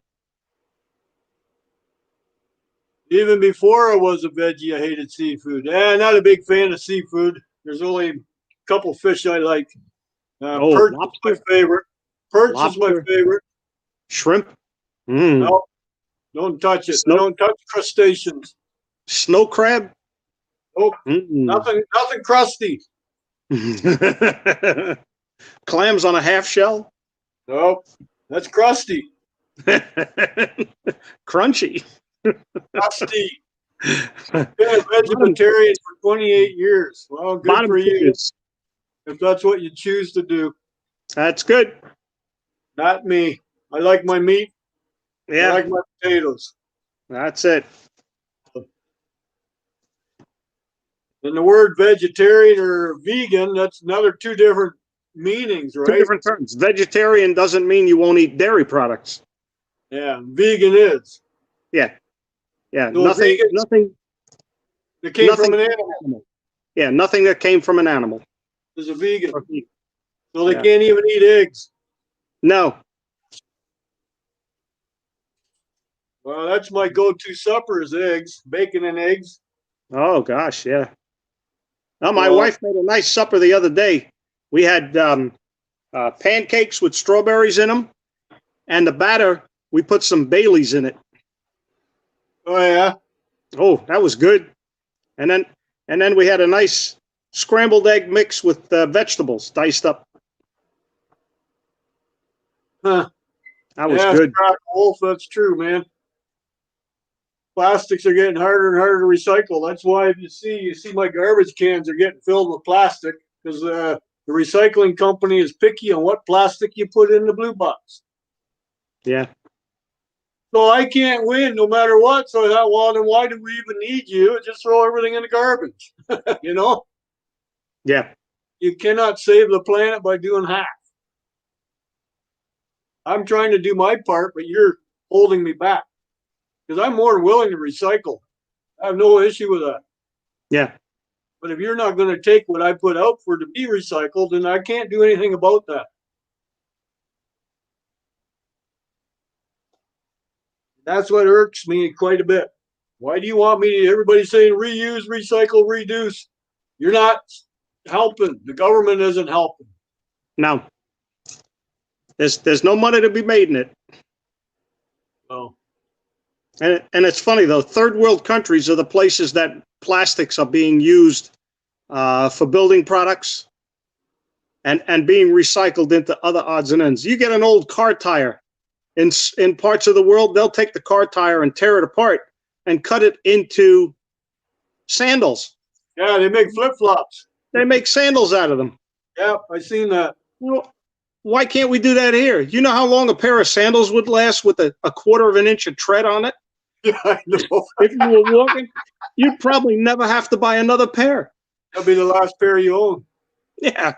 Speaker 1: Even before I was a veggie, I hated seafood. Not a big fan of seafood. There's only a couple fish I like. Perch is my favorite. Perch is my favorite.
Speaker 8: Shrimp?
Speaker 1: No, don't touch it. Don't touch crustaceans.
Speaker 8: Snow crab?
Speaker 1: Nope. Nothing crusty.
Speaker 8: Clams on a half shell?
Speaker 1: Nope. That's crusty.
Speaker 8: Crunchy.
Speaker 1: Crusty. Been a vegetarian for 28 years. Well, good for you. If that's what you choose to do.
Speaker 8: That's good.
Speaker 1: Not me. I like my meat.
Speaker 8: Yeah.
Speaker 1: I like my potatoes.
Speaker 8: That's it.
Speaker 1: And the word vegetarian or vegan, that's another two different meanings, right?
Speaker 8: Two different terms. Vegetarian doesn't mean you won't eat dairy products.
Speaker 1: Yeah, vegan is.
Speaker 8: Yeah. Yeah.
Speaker 1: So
Speaker 8: Nothing.
Speaker 1: vegan,
Speaker 8: Nothing.
Speaker 1: it came
Speaker 8: Nothing
Speaker 1: from an
Speaker 8: from
Speaker 1: animal.
Speaker 8: Yeah. Nothing that came from an animal.
Speaker 1: Is a vegan.
Speaker 8: Or meat.
Speaker 1: So they
Speaker 8: Yeah.
Speaker 1: can't even eat eggs.
Speaker 8: No.
Speaker 1: Well, that's my go-to supper is eggs, bacon and eggs.
Speaker 8: Oh gosh, yeah. Well, my
Speaker 1: Well,
Speaker 8: wife made a nice supper the other day. We had pancakes with strawberries in them, and the batter we put some Baileys in it.
Speaker 1: oh yeah.
Speaker 8: Oh, that was good. And then we had a nice scrambled egg mix with vegetables diced up.
Speaker 1: Huh.
Speaker 8: That was
Speaker 1: Yeah,
Speaker 8: good.
Speaker 1: Scrap Wolf, that's true, man. Plastics are getting harder and harder to recycle. That's why you see my garbage cans are getting filled with plastic because the recycling company is picky on what plastic you put in the blue box.
Speaker 8: Yeah.
Speaker 1: So I can't win no matter what. So I thought, well, then why do we even need you? Just throw everything in the garbage. You know?
Speaker 8: Yeah.
Speaker 1: You cannot save the planet by doing half. I'm trying to do my part, but you're holding me back because I'm more than willing to recycle. I have no issue with that.
Speaker 8: Yeah.
Speaker 1: But if you're not going to take what I put out for to be recycled, then I can't do anything about that. That's what irks me quite a bit. Why do you want me to, everybody's saying reuse, recycle, reduce? You're not helping. The government isn't helping.
Speaker 8: No. There's no money to be made in it.
Speaker 1: Oh.
Speaker 8: And it's funny though, third world countries are the places that plastics are being used for building products and being recycled into other odds and ends. You get an old car tire in parts of the world, they'll take the car tire and tear it apart and cut it into sandals.
Speaker 1: Yeah, they make flip-flops.
Speaker 8: They make sandals out of them.
Speaker 1: Yeah, I seen that.
Speaker 8: Well, why can't we do that here? You know how long a pair of sandals would last with a quarter of an inch of tread on it?
Speaker 1: Yeah, I know.
Speaker 8: If you were walking, you'd probably never have to buy another pair.
Speaker 1: That'll be the last pair you own.
Speaker 8: Yeah.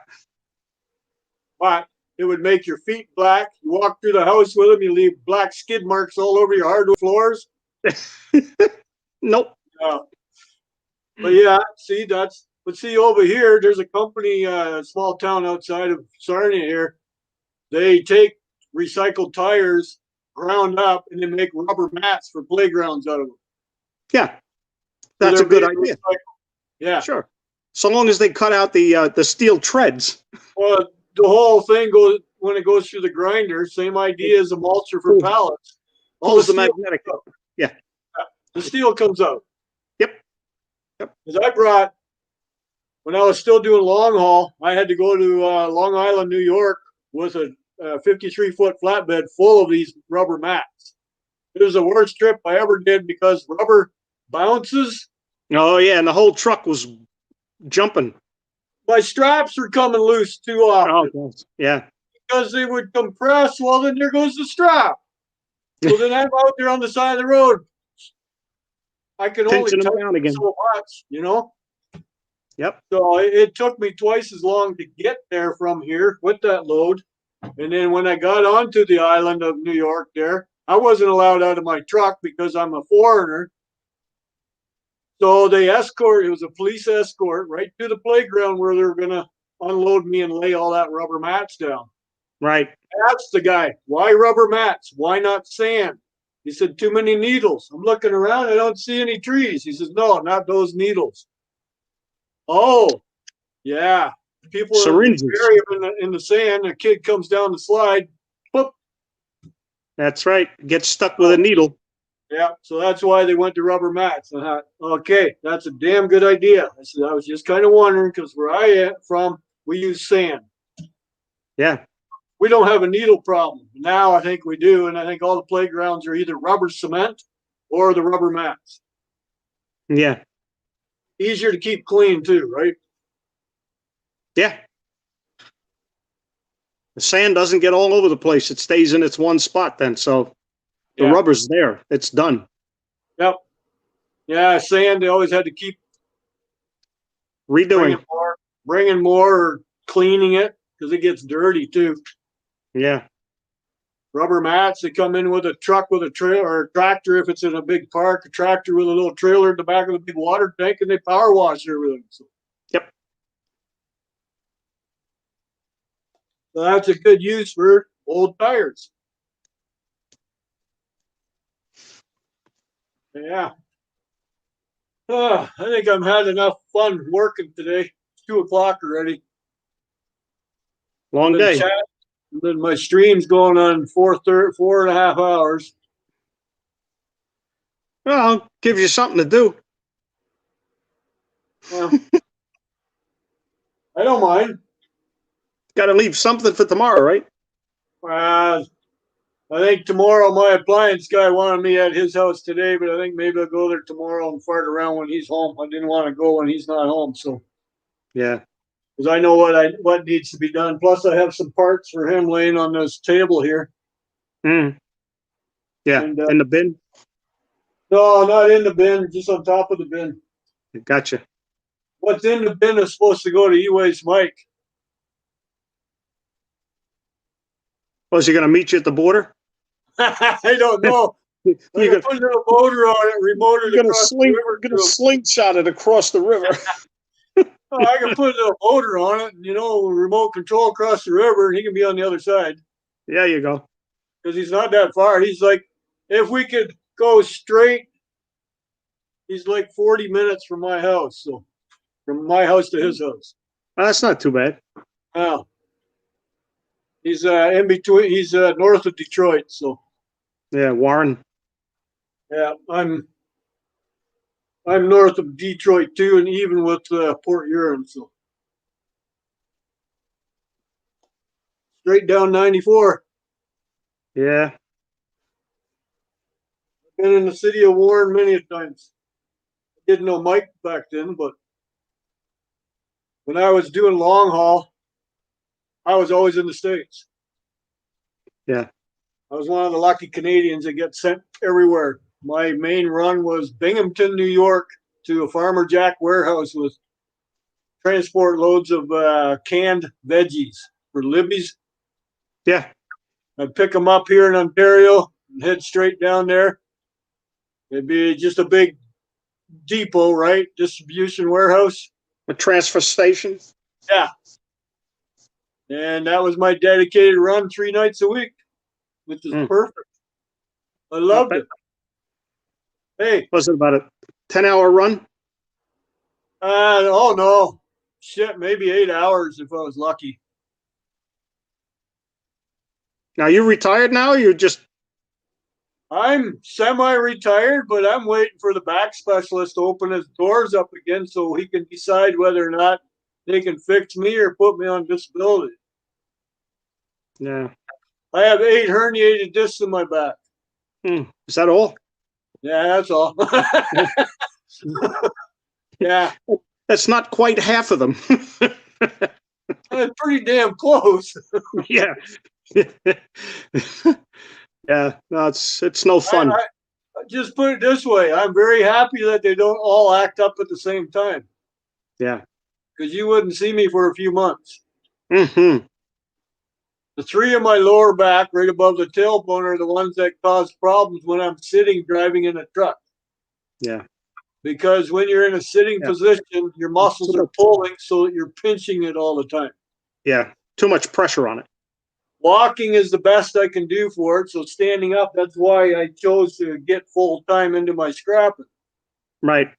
Speaker 1: But it would make your feet black. You walk through the house with them, you leave black skid marks all over your hardwood floors.
Speaker 8: Nope.
Speaker 1: But yeah, see, but see over here, there's a company, a small town outside of Sarnia here. They take recycled tires, ground up, and then make rubber mats for playgrounds out of them.
Speaker 8: Yeah. That's
Speaker 1: So
Speaker 8: a good
Speaker 1: being
Speaker 8: idea.
Speaker 1: recycled. Yeah.
Speaker 8: Sure. So long as they cut out the steel treads.
Speaker 1: Well, the whole thing goes when it goes through the grinder. Same idea as a mulcher for pallets. All the
Speaker 8: the
Speaker 1: steel
Speaker 8: magnetic. Yeah.
Speaker 1: The steel comes out.
Speaker 8: Yep.
Speaker 1: Because I brought, when I was still doing long haul, I had to go to Long Island, New York with a 53-foot flatbed full of these rubber mats. It was the worst trip I ever did because rubber bounces.
Speaker 8: Oh, yeah. And the whole truck was jumping.
Speaker 1: My straps were coming loose too often.
Speaker 8: Oh, yeah.
Speaker 1: Because they would compress. Well, then there goes the strap. So then I'm out there on the side of the road. I can only
Speaker 8: Pinching them
Speaker 1: touch
Speaker 8: down again.
Speaker 1: so much, you know?
Speaker 8: Yep.
Speaker 1: So it took me twice as long to get there from here with that load. And then when I got onto the island of New York there, I wasn't allowed out of my truck because I'm a foreigner. So they it was a police escort right to the playground where they were going to unload me and lay all that rubber mats down.
Speaker 8: Right.
Speaker 1: Asked the guy, why rubber mats? Why not sand? He said, too many needles. I'm looking around. I don't see any trees. He says, no, not those needles. Oh, yeah. People
Speaker 8: Syringes.
Speaker 1: bury them in the sand. A kid comes down the slide. Boop.
Speaker 8: That's right. Get stuck with a needle.
Speaker 1: Yeah. So that's why they went to rubber mats. I thought, okay, that's a damn good idea. I said, I was just kind of wondering because where I am from, we use sand.
Speaker 8: Yeah.
Speaker 1: We don't have a needle problem. Now I think we do. And I think all the playgrounds are either rubber cement or the rubber mats.
Speaker 8: Yeah.
Speaker 1: Easier to keep clean too, right?
Speaker 8: Yeah. The sand doesn't get all over the place. It stays in its one spot then. So the rubber's there. It's done.
Speaker 1: Yep. Yeah, sand, they always had to keep
Speaker 8: redoing.
Speaker 1: Bringing more or cleaning it because it gets dirty too.
Speaker 8: Yeah.
Speaker 1: rubber mats. They come in with a truck with a trailer, or a tractor if it's in a big park, a tractor with a little trailer in the back of the big water tank, and they power wash everything. So that's a good use for old tires. Yeah. I think I've had enough fun working today. It's 2 o'clock already.
Speaker 8: Long day.
Speaker 1: And then my stream's going on 4.5 hours.
Speaker 8: Well, gives you something to do.
Speaker 1: Well, I don't mind.
Speaker 8: Got to leave something for tomorrow, right?
Speaker 1: I think tomorrow my appliance guy wanted me at his house today, but I think maybe I'll go there tomorrow and fart around when he's home. I didn't want to go when he's not home, so
Speaker 8: Yeah.
Speaker 1: because I know what needs to be done. Plus, I have some parts for him laying on this table here.
Speaker 8: Yeah.
Speaker 1: And,
Speaker 8: in the bin.
Speaker 1: No, not in the bin, just on top of the bin.
Speaker 8: Gotcha.
Speaker 1: What's in the bin is supposed to go to E-Waste Mike.
Speaker 8: Was he going to meet you at the border?
Speaker 1: I don't know.
Speaker 8: You're
Speaker 1: gonna put a little motor on it, remote it across the river.
Speaker 8: You're going to slingshot it across the river.
Speaker 1: Oh, I can put a little motor on it, and, remote control across the river, and he can be on the other side.
Speaker 8: There you go.
Speaker 1: Because he's not that far. He's like, if we could go straight, he's like 40 minutes from my house. So from my house to his house.
Speaker 8: Well, that's not too bad.
Speaker 1: Oh. He's in between. He's north of Detroit. So
Speaker 8: yeah, Warren.
Speaker 1: Yeah, I'm north of Detroit too, and even with Port Huron. So straight down 94.
Speaker 8: Yeah.
Speaker 1: Been in the city of Warren many times. I didn't know Mike back then, but when I was doing long haul, I was always in the States.
Speaker 8: Yeah.
Speaker 1: I was one of the lucky Canadians that get sent everywhere. My main run was Binghamton, New York, to a Farmer Jack warehouse with transport loads of canned veggies for Libby's.
Speaker 8: Yeah.
Speaker 1: I'd pick them up here in Ontario and head straight down there. It'd be just a big depot, right? Distribution warehouse.
Speaker 8: A transfer station.
Speaker 1: Yeah. And that was my dedicated run 3 nights a week, which is perfect. I loved it. Hey.
Speaker 8: Was it about a 10-hour run?
Speaker 1: Oh, no. Shit, maybe 8 hours if I was lucky.
Speaker 8: Now, you retired now? Or you're just...
Speaker 1: I'm semi-retired, but I'm waiting for the back specialist to open his doors up again so he can decide whether or not they can fix me or put me on disability.
Speaker 8: Yeah.
Speaker 1: I have 8 herniated discs in my back.
Speaker 8: Is that all?
Speaker 1: Yeah, that's all. Yeah.
Speaker 8: That's not quite half of them.
Speaker 1: That's pretty damn close.
Speaker 8: Yeah. Yeah, no, it's no fun.
Speaker 1: I just put it this way. I'm very happy that they don't all act up at the same time.
Speaker 8: Yeah.
Speaker 1: Because you wouldn't see me for a few months.
Speaker 8: Mm-hmm.
Speaker 1: The 3 of my lower back, right above the tailbone, are the ones that cause problems when I'm sitting driving in a truck.
Speaker 8: Yeah.
Speaker 1: Because when you're in a sitting position, your muscles are pulling so that you're pinching it all the time.
Speaker 8: Yeah. Too much pressure on it.
Speaker 1: Walking is the best I can do for it. So standing up, that's why I chose to get full time into my scrapping.
Speaker 8: Right.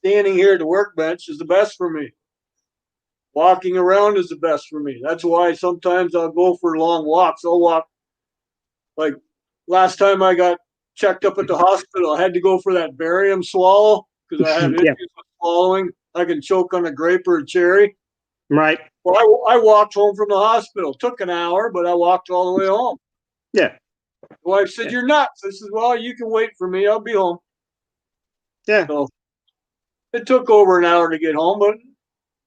Speaker 1: Standing here at the workbench is the best for me. Walking around is the best for me. That's why sometimes I'll go for long walks. I'll walk. Like last time I got checked up at the hospital, I had to go for that barium swallow because I have issues with swallowing. I can choke on a grape or a cherry.
Speaker 8: Right.
Speaker 1: Well, I walked home from the hospital. Took an hour, but I walked all the way home.
Speaker 8: Yeah.
Speaker 1: The wife said, "You're nuts." I said, "Well, you can wait for me. I'll be home."
Speaker 8: Yeah.
Speaker 1: So it took over an hour to get home, but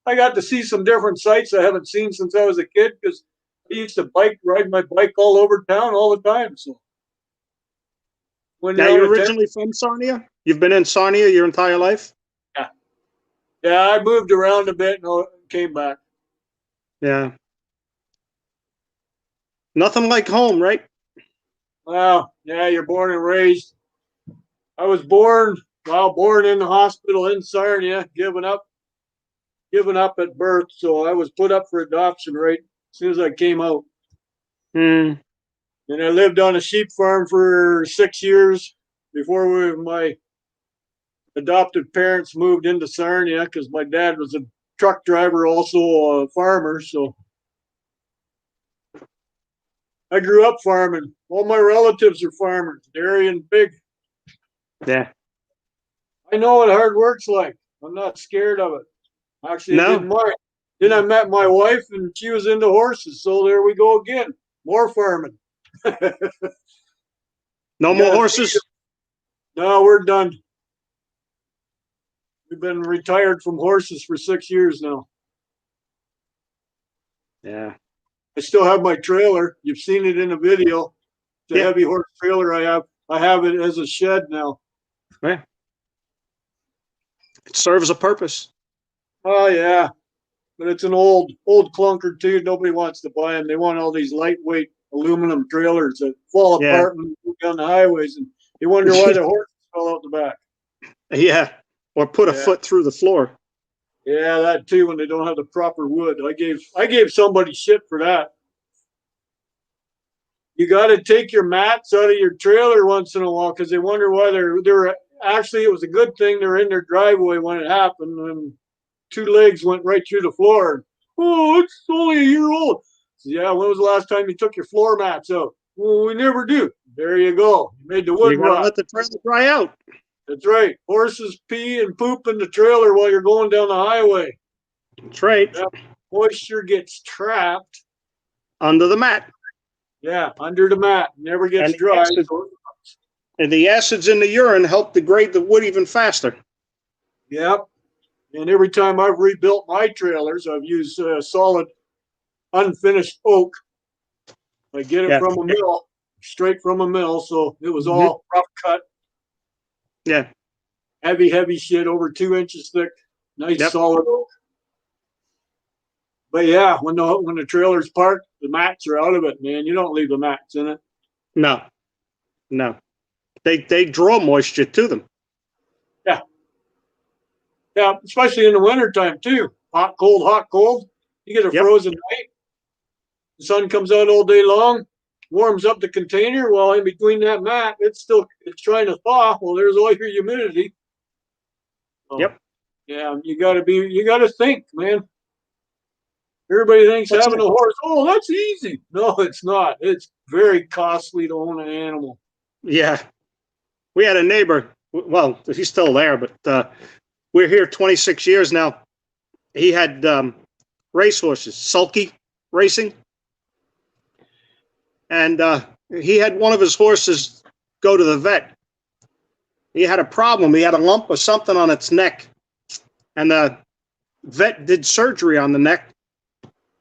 Speaker 1: I got to see some different sights I haven't seen since I was a kid because I used to ride my bike all over town all the time. So when
Speaker 8: now, you're originally from Sarnia? You've been in Sarnia your entire life?
Speaker 1: Yeah. Yeah, I moved around a bit and came back.
Speaker 8: Yeah. Nothing like home, right?
Speaker 1: Well, yeah, you're born and raised. I was born in the hospital in Sarnia, given up at birth. So I was put up for adoption right as soon as I came out.
Speaker 8: Hmm.
Speaker 1: And I lived on a sheep farm for 6 years before my adopted parents moved into Sarnia, because my dad was a truck driver, also a farmer. So I grew up farming. All my relatives are farmers, dairy and pig.
Speaker 8: Yeah.
Speaker 1: I know what hard work's like. I'm not scared of it. Actually, I
Speaker 8: No.
Speaker 1: didn't mind. Then I met my wife, and she was into horses. So there we go again. More farming.
Speaker 8: No more horses?
Speaker 1: No, we're done. We've been retired from horses for 6 years now.
Speaker 8: Yeah.
Speaker 1: I still have my trailer. You've seen it in a video. It's a heavy horse trailer I have. I have it as a shed now.
Speaker 8: Yeah. It serves a purpose.
Speaker 1: Oh, yeah. But it's an old clunker, too. Nobody wants to buy them. They want all these lightweight aluminum trailers that fall apart and move down the highways. And you wonder why the horses fell out the back.
Speaker 8: Yeah. Or put a foot through the floor.
Speaker 1: Yeah, that too, when they don't have the proper wood. I gave somebody shit for that. You got to take your mats out of your trailer once in a while, because they wonder why they're actually, it was a good thing they're in their driveway when it happened, and 2 legs went right through the floor. Oh, it's only a year old. So, yeah, when was the last time you took your floor mats out? Well, we never do. There you go. You made the wood
Speaker 8: You gotta
Speaker 1: rot.
Speaker 8: let the trailer dry out.
Speaker 1: That's right. Horses pee and poop in the trailer while you're going down the highway.
Speaker 8: That's right.
Speaker 1: That moisture gets trapped
Speaker 8: under the mat.
Speaker 1: Yeah, under the mat. Never gets
Speaker 8: And
Speaker 1: dry.
Speaker 8: And the acids in the urine help degrade the wood even faster.
Speaker 1: Yep. And every time I've rebuilt my trailers, I've used solid, unfinished oak. I get it from a mill, straight from a mill. So it was all rough cut.
Speaker 8: Yeah.
Speaker 1: Heavy shit, over 2 inches thick. Nice solid oak. But yeah, when the trailer's parked, the mats are out of it, man. You don't leave the mats in it.
Speaker 8: No. They draw moisture to them.
Speaker 1: Yeah. Yeah, especially in the wintertime too. Hot, cold. You get a frozen night. The sun comes out all day long, warms up the container. While in between that mat, it's trying to thaw. Well, there's all your humidity. So, yeah, you gotta think, man. Everybody thinks having a horse, oh, that's easy. No, it's not. It's very costly to own an animal.
Speaker 8: Yeah. We had a neighbor, well, he's still there, but we're here 26 years now. He had racehorses, sulky racing. And he had one of his horses go to the vet. He had a problem. He had a lump or something on its neck. And the vet did surgery on the neck,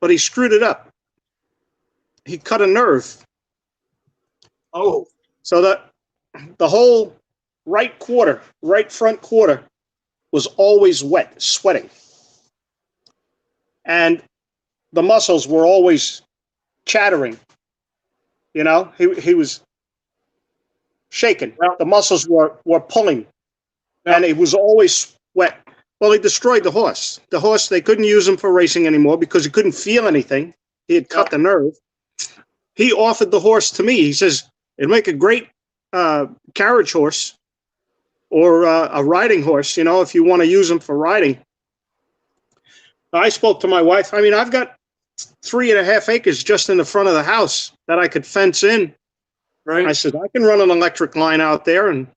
Speaker 8: but he screwed it up. He cut a nerve.
Speaker 1: Oh.
Speaker 8: So that the whole right front quarter was always wet, sweating. And the muscles were always chattering. You know, he was shaking. Yep. The muscles were pulling. Yep. And it was always wet. Well, he destroyed the horse. The horse, they couldn't use him for racing anymore because he couldn't feel anything. He had cut the nerve. He offered the horse to me. He says, it'd make a great carriage horse or a riding horse, you know, if you want to use them for riding. I spoke to my wife. I mean, I've got 3.5 acres just in the front of the house that I could fence in.
Speaker 1: Right.
Speaker 8: I said, I can run an electric line out there and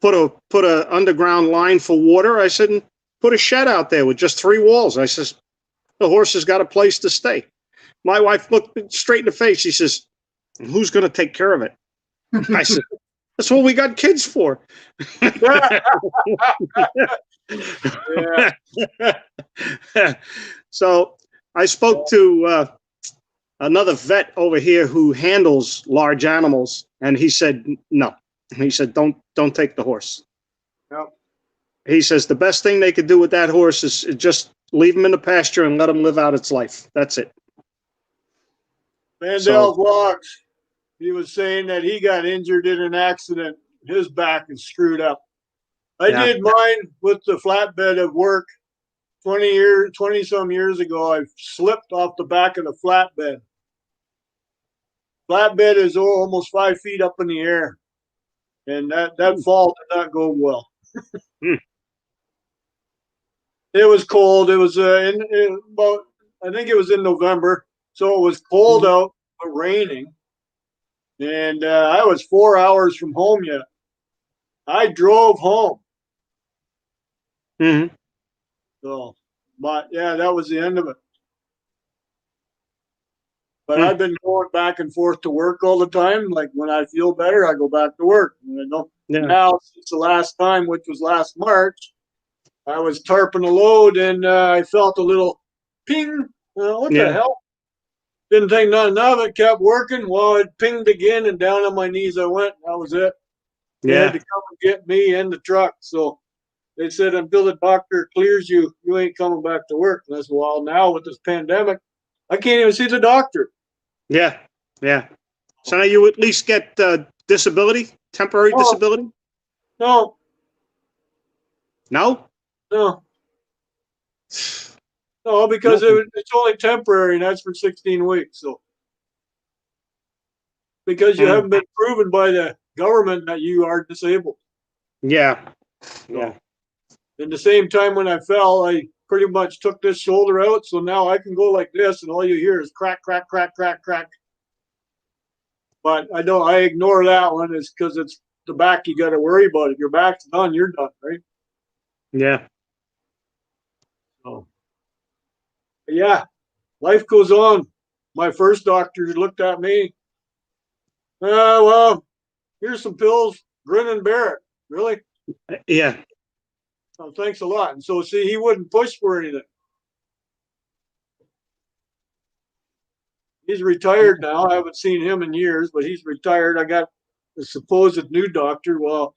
Speaker 8: put a underground line for water. I said, and put a shed out there with just 3 walls. I says, the horse has got a place to stay. My wife looked straight in the face. She says, who's going to take care of it? I said, that's what we got kids for. So I spoke to another vet over here who handles large animals, and he said, no. He said, don't take the horse.
Speaker 1: Yep.
Speaker 8: He says the best thing they could do with that horse is just leave him in the pasture and let him live out its life. That's it.
Speaker 1: Vandal Vlogs. He was saying that he got injured in an accident. His back is screwed up. I did mine with the flatbed at work 20 some years ago. I slipped off the back of the flatbed. Flatbed is almost 5 feet up in the air. And that fall did not go well. It was cold. It was about, I think it was in November. So it was cold out, but raining. And I was 4 hours from home yet. I drove home. So, but yeah, that was the end of it. But I've been going back and forth to work all the time. Like when I feel better, I go back to work. Now, since the last time, which was last March, I was tarping a load and I felt a little ping. What the hell? Didn't think nothing of it. Kept working. Well, it pinged again, and down on my knees I went. That was it. They had to come and get me in the truck. So they said, until the doctor clears you, you ain't coming back to work. And I said, well, now with this pandemic, I can't even see the doctor.
Speaker 8: Yeah. So now you at least get disability, temporary disability?
Speaker 1: No.
Speaker 8: No?
Speaker 1: No. No, because it's only temporary, and that's for 16 weeks. So, because you haven't been proven by the government that you are disabled.
Speaker 8: Yeah.
Speaker 1: In the same time when I fell, I pretty much took this shoulder out, so now I can go like this, and all you hear is crack, crack, crack, crack, crack. But I ignore that one. It's because it's the back you got to worry about. If your back's done, you're done, right?
Speaker 8: Yeah.
Speaker 1: So, yeah, life goes on. My first doctor looked at me. Well, here's some pills. Grin and bear it. Really?
Speaker 8: Yeah.
Speaker 1: Oh, thanks a lot. And so, see, he wouldn't push for anything. He's retired now. I haven't seen him in years, but he's retired. I got the supposed new doctor. Well,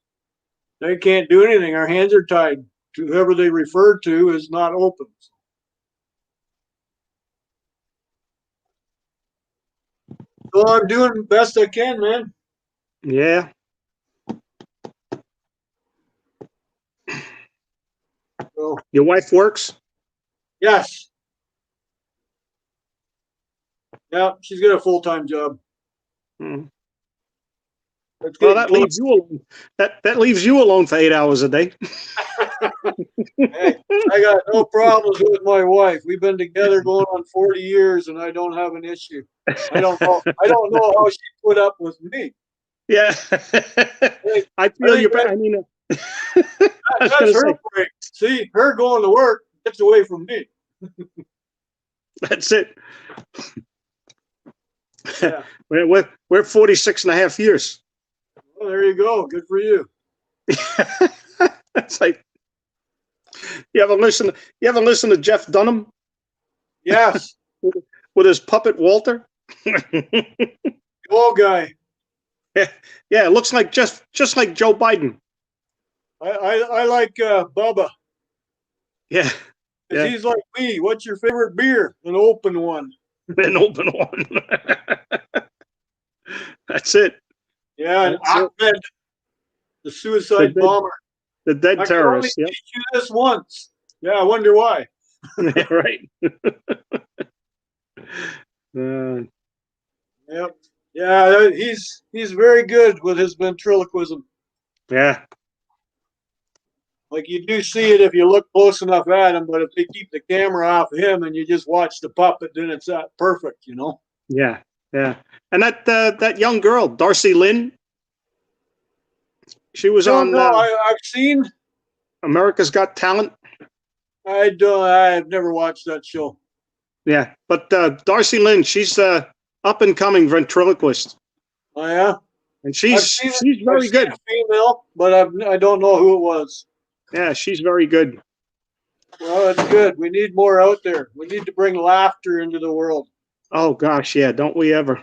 Speaker 1: they can't do anything. Our hands are tied. Whoever they refer to is not open. So I'm doing the best I can, man.
Speaker 8: Yeah.
Speaker 1: So,
Speaker 8: your wife works?
Speaker 1: Yes. Yeah, she's got a full-time job.
Speaker 8: Well, that leaves you alone. That leaves you alone for 8 hours a day.
Speaker 1: Hey, I got no problems with my wife. We've been together going on 40 years, and I don't have an issue. I don't know how she put up with me.
Speaker 8: Yeah, I feel you. I mean,
Speaker 1: that's her break. See, her going to work gets away from me.
Speaker 8: That's it.
Speaker 1: Yeah.
Speaker 8: We're 46 and a half years.
Speaker 1: Well, there you go. Good for you.
Speaker 8: It's like you ever listen to Jeff Dunham?
Speaker 1: Yes.
Speaker 8: With his puppet Walter.
Speaker 1: Old guy.
Speaker 8: Yeah, it looks like just like Joe Biden.
Speaker 1: I like Bubba.
Speaker 8: Yeah.
Speaker 1: He's like me. What's your favorite beer? An open one.
Speaker 8: An open one. That's it.
Speaker 1: Yeah, and Ahmed, the suicide bomber.
Speaker 8: The dead terrorist.
Speaker 1: I can only teach you this once. Yeah, I wonder why.
Speaker 8: Right.
Speaker 1: Yep. Yeah, he's very good with his ventriloquism.
Speaker 8: Yeah.
Speaker 1: Like you do see it if you look close enough at him, but if they keep the camera off him and you just watch the puppet, then it's perfect, you know?
Speaker 8: Yeah, yeah. And that young girl, Darcy Lynn, she was on.
Speaker 1: No, I've seen
Speaker 8: America's Got Talent.
Speaker 1: I've never watched that show.
Speaker 8: Yeah, but Darcy Lynn, she's up and coming ventriloquist.
Speaker 1: Oh yeah,
Speaker 8: and she's very good.
Speaker 1: Female, but I don't know who it was.
Speaker 8: Yeah, she's very good.
Speaker 1: Well, it's good. We need more out there. We need to bring laughter into the world.
Speaker 8: Oh gosh, yeah, don't we ever?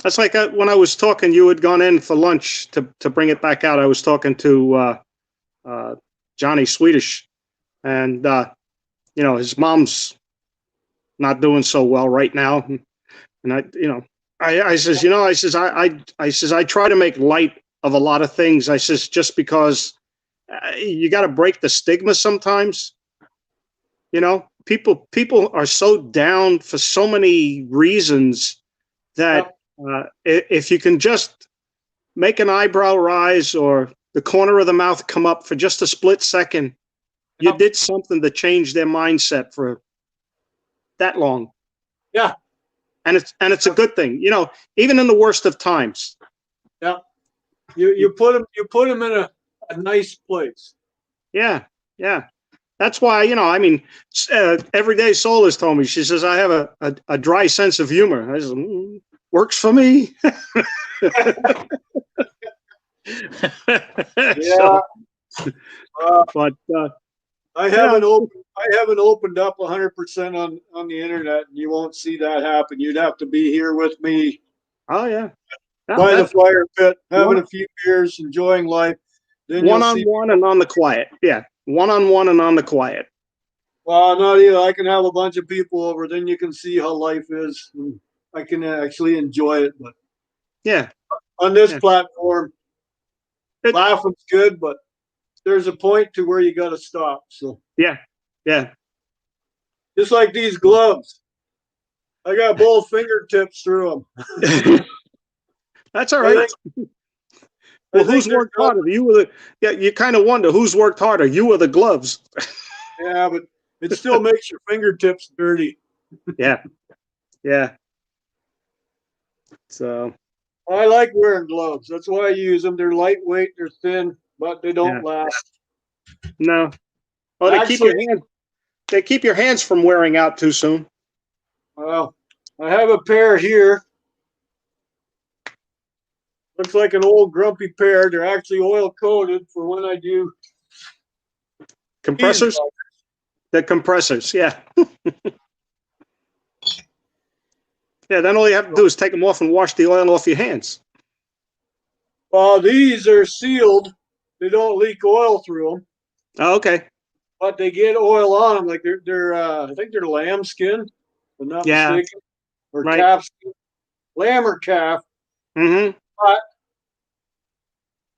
Speaker 8: That's like when I was talking. You had gone in for lunch to bring it back out. I was talking to Johnny Swedish, and his mom's not doing so well right now. And I says, I says, I try to make light of a lot of things. I says, just because you got to break the stigma sometimes. People are so down for so many reasons that if you can just make an eyebrow rise or the corner of the mouth come up for just a split second, you did something to change their mindset for that long.
Speaker 1: Yeah.
Speaker 8: And it's a good thing, even in the worst of times.
Speaker 1: Yeah. You put them in a nice place.
Speaker 8: Yeah. Yeah. That's why, Everyday Soul has told me, she says, I have a dry sense of humor. I said, works for me.
Speaker 1: Yeah.
Speaker 8: But
Speaker 1: I haven't opened up 100% on the internet, and you won't see that happen. You'd have to be here with me.
Speaker 8: Oh yeah.
Speaker 1: By the fire pit, having a few beers, enjoying life. Then
Speaker 8: one-on-one and on the quiet. Yeah. One-on-one and on the quiet.
Speaker 1: Well, not either. I can have a bunch of people over, then you can see how life is. And I can actually enjoy it. But
Speaker 8: yeah,
Speaker 1: on this platform, laughing's good, but there's a point to where you got to stop. So
Speaker 8: yeah.
Speaker 1: Just like these gloves, I got both fingertips through them.
Speaker 8: That's all right. Well, who's worked harder? You kind of wonder who's worked harder, you or the gloves.
Speaker 1: Yeah, but it still makes your fingertips dirty.
Speaker 8: Yeah. So
Speaker 1: I like wearing gloves. That's why I use them. They're lightweight, they're thin, but they don't last.
Speaker 8: No. Well, they keep your hands from wearing out too soon.
Speaker 1: Well, I have a pair here. Looks like an old grumpy pair. They're actually oil coated for when I do
Speaker 8: compressors. The compressors, yeah. Yeah, then all you have to do is take them off and wash the oil off your hands.
Speaker 1: Well, these are sealed. They don't leak oil through them.
Speaker 8: Oh, okay.
Speaker 1: But they get oil on them. Like they're I think they're lamb skin, if I'm not mistaken, or calf skin, lamb or calf.
Speaker 8: Mm-hmm.
Speaker 1: But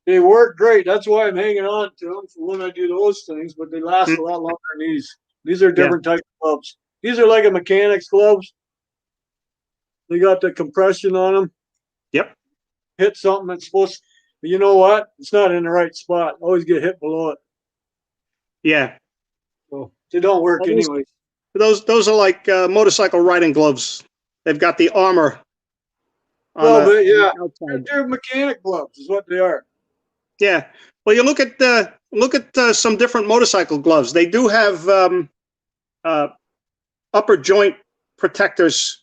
Speaker 1: they work great. That's why I'm hanging on to them for when I do those things. But they last a lot longer than these. These are different type of gloves. These are like a mechanic's gloves. They got the compression on them.
Speaker 8: Yep.
Speaker 1: Hit something that's supposed to, but you know what? It's not in the right spot. Always get hit below it.
Speaker 8: Yeah.
Speaker 1: So they don't work anyway.
Speaker 8: Those are like motorcycle riding gloves. They've got the armor.
Speaker 1: Well, but they're mechanic gloves is what they are.
Speaker 8: Yeah. Well, you look at some different motorcycle gloves. They do have upper joint protectors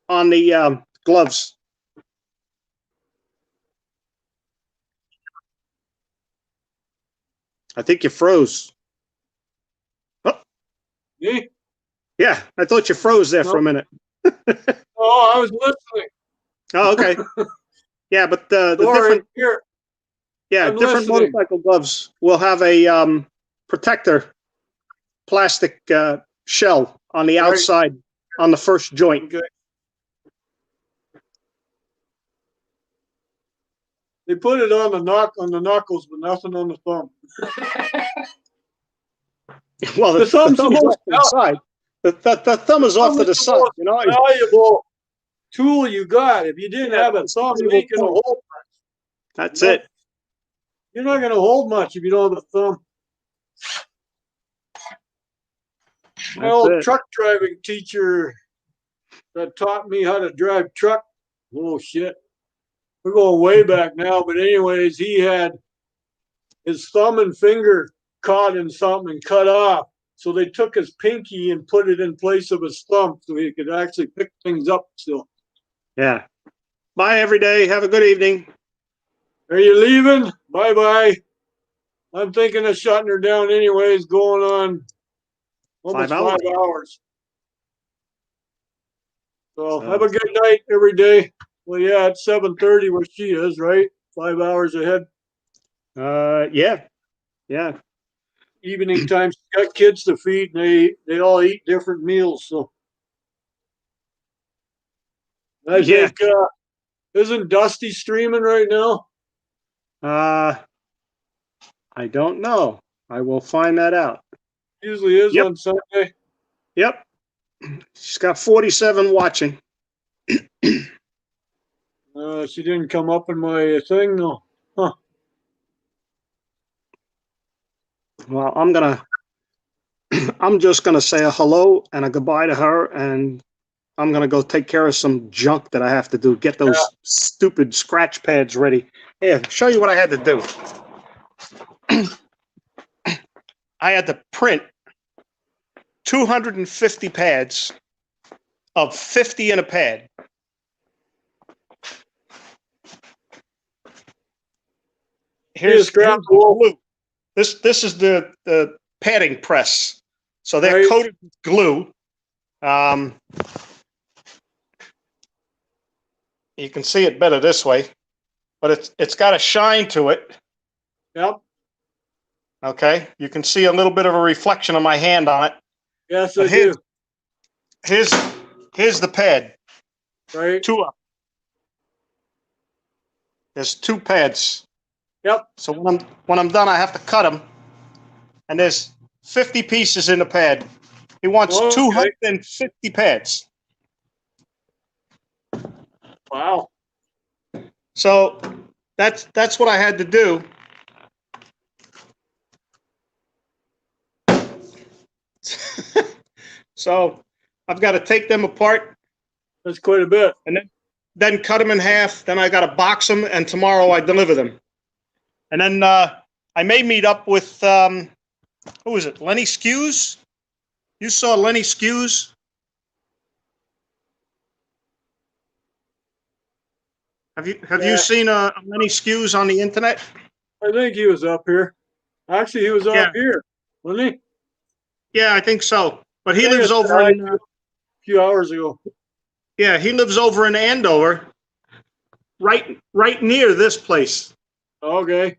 Speaker 8: on the gloves. I think you froze. Oh.
Speaker 1: Me?
Speaker 8: Yeah, I thought you froze there for a minute.
Speaker 1: Oh, I was listening.
Speaker 8: Oh, okay. Yeah, but the different
Speaker 1: here.
Speaker 8: Yeah, different motorcycle gloves will have a protector plastic shell on the outside on the first joint.
Speaker 1: Okay. They put it on the knuckles, but nothing on the thumb.
Speaker 8: Well, the thumb is off to the side. The thumb is off to the side. You know,
Speaker 1: valuable tool you got. If you didn't have a thumb, you ain't gonna hold much.
Speaker 8: That's it.
Speaker 1: You're not gonna hold much if you don't have a thumb. My old truck driving teacher that taught me how to drive truck. Oh shit. We're going way back now, but anyways, he had his thumb and finger caught in something and cut off. So they took his pinky and put it in place of his thumb so he could actually pick things up still.
Speaker 8: Yeah. Bye, every day. Have a good evening.
Speaker 1: Are you leaving? Bye-bye. I'm thinking of shutting her down anyways, going on almost 5 hours. So have a good night every day. Well, yeah, it's 7:30 where she is, right? 5 hours ahead.
Speaker 8: Yeah. Yeah.
Speaker 1: evening time. She's got kids to feed, and they all eat different meals. So I think isn't Dusty streaming right now?
Speaker 8: I don't know. I will find that out.
Speaker 1: Usually is
Speaker 8: Yep.
Speaker 1: on Sunday.
Speaker 8: Yep. She's got 47 watching.
Speaker 1: She didn't come up in my thing though. Huh.
Speaker 8: Well, I'm just gonna say a hello and a goodbye to her, and I'm gonna go take care of some junk that I have to do. Get those stupid scratch pads ready. Here, show you what I had to do. I had to print 250 pads of 50 in a pad. Here's glue. This is the padding press. So they're coated with glue. You can see it better this way, but it's got a shine to it.
Speaker 1: Yep.
Speaker 8: Okay, you can see a little bit of a reflection of my hand on it.
Speaker 1: Yes, I do.
Speaker 8: Here's the pad.
Speaker 1: Right.
Speaker 8: Two up. There's 2 pads.
Speaker 1: Yep.
Speaker 8: So when I'm done, I have to cut them. And there's 50 pieces in the pad. He wants 250 pads.
Speaker 1: Wow.
Speaker 8: So that's what I had to do. So I've got to take them apart.
Speaker 1: That's quite a bit.
Speaker 8: And then cut them in half. Then I got to box them, and tomorrow I deliver them. And then I may meet up with who is it? Lenny Skews? You saw Lenny Skews? Have you seen Lenny Skews on the internet?
Speaker 1: I think he was up here. Actually, he was up here, wasn't he?
Speaker 8: Yeah, I think so. But he lives over in
Speaker 1: a few hours ago.
Speaker 8: Yeah, he lives over in Andover, right near this place.
Speaker 1: Okay.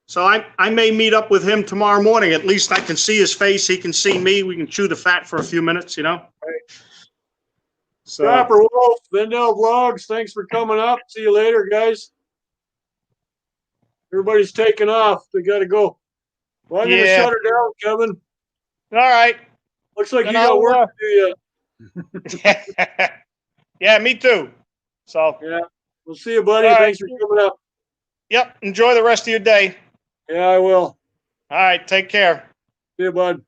Speaker 1: So
Speaker 8: I may meet up with him tomorrow morning. At least I can see his face. He can see me. We can chew the fat for a few minutes, you know.
Speaker 1: Right.
Speaker 8: So,
Speaker 1: Trapper Wolf, Vendel Vlogs, thanks for coming up. See you later, guys. Everybody's taking off. They got to go. Well, I'm going to shut her down, Kevin.
Speaker 8: All right.
Speaker 1: Looks like you got work to do
Speaker 8: yet. Yeah, me too. So
Speaker 1: yeah, we'll see you, buddy. Thanks for coming up.
Speaker 8: Yep. Enjoy the rest of your day.
Speaker 1: Yeah, I will.
Speaker 8: All right. Take care.
Speaker 1: See you, bud.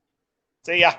Speaker 8: See ya.